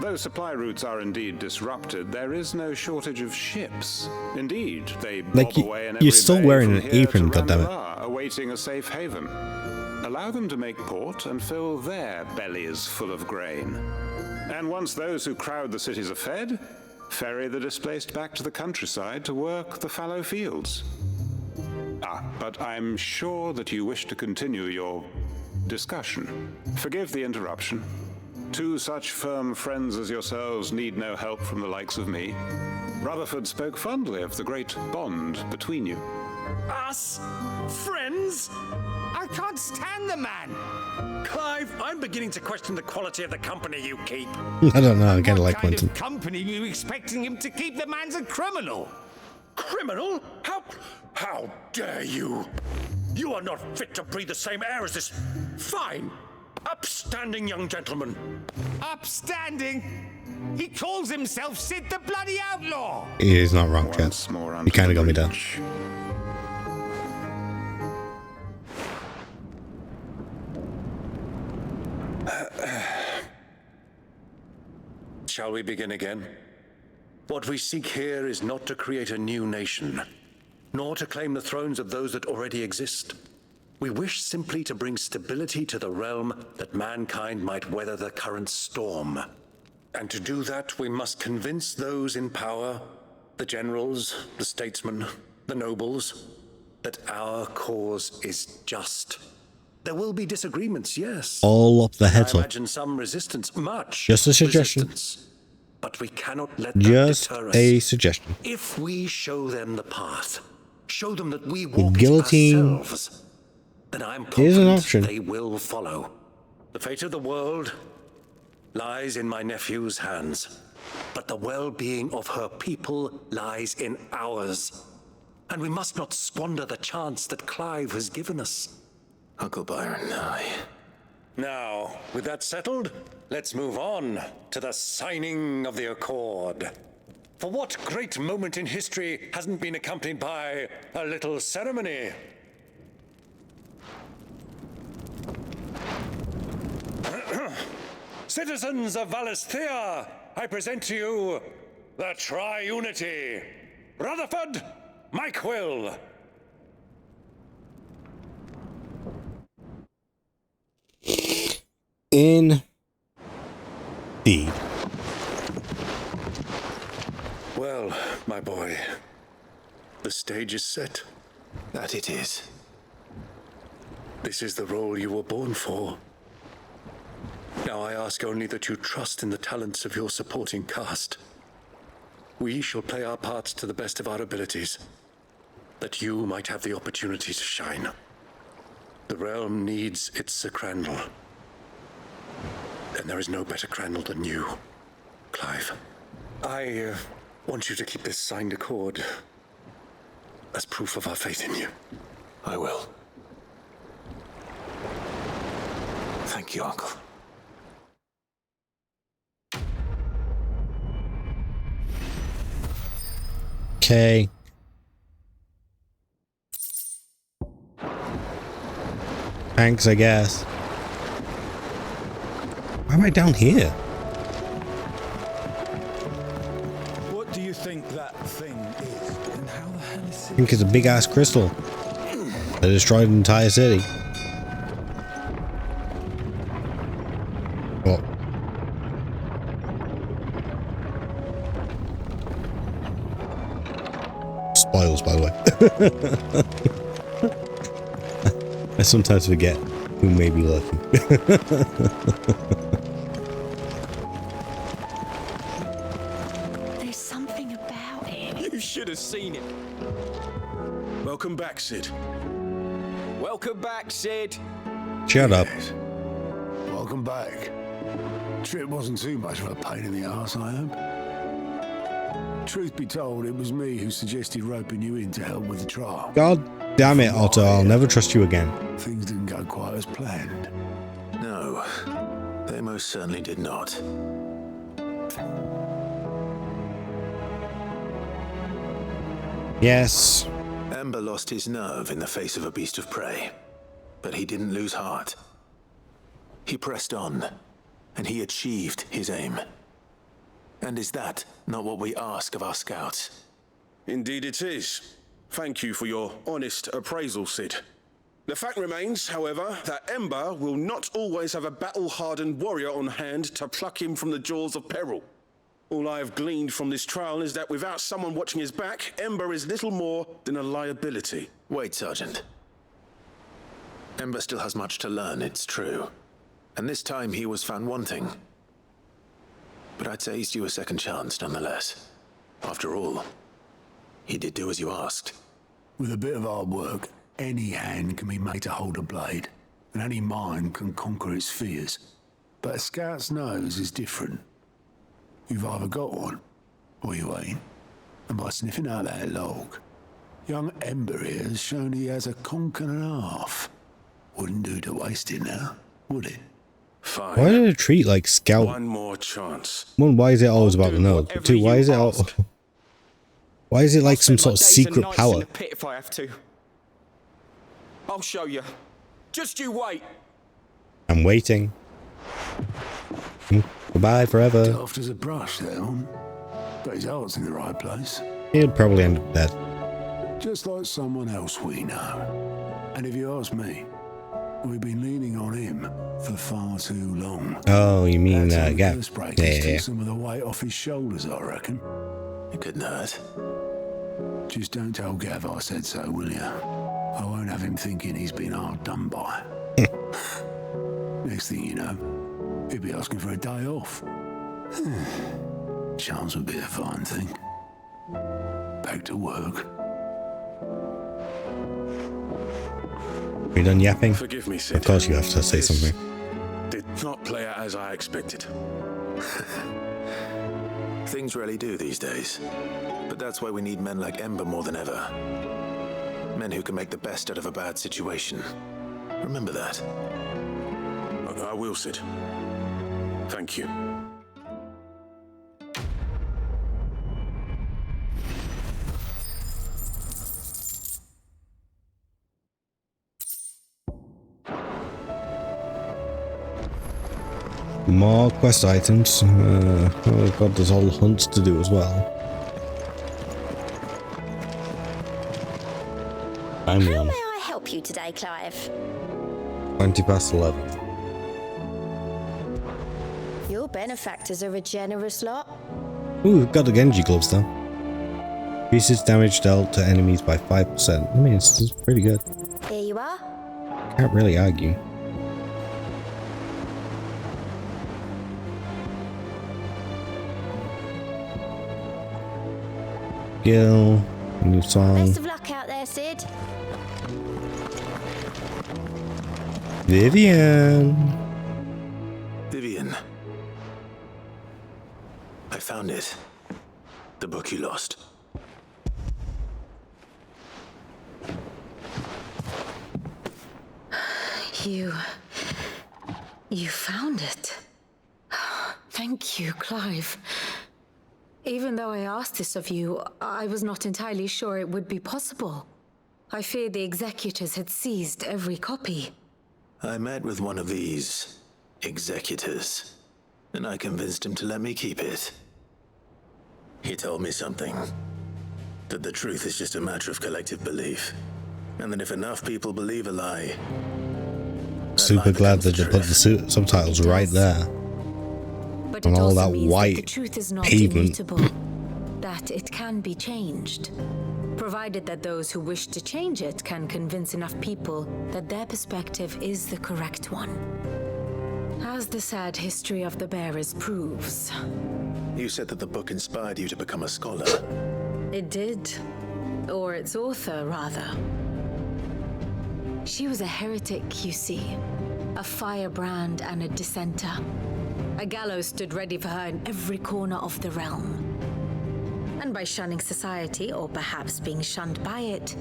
Speaker 10: Though supply routes are indeed disrupted, there is no shortage of ships. Indeed, they bob away in every
Speaker 1: you're still
Speaker 10: bay
Speaker 1: wearing
Speaker 10: from
Speaker 1: an
Speaker 10: here
Speaker 1: apron,
Speaker 10: to
Speaker 1: goddammit.
Speaker 10: Randalar, awaiting a safe haven. Allow them to make port and fill their bellies full of grain. And once those who crowd the cities are fed, ferry the displaced back to the countryside to work the fallow fields. But I'm sure that you wish to continue your discussion. Forgive the interruption. Two such firm friends as yourselves need no help from the likes of me. Rutherford spoke fondly of the great bond between you.
Speaker 19: Us? Friends? I can't stand the man.
Speaker 7: Clive, I'm beginning to question the quality of the company you keep.
Speaker 1: I don't know, I kind of like
Speaker 19: What kind
Speaker 1: Quentin.
Speaker 19: of company were you expecting him to keep? The man's a criminal.
Speaker 7: Criminal? How dare you? You are not fit to breathe the same air as this fine, upstanding young gentleman.
Speaker 19: Upstanding? He calls himself Sid the Bloody Outlaw.
Speaker 1: He's not wrong, Chad. You kind of got me down.
Speaker 7: Shall we begin again? What we seek here is not to create a new nation, nor to claim the thrones of those that already exist. We wish simply to bring stability to the realm that mankind might weather the current storm. And to do that, we must convince those in power, the generals, the statesmen, the nobles, that our cause is just. There will be disagreements, yes.
Speaker 1: All up the heads
Speaker 7: I
Speaker 1: up.
Speaker 7: imagine some resistance, much
Speaker 1: Just a suggestion.
Speaker 7: resistance. But we cannot let that
Speaker 1: Just
Speaker 7: deter us.
Speaker 1: a suggestion.
Speaker 7: If we show them the path, show them that we walk
Speaker 1: Guillotine
Speaker 7: it ourselves, then I'm
Speaker 1: is an
Speaker 7: confident
Speaker 1: option.
Speaker 7: they will follow. The fate of the world lies in my nephew's hands, but the well-being of her people lies in ours. And we must not squander the chance that Clive has given us.
Speaker 3: Uncle Byron,
Speaker 7: Now, with that settled, let's move on to the signing of the Accord. For what great moment in history hasn't been accompanied by a little ceremony? Citizens of Valisthea, I present to you the Tri-Unity. Rutherford, Mike Will.
Speaker 1: Indeed.
Speaker 7: Well, my boy, the stage is set.
Speaker 3: That it is.
Speaker 7: This is the role you were born for. Now I ask only that you trust in the talents of your supporting cast. We shall play our parts to the best of our abilities, that you might have the opportunity to shine. The realm needs its Sir Crandall. And there is no better Crandall than you, Clive. I want you to keep this signed accord as proof of our faith in you.
Speaker 3: I will. Thank you, Uncle.
Speaker 1: Okay. Thanks, I guess. Why am I down here?
Speaker 4: What do you think that thing is? And how the hell is
Speaker 1: I think it's a big ass crystal that destroyed an entire city. What? Spoils, by the way. I sometimes forget who may be lurking.
Speaker 6: There's something about him.
Speaker 16: You should have seen it.
Speaker 5: Welcome back, Sid.
Speaker 16: Welcome back, Sid.
Speaker 1: Shut up.
Speaker 22: Welcome back. Trip wasn't too much of a pain in the arse, I hope. Truth be told, it was me who suggested roping you in to help with the trial.
Speaker 1: God damn it, Otto, I'll never trust you again.
Speaker 22: Things didn't go quite as planned.
Speaker 3: No, they most certainly did not.
Speaker 1: Yes.
Speaker 3: Ember lost his nerve in the face of a beast of prey, but he didn't lose heart. He pressed on, and he achieved his aim. And is that not what we ask of our scouts?
Speaker 5: Indeed it is. Thank you for your honest appraisal, Sid. The fact remains, however, that Ember will not always have a battle-hardened warrior on hand to pluck him from the jaws of peril. All I have gleaned from this trial is that without someone watching his back, Ember is little more than a liability.
Speaker 3: Wait, Sergeant. Ember still has much to learn, it's true. And this time he was found wanting. But I'd say he's due a second chance, nonetheless. After all, he did do as you asked.
Speaker 22: With a bit of hard work, any hand can be made to hold a blade, and any mind can conquer its fears. But a scout's nose is different. You've either got one, or you ain't. And by sniffing out that log, young Ember here has shown he has a conch and a half. Wouldn't do to waste it now, would it?
Speaker 5: Fine.
Speaker 1: Why did it treat like scout?
Speaker 5: One more chance.
Speaker 1: One, why is it always about the nose? But two, why is it all... Why is it like some sort of secret power?
Speaker 16: In the pit if I have to. I'll show you. Just you wait.
Speaker 1: I'm waiting. Goodbye forever.
Speaker 22: Soft as a brush, that one. But his heart's in the right place.
Speaker 1: He'll probably end up dead.
Speaker 22: Just like someone else we know. And if you ask me, we've been leaning on him for far too long.
Speaker 1: Oh, you mean
Speaker 22: That
Speaker 1: yeah.
Speaker 22: first break
Speaker 1: Yeah,
Speaker 22: has
Speaker 1: yeah.
Speaker 22: took some of the weight off his shoulders, I reckon.
Speaker 3: It couldn't hurt.
Speaker 22: Just don't tell Gav I said so, will you? I won't have him thinking he's been hard done by. Next thing you know, he'll be asking for a day off. Chance would be a fine thing. Back to work.
Speaker 1: Are you done yapping?
Speaker 5: Forgive me, Sid.
Speaker 1: Of course you have to say something.
Speaker 5: Did not play out as I expected.
Speaker 3: Things really do these days. But that's why we need men like Ember more than ever. Men who can make the best out of a bad situation. Remember that.
Speaker 5: I will, Sid. Thank you.
Speaker 1: More quest items. Oh god, there's all hunts to do as well.
Speaker 23: How may I help you today, Clive?
Speaker 1: 20 past 11.
Speaker 23: Your benefactors are a generous lot.
Speaker 1: Ooh, we've got the Genji gloves though. Increases damage dealt to enemies by 5%. I mean, it's pretty good.
Speaker 23: Here you are.
Speaker 1: Can't really argue. Gil, new song.
Speaker 23: Best of luck out there, Sid.
Speaker 1: Vivian.
Speaker 3: Vivian. I found it. The book you lost.
Speaker 24: You found it. Thank you, Clive. Even though I asked this of you, I was not entirely sure it would be possible. I feared the executors had seized every copy.
Speaker 3: I met with one of these executors, and I convinced him to let me keep it. He told me something. That the truth is just a matter of collective belief. And that if enough people believe a lie...
Speaker 1: Super glad that they put the subtitles right there.
Speaker 24: But
Speaker 1: On
Speaker 24: it
Speaker 1: all
Speaker 24: also
Speaker 1: that
Speaker 24: means
Speaker 1: white
Speaker 24: that the truth is not
Speaker 1: pavement.
Speaker 24: immutable. That it can be changed. provided that those who wish to change it can convince enough people that their perspective is the correct one. As the sad history of the bearers proves.
Speaker 3: You said that the book inspired you to become a scholar.
Speaker 24: It did. Or its author, rather. She was a heretic, you see. A firebrand and a dissenter. A gallows stood ready for her in every corner of the realm. And by shunning society, or perhaps being shunned by it,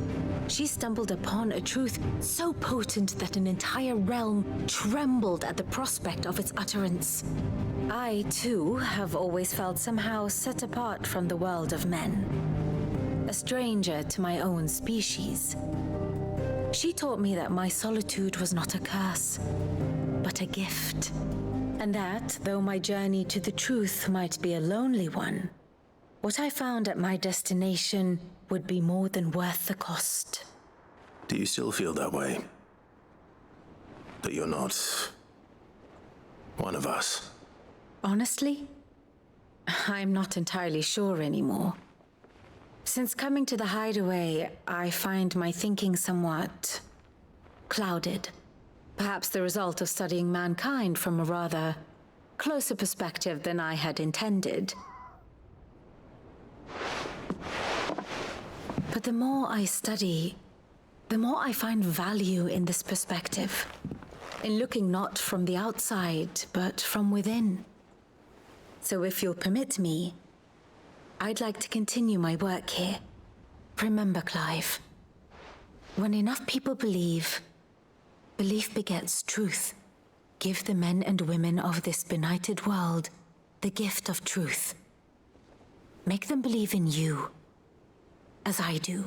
Speaker 24: she stumbled upon a truth so potent that an entire realm trembled at the prospect of its utterance. I, too, have always felt somehow set apart from the world of men. A stranger to my own species. She taught me that my solitude was not a curse, but a gift. And that, though my journey to the truth might be a lonely one, what I found at my destination would be more than worth the cost.
Speaker 3: Do you still feel that way? That you're not one of us?
Speaker 24: Honestly, I'm not entirely sure anymore. Since coming to the hideaway, I find my thinking somewhat clouded. Perhaps the result of studying mankind from a rather closer perspective than I had intended. But the more I study, the more I find value in this perspective. In looking not from the outside, but from within. So if you'll permit me, I'd like to continue my work here. Remember, Clive, when enough people believe, belief begets truth. Give the men and women of this benighted world the gift of truth. Make them believe in you, as I do.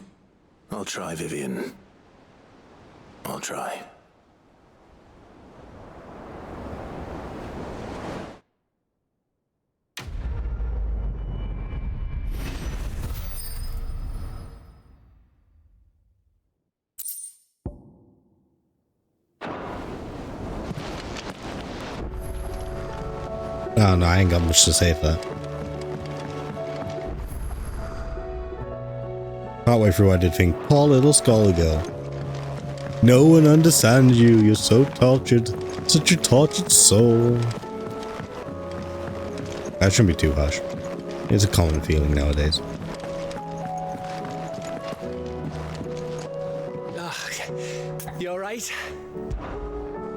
Speaker 3: I'll try, Vivian. I'll try.
Speaker 1: Oh no, I ain't got much to say for that. Can't wait for what I did think. Poor little scholar girl. No one understands you. You're so tortured. Such a tortured soul. That shouldn't be too harsh. It's a common feeling nowadays.
Speaker 12: You alright?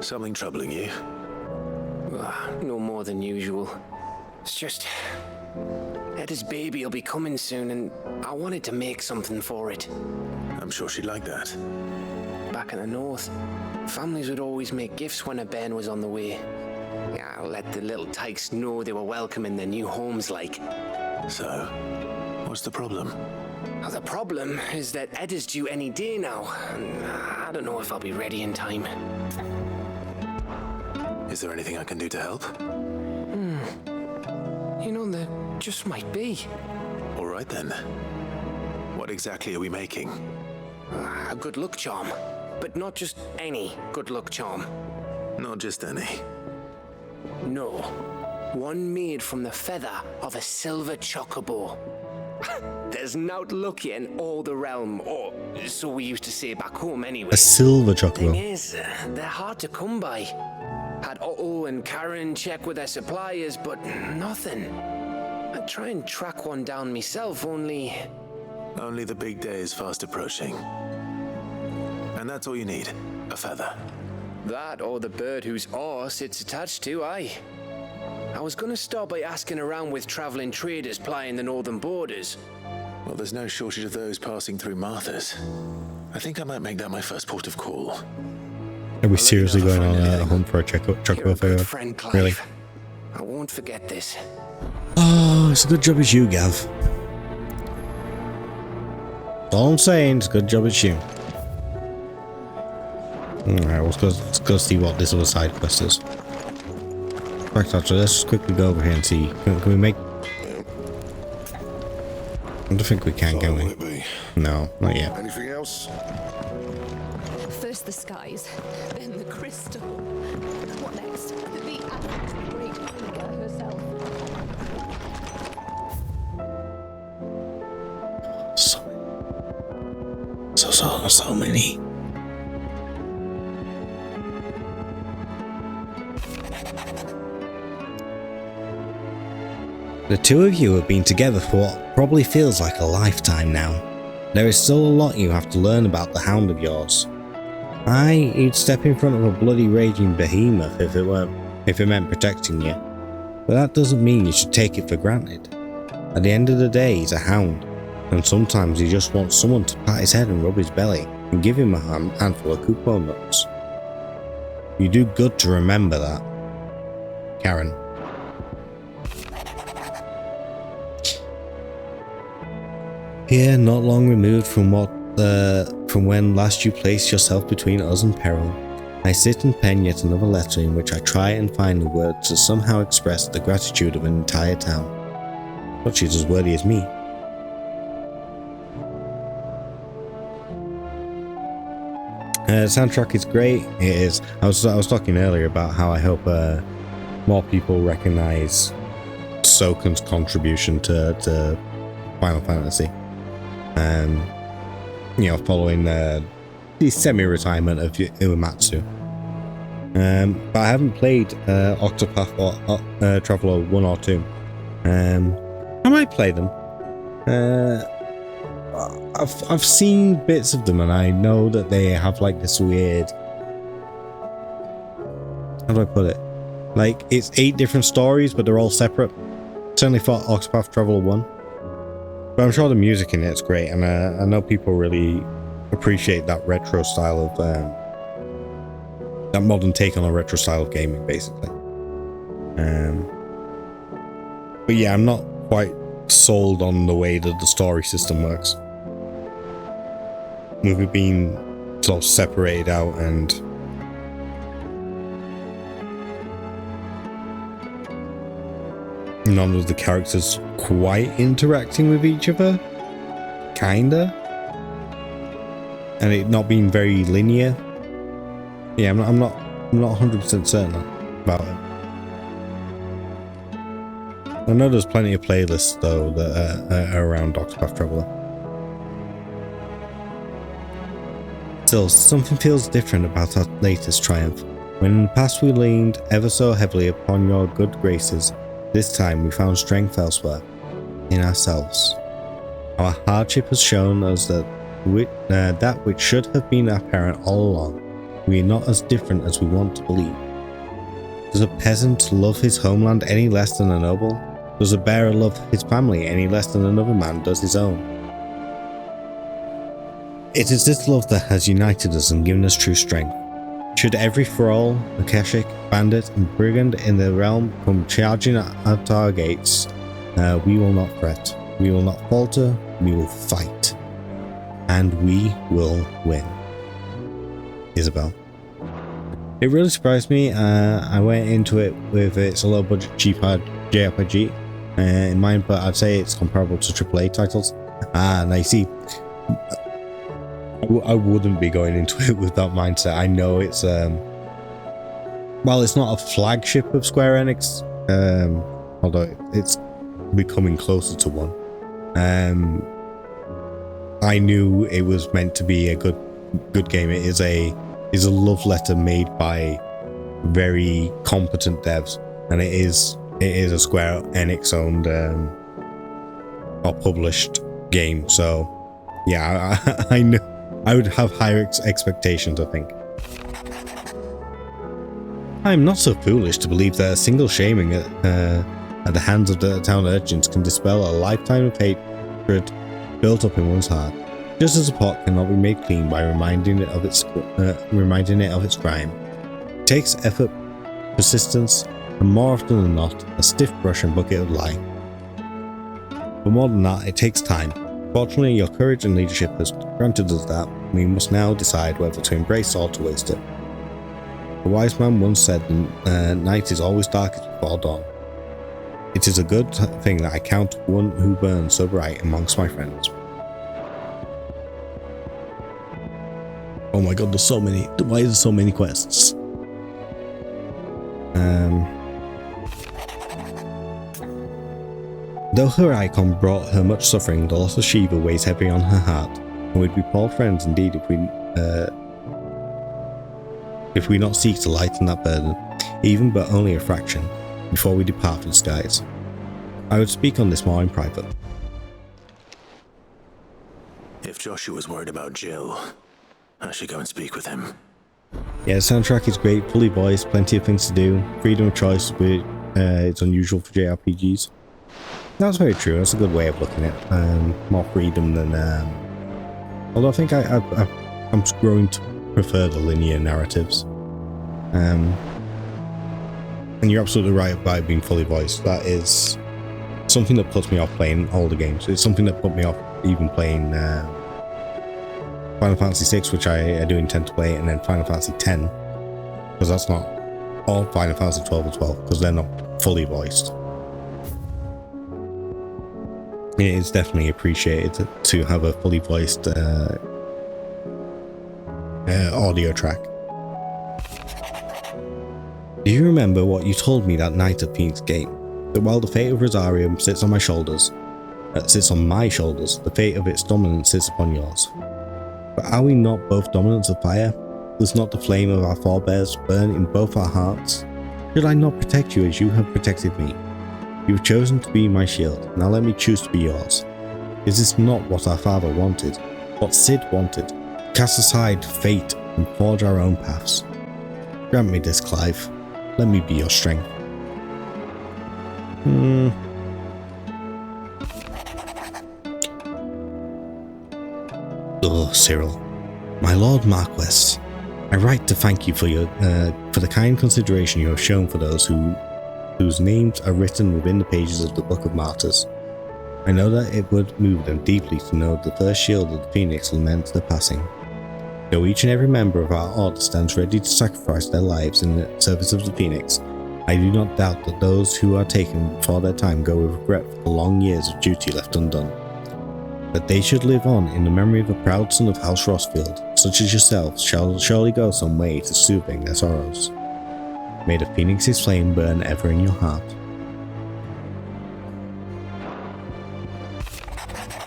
Speaker 3: Something troubling you?
Speaker 12: No more than usual. It's just... Eda's baby will be coming soon, and I wanted to make something for it.
Speaker 3: I'm sure she'd like that.
Speaker 12: Back in the north, families would always make gifts when a bairn was on the way. Yeah, let the little tykes know they were welcome in their new homes, like.
Speaker 3: So, what's the problem?
Speaker 12: Well, the problem is that Eda's due any day now, and I don't know if I'll be ready in time.
Speaker 3: Is there anything I can do to help?
Speaker 12: You know, there just might be.
Speaker 3: All right then. What exactly are we making?
Speaker 12: A good luck charm. But not just any good luck charm.
Speaker 3: Not just any.
Speaker 12: No. One made from the feather of a silver chocobo. There's naught luckier in all the realm, or so we used to say back home anyway.
Speaker 1: A silver chocobo.
Speaker 12: Thing is, they're hard to come by. Had Otto and Karen check with their suppliers, but nothing. I'd try and track one down myself, only...
Speaker 3: Only the big day is fast approaching. And that's all you need, a feather.
Speaker 12: That or the bird whose arse it's attached to, aye. I was gonna start by asking around with traveling traders plying the northern borders.
Speaker 3: Well, there's no shortage of those passing through Martha's. I think I might make that my first port of call.
Speaker 1: Are we seriously going on a hunt for a chocobo feather?
Speaker 12: Friend Clive.
Speaker 1: Really?
Speaker 12: I won't forget this.
Speaker 1: Oh, it's a good job it's you, Gav. That's all I'm saying. It's a good job it's you. Alright, let's go see what this other side quest is. Right, actually, let's just quickly go over here and see. Can we make... I don't think we can we? No, not yet.
Speaker 2: Anything else?
Speaker 6: First the skies, then the crystal. What next? The great Eikon herself.
Speaker 1: So many. The two of you have been together for what probably feels like a lifetime now. There is still a lot you have to learn about the hound of yours. He'd step in front of a bloody raging behemoth if it meant protecting you. But that doesn't mean you should take it for granted. At the end of the day, he's a hound, and sometimes he just wants someone to pat his head and rub his belly and give him a handful of Kupo nuts. You do good to remember that. Karen. Here, not long removed from when last you placed yourself between us and peril, I sit and pen yet another letter in which I try and find the words to somehow express the gratitude of an entire town. But she's as worthy as me. The soundtrack is great. It is. I was talking earlier about how I hope more people recognize Soken's contribution to Final Fantasy. Following the semi-retirement of Uematsu. But I haven't played Octopath or Traveler 1 or 2. I might play them. I've seen bits of them, and I know that they have like this weird. How do I put it? Like, it's 8 different stories, but they're all separate. Certainly for Octopath Traveler 1. But I'm sure the music in it's great, and I know people really appreciate that retro style of that modern take on a retro style of gaming, basically. But yeah, I'm not quite sold on the way that the story system works. With it being sort of separated out and none of the characters quite interacting with each other, kinda, and it not being very linear. Yeah, I'm not 100% certain about it. I know there's plenty of playlists though that are around Octopath Traveler. Still, something feels different about our latest triumph. When in the past we leaned ever so heavily upon your good graces, this time we found strength elsewhere, in ourselves. Our hardship has shown us that which should have been apparent all along. We are not as different as we want to believe. Does a peasant love his homeland any less than a noble? Does a bearer love his family any less than another man does his own? It is this love that has united us and given us true strength. Should every thrall, Akashic, bandit, and brigand in the realm come charging at our gates, we will not fret, we will not falter, we will fight. And we will win. Isabel. It really surprised me. I went into it with it's a low budget cheap JRPG in mind, but I'd say it's comparable to AAA titles. And I see, I wouldn't be going into it with that mindset. I know it's while it's not a flagship of Square Enix, although it's becoming closer to one. I knew it was meant to be a good game. It is a love letter made by very competent devs, and it is a Square Enix owned or published game. So yeah, I know I would have higher expectations, I think. I am not so foolish to believe that a single shaming at the hands of the town urchins can dispel a lifetime of hatred built up in one's heart. Just as a pot cannot be made clean by reminding it of its crime. It takes effort, persistence, and more often than not, a stiff brush and bucket of lye. But more than that, it takes time. Fortunately, your courage and leadership has granted us that. We must now decide whether to embrace or to waste it. A wise man once said, night is always darkest before dawn. It is a good thing that I count one who burns so bright amongst my friends. Oh my god, there's so many. Why is there so many quests? Though her Eikon brought her much suffering, the loss of Shiva weighs heavy on her heart. and we'd be poor friends indeed if we not seek to lighten that burden, even but only a fraction, before we depart for the skies. I would speak on this more in private.
Speaker 3: If Joshua's worried about Jill, I should go and speak with him.
Speaker 1: Yeah, the soundtrack is great, fully voiced, plenty of things to do, freedom of choice, which it's unusual for JRPGs. That's very true, that's a good way of looking at it. More freedom than... although I think I'm growing to prefer the linear narratives. And you're absolutely right about it being fully voiced. That is something that puts me off playing older games. It's something that put me off even playing Final Fantasy VI, which I do intend to play, and then Final Fantasy X, because that's not all Final Fantasy XII as well, because they're not fully voiced. It is definitely appreciated to have a fully voiced audio track. Do you remember what you told me that night at Phoenix Gate? That while the fate of Rosarium sits on my shoulders, the fate of its dominance sits upon yours. But are we not both dominants of fire? Does not the flame of our forebears burn in both our hearts? Should I not protect you as you have protected me? You have chosen to be my shield, now let me choose to be yours. Is this not what our father wanted? What Cid wanted? Cast aside fate and forge our own paths. Grant me this, Clive. Let me be your strength. Oh, Cyril. My Lord Marquess, I write to thank you for the kind consideration you have shown for those whose names are written within the pages of the Book of Martyrs. I know that it would move them deeply to know the first shield of the Phoenix laments their passing. Though each and every member of our order stands ready to sacrifice their lives in the service of the Phoenix, I do not doubt that those who are taken before their time go with regret for the long years of duty left undone. That they should live on in the memory of a proud son of House Rosfield, such as yourselves, shall surely go some way to soothing their sorrows. May the Phoenix's flame burn ever in your heart.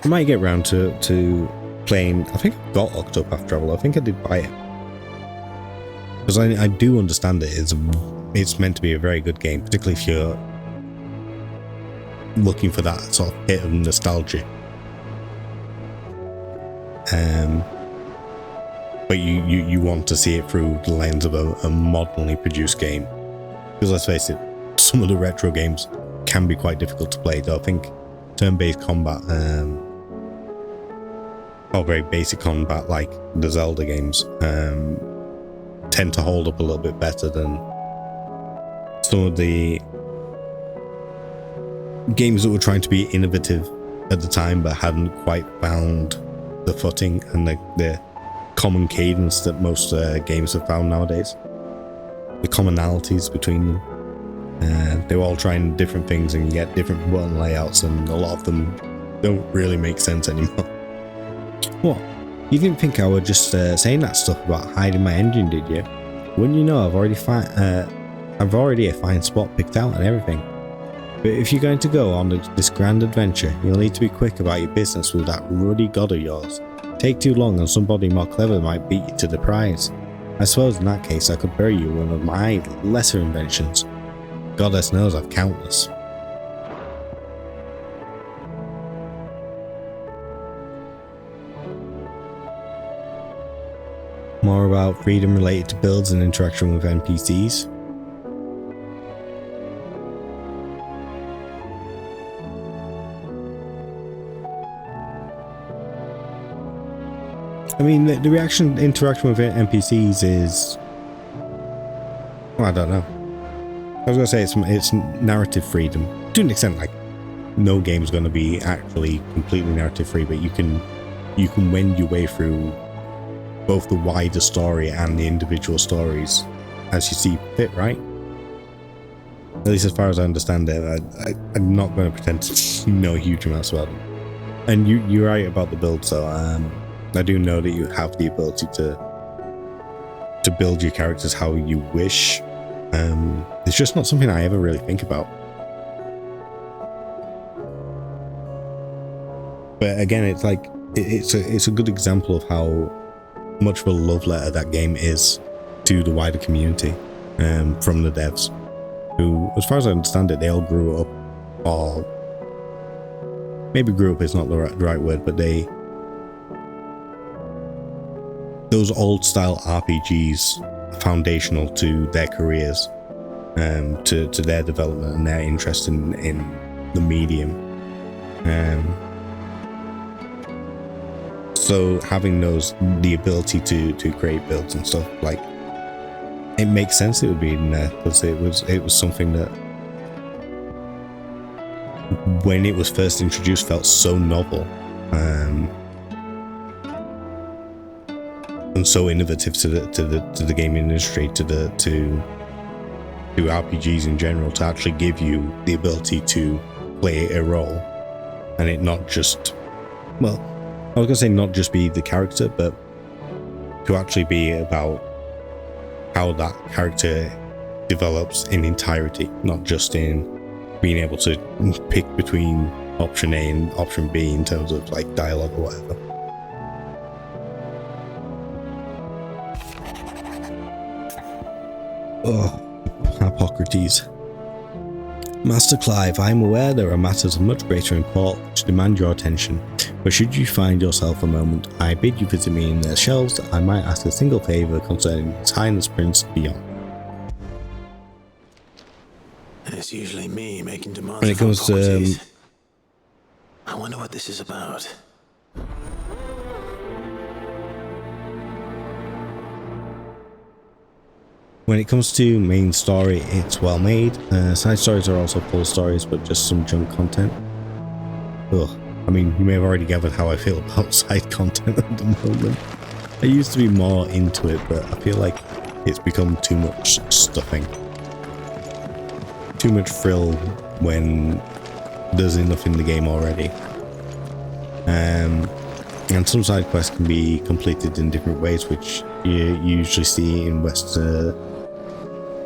Speaker 1: I might get round to playing. I think I've got Octopath Traveler. I think I did buy it, because I do understand it. It's meant to be a very good game, particularly if you're looking for that sort of hit of nostalgia. But you want to see it through the lens of a modernly produced game, because let's face it, some of the retro games can be quite difficult to play. Though I think turn-based combat, or very basic combat like the Zelda games, tend to hold up a little bit better than some of the games that were trying to be innovative at the time but hadn't quite found the footing and the common cadence that most games have found nowadays. The commonalities between them. They're all trying different things, and you get different button layouts, and a lot of them don't really make sense anymore. What? You didn't think I was just saying that stuff about hiding my engine, did you? Wouldn't you know I've already a fine spot picked out and everything. But if you're going to go on this grand adventure, you'll need to be quick about your business with that ruddy god of yours. Take too long and somebody more clever might beat you to the prize. I suppose in that case I could bury you one of my lesser inventions. Goddess knows I've countless. More about freedom related to builds and interaction with NPCs. I mean, the interaction with NPCs is... well, I don't know. I was going to say it's narrative freedom. To an extent, like, no game's going to be actually completely narrative free, but you can wend your way through both the wider story and the individual stories as you see fit, right? At least as far as I understand it. I'm not going to pretend to know huge amounts about them. And you're right about the build, so I do know that you have the ability to build your characters how you wish. It's just not something I ever really think about. But again, it's like it's a good example of how much of a love letter that game is to the wider community, from the devs, who, as far as I understand it, they all grew up, or maybe grew up is not the right word, but those old style RPGs are foundational to their careers, to their development and their interest in the medium. So having the ability to create builds and stuff, like, it makes sense it would be in there, because it was something that, when it was first introduced, felt so novel, and so innovative to the gaming industry, to RPGs in general, to actually give you the ability to play a role, and it not just, well, I was gonna say not just be the character, but to actually be about how that character develops in entirety, not just in being able to pick between option A and option B in terms of like dialogue or whatever. Oh, Hippocrates. Master Clive, I am aware there are matters of much greater import which demand your attention, but should you find yourself a moment, I bid you visit me in their shelves that I might ask a single favour concerning His Highness Prince Dion.
Speaker 3: It's usually me making demands.
Speaker 1: When it comes to
Speaker 3: I wonder what this is about.
Speaker 1: When it comes to main story, it's well made. Side stories are also full stories, but just some junk content. Ugh. I mean, you may have already gathered how I feel about side content at the moment. I used to be more into it, but I feel like it's become too much stuffing. Too much frill when there's enough in the game already. And some side quests can be completed in different ways, which you usually see in Western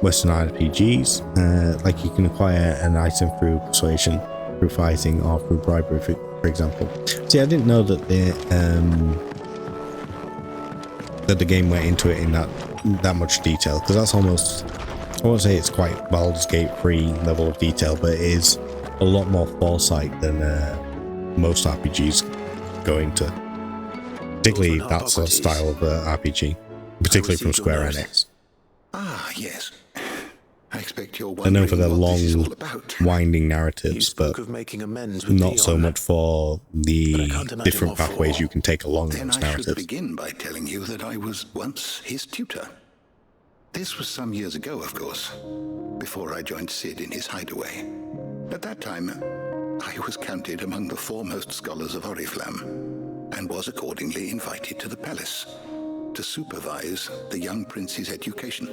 Speaker 1: RPGs. Like you can acquire an item through persuasion, through fighting, or through bribery, for example. See, I didn't know that the game went into it in that much detail, because that's almost, I won't say it's quite Baldur's Gate 3 level of detail, but it is a lot more foresight than most RPGs go into. Particularly that sort of style of RPG, particularly from Square Enix.
Speaker 2: Ah, yes. I expect you're
Speaker 1: They're known for their
Speaker 2: wondering what
Speaker 1: long,
Speaker 2: this is all about.
Speaker 1: winding narratives, but not so much for the different pathways you can take along
Speaker 2: Then
Speaker 1: those
Speaker 2: I should
Speaker 1: narratives.
Speaker 2: begin by telling you that I was once his tutor. This was some years ago, of course, before I joined Cid in his hideaway. At that time, I was counted among the foremost scholars of Oriflamme, and was accordingly invited to the palace to supervise the young prince's education,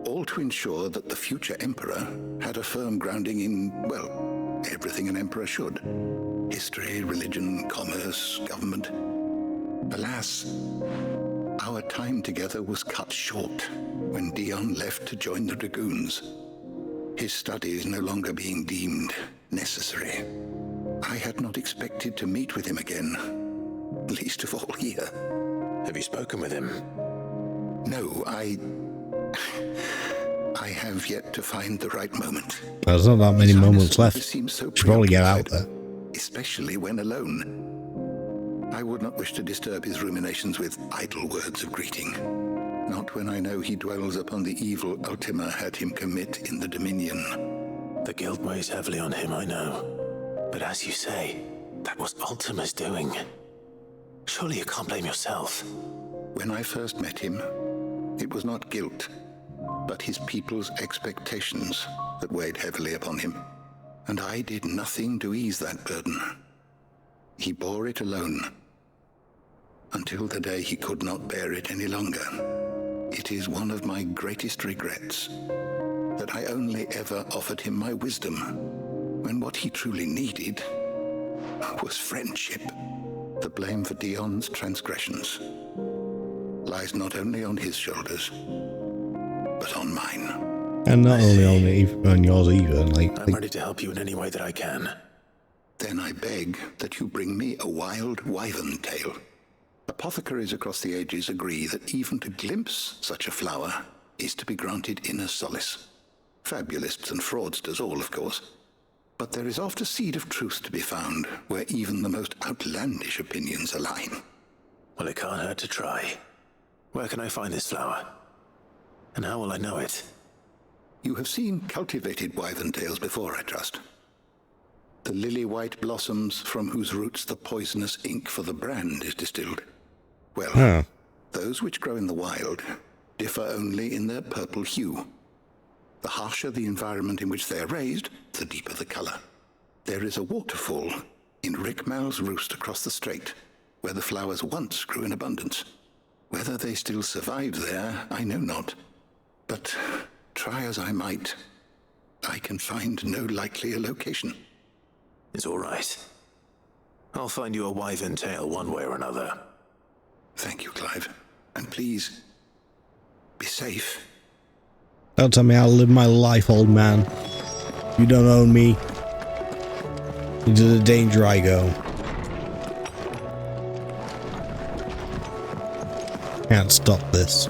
Speaker 2: all to ensure that the future emperor had a firm grounding in, well, everything an emperor should: history, religion, commerce, government. Alas, our time together was cut short when Dion left to join the Dragoons, his studies no longer being deemed necessary. I had not expected to meet with him again, least of all here.
Speaker 3: Have you spoken with him?
Speaker 2: No, I have yet to find the right moment.
Speaker 1: There's not that many moments left.
Speaker 2: Seems so
Speaker 1: Should probably get out there.
Speaker 2: Especially when alone. I would not wish to disturb his ruminations with idle words of greeting. Not when I know he dwells upon the evil Ultima had him commit in the Dominion.
Speaker 3: The guild weighs heavily on him, I know. But as you say, that was Ultima's doing. Surely you can't blame yourself.
Speaker 2: When I first met him, it was not guilt, but his people's expectations that weighed heavily upon him. And I did nothing to ease that burden. He bore it alone, until the day he could not bear it any longer. It is one of my greatest regrets that I only ever offered him my wisdom, when what he truly needed was friendship. The blame for Dion's transgressions lies not only on his shoulders, but on mine.
Speaker 1: And not only on yours either.
Speaker 3: I'm ready to help you in any way that I can.
Speaker 2: Then I beg that you bring me a wild wyvern tail. Apothecaries across the ages agree that even to glimpse such a flower is to be granted inner solace. Fabulists and fraudsters all, of course. But there is oft a seed of truth to be found where even the most outlandish opinions align.
Speaker 3: Well, it can't hurt to try. Where can I find this flower? And how will I know it?
Speaker 2: You have seen cultivated wyvern tails before, I trust. The lily-white blossoms from whose roots the poisonous ink for the brand is distilled. Well, those which grow in the wild differ only in their purple hue. The harsher the environment in which they are raised, the deeper the color. There is a waterfall in Rickmal's roost across the strait, where the flowers once grew in abundance. Whether they still survive there, I know not. But try as I might, I can find no likelier location.
Speaker 3: It's all right. I'll find you a wyvern tail one way or another.
Speaker 2: Thank you, Clive. And please, be safe.
Speaker 1: Don't tell me how to live my life, old man. You don't own me. Into the danger I go. Can't stop this.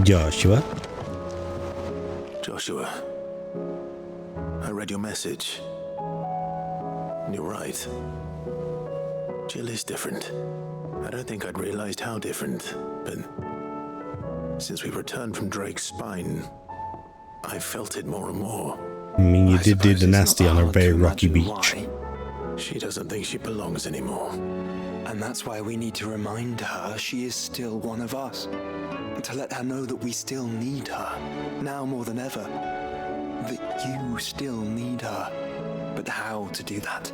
Speaker 1: Joshua?
Speaker 3: Joshua, I read your message. And you're right. Jill is different. I don't think I'd realized how different, but since we returned from Drake's spine, I've felt it more and more.
Speaker 1: I mean, you did do the nasty on a very rocky beach.
Speaker 3: Why. She doesn't think she belongs anymore.
Speaker 11: And that's why we need to remind her she is still one of us. To let her know that we still need her, now more than ever. That you still need her. But how to do that?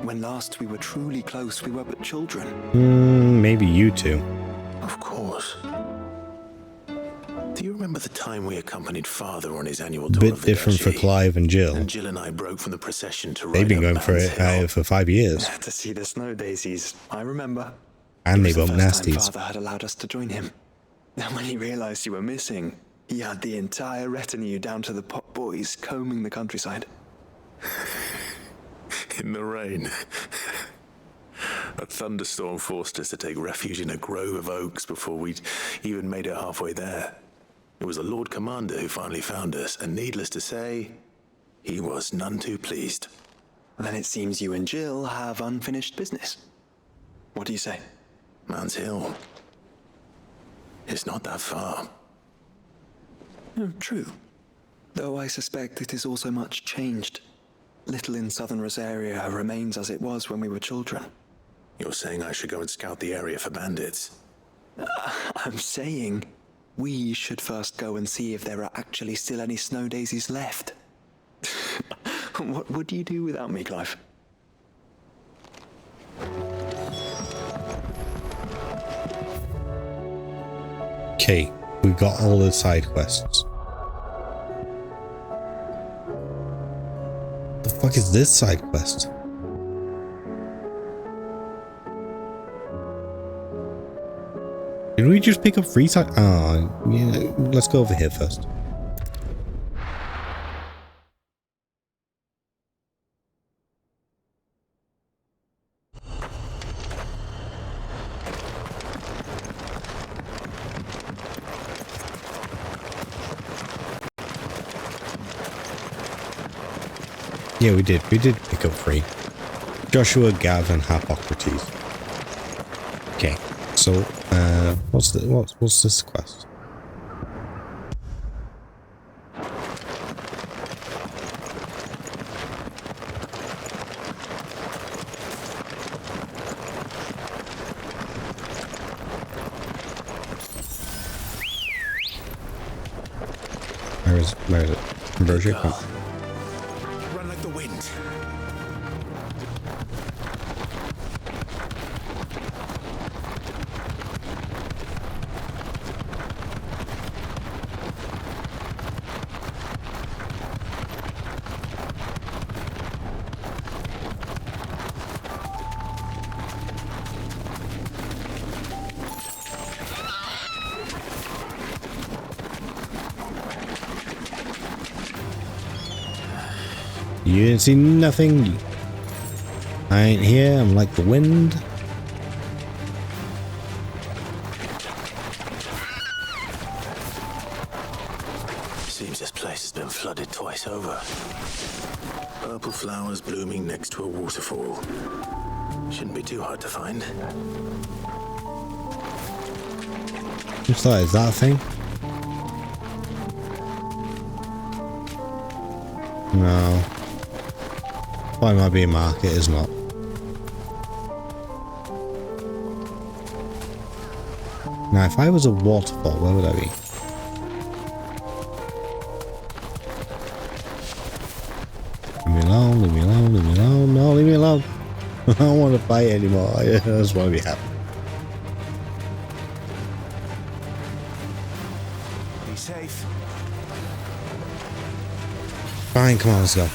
Speaker 11: When last we were truly close, we were but children.
Speaker 1: Maybe you two.
Speaker 3: Of course. Do you remember the time we accompanied Father on his annual tour?
Speaker 1: Bit different for Clive and Jill.
Speaker 3: And Jill and I broke from the procession to
Speaker 1: They've been going for it for 5 years.
Speaker 11: To see the snow daisies, I remember.
Speaker 1: And they bumped
Speaker 11: The first time
Speaker 1: nasties.
Speaker 11: Father had allowed us to join him. And when he realized you were missing, he had the entire retinue down to the pot boys combing the countryside.
Speaker 3: In the rain. A thunderstorm forced us to take refuge in a grove of oaks before we'd even made it halfway there. It was the Lord Commander who finally found us, and needless to say, he was none too pleased.
Speaker 11: Then it seems you and Jill have unfinished business. What do you say?
Speaker 3: Man's Hill. It's not that far.
Speaker 11: Oh, true. Though I suspect it is also much changed. Little in southern Rosaria remains as it was when we were children.
Speaker 3: You're saying I should go and scout the area for bandits?
Speaker 11: I'm saying we should first go and see if there are actually still any snow daisies left. What would you do without me, Clive?
Speaker 1: Okay, we got all the side quests. The fuck is this side quest? Did we just pick up free side? Oh, yeah, let's go over here first. Yeah, we did pick up free. Joshua, Gav, and Hippocrates. Okay, so what's this quest? Where is it? Conversion?
Speaker 3: Run like the wind.
Speaker 1: You didn't see nothing. I ain't here. I'm like the wind.
Speaker 3: Seems this place has been flooded twice over. Purple flowers blooming next to a waterfall. Shouldn't be too hard to find.
Speaker 1: What's that? Is that a thing? No. Why might be a market, is not. Now, if I was a waterfall, where would I be? Leave me alone, leave me alone, leave me alone. No, leave me alone. I don't want to fight anymore. I just want to be happy.
Speaker 4: Be safe.
Speaker 1: Fine, come on, let's go.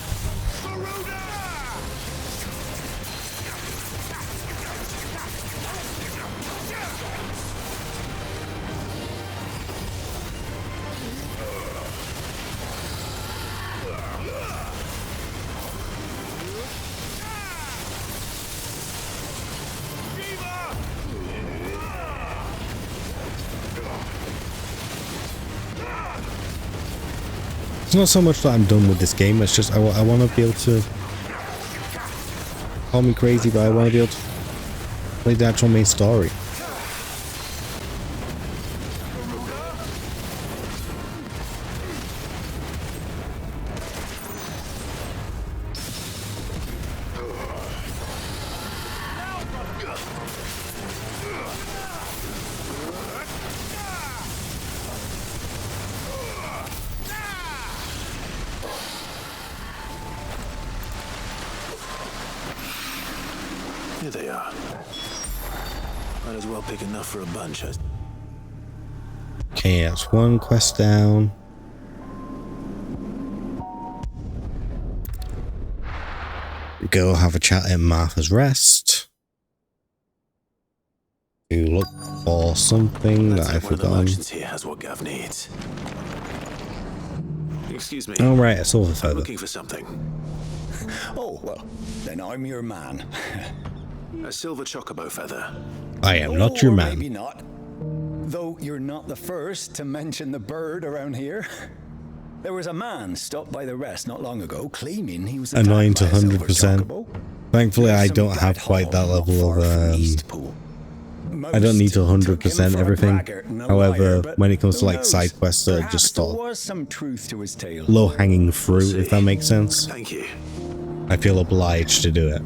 Speaker 1: It's not so much that I'm done with this game, it's just I want to be able to... Call me crazy, but I want to be able to play the actual main story.
Speaker 3: Here they are. Might as well pick enough for a bunch.
Speaker 1: Okay, that's one quest down. Go have a chat at Martha's Rest. To look for something that I've forgotten.
Speaker 3: Here has what Gav needs. Excuse me.
Speaker 1: Oh right, a silver
Speaker 3: I'm
Speaker 1: feather.
Speaker 3: looking for something.
Speaker 4: Oh, well, then I'm your man.
Speaker 3: A silver chocobo feather.
Speaker 1: I am not your
Speaker 4: Or
Speaker 1: man.
Speaker 4: Maybe not. Though you're not the first to mention the bird around here. There was a man stopped by the rest not long ago claiming he was
Speaker 1: Annoying to
Speaker 4: attacked by a silver
Speaker 1: 100%.
Speaker 4: chocobo.
Speaker 1: Thankfully,
Speaker 4: There's
Speaker 1: I
Speaker 4: some
Speaker 1: don't have
Speaker 4: bad
Speaker 1: quite that
Speaker 4: hole not
Speaker 1: level
Speaker 4: far from
Speaker 1: of
Speaker 4: Eastpool.
Speaker 1: I don't need to
Speaker 4: Most took him
Speaker 1: 100%
Speaker 4: for a
Speaker 1: everything.
Speaker 4: braggart and a
Speaker 1: However,
Speaker 4: liar, but
Speaker 1: when it comes to
Speaker 4: who
Speaker 1: like
Speaker 4: knows?
Speaker 1: side quests that are
Speaker 4: Perhaps
Speaker 1: just
Speaker 4: there
Speaker 1: sort of
Speaker 4: was some truth to his tale.
Speaker 1: low-hanging fruit, if that makes sense,
Speaker 3: Thank you.
Speaker 1: I feel obliged to do it.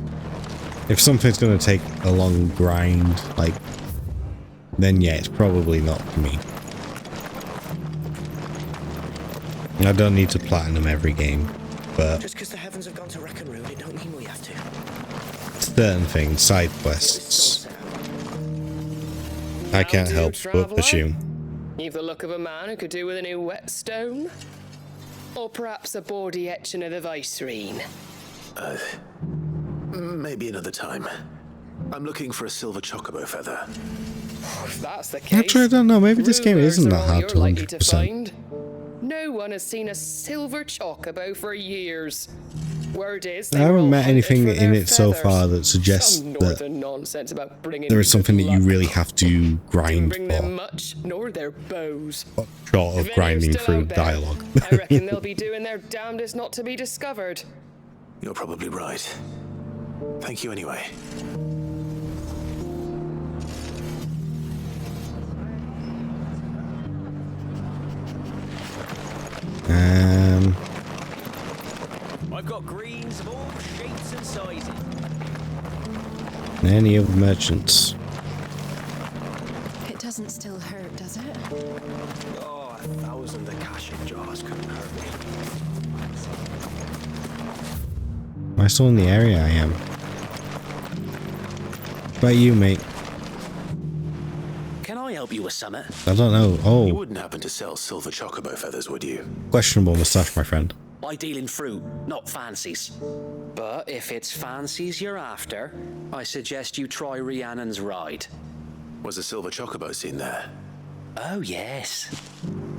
Speaker 1: If something's going to take a long grind, like, then yeah, it's probably not for me. I don't need to platinum every game, but
Speaker 20: Just because the heavens have gone to wreck and ruin, it don't mean we have to.
Speaker 1: certain things, side quests, I can't help but assume.
Speaker 14: You've the look of a man who could do with a new whetstone. Or perhaps a bawdy etching of the Vicerine.
Speaker 3: Maybe another time. I'm looking for a silver chocobo feather.
Speaker 14: If that's the case,
Speaker 1: Actually, I don't know, maybe this game
Speaker 14: rumours
Speaker 1: isn't
Speaker 14: are
Speaker 1: that
Speaker 14: all
Speaker 1: hard
Speaker 14: you're
Speaker 1: to
Speaker 14: likely
Speaker 1: 100%.
Speaker 14: find. No one has seen a silver chocobo for years. Word is
Speaker 1: I
Speaker 14: they were
Speaker 1: haven't
Speaker 14: all
Speaker 1: met
Speaker 14: hunted
Speaker 1: anything
Speaker 14: for
Speaker 1: in
Speaker 14: their
Speaker 1: it so
Speaker 14: feathers.
Speaker 1: far that suggests
Speaker 14: Some
Speaker 1: that
Speaker 14: northern nonsense about bringing
Speaker 1: there is something that you
Speaker 14: luck.
Speaker 1: really have to
Speaker 14: Didn't
Speaker 1: grind
Speaker 14: bring them
Speaker 1: for,
Speaker 14: much, nor their bows.
Speaker 1: short of
Speaker 14: If any are
Speaker 1: grinding
Speaker 14: still
Speaker 1: through
Speaker 14: out there,
Speaker 1: dialogue.
Speaker 14: I reckon they'll be doing their damnedest not to be discovered.
Speaker 3: You're probably right. Thank you anyway.
Speaker 15: I've got greens of all shapes and sizes.
Speaker 1: Any of the merchants.
Speaker 6: It doesn't still hurt, does it?
Speaker 15: Oh, 1,000 Akashic jars couldn't hurt me.
Speaker 1: Am I still in the area? I am. What about you, mate?
Speaker 15: Can I help you with something?
Speaker 1: I don't know.
Speaker 3: You
Speaker 1: Oh,
Speaker 3: wouldn't happen to sell silver chocobo feathers, would you?
Speaker 1: questionable moustache, my friend.
Speaker 15: I deal in fruit, not fancies. But if it's fancies you're after, I suggest you try Rhiannon's ride.
Speaker 3: Was a silver chocobo seen there?
Speaker 15: Oh, yes.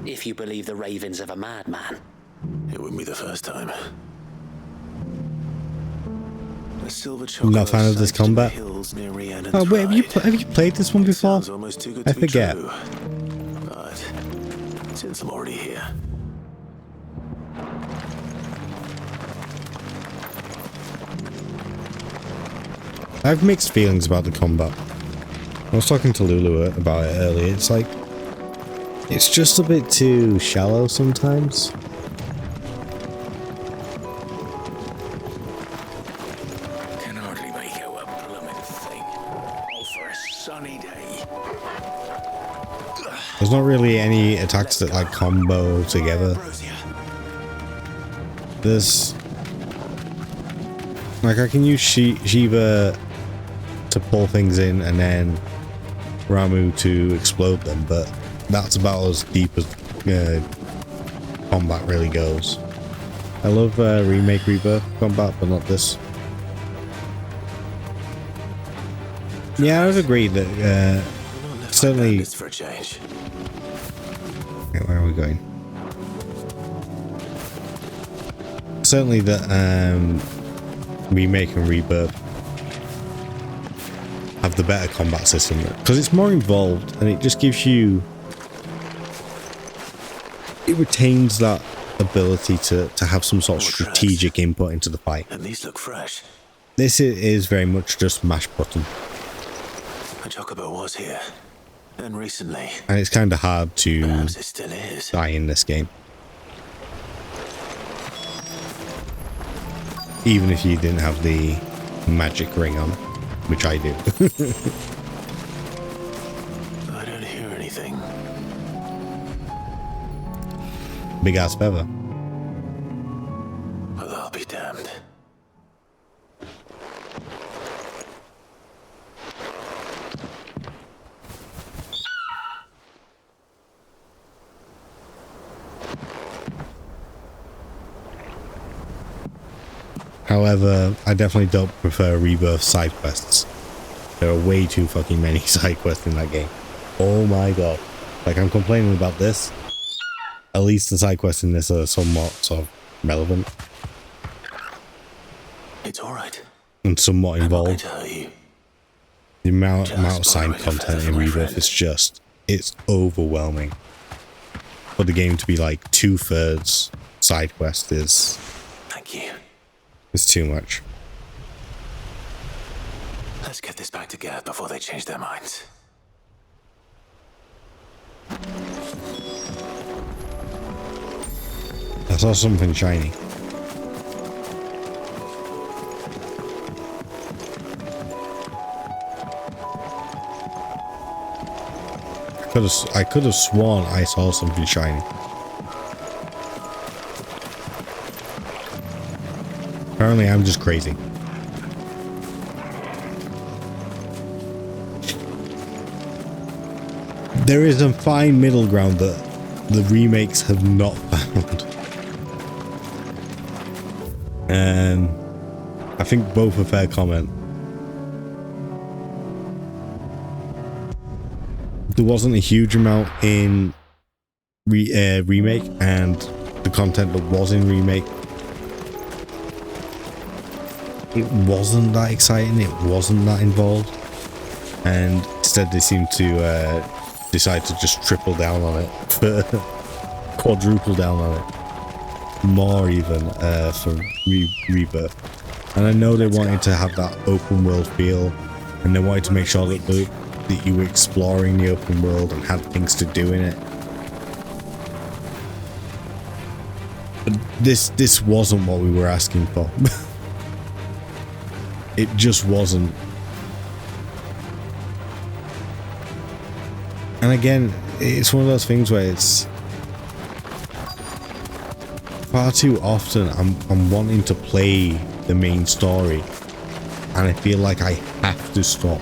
Speaker 15: If you believe the ravings of a madman.
Speaker 3: It wouldn't be the first time.
Speaker 1: I'm not a fan of this combat. Oh wait, have you played this one before? I forget.
Speaker 3: But since I'm already here.
Speaker 1: I have mixed feelings about the combat. I was talking to Lulu about it earlier. It's like, it's just a bit too shallow sometimes.
Speaker 3: Can hardly make out a blooming thing. All for a sunny day.
Speaker 1: There's not really any attacks that like combo together. There's like I can use Shiva to pull things in and then Ramu to explode them, but that's about as deep as combat really goes. I love Remake Rebirth combat, but not this. Yeah, I would agree that certainly.
Speaker 3: For a change.
Speaker 1: Okay, where are we going? Certainly that Remake and Rebirth have the better combat system because it's more involved and it just gives you, it retains that ability to have some sort of strategic input into the fight.
Speaker 3: And these look fresh.
Speaker 1: This is very much just mash button.
Speaker 3: A chocobo was here, and recently.
Speaker 1: And it's kind of hard to
Speaker 3: Perhaps it still is.
Speaker 1: die in this game. Even if you didn't have the magic ring on, which I do.
Speaker 3: I don't hear anything.
Speaker 1: Big ass feather.
Speaker 3: Well, I'll be damned.
Speaker 1: However, I definitely don't prefer Rebirth side quests. There are way too fucking many side quests in that game. Oh my god. Like, I'm complaining about this. At least the side quests in this are somewhat sort of relevant.
Speaker 3: It's alright.
Speaker 1: And somewhat involved.
Speaker 3: You.
Speaker 1: The amount of side content in Rebirth is just, it's overwhelming. For the game to be like 2/3 side quest is...
Speaker 3: Thank you.
Speaker 1: It's too much.
Speaker 3: Let's get this back together before they change their minds.
Speaker 1: I saw something shiny. I could have sworn I saw something shiny. Apparently I'm just crazy. There is a fine middle ground that the remakes have not found. I think both a fair comment. There wasn't a huge amount in remake, and the content that was in remake, it wasn't that exciting, it wasn't that involved, and instead they seem to decide to just triple down on it, quadruple down on it, more even for Rebirth. And I know they wanted to have that open world feel, and they wanted to make sure that you were exploring the open world and had things to do in it. But this wasn't what we were asking for. It just wasn't. And again, it's one of those things where it's far too often I'm wanting to play the main story, and I feel like I have to stop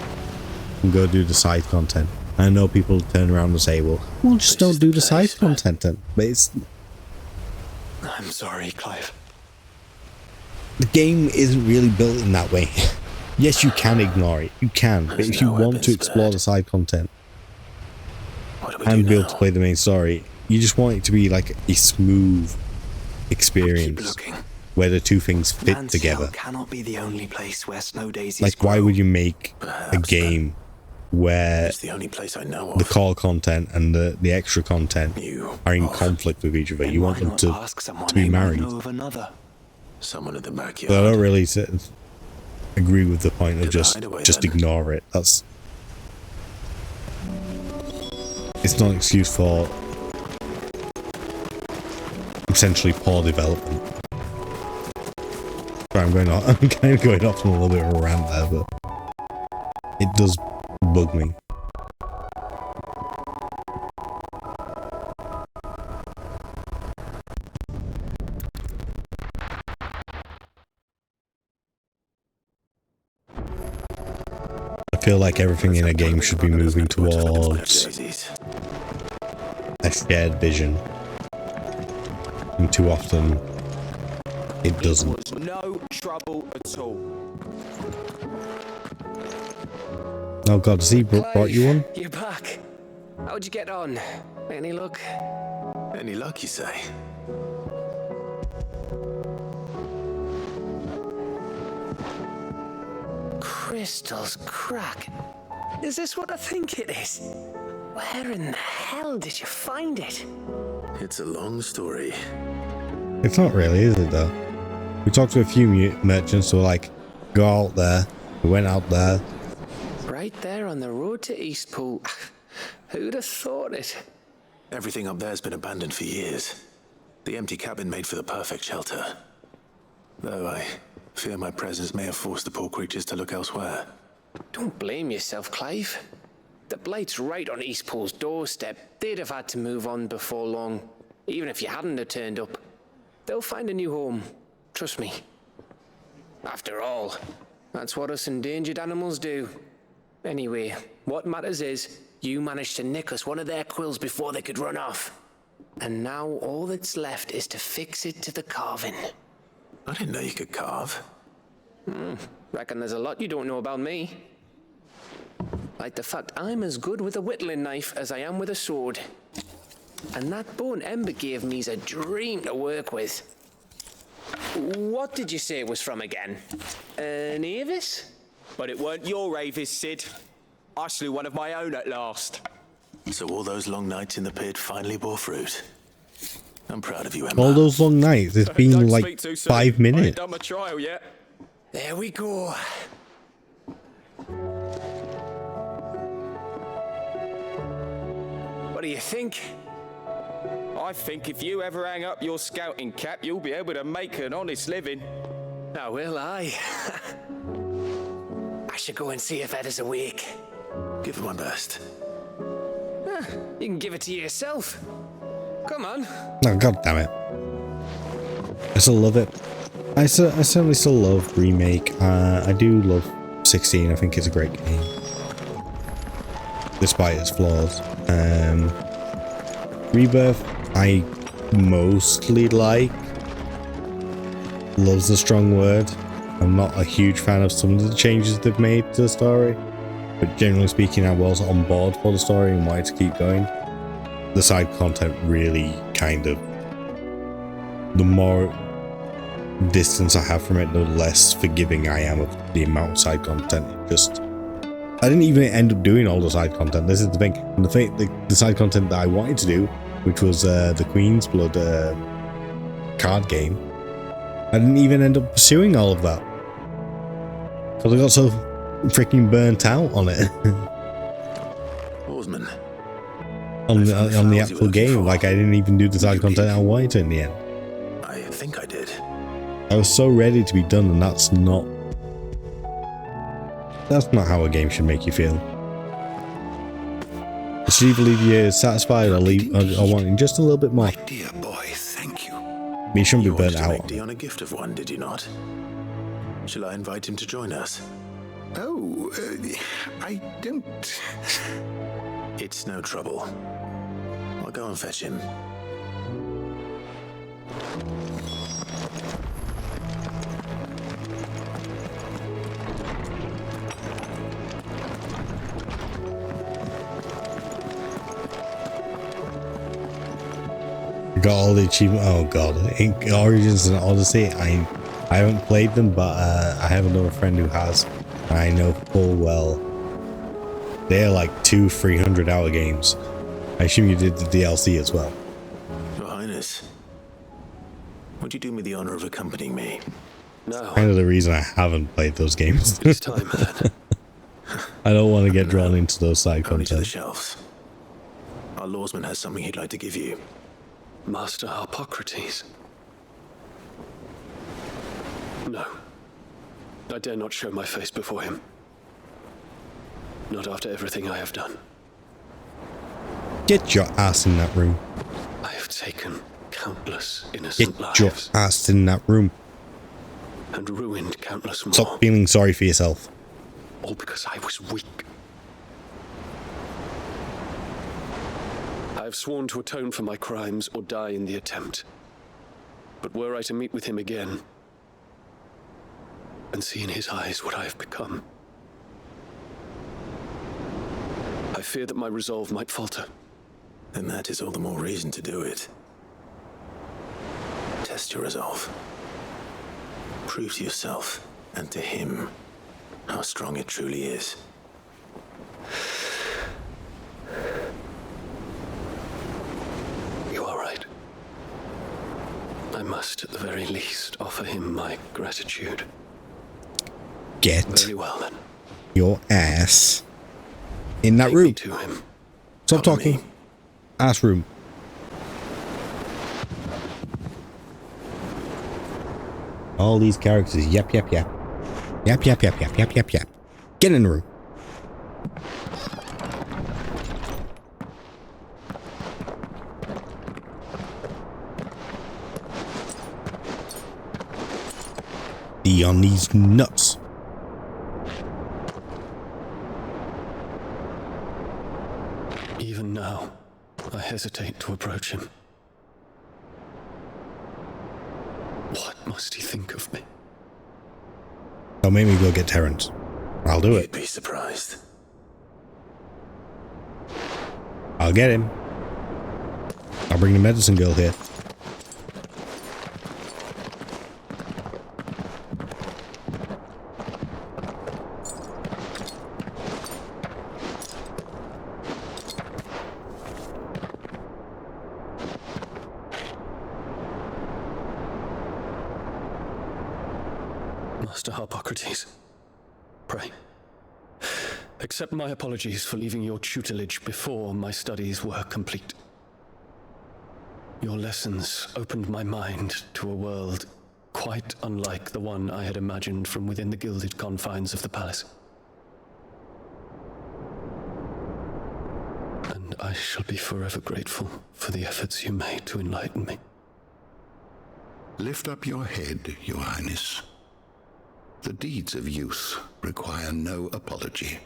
Speaker 1: and go do the side content. I know people turn around and say, well, just don't do the side content then. But it's...
Speaker 11: I'm sorry, Clive.
Speaker 1: The game isn't really built in that way. Yes, you can ignore it. You can. But if you want to explore the side content and be able to play the main story, you just want it to be like a smooth experience. where the two things fit
Speaker 11: Lancel
Speaker 1: together.
Speaker 11: Cannot be the only place where snow daisies
Speaker 1: Like, why would you make a game where
Speaker 3: It's the only place I know
Speaker 1: the
Speaker 3: of.
Speaker 1: core content and the extra content are in conflict with each other? You want them to be married.
Speaker 3: Someone in the backyard.
Speaker 1: But I don't really agree with the point of just ignore it. It's not an excuse for essentially poor development. Sorry, I'm kind of going off on a little bit of a rant there, but it does bug me. I feel like everything in a game should be moving towards a shared vision. And too often, it doesn't.
Speaker 16: No trouble at all.
Speaker 1: Oh god, has he brought you one?
Speaker 15: You're back. How'd you get on? Any luck?
Speaker 3: Any luck, you say?
Speaker 15: Crystals crack. Is this what I think it is? Where in the hell did you find it?
Speaker 3: It's a long story.
Speaker 1: It's not really, is it though? We talked to a few merchants who were like, go out there. We went out there.
Speaker 15: Right there on the road to Eastpool. Who'd have thought it?
Speaker 3: Everything up there's been abandoned for years. The empty cabin made for the perfect shelter. Though I fear my presence may have forced the poor creatures to look elsewhere.
Speaker 15: Don't blame yourself, Clive. The Blight's right on Eastpool's doorstep. They'd have had to move on before long, even if you hadn't have turned up. They'll find a new home. Trust me. After all, that's what us endangered animals do. Anyway, what matters is, you managed to nick us one of their quills before they could run off. And now all that's left is to fix it to the carving.
Speaker 3: I didn't know you could carve.
Speaker 15: Reckon there's a lot you don't know about me. Like the fact I'm as good with a whittling knife as I am with a sword. And that bone Ember gave me's a dream to work with. What did you say it was from again? An Avis?
Speaker 16: But it weren't your Avis, Sid. I slew one of my own at last.
Speaker 3: So all those long nights in the pit finally bore fruit. I'm proud of you, Ember.
Speaker 1: All those long nights, it's been like 5 minutes.
Speaker 16: I ain't done my trial yet.
Speaker 15: There we go. What do you think?
Speaker 16: I think if you ever hang up your scouting cap, you'll be able to make an honest living.
Speaker 15: Now will I? I should go and see if Ed is awake.
Speaker 3: Give it my best.
Speaker 15: You can give it to yourself. Come on.
Speaker 1: Oh, god damn it. I still love it. I certainly still love Remake. I do love 16. I think it's a great game. Despite its flaws. Rebirth, I mostly like. Love's a strong word. I'm not a huge fan of some of the changes they've made to the story. But generally speaking, I was on board for the story and wanted to keep going. The side content really kind of... The more distance I have from it, the less forgiving I am of the amount of side content. I didn't even end up doing all the side content. This is the thing. And the side content that I wanted to do, which was the Queen's Blood card game, I didn't even end up pursuing all of that. Because I got so freaking burnt out on it.
Speaker 3: Oarsman.
Speaker 1: on the actual game. Like, I didn't even do the side content I wanted to in the end.
Speaker 3: I think I did.
Speaker 1: I was so ready to be done, and that's not how a game should make you feel. It should either leave you satisfied or wanting just a little bit more.
Speaker 2: Dear boy, thank you.
Speaker 1: But you shouldn't be burnt out.
Speaker 3: Make Dion a gift of one, did you not? Shall I invite him to join us?
Speaker 2: Oh, I don't...
Speaker 3: It's no trouble. I'll go and fetch him.
Speaker 1: We got all the achievement. Oh god, in Origins and Odyssey, I haven't played them, but I have another friend who has, and I know full well they're like 200-300 hour games. I assume you did the DLC as well.
Speaker 3: Your Highness, would you do me the honor of accompanying me?
Speaker 12: No.
Speaker 1: Kind of the reason I haven't played those games.
Speaker 12: It's time then.
Speaker 1: I don't want to get drawn into those side
Speaker 3: Only to the
Speaker 1: content.
Speaker 3: shelves. Our lawsman has something he'd like to give you.
Speaker 12: Master Harpocrates. No. I dare not show my face before him. Not after everything I have done.
Speaker 1: Get your ass in that room.
Speaker 12: I have taken countless innocent
Speaker 1: Get your
Speaker 12: lives
Speaker 1: ass in that room.
Speaker 12: and ruined countless more.
Speaker 1: Stop feeling sorry for yourself.
Speaker 12: All because I was weak. I have sworn to atone for my crimes or die in the attempt. But were I to meet with him again and see in his eyes what I have become, I fear that my resolve might falter.
Speaker 3: Then that is all the more reason to do it. Test your resolve. Prove to yourself and to him how strong it truly is.
Speaker 12: You are right. I must, at the very least, offer him my gratitude.
Speaker 1: Get
Speaker 12: Very well, then.
Speaker 1: your ass in that room.
Speaker 12: To him.
Speaker 1: Stop talking. Ass room. All these characters. Yep, yep, yep. Yep, yep, yep, yep, yep, yep, yep. Get in the room. Be on these nuts.
Speaker 12: Even now, I hesitate to approach him. What must he think of me?
Speaker 1: Don't make me go get Terrence. I'll do it.
Speaker 3: You'd be surprised.
Speaker 1: I'll get him. I'll bring the medicine girl here.
Speaker 12: Master Harpocrates, pray, accept my apologies for leaving your tutelage before my studies were complete. Your lessons opened my mind to a world quite unlike the one I had imagined from within the gilded confines of the palace. And I shall be forever grateful for the efforts you made to enlighten me.
Speaker 2: Lift up your head, Your Highness. The deeds of youth require no apology.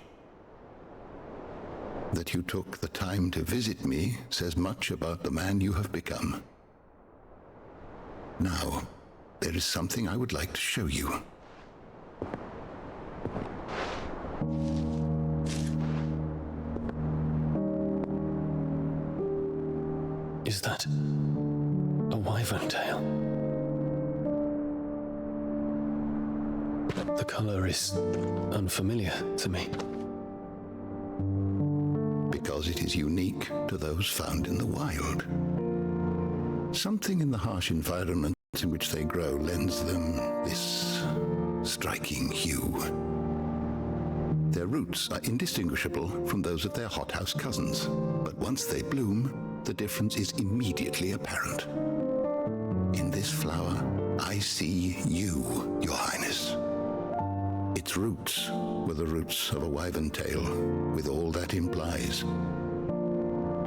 Speaker 2: That you took the time to visit me says much about the man you have become. Now, there is something I would like to show you.
Speaker 12: Is that a wyvern tail? The color is unfamiliar to me.
Speaker 2: Because it is unique to those found in the wild. Something in the harsh environment in which they grow lends them this striking hue. Their roots are indistinguishable from those of their hothouse cousins, but once they bloom, the difference is immediately apparent. In this flower, I see you, Your Highness. Its roots were the roots of a wyvern tail, with all that implies.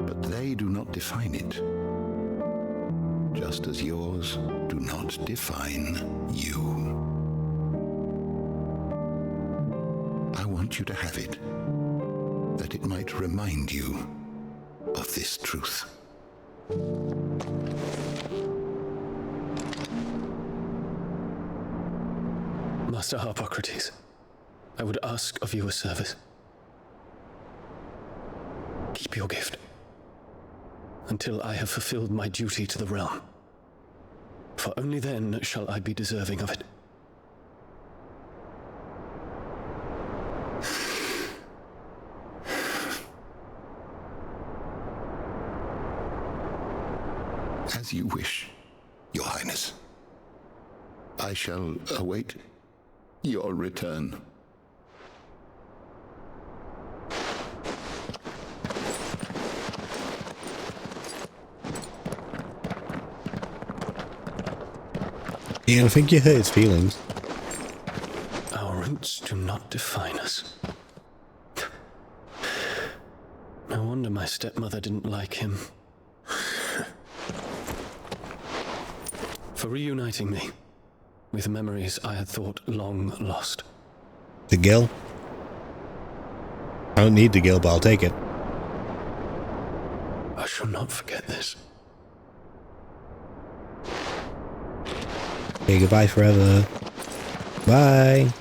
Speaker 2: But they do not define it, just as yours do not define you. I want you to have it, that it might remind you of this truth.
Speaker 12: Master Harpocrates, I would ask of you a service. Keep your gift.
Speaker 10: until I have fulfilled my duty to the realm. For only then shall I be deserving of it.
Speaker 2: As you wish, Your Highness. I shall await your return.
Speaker 1: Yeah, I think you hurt his feelings.
Speaker 10: Our roots do not define us. No wonder my stepmother didn't like him. For reuniting me with memories I had thought long lost.
Speaker 1: The gill? I don't need the gill, but I'll take it.
Speaker 10: I shall not forget this.
Speaker 1: Okay, goodbye forever. Bye.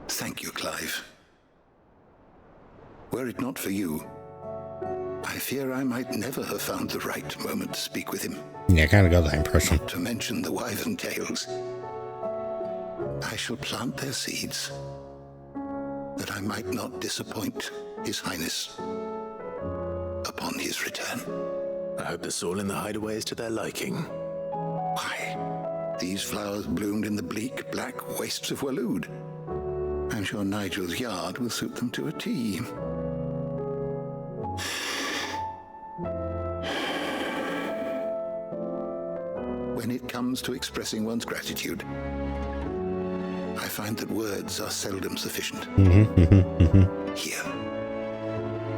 Speaker 2: Thank you, Clive. Were it not for you, I fear I might never have found the right moment to speak with him.
Speaker 1: Yeah, I kind of got that impression.
Speaker 2: Not to mention the wyvern tales. I shall plant their seeds, that I might not disappoint His Highness upon his return.
Speaker 3: I hope the soil in the hideaway is to their liking.
Speaker 2: Why, these flowers bloomed in the bleak, black wastes of Waloed. I'm sure Nigel's yard will suit them to a T. When it comes to expressing one's gratitude, I find that words are seldom sufficient. Here.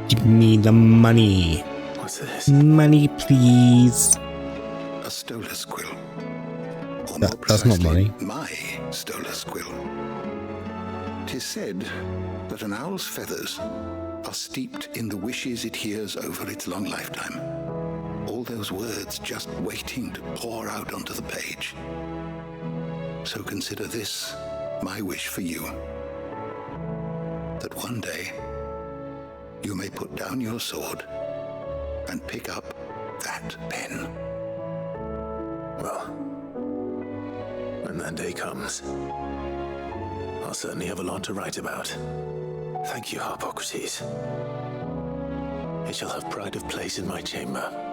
Speaker 1: Give me the money.
Speaker 3: What's this?
Speaker 1: Money, please.
Speaker 2: A stolas quill. Or
Speaker 1: That's not money.
Speaker 2: My stolas quill. 'Tis said that an owl's feathers are steeped in the wishes it hears over its long lifetime. All those words just waiting to pour out onto the page. So consider this my wish for you. That one day you may put down your sword and pick up that pen.
Speaker 3: Well, when that day comes, I'll certainly have a lot to write about. Thank you, Harpocrates. It shall have pride of place in my chamber.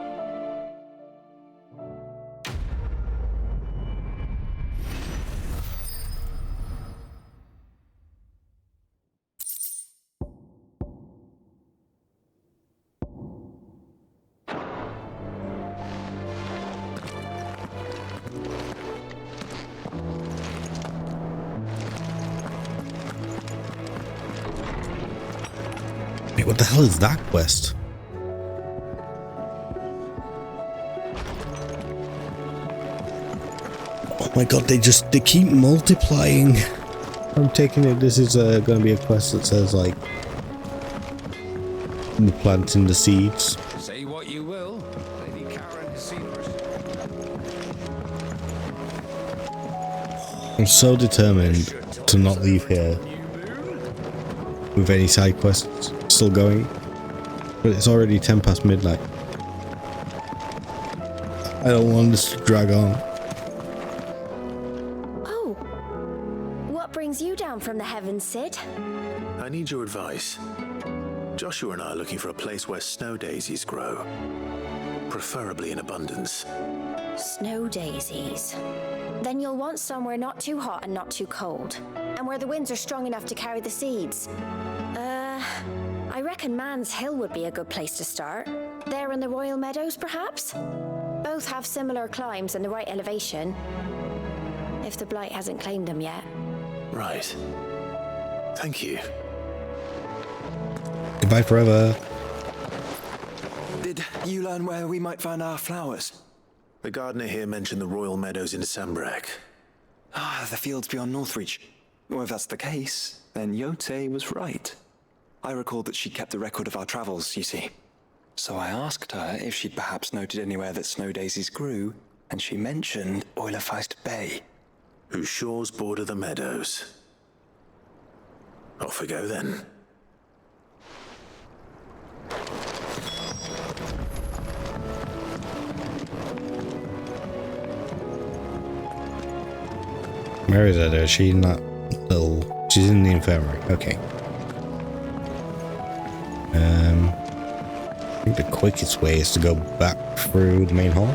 Speaker 1: Wait, what the hell is that quest? Oh my god, they keep multiplying. I'm taking it this is going to be a quest that says like planting the seeds.
Speaker 19: Say what you will, Lady Karen is secret.
Speaker 1: I'm so determined to not leave here with any side quests still going, but it's already 10 past midnight. I don't want this to drag on.
Speaker 23: Oh, what brings you down from the heavens, Sid?
Speaker 3: I need your advice. Joshua and I are looking for a place where snow daisies grow, preferably in abundance.
Speaker 23: Snow daisies. Then you'll want somewhere not too hot and not too cold, and where the winds are strong enough to carry the seeds. I reckon Man's Hill would be a good place to start. There in the Royal Meadows, perhaps? Both have similar climbs and the right elevation, if the Blight hasn't claimed them yet.
Speaker 3: Right. Thank you.
Speaker 1: Goodbye forever.
Speaker 11: Did you learn where we might find our flowers?
Speaker 3: The gardener here mentioned the Royal Meadows in Sambrak.
Speaker 11: Ah, the fields beyond Northreach. Well, if that's the case, then Yote was right. I recalled that she kept a record of our travels, you see. So I asked her if she'd perhaps noted anywhere that snow daisies grew, and she mentioned Oilerfeist Bay.
Speaker 3: whose shores border the meadows. Off we go then.
Speaker 1: Where is Edda? Is she in that little... She's in the infirmary. Okay. I think the quickest way is to go back through the main hall.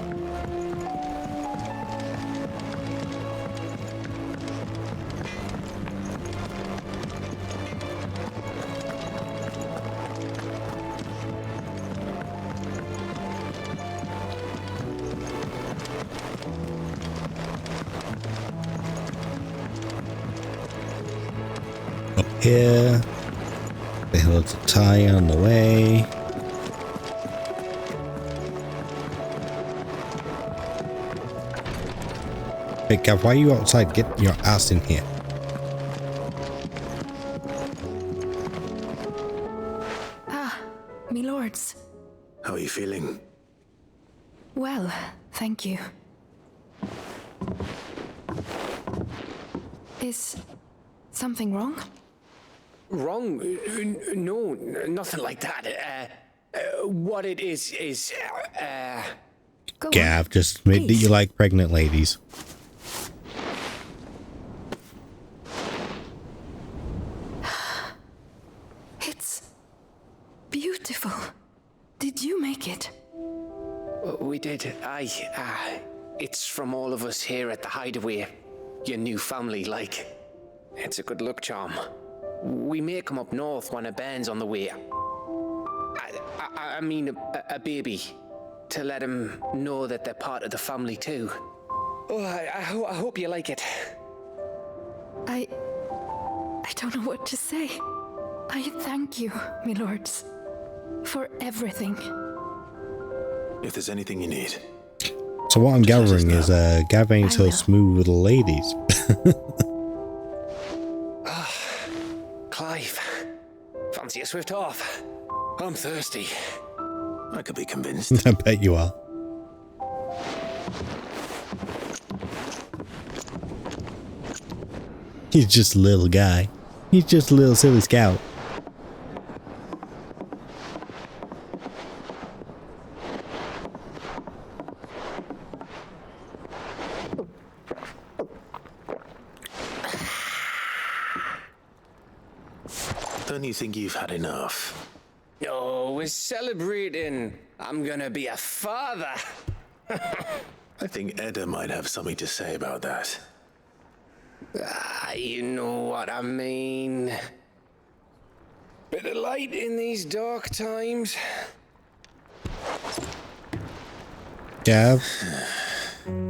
Speaker 1: Here, the hill to tie on the way. Hey Gav, why are you outside? Get your ass in here.
Speaker 6: Me lords.
Speaker 3: How are you feeling?
Speaker 6: Well, thank you. Is something wrong?
Speaker 15: Wrong? No, nothing like that. What it is,
Speaker 1: Gav, just admit that you like pregnant ladies.
Speaker 6: It's beautiful. Did you make it?
Speaker 15: We did. It's from all of us here at the Hideaway. Your new family, like. It's a good luck charm. We may come up north when a band's on the way. I mean a baby. To let him know that they're part of the family too. Oh, I hope you like it.
Speaker 6: I don't know what to say. I thank you, my lords, for everything.
Speaker 3: If there's anything you need.
Speaker 1: So what I'm gathering is Gav ain't so smooth with the ladies.
Speaker 15: Clive, fancy a swift off? I'm thirsty.
Speaker 3: I could be convinced.
Speaker 1: I bet you are. He's just a little guy. He's just a little silly scout.
Speaker 3: Don't you think you've had enough?
Speaker 15: Oh, we're celebrating. I'm gonna be a father.
Speaker 3: I think Edda might have something to say about that.
Speaker 15: You know what I mean. Bit of light in these dark times.
Speaker 1: Gav,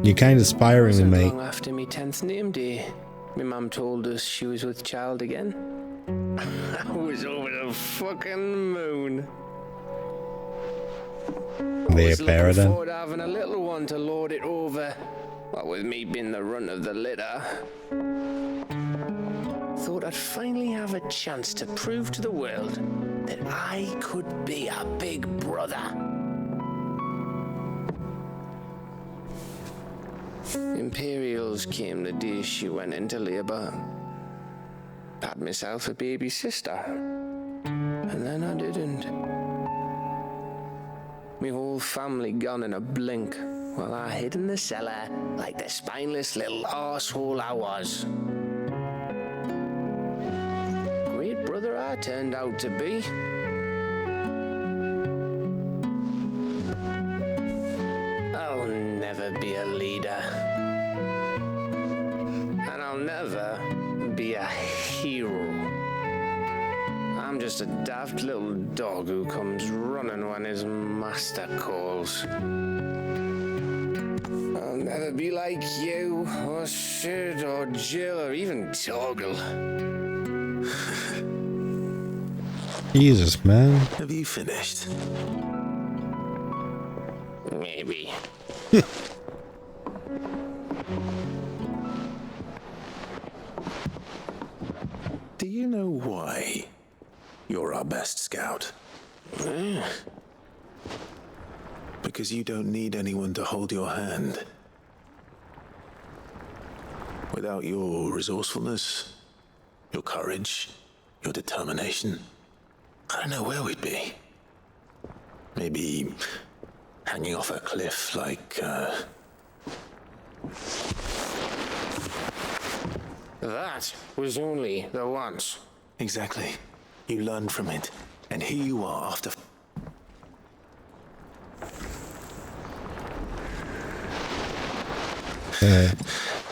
Speaker 1: you're kind of spiraling with me.
Speaker 15: Long after me 10th name day, my mum told us she was with child again. I was over the fucking moon.
Speaker 1: They're better then.
Speaker 15: Forward having a little one to lord it over. What with me being the runt of the litter. Thought I'd finally have a chance to prove to the world that I could be a big brother. Imperials came the day she went into labour. Had myself a baby sister. And then I didn't. My whole family gone in a blink, while I hid in the cellar like the spineless little arsehole I was. Great brother I turned out to be. I'll never be a leader. And I'll never be a hero. I'm just a daft little dog who comes running when his master calls. I'll never be like you, or Sid, or Jill, or even Toggle.
Speaker 1: Jesus, man.
Speaker 3: Have you finished?
Speaker 15: Maybe.
Speaker 3: Do you know why you're our best scout? Because you don't need anyone to hold your hand. Without your resourcefulness, your courage, your determination, I don't know where we'd be. Maybe hanging off a cliff like,
Speaker 15: That was only the once.
Speaker 3: Exactly. You learned from it, and here you are after...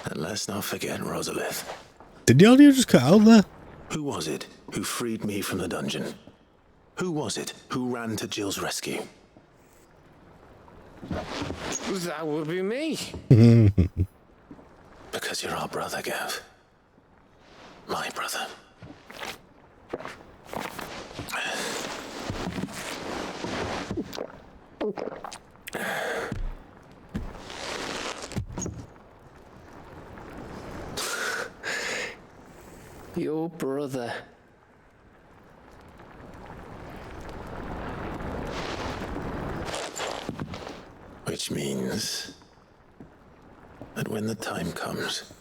Speaker 3: And let's not forget Rosalith.
Speaker 1: Did the audio just cut out there?
Speaker 3: Who was it who freed me from the dungeon? Who was it who ran to Jill's rescue?
Speaker 15: That would be me.
Speaker 3: Because you're our brother, Gav. My brother.
Speaker 15: Your brother.
Speaker 3: Which means that when the time comes,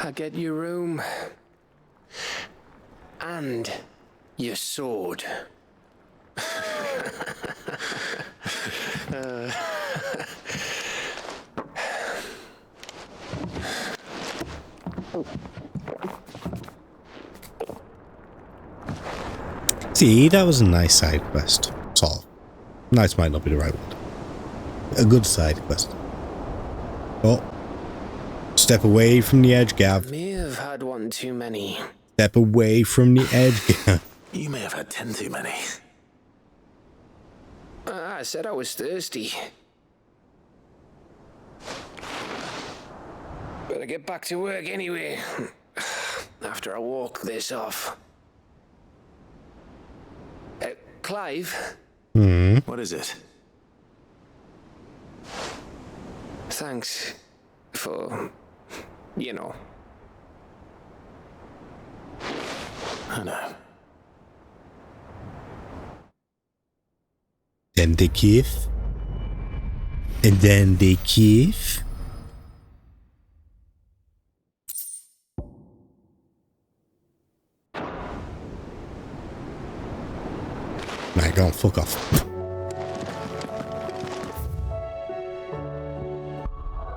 Speaker 15: I get your room. And your sword.
Speaker 1: See, that was a nice side quest. Sort of. Nice might not be the right word. A good side quest. Oh. Step away from the edge, Gav.
Speaker 15: May have had one too many.
Speaker 1: Step away from the edge, Gav.
Speaker 3: You may have had 10 too many.
Speaker 15: I said I was thirsty. Better get back to work anyway. After I walk this off. Clive?
Speaker 3: What is it?
Speaker 15: Thanks for, you know.
Speaker 3: I know.
Speaker 1: Then the kiff. And then the kiff. Nah, go on, fuck off.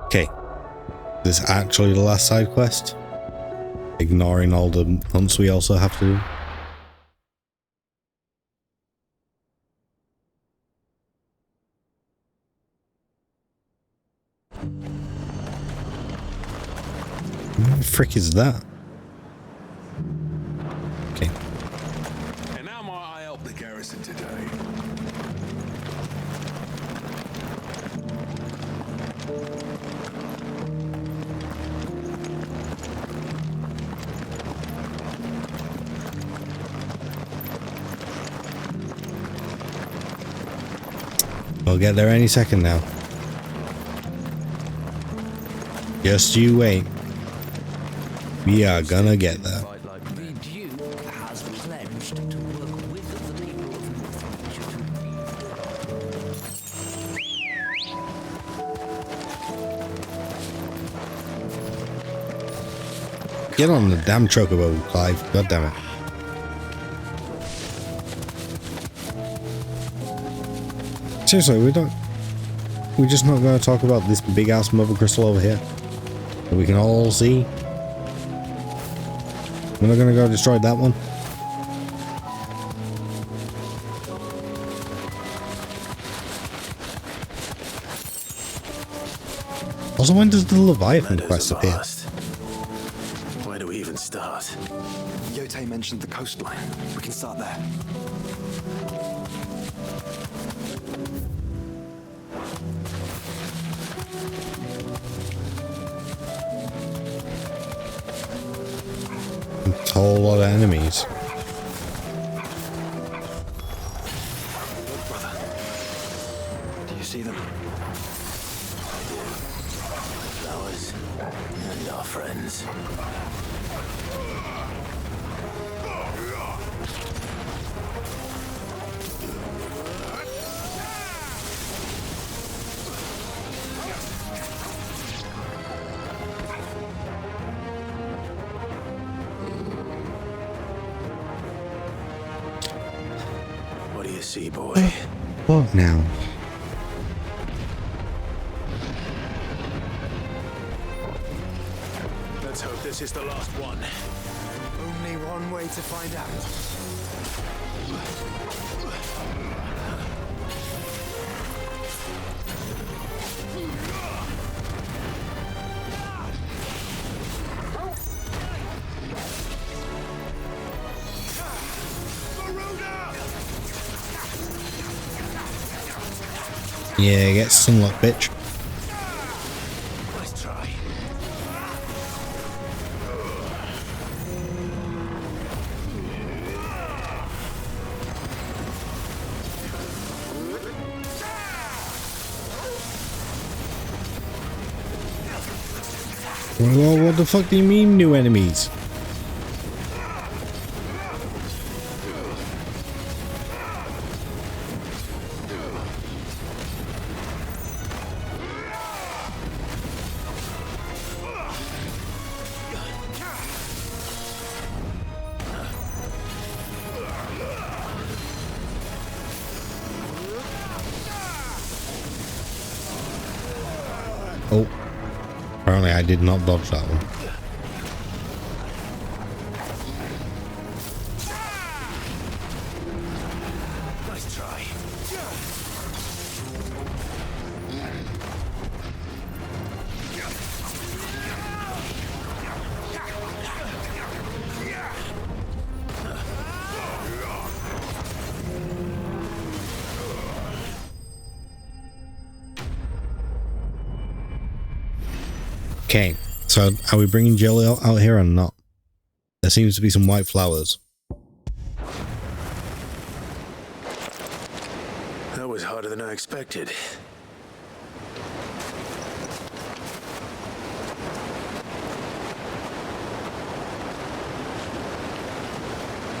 Speaker 1: Okay. This is actually the last side quest. Ignoring all the hunts we also have to do. What the frick is that? Okay.
Speaker 5: And now might I help the garrison today?
Speaker 1: We'll get there any second now. Just you wait. We are gonna get there.
Speaker 9: The Duke has pledged to work with the people of Northumbria.
Speaker 1: Get on the damn chocobo, Clive. God damn it. Seriously, we're just not going to talk about this big ass Mothercrystal over here that we can all see. We're not going to go destroy that one. Also, when does the Leviathan quest appear?
Speaker 3: Where do we even start?
Speaker 11: Yote mentioned the coastline. We can start there.
Speaker 1: It's a whole lot of enemies.
Speaker 11: Brother, do you see them?
Speaker 3: Flowers and our friends. you see, boy?
Speaker 1: What now?
Speaker 3: Let's hope this is the last one.
Speaker 11: Only one way to find out.
Speaker 1: Yeah, get sunlock, bitch.
Speaker 3: Nice try.
Speaker 1: Well, what the fuck do you mean, new enemies? Oh, apparently I did not dodge that one.
Speaker 3: Nice try.
Speaker 1: Okay, so are we bringing Jill out here or not? There seems to be some white flowers.
Speaker 3: That was harder than I expected.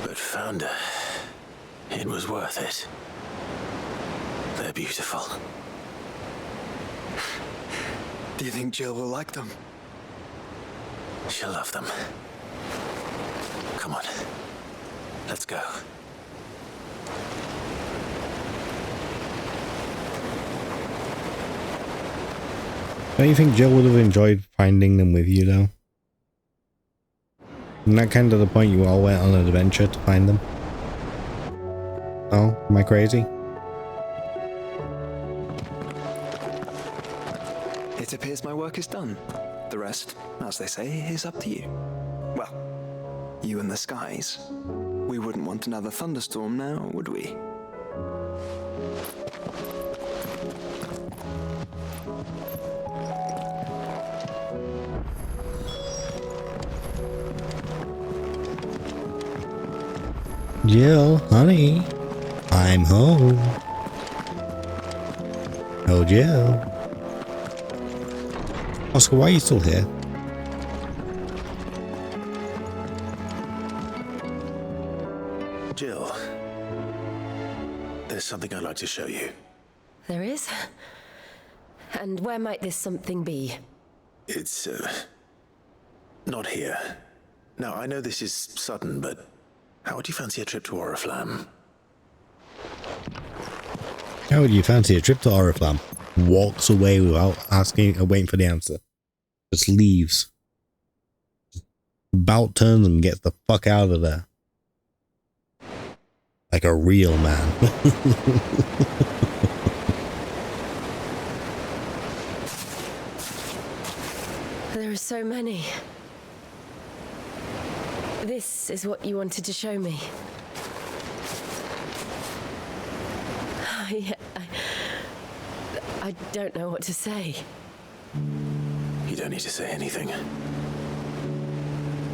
Speaker 3: But found her. It was worth it. They're beautiful.
Speaker 11: Do you think Jill will like them?
Speaker 3: She'll love them. Come on. Let's go.
Speaker 1: Don't you think Jill would have enjoyed finding them with you though? Isn't that kind of the point you all went on an adventure to find them? Oh, am I crazy?
Speaker 11: It appears my work is done. The rest, as they say, is up to you. Well, you and the skies. We wouldn't want another thunderstorm now, would we?
Speaker 1: Jill, honey, I'm home. Oh, Jill. Oscar, why are you still here?
Speaker 3: Jill, there's something I'd like to show you.
Speaker 13: There is? And where might this something be?
Speaker 3: It's, not here. Now, I know this is sudden, but how would you fancy a trip to Oriflamme?
Speaker 1: How would you fancy a trip to Oriflamme? Walks away without asking or waiting for the answer. Just leaves. About turns and gets the fuck out of there. Like a real man.
Speaker 13: There are so many. This is what you wanted to show me. I don't know what to say.
Speaker 3: You don't need to say anything.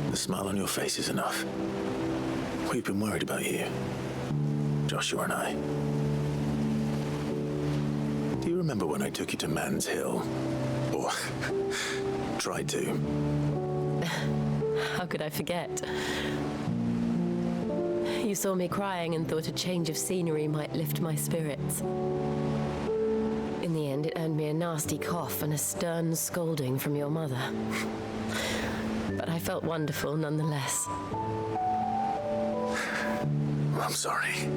Speaker 3: The smile on your face is enough. We've been worried about you, Joshua and I. Do you remember when I took you to Man's Hill? Or tried to?
Speaker 13: How could I forget? You saw me crying and thought a change of scenery might lift my spirits. In the end, it earned me a nasty cough and a stern scolding from your mother. But I felt wonderful nonetheless.
Speaker 3: I'm sorry.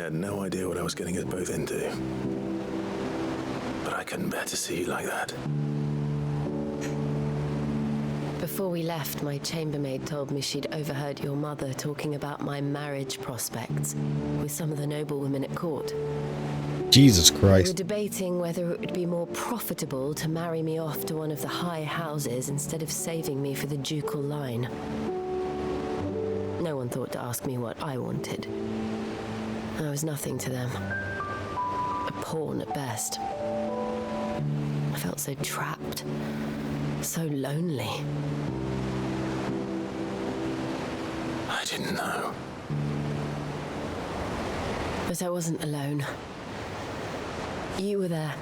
Speaker 3: had no idea what I was getting us both into. But I couldn't bear to see you like that.
Speaker 13: Before we left, my chambermaid told me she'd overheard your mother talking about my marriage prospects with some of the noblewomen at court.
Speaker 1: Jesus
Speaker 13: We were
Speaker 1: Christ.
Speaker 13: debating whether it would be more profitable to marry me off to one of the high houses instead of saving me for the ducal line. No one thought to ask me what I wanted. I was nothing to them. A pawn at best. I felt so trapped, so lonely.
Speaker 3: I didn't know.
Speaker 13: But I wasn't alone. You were there.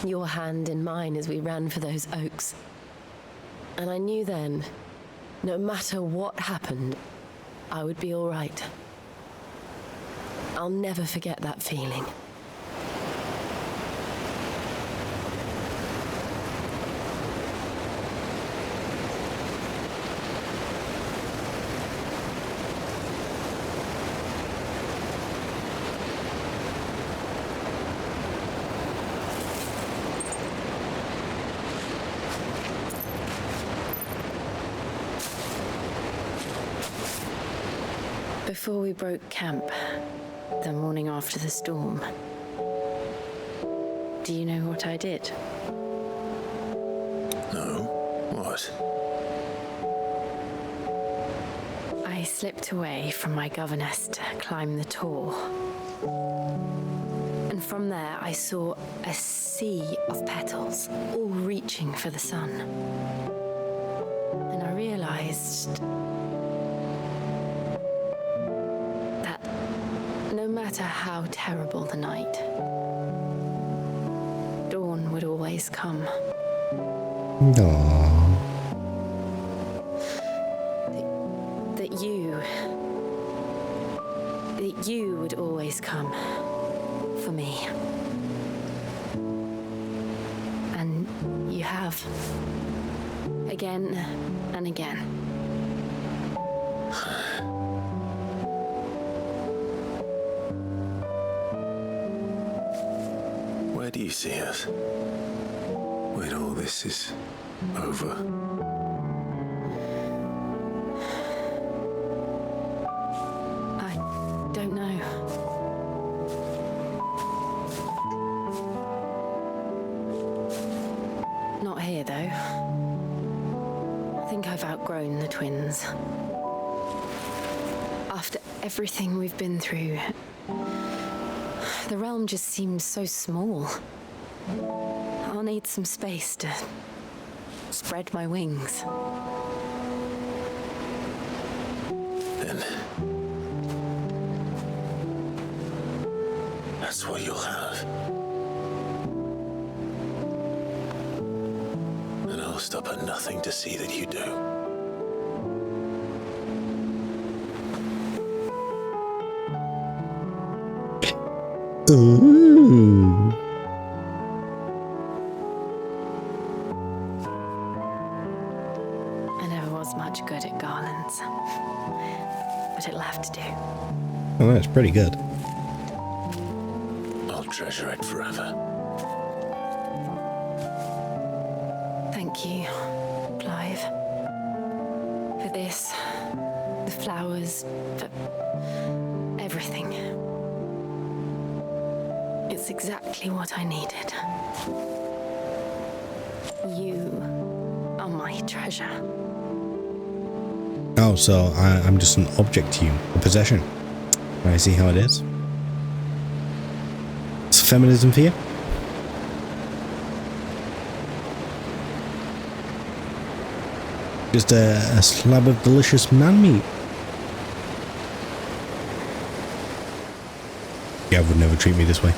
Speaker 13: Your hand in mine as we ran for those oaks. And I knew then, no matter what happened, I would be all right. I'll never forget that feeling. Before we broke camp, the morning after the storm, do you know what I did?
Speaker 3: No? What?
Speaker 13: I slipped away from my governess to climb the tor. And from there, I saw a sea of petals, all reaching for the sun. And I realized no matter how terrible the night, dawn would always come.
Speaker 1: Aww.
Speaker 13: That you would always come for me. And you have. Again and again.
Speaker 3: Where do you see us? When all this is over?
Speaker 13: I don't know. Not here, though. I think I've outgrown the twins. After everything we've been through, the realm just seems so small. I'll need some space to spread my wings.
Speaker 3: Then that's what you'll have. And I'll stop at nothing to see that you do.
Speaker 1: Ooh.
Speaker 13: I never was much good at garlands, but it'll have to do.
Speaker 1: Oh, that's pretty good.
Speaker 3: I'll treasure it forever.
Speaker 13: Thank you, Clive. For this, the flowers, for everything. It's exactly what I needed. You are my treasure.
Speaker 1: Oh, so I'm just an object to you, a possession. I see how it is. It's feminism for you? Just a slab of delicious man meat. Yeah, would never treat me this way.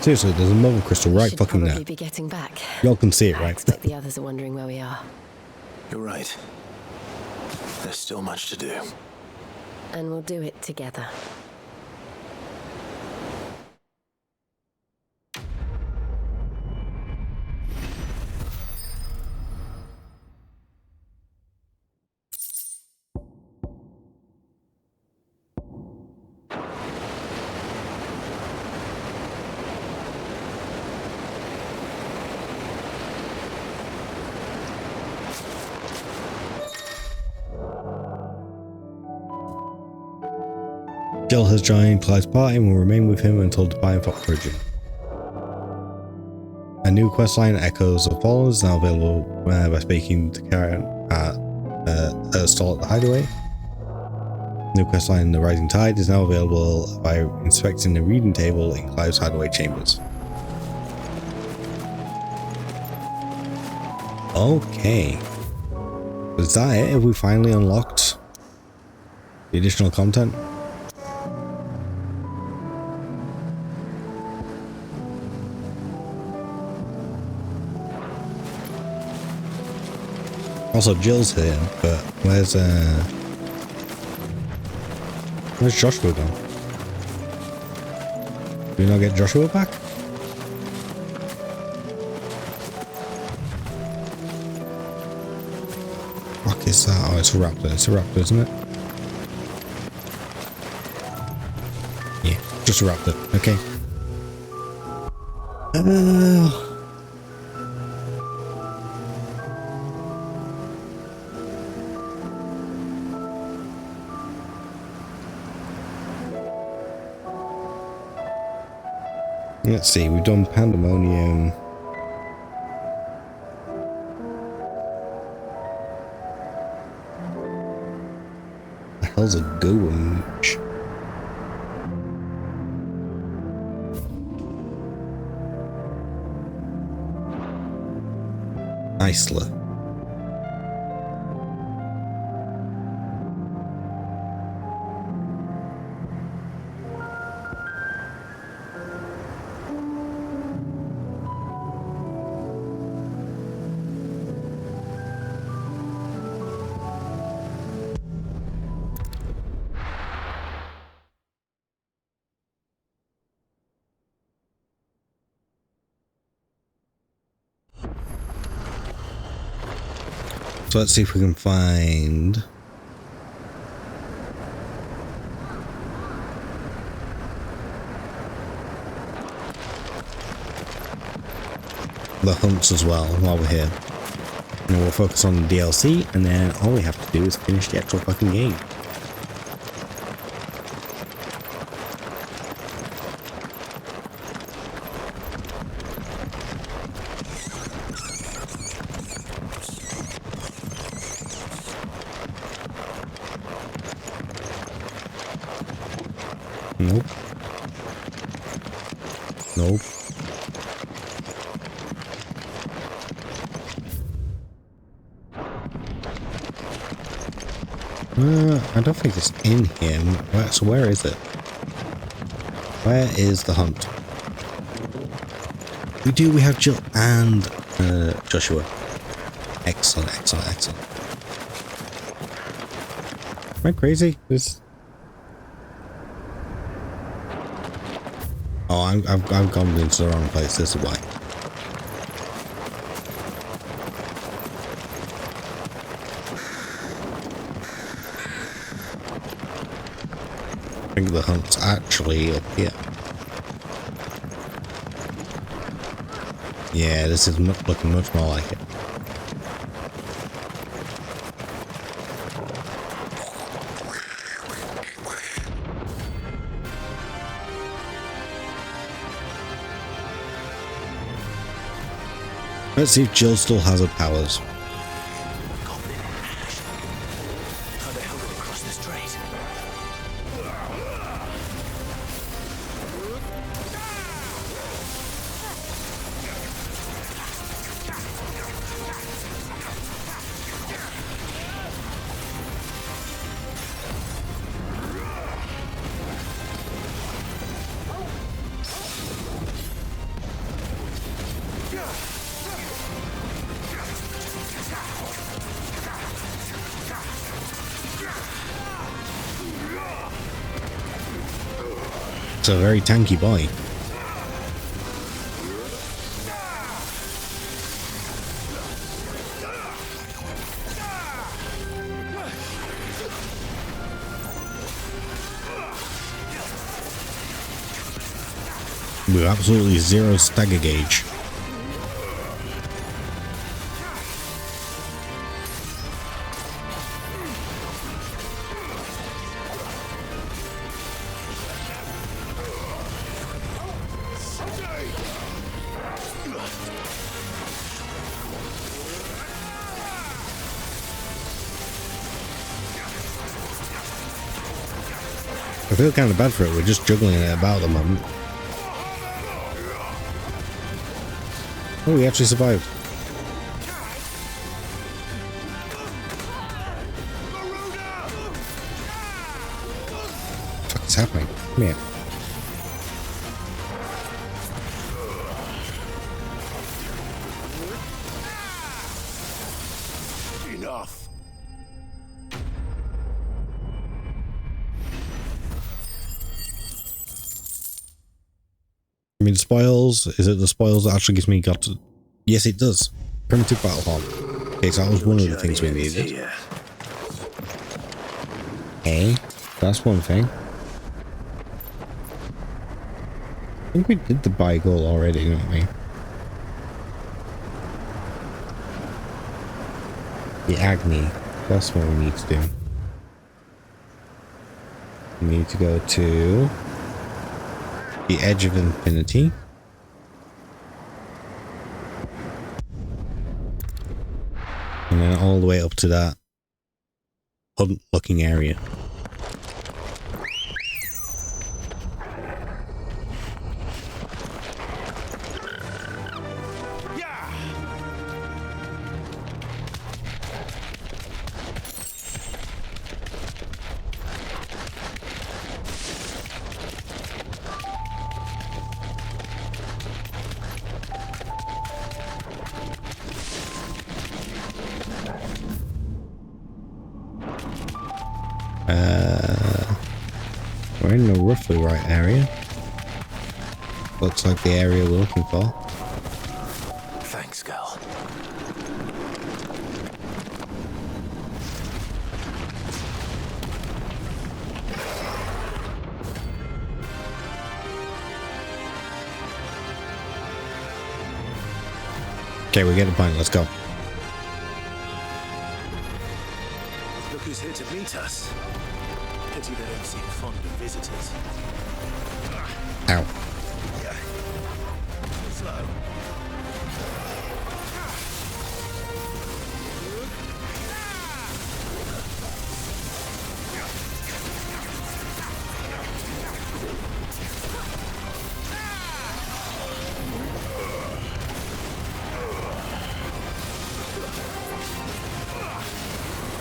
Speaker 1: Seriously, there's a Mothercrystal right fucking there.
Speaker 13: Probably be getting back.
Speaker 1: Y'all can see it,
Speaker 13: I
Speaker 1: right?
Speaker 13: expect the others are wondering where we are.
Speaker 3: You're right. There's still much to do.
Speaker 13: And we'll do it together.
Speaker 1: Jill has joined Clive's party and will remain with him until departing for Origin. A new questline, Echoes of Fallen, is now available by speaking to Karen at her stall at the Hideaway. New questline, The Rising Tide, is now available by inspecting the reading table in Clive's Hideaway chambers. Okay. Is that it? Have we finally unlocked the additional content? Also, Jill's here, but where's Joshua gone? Do we not get Joshua back? Fuck is that? Oh, it's a raptor. It's a raptor, isn't it? Yeah, just a raptor. Okay. Let's see, we've done Pandemonium. The hell's a Gooch? Isla. So let's see if we can find the hunts as well while we're here. And then we'll focus on the DLC, and then all we have to do is finish the actual fucking game. Nope. Nope. I don't think it's in here. So where is it? Where is the hunt? We have Jill and Joshua. Excellent, excellent, excellent. Am I crazy? Oh, I've gone into the wrong place. This is why. I think the hunt's actually up here. Yeah, this is looking much more like it. Let's see if Jill still has her powers.
Speaker 9: How the hell did it cross the strait?
Speaker 1: It's a very tanky boy. With absolutely zero stagger gauge. I feel kind of bad for it. We're just juggling it about at the moment. Oh, we actually survived. What is happening? Come here.
Speaker 22: Enough.
Speaker 1: I mean, spoils. Is it the spoils that actually gives me got to? Yes, it does. Primitive battle horn. Okay, so that was one of the things we needed. Okay, that's one thing. I think we did the buy goal already, didn't we? The Agni. That's what we need to do. We need to go to the Edge of Infinity. And then all the way up to that hunt looking area. We're in the roughly right area. Looks like the area we're looking for.
Speaker 3: Thanks, girl.
Speaker 1: Okay, we get the point. Let's go.
Speaker 3: Look who's here to meet us. Pity they don't seem fond of visitors.
Speaker 1: Ow.
Speaker 3: Slow.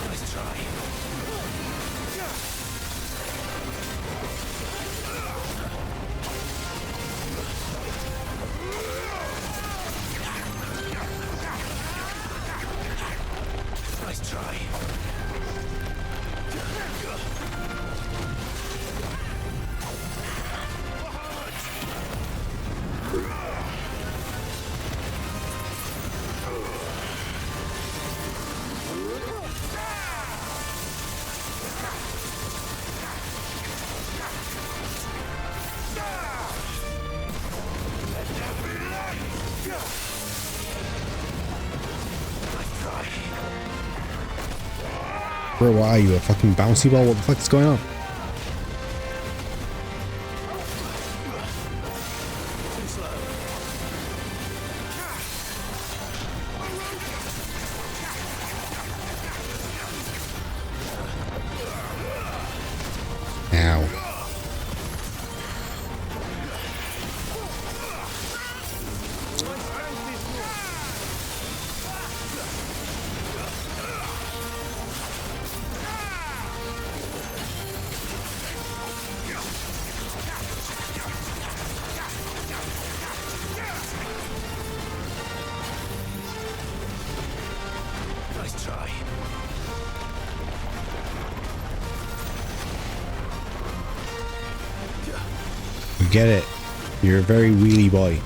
Speaker 3: Nice try. Nice try.
Speaker 1: Bro, what are you, a fucking bouncy ball? What the fuck is going on? Ow.
Speaker 3: Nice try.
Speaker 1: You get it. You're a very wheelie boy.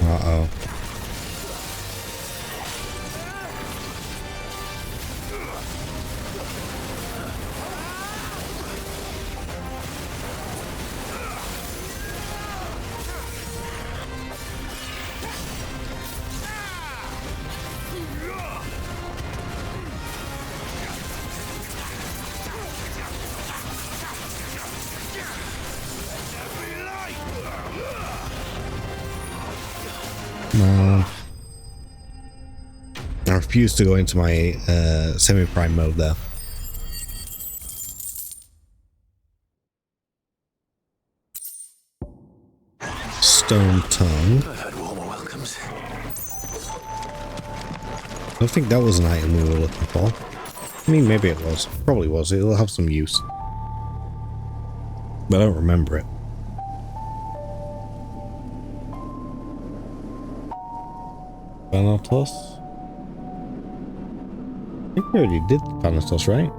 Speaker 1: Uh-oh. Come on. refuse to go into my semi-prime mode there. Stone tongue.
Speaker 3: I've had warmer welcomes.
Speaker 1: I don't think that was an item we were looking for. I mean, maybe it was. Probably was. It'll have some use. But I don't remember it. Thanatos? I think we already did Thanatos, right?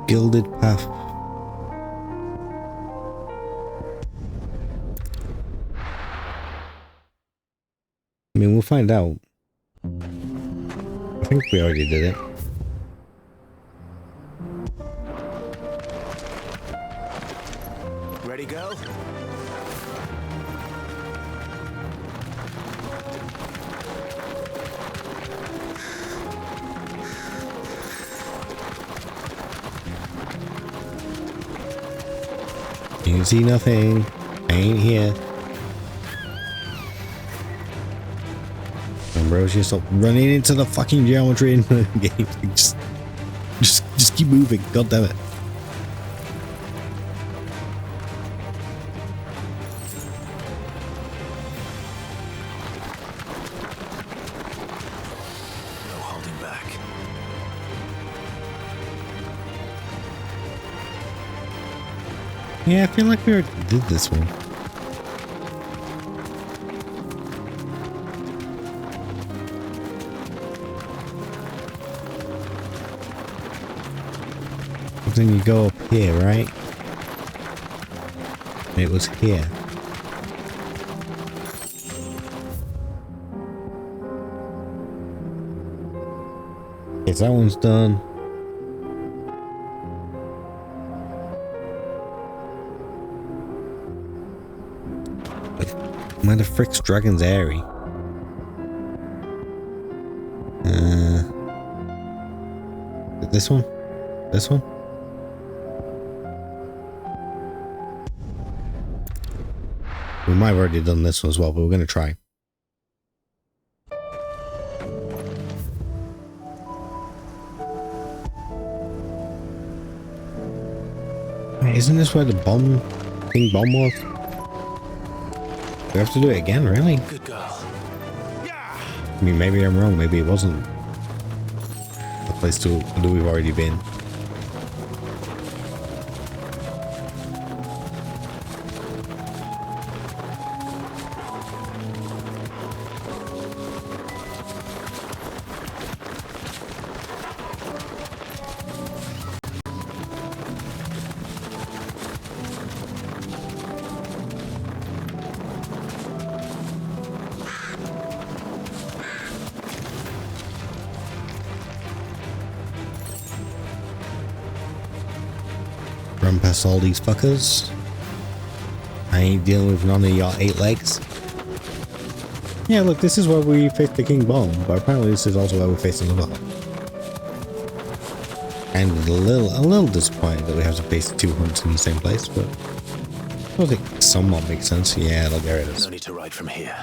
Speaker 1: Gilded path. I mean, we'll find out. I think we already did it.
Speaker 3: Ready, go?
Speaker 1: You see nothing. I ain't here. Ambrose, you stop running into the fucking geometry in the game. Just keep moving. God damn it.
Speaker 3: No holding back.
Speaker 1: Yeah, I feel like we already did this one. Then you go up here, right? It was here. Okay, so that one's done. Where the frick's Dragon's Airy? This one? This one? We might have already done this one as well, but we're going to try. Wait, isn't this where the King Bomb was? We have to do it again, really?
Speaker 3: Good girl.
Speaker 1: I mean, maybe I'm wrong. Maybe it wasn't the place that we've already been. Run past all these fuckers. I ain't dealing with none of your 8 legs. Yeah, look, this is where we faced the King Bomb, but apparently this is also where we faced another hunt. And a little disappointed that we have to face 2 hunts in the same place, but I think somewhat makes sense. Yeah, look, there it is.
Speaker 3: No need to ride from here.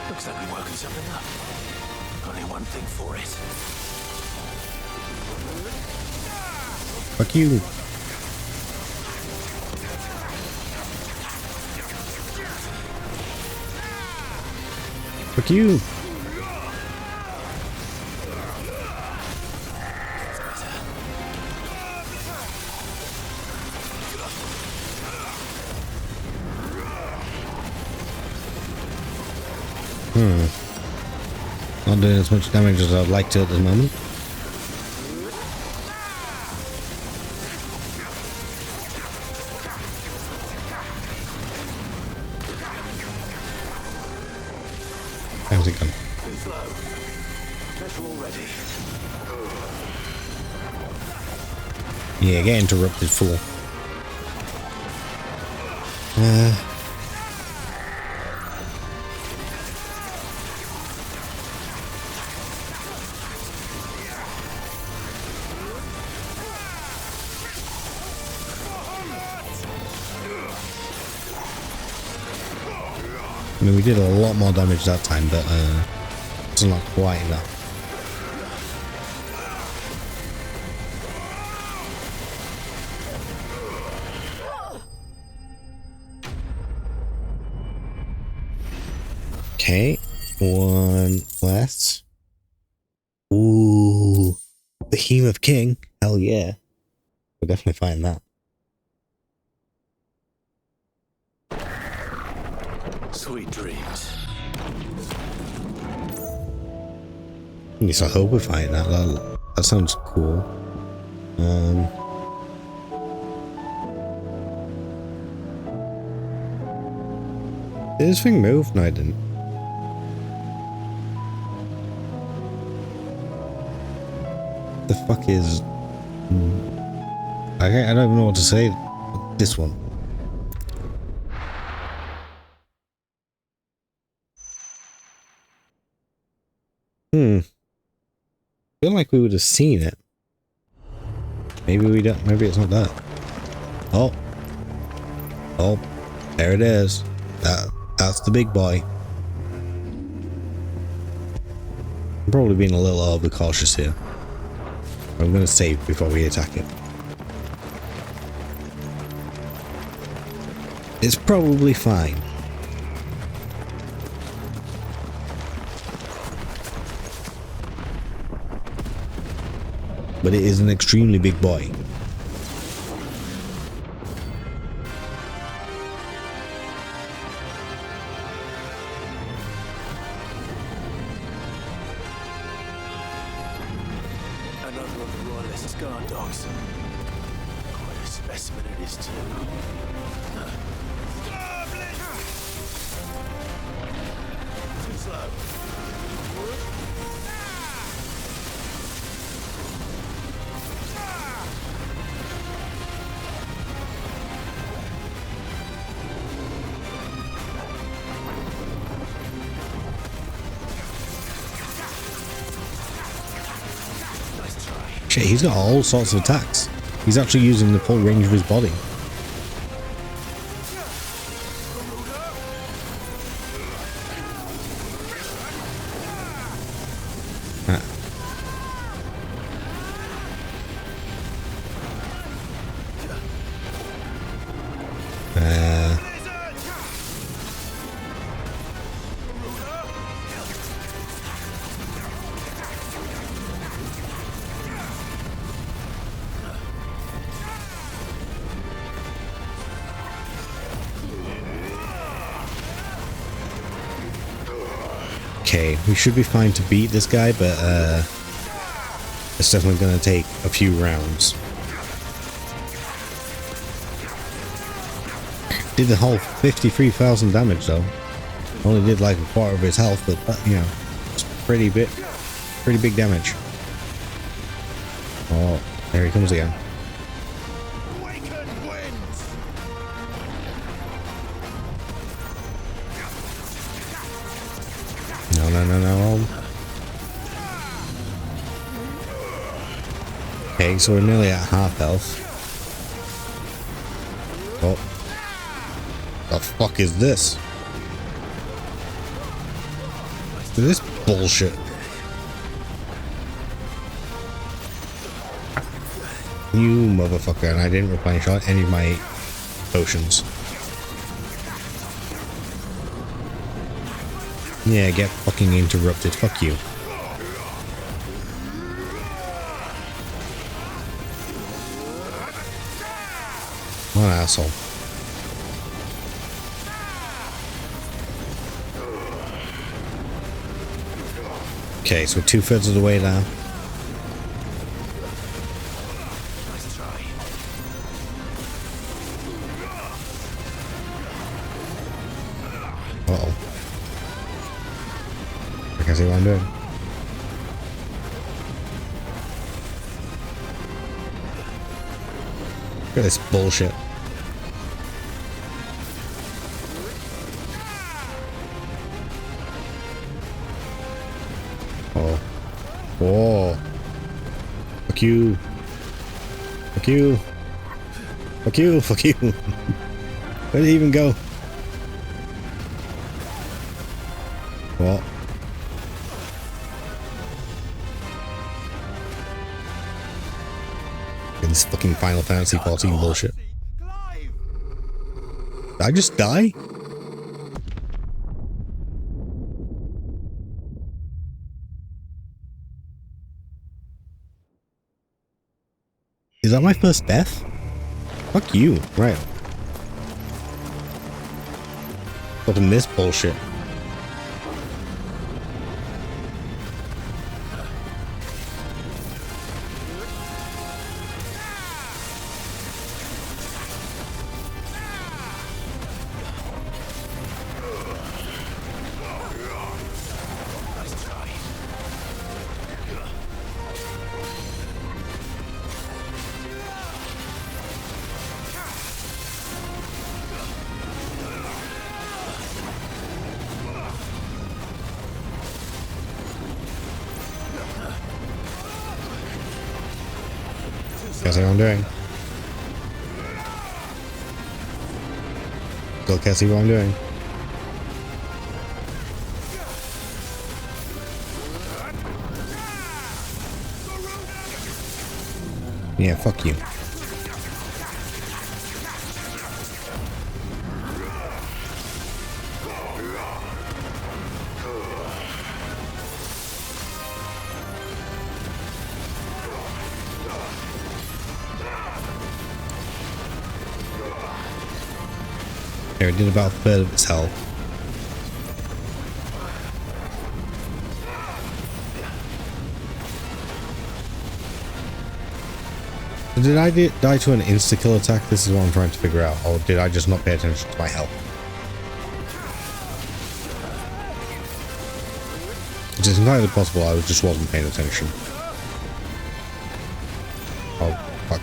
Speaker 3: Looks like we're working something up. Only one thing for it.
Speaker 1: Fuck you. Fuck you. Not doing as much damage as I'd like to at the moment. Where's it gone? Yeah, get interrupted, fool. I mean, we did a lot more damage that time, but it's not quite enough. Okay, one less. Ooh, Behemoth King. Hell yeah. We'll definitely find that.
Speaker 3: Sweet dreams.
Speaker 1: At least I hope we find that. That sounds cool. Did this thing move? No, it didn't. The fuck is... I don't even know what to say. This one. I feel like we would have seen it. Maybe we don't. Maybe it's not that. Oh. Oh. There it is. That's the big boy. I'm probably being a little overcautious here. I'm going to save before we attack it. It's probably fine. But it is an extremely big boy.
Speaker 3: Another of the royalist guard dogs. Quite a specimen it is too. Too slow.
Speaker 1: Shit, he's got all sorts of attacks. He's actually using the full range of his body. Okay, we should be fine to beat this guy, but it's definitely going to take a few rounds. Did the whole 53,000 damage though. Only did like a quarter of his health, but you know, it's pretty big damage. Oh, there he comes again. No. Okay, so we're nearly at half health. Oh. The fuck is this? This bullshit. You motherfucker, and I didn't replenish any of my potions. Yeah, get fucking interrupted. Fuck you. What an asshole. Okay, so we're 2/3 of the way now. Uh-oh. can see what I'm doing. Look at this bullshit. Oh. Oh. Fuck you. Fuck you. Fuck you. Fuck you. Where did it even go? What? This fucking Final Fantasy XIV bullshit. Did I just die? Is that my first death? Fuck you. Right. Fucking this bullshit. Guess what I'm doing. Still can't see what I'm doing. Yeah, fuck you. There, it did about a third of its health. Did I die to an insta-kill attack? This is what I'm trying to figure out. Or did I just not pay attention to my health? It is entirely possible I just wasn't paying attention. Oh, fuck.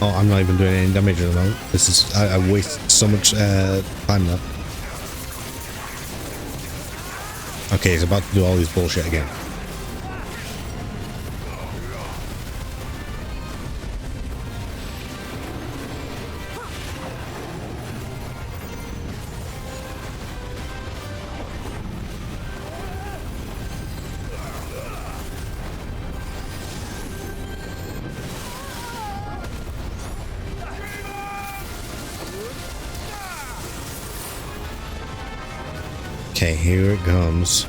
Speaker 1: Oh, I'm not even doing any damage at the moment. This is... I waste so much time now. Okay, he's about to do all this bullshit again. Okay, here it comes.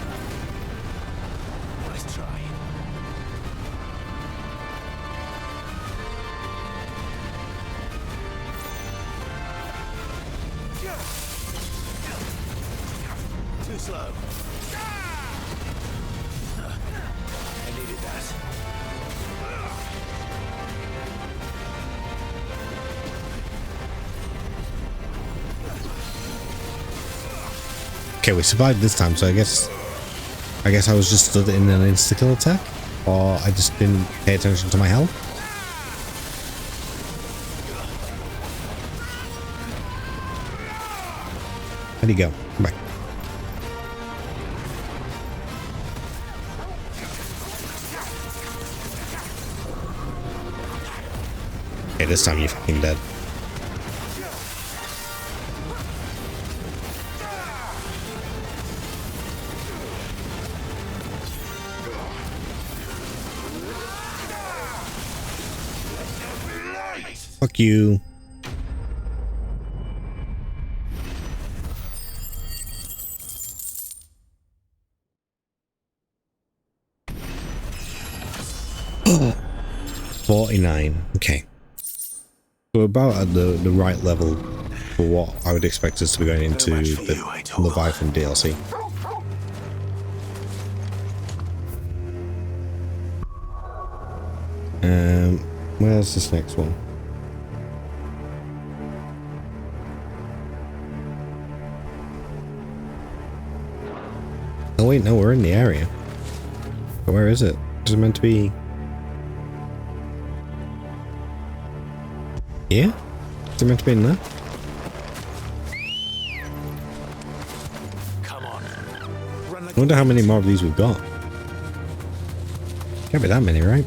Speaker 19: Let's try. Too slow. I needed that.
Speaker 1: Okay, we survived this time, so I guess I was just stood in an insta-kill attack, or I just didn't pay attention to my health. Where'd he go? Come back. Okay, this time you're fucking dead. Fuck you. Oh, 49. Okay. We're about at the right level for what I would expect us to be going into the Leviathan DLC. Where's this next one? Oh wait, no, we're in the area. But where is it? Is it meant to be here? Is it meant to be in there?
Speaker 3: Come on.
Speaker 1: I wonder how many more of these we've got. Can't be that many, right?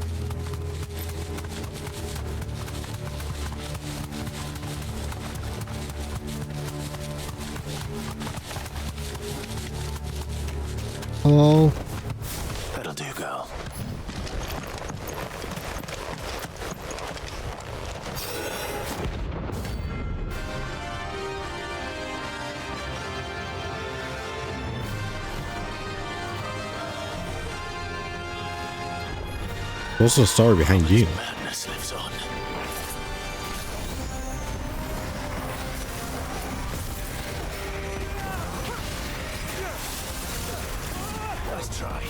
Speaker 1: Hello?
Speaker 3: That'll do, girl.
Speaker 1: What's the story behind you?
Speaker 3: Madness lives on. Let's try.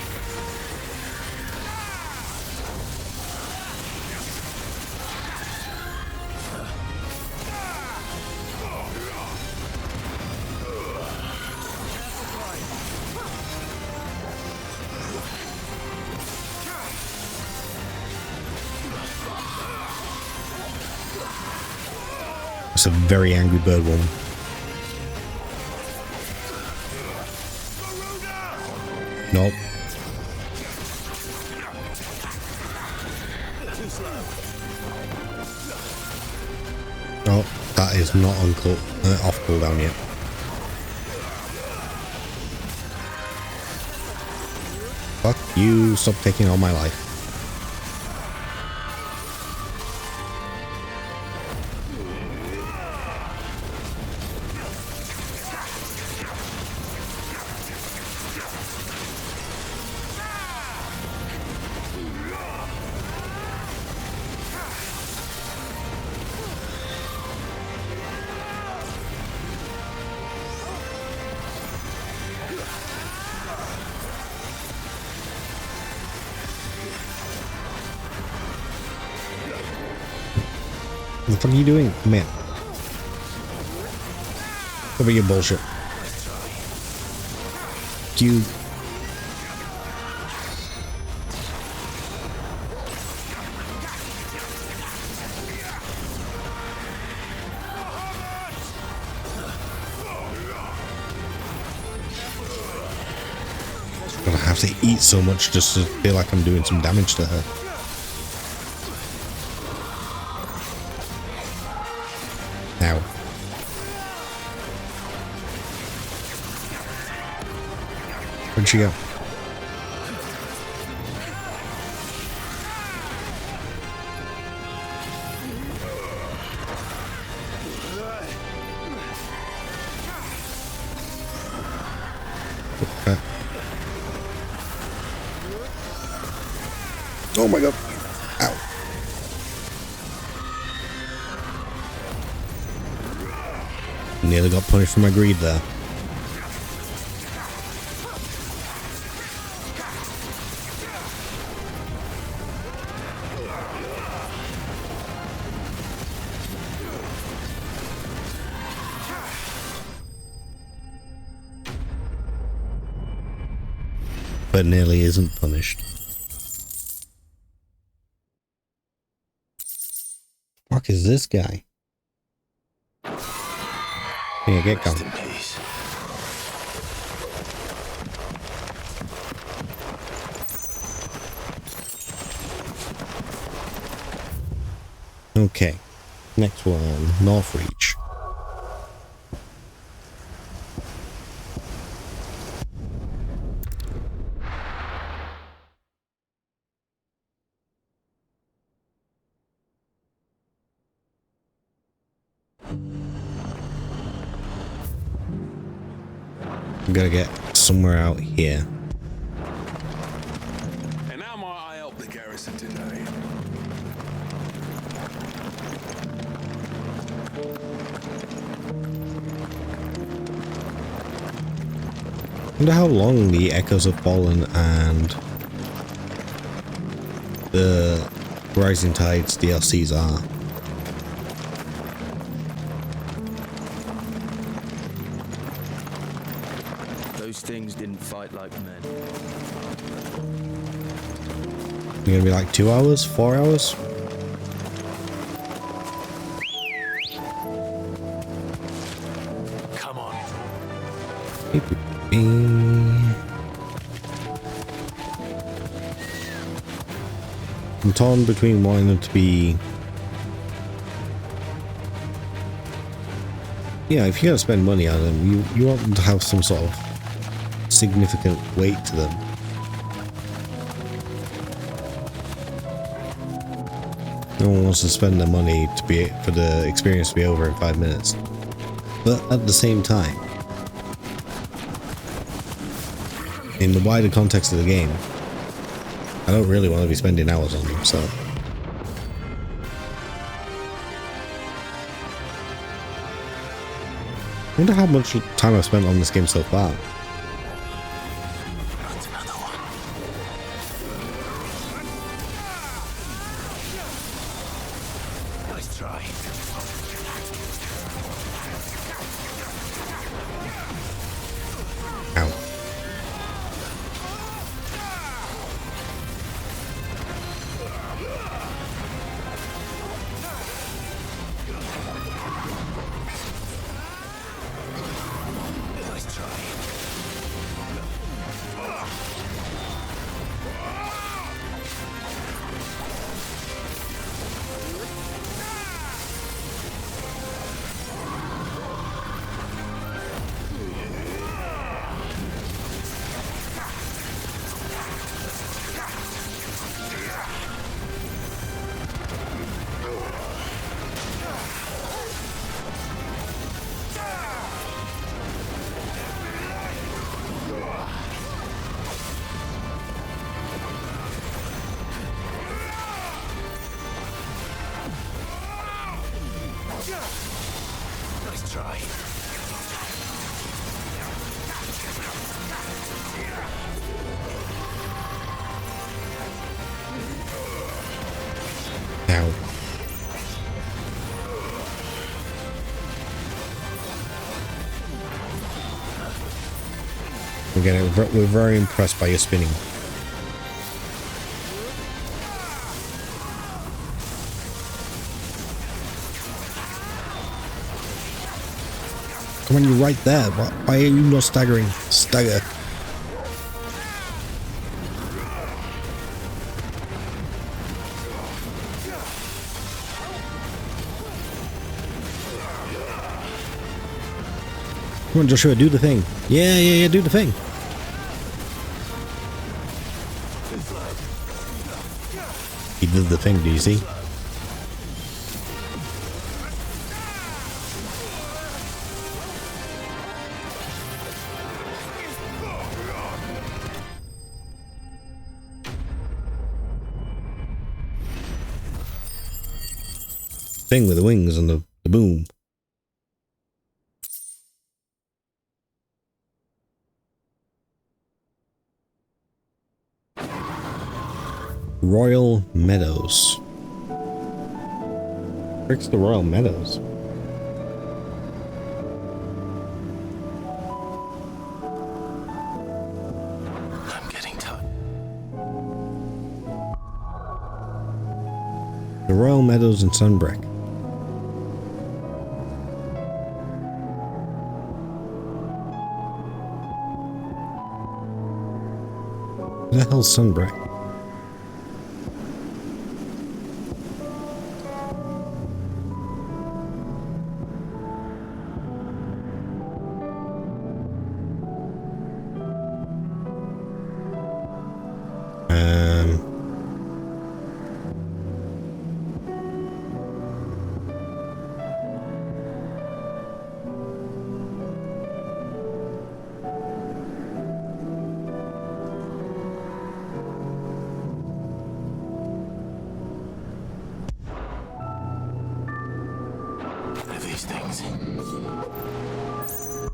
Speaker 1: It's a very angry bird woman. Nope. Oh, that is not on off cooldown yet. Fuck you, stop taking all my life. What the fuck are you doing? Man. Over your bullshit. You. I have to eat so much just to feel like I'm doing some damage to her. Ow. Where'd she go? Okay. Oh my god. Ow. Nearly got punished for my greed there. But nearly isn't punished. Fuck is this guy? Yeah, get going.
Speaker 3: Rest in peace.
Speaker 1: Okay, next one, North Reach. I'm gonna get somewhere out here.
Speaker 5: And how might I help the garrison today?
Speaker 1: I wonder how long the Echoes of Fallen and the Rising Tides DLCs are.
Speaker 9: Those things didn't fight like men.
Speaker 1: They're gonna be like 2 hours, 4 hours?
Speaker 9: Come on.
Speaker 1: I'm torn between wanting them to be... Yeah, if you're gonna spend money on them, you want them to have some sort of significant weight to them. No one wants to spend their money to be for the experience to be over in 5 minutes. But at the same time, in the wider context of the game, I don't really want to be spending hours on them, so... I wonder how much time I've spent on this game so far.
Speaker 9: Nice try.
Speaker 1: Ow.
Speaker 9: Nice try.
Speaker 1: Ow. Again, we're very impressed by your spinning. Come on, you're right there. Why are you not staggering? Stagger. Come on, Joshua, do the thing. Yeah, do the thing. He did the thing, do you see? Thing with the wings and the boom. Royal Meadows. Where's the Royal Meadows?
Speaker 9: I'm getting tired.
Speaker 1: The Royal Meadows in Sunbreak. Where the hell's Sunbreak?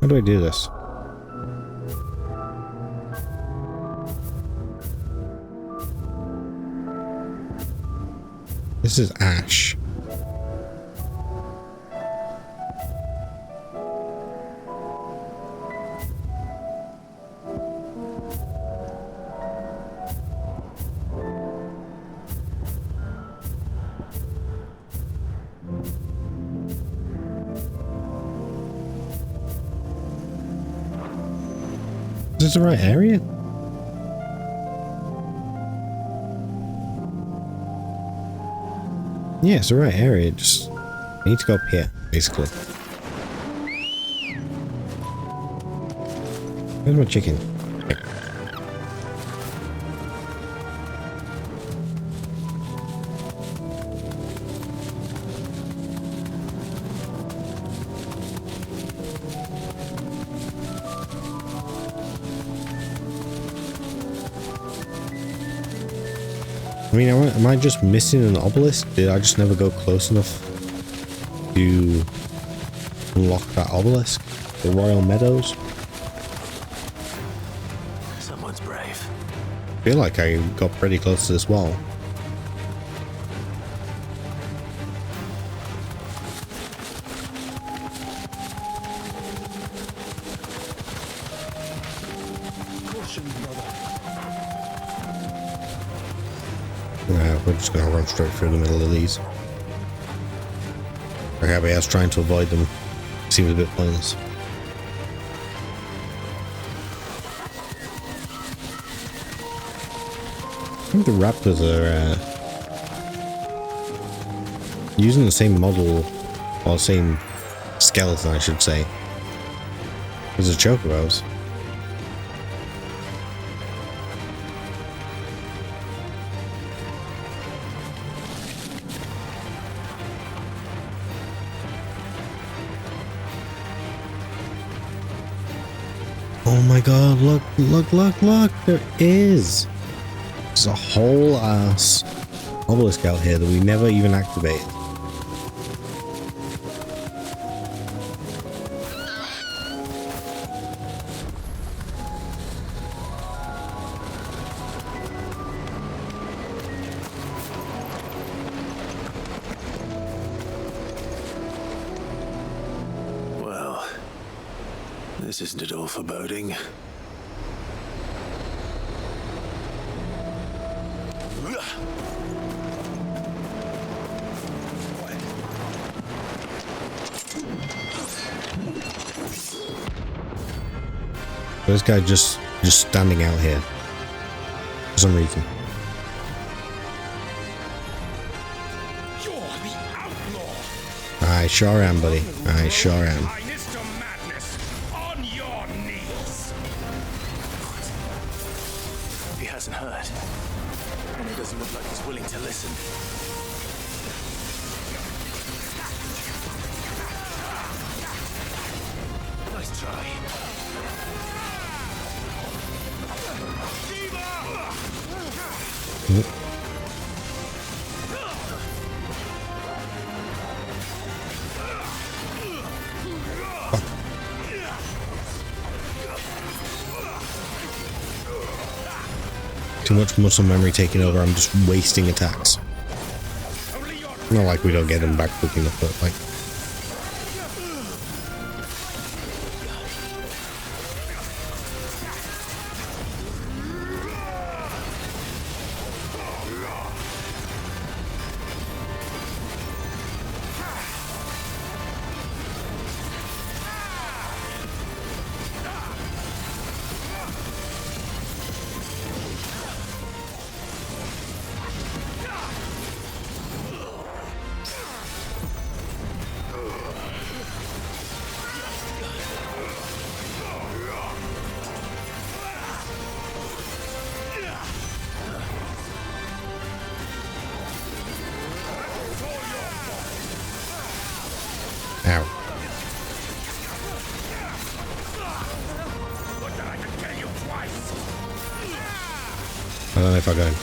Speaker 1: How do I do this? This is ash. Is this the right area? Yeah, it's the right area. Just I need to go up here, basically. Where's my chicken? I mean, am I just missing an obelisk? Did I just never go close enough to unlock that obelisk? The Royal Meadows?
Speaker 3: Someone's brave.
Speaker 1: I feel like I got pretty close to this wall. We're just gonna run straight through the middle of these. Okay, I was trying to avoid them. Seems a bit pointless. I think the raptors are using the same model, or same skeleton, I should say, as the chocobos. Oh my god, look, there is! There's a whole ass obelisk out here that we never even activated.
Speaker 3: Well, this isn't at all foreboding.
Speaker 1: This guy just standing out here for some reason. I sure am, buddy. I sure am.
Speaker 3: He hasn't heard, and it doesn't look like he's willing to listen. Nice try.
Speaker 1: Too much muscle memory taking over. I'm just wasting attacks. Not like we don't get them back quick enough, but like. Ow. I don't know if I got him.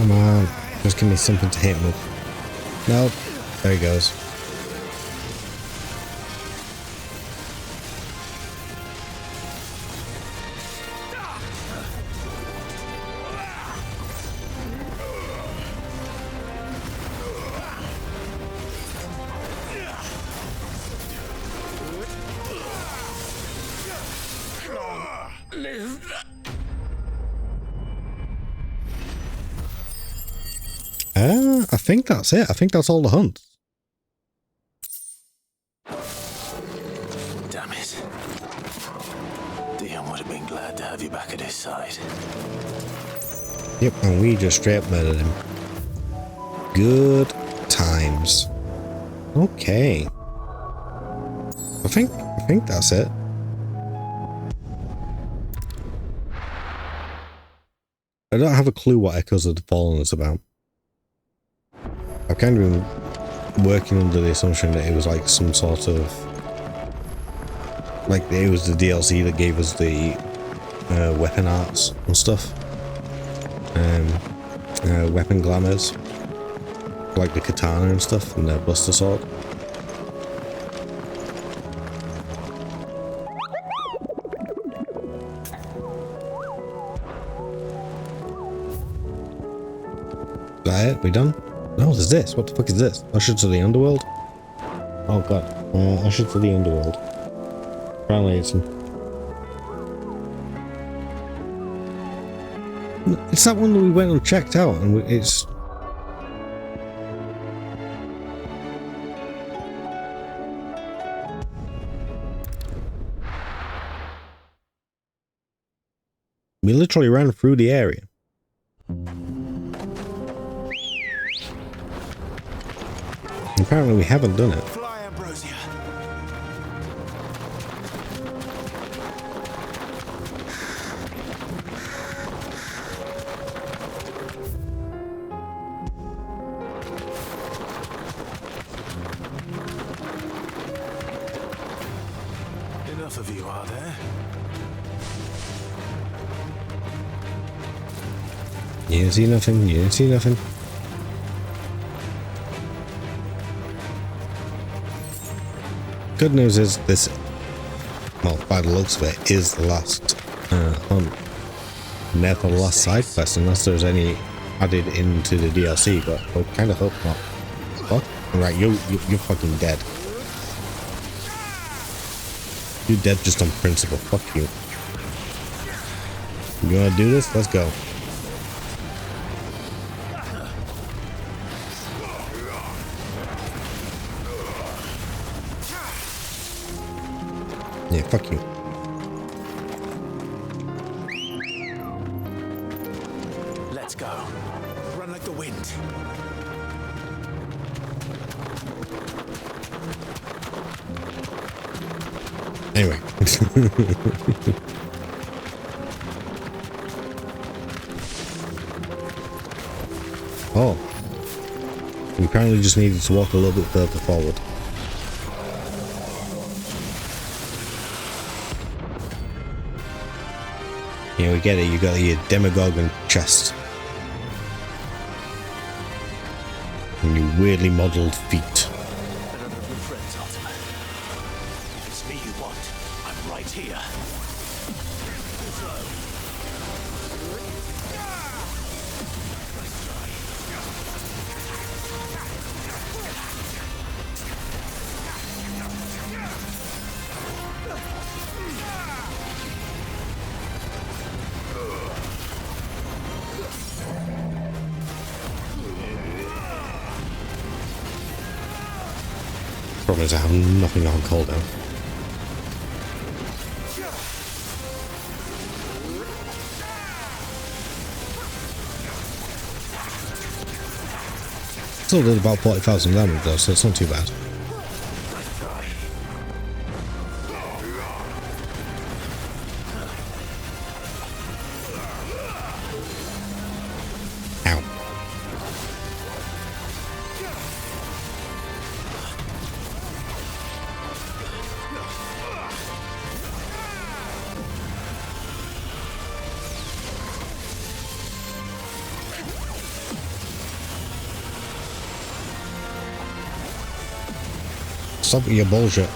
Speaker 1: Come on. Just give me something to hit with. Nope. There he goes. I think that's it. I think that's all the hunts.
Speaker 3: Damn it. Dion would have been glad to have you back at his side.
Speaker 1: Yep, and we just straight up murdered him. Good times. Okay. I think that's it. I don't have a clue what Echoes of the Fallen is about. I've kind of been working under the assumption that it was like some sort of... like it was the DLC that gave us the weapon arts and stuff. Weapon glamours. Like the katana and stuff and the buster sword. Is that it? We done? No, there's this. What the fuck is this? Usher to the Underworld? Oh god. Usher to the Underworld. Crown Lason. It's that one that we went and checked out, and it's... we literally ran through the area. Apparently we haven't done it.
Speaker 3: Enough of you, are there?
Speaker 1: You didn't see nothing, you didn't see nothing. Good news is this, well, by the looks of it, is the last hunt. Never the last side quest, unless there's any added into the DLC, but I kind of hope not. What? Right, you're fucking dead. You're dead just on principle, fuck you. You wanna do this? Let's go. Yeah, fuck you.
Speaker 3: Let's go. Run like the wind.
Speaker 1: Anyway. Oh. We apparently just needed to walk a little bit further forward. Yeah, we get it. You got your Demogorgon chest. And your weirdly modelled feet.
Speaker 3: Another of your friends, Ultima. If it's me you want, I'm right here.
Speaker 1: Problem is I have nothing on cooldown. Still did about 40,000 damage though, so it's not too bad. Ow. stop with your bullshit.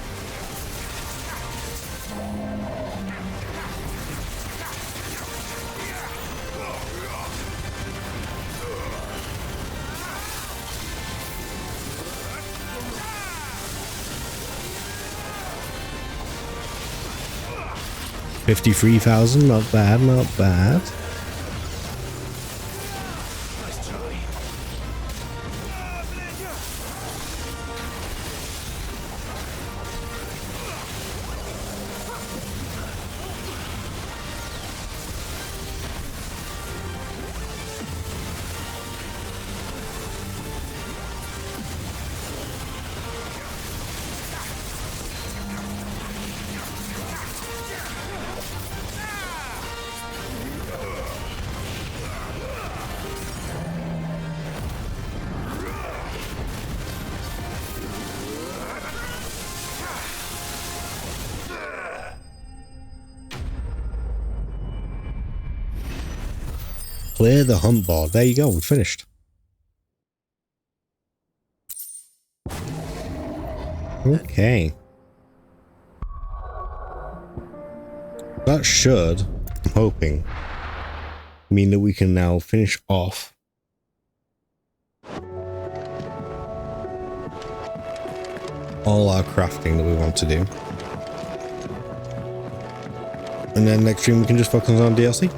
Speaker 1: $53,000, not bad, not bad. Clear the hunt board. There you go, we're finished. Okay. That should, I'm hoping, mean that we can now finish off all our crafting that we want to do. And then next stream we can just focus on DLC.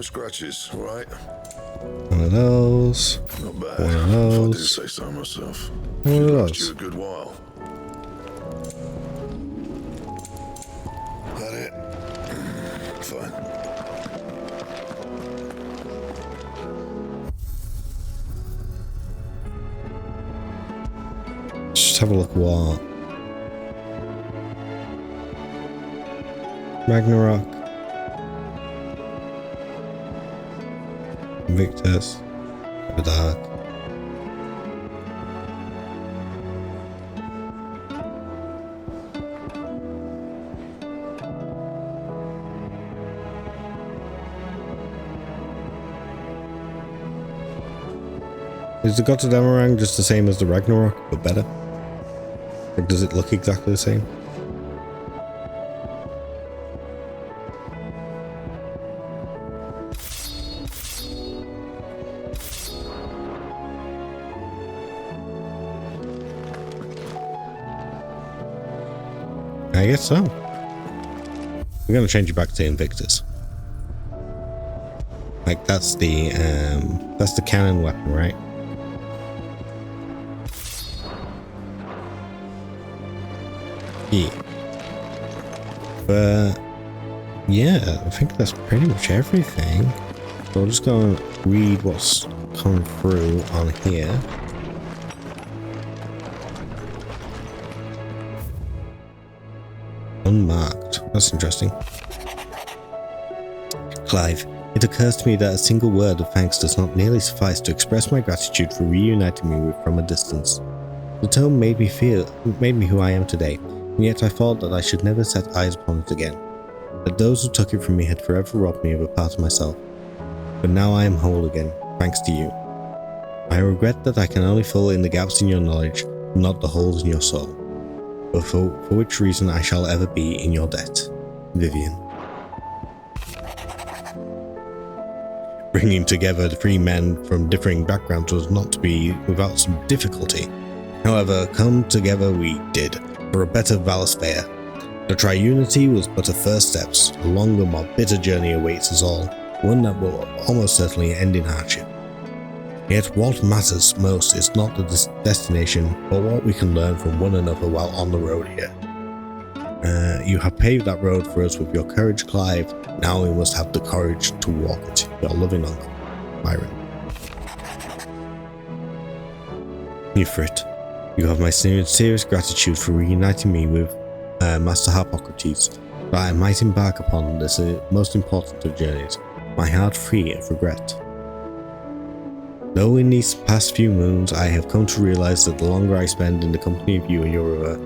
Speaker 8: Scratches, all right?
Speaker 1: One of those.
Speaker 8: Not bad.
Speaker 1: One of those.
Speaker 8: If I did say so myself.
Speaker 1: One of
Speaker 8: Last
Speaker 1: those.
Speaker 8: you a good while. That it? Fine.
Speaker 1: Just have a look what Ragnarok, Victor's, the Dark. Is the God of Damarang just the same as the Ragnarok, but better? Like, does it look exactly the same? I guess so. We're gonna change it back to Invictus. Like that's the cannon weapon, right? Yeah. But yeah, I think that's pretty much everything. So I'll just go and read what's coming through on here. Unmarked. That's interesting. Clive, it occurs to me that a single word of thanks does not nearly suffice to express my gratitude for reuniting me with from a distance. The tome made me who I am today, and yet I thought that I should never set eyes upon it again. That those who took it from me had forever robbed me of a part of myself. But now I am whole again, thanks to you. I regret that I can only fill in the gaps in your knowledge, not the holes in your soul. But for which reason I shall ever be in your debt. Vivian. Bringing together the three men from differing backgrounds was not to be without some difficulty. However, come together we did, for a better Valisthea. The triunity was but a first step. A longer, more bitter journey awaits us all, one that will almost certainly end in hardship. Yet what matters most is not the destination, but what we can learn from one another while on the road here. You have paved that road for us with your courage, Clive. Now we must have the courage to walk it. Your loving uncle, Myron. Euphrit, you have my sincerest gratitude for reuniting me with Master Harpocrates, that I might embark upon this most important of journeys, my heart free of regret. Though in these past few moons I have come to realize that the longer I spend in the company of you and your river,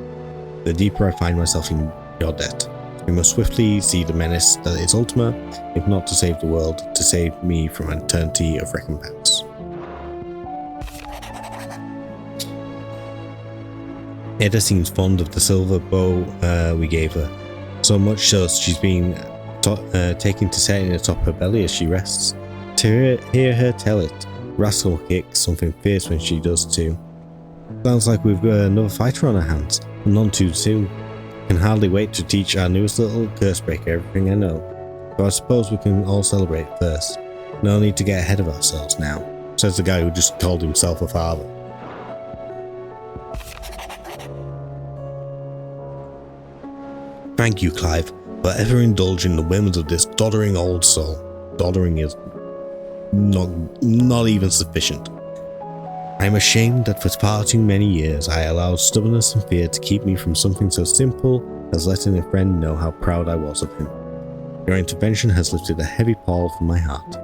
Speaker 1: the deeper I find myself in your debt. We must swiftly see the menace that is Ultima, if not to save the world, to save me from an eternity of recompense. Edda seems fond of the silver bow we gave her, so much so she's been taken to setting it atop her belly as she rests. To hear her tell it, Rascal kicks something fierce when she does too. Sounds like we've got another fighter on our hands, and none too soon. Can hardly wait to teach our newest little curse breaker everything I know. But I suppose we can all celebrate first. No need to get ahead of ourselves now, says the guy who just called himself a father. Thank you, Clive, for ever indulging the whims of this doddering old soul. Doddering is not even sufficient. I am ashamed that for far too many years I allowed stubbornness and fear to keep me from something so simple as letting a friend know how proud I was of him. Your intervention has lifted a heavy pall from my heart.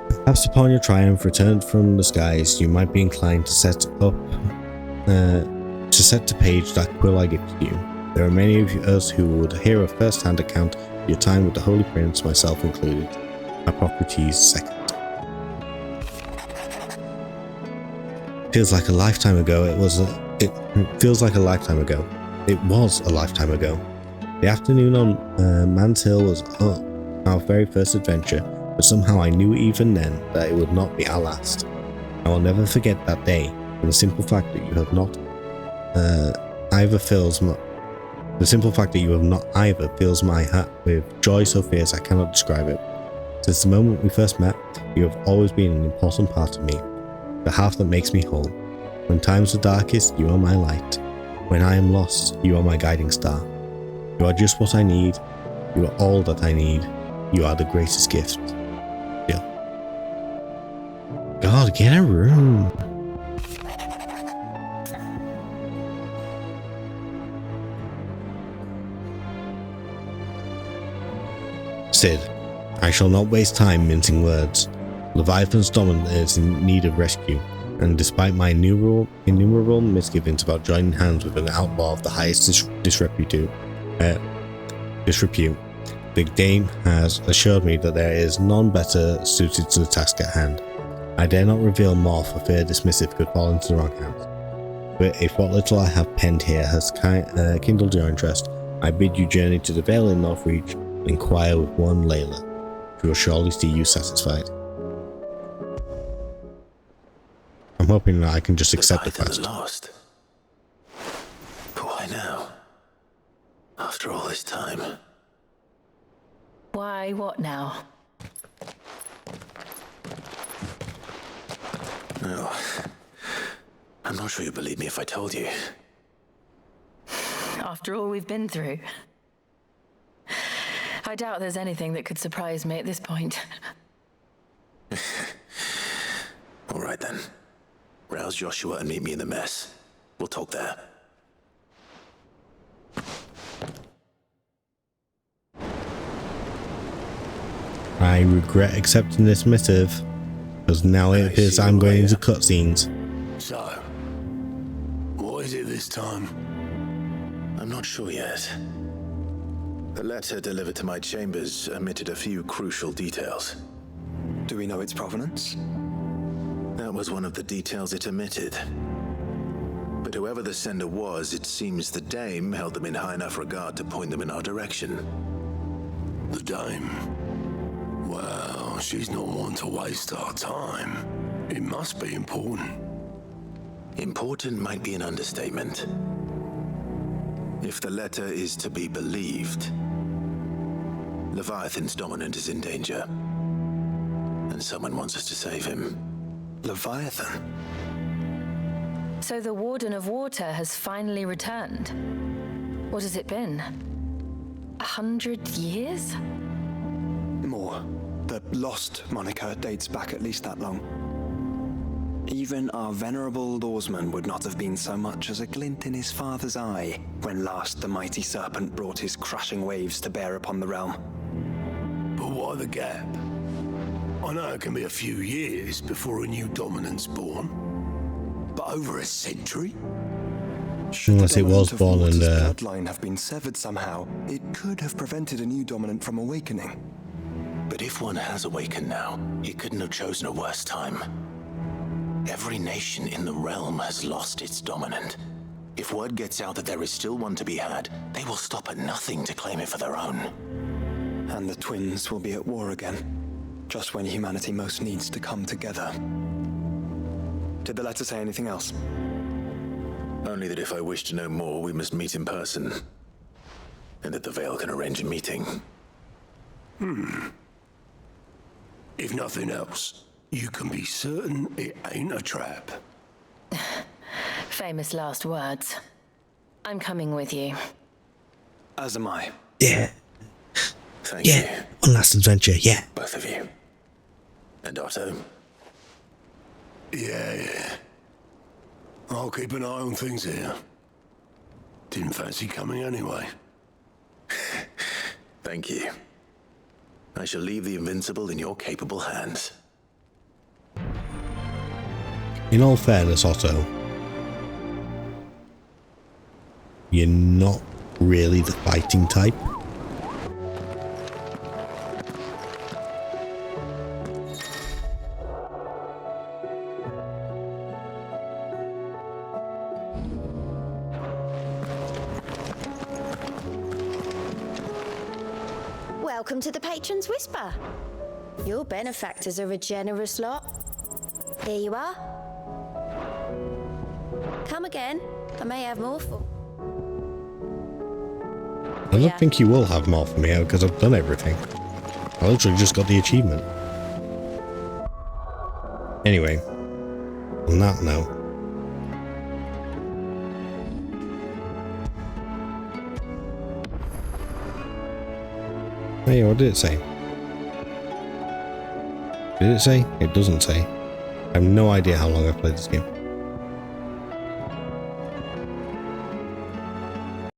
Speaker 1: Perhaps upon your triumph returned from the skies, you might be inclined to set to page that quill I gifted you. There are many of us who would hear a first-hand account of your time with the Holy Prince, myself included. Hippocrates II. Feels like a lifetime ago. It was a lifetime ago. The afternoon on Man's Hill was our very first adventure, but somehow I knew even then that it would not be our last. I will never forget that day, and the simple fact that you have not either fills my heart with joy so fierce I cannot describe it. Since the moment we first met, you have always been an important part of me, the half that makes me whole. When times are darkest, you are my light. When I am lost, you are my guiding star. You are just what I need. You are all that I need. You are the greatest gift. Jill. God, get a room. Sid. I shall not waste time mincing words. Leviathan's dominant is in need of rescue, and despite my innumerable misgivings about joining hands with an outlaw of the highest disrepute, Big Dame has assured me that there is none better suited to the task at hand. I dare not reveal more for fear this missive could fall into the wrong hands. But if what little I have penned here has kindled your interest, I bid you journey to the Vale in Northreach and inquire with one Layla. She will surely see you satisfied. I'm hoping that I can just accept the quest.
Speaker 3: Lost. But why now? After all this time.
Speaker 13: Why, what now?
Speaker 3: No. I'm not sure you'd believe me if I told you.
Speaker 13: After all we've been through. I doubt there's anything that could surprise me at this point.
Speaker 3: All right then. Rouse Joshua and meet me in the mess. We'll talk there.
Speaker 1: I regret accepting this missive, because now it appears I'm going into cutscenes.
Speaker 22: So, what is it this time?
Speaker 3: I'm not sure yet. The letter delivered to my chambers omitted a few crucial details.
Speaker 11: Do we know its provenance?
Speaker 3: That was one of the details it omitted. But whoever the sender was, it seems the Dame held them in high enough regard to point them in our direction.
Speaker 22: The Dame? Well, she's not one to waste our time. It must be important.
Speaker 3: Important might be an understatement. If the letter is to be believed, Leviathan's dominant is in danger. And someone wants us to save him.
Speaker 11: Leviathan?
Speaker 13: So the Warden of Water has finally returned. What has it been? 100 years?
Speaker 11: More. The Lost moniker dates back at least that long. Even our venerable lawsman would not have been so much as a glint in his father's eye when last the mighty serpent brought his crashing waves to bear upon the realm.
Speaker 22: But why the gap? I know it can be a few years before a new dominant's born, but over a century?
Speaker 1: Unless it was born and
Speaker 11: bloodline have been severed somehow, it could have prevented a new dominant from awakening.
Speaker 3: But if one has awakened now, he couldn't have chosen a worse time. Every nation in the realm has lost its dominant. If word gets out that there is still one to be had, they will stop at nothing to claim it for their own.
Speaker 11: And the twins will be at war again, just when humanity most needs to come together. Did the letter say anything else?
Speaker 3: Only that if I wish to know more, we must meet in person. And that the Veil can arrange a meeting.
Speaker 22: If nothing else, you can be certain it ain't a trap.
Speaker 13: Famous last words. I'm coming with you.
Speaker 11: As am I.
Speaker 1: Yeah.
Speaker 3: Thank you.
Speaker 1: One last adventure, yeah.
Speaker 3: Both of you. And Otto.
Speaker 22: Yeah. I'll keep an eye on things here. Didn't fancy coming anyway.
Speaker 3: Thank you. I shall leave the Invincible in your capable hands.
Speaker 1: In all fairness, Otto, you're not really the fighting type.
Speaker 23: Welcome to the Patron's Whisper. Your benefactors are a generous lot. Here you are. Come again. I may have more for.
Speaker 1: I don't think you will have more for me because I've done everything. I literally just got the achievement. Anyway, on that note, hey, what did it say? Did it say? It doesn't say. I have no idea how long I've played this game.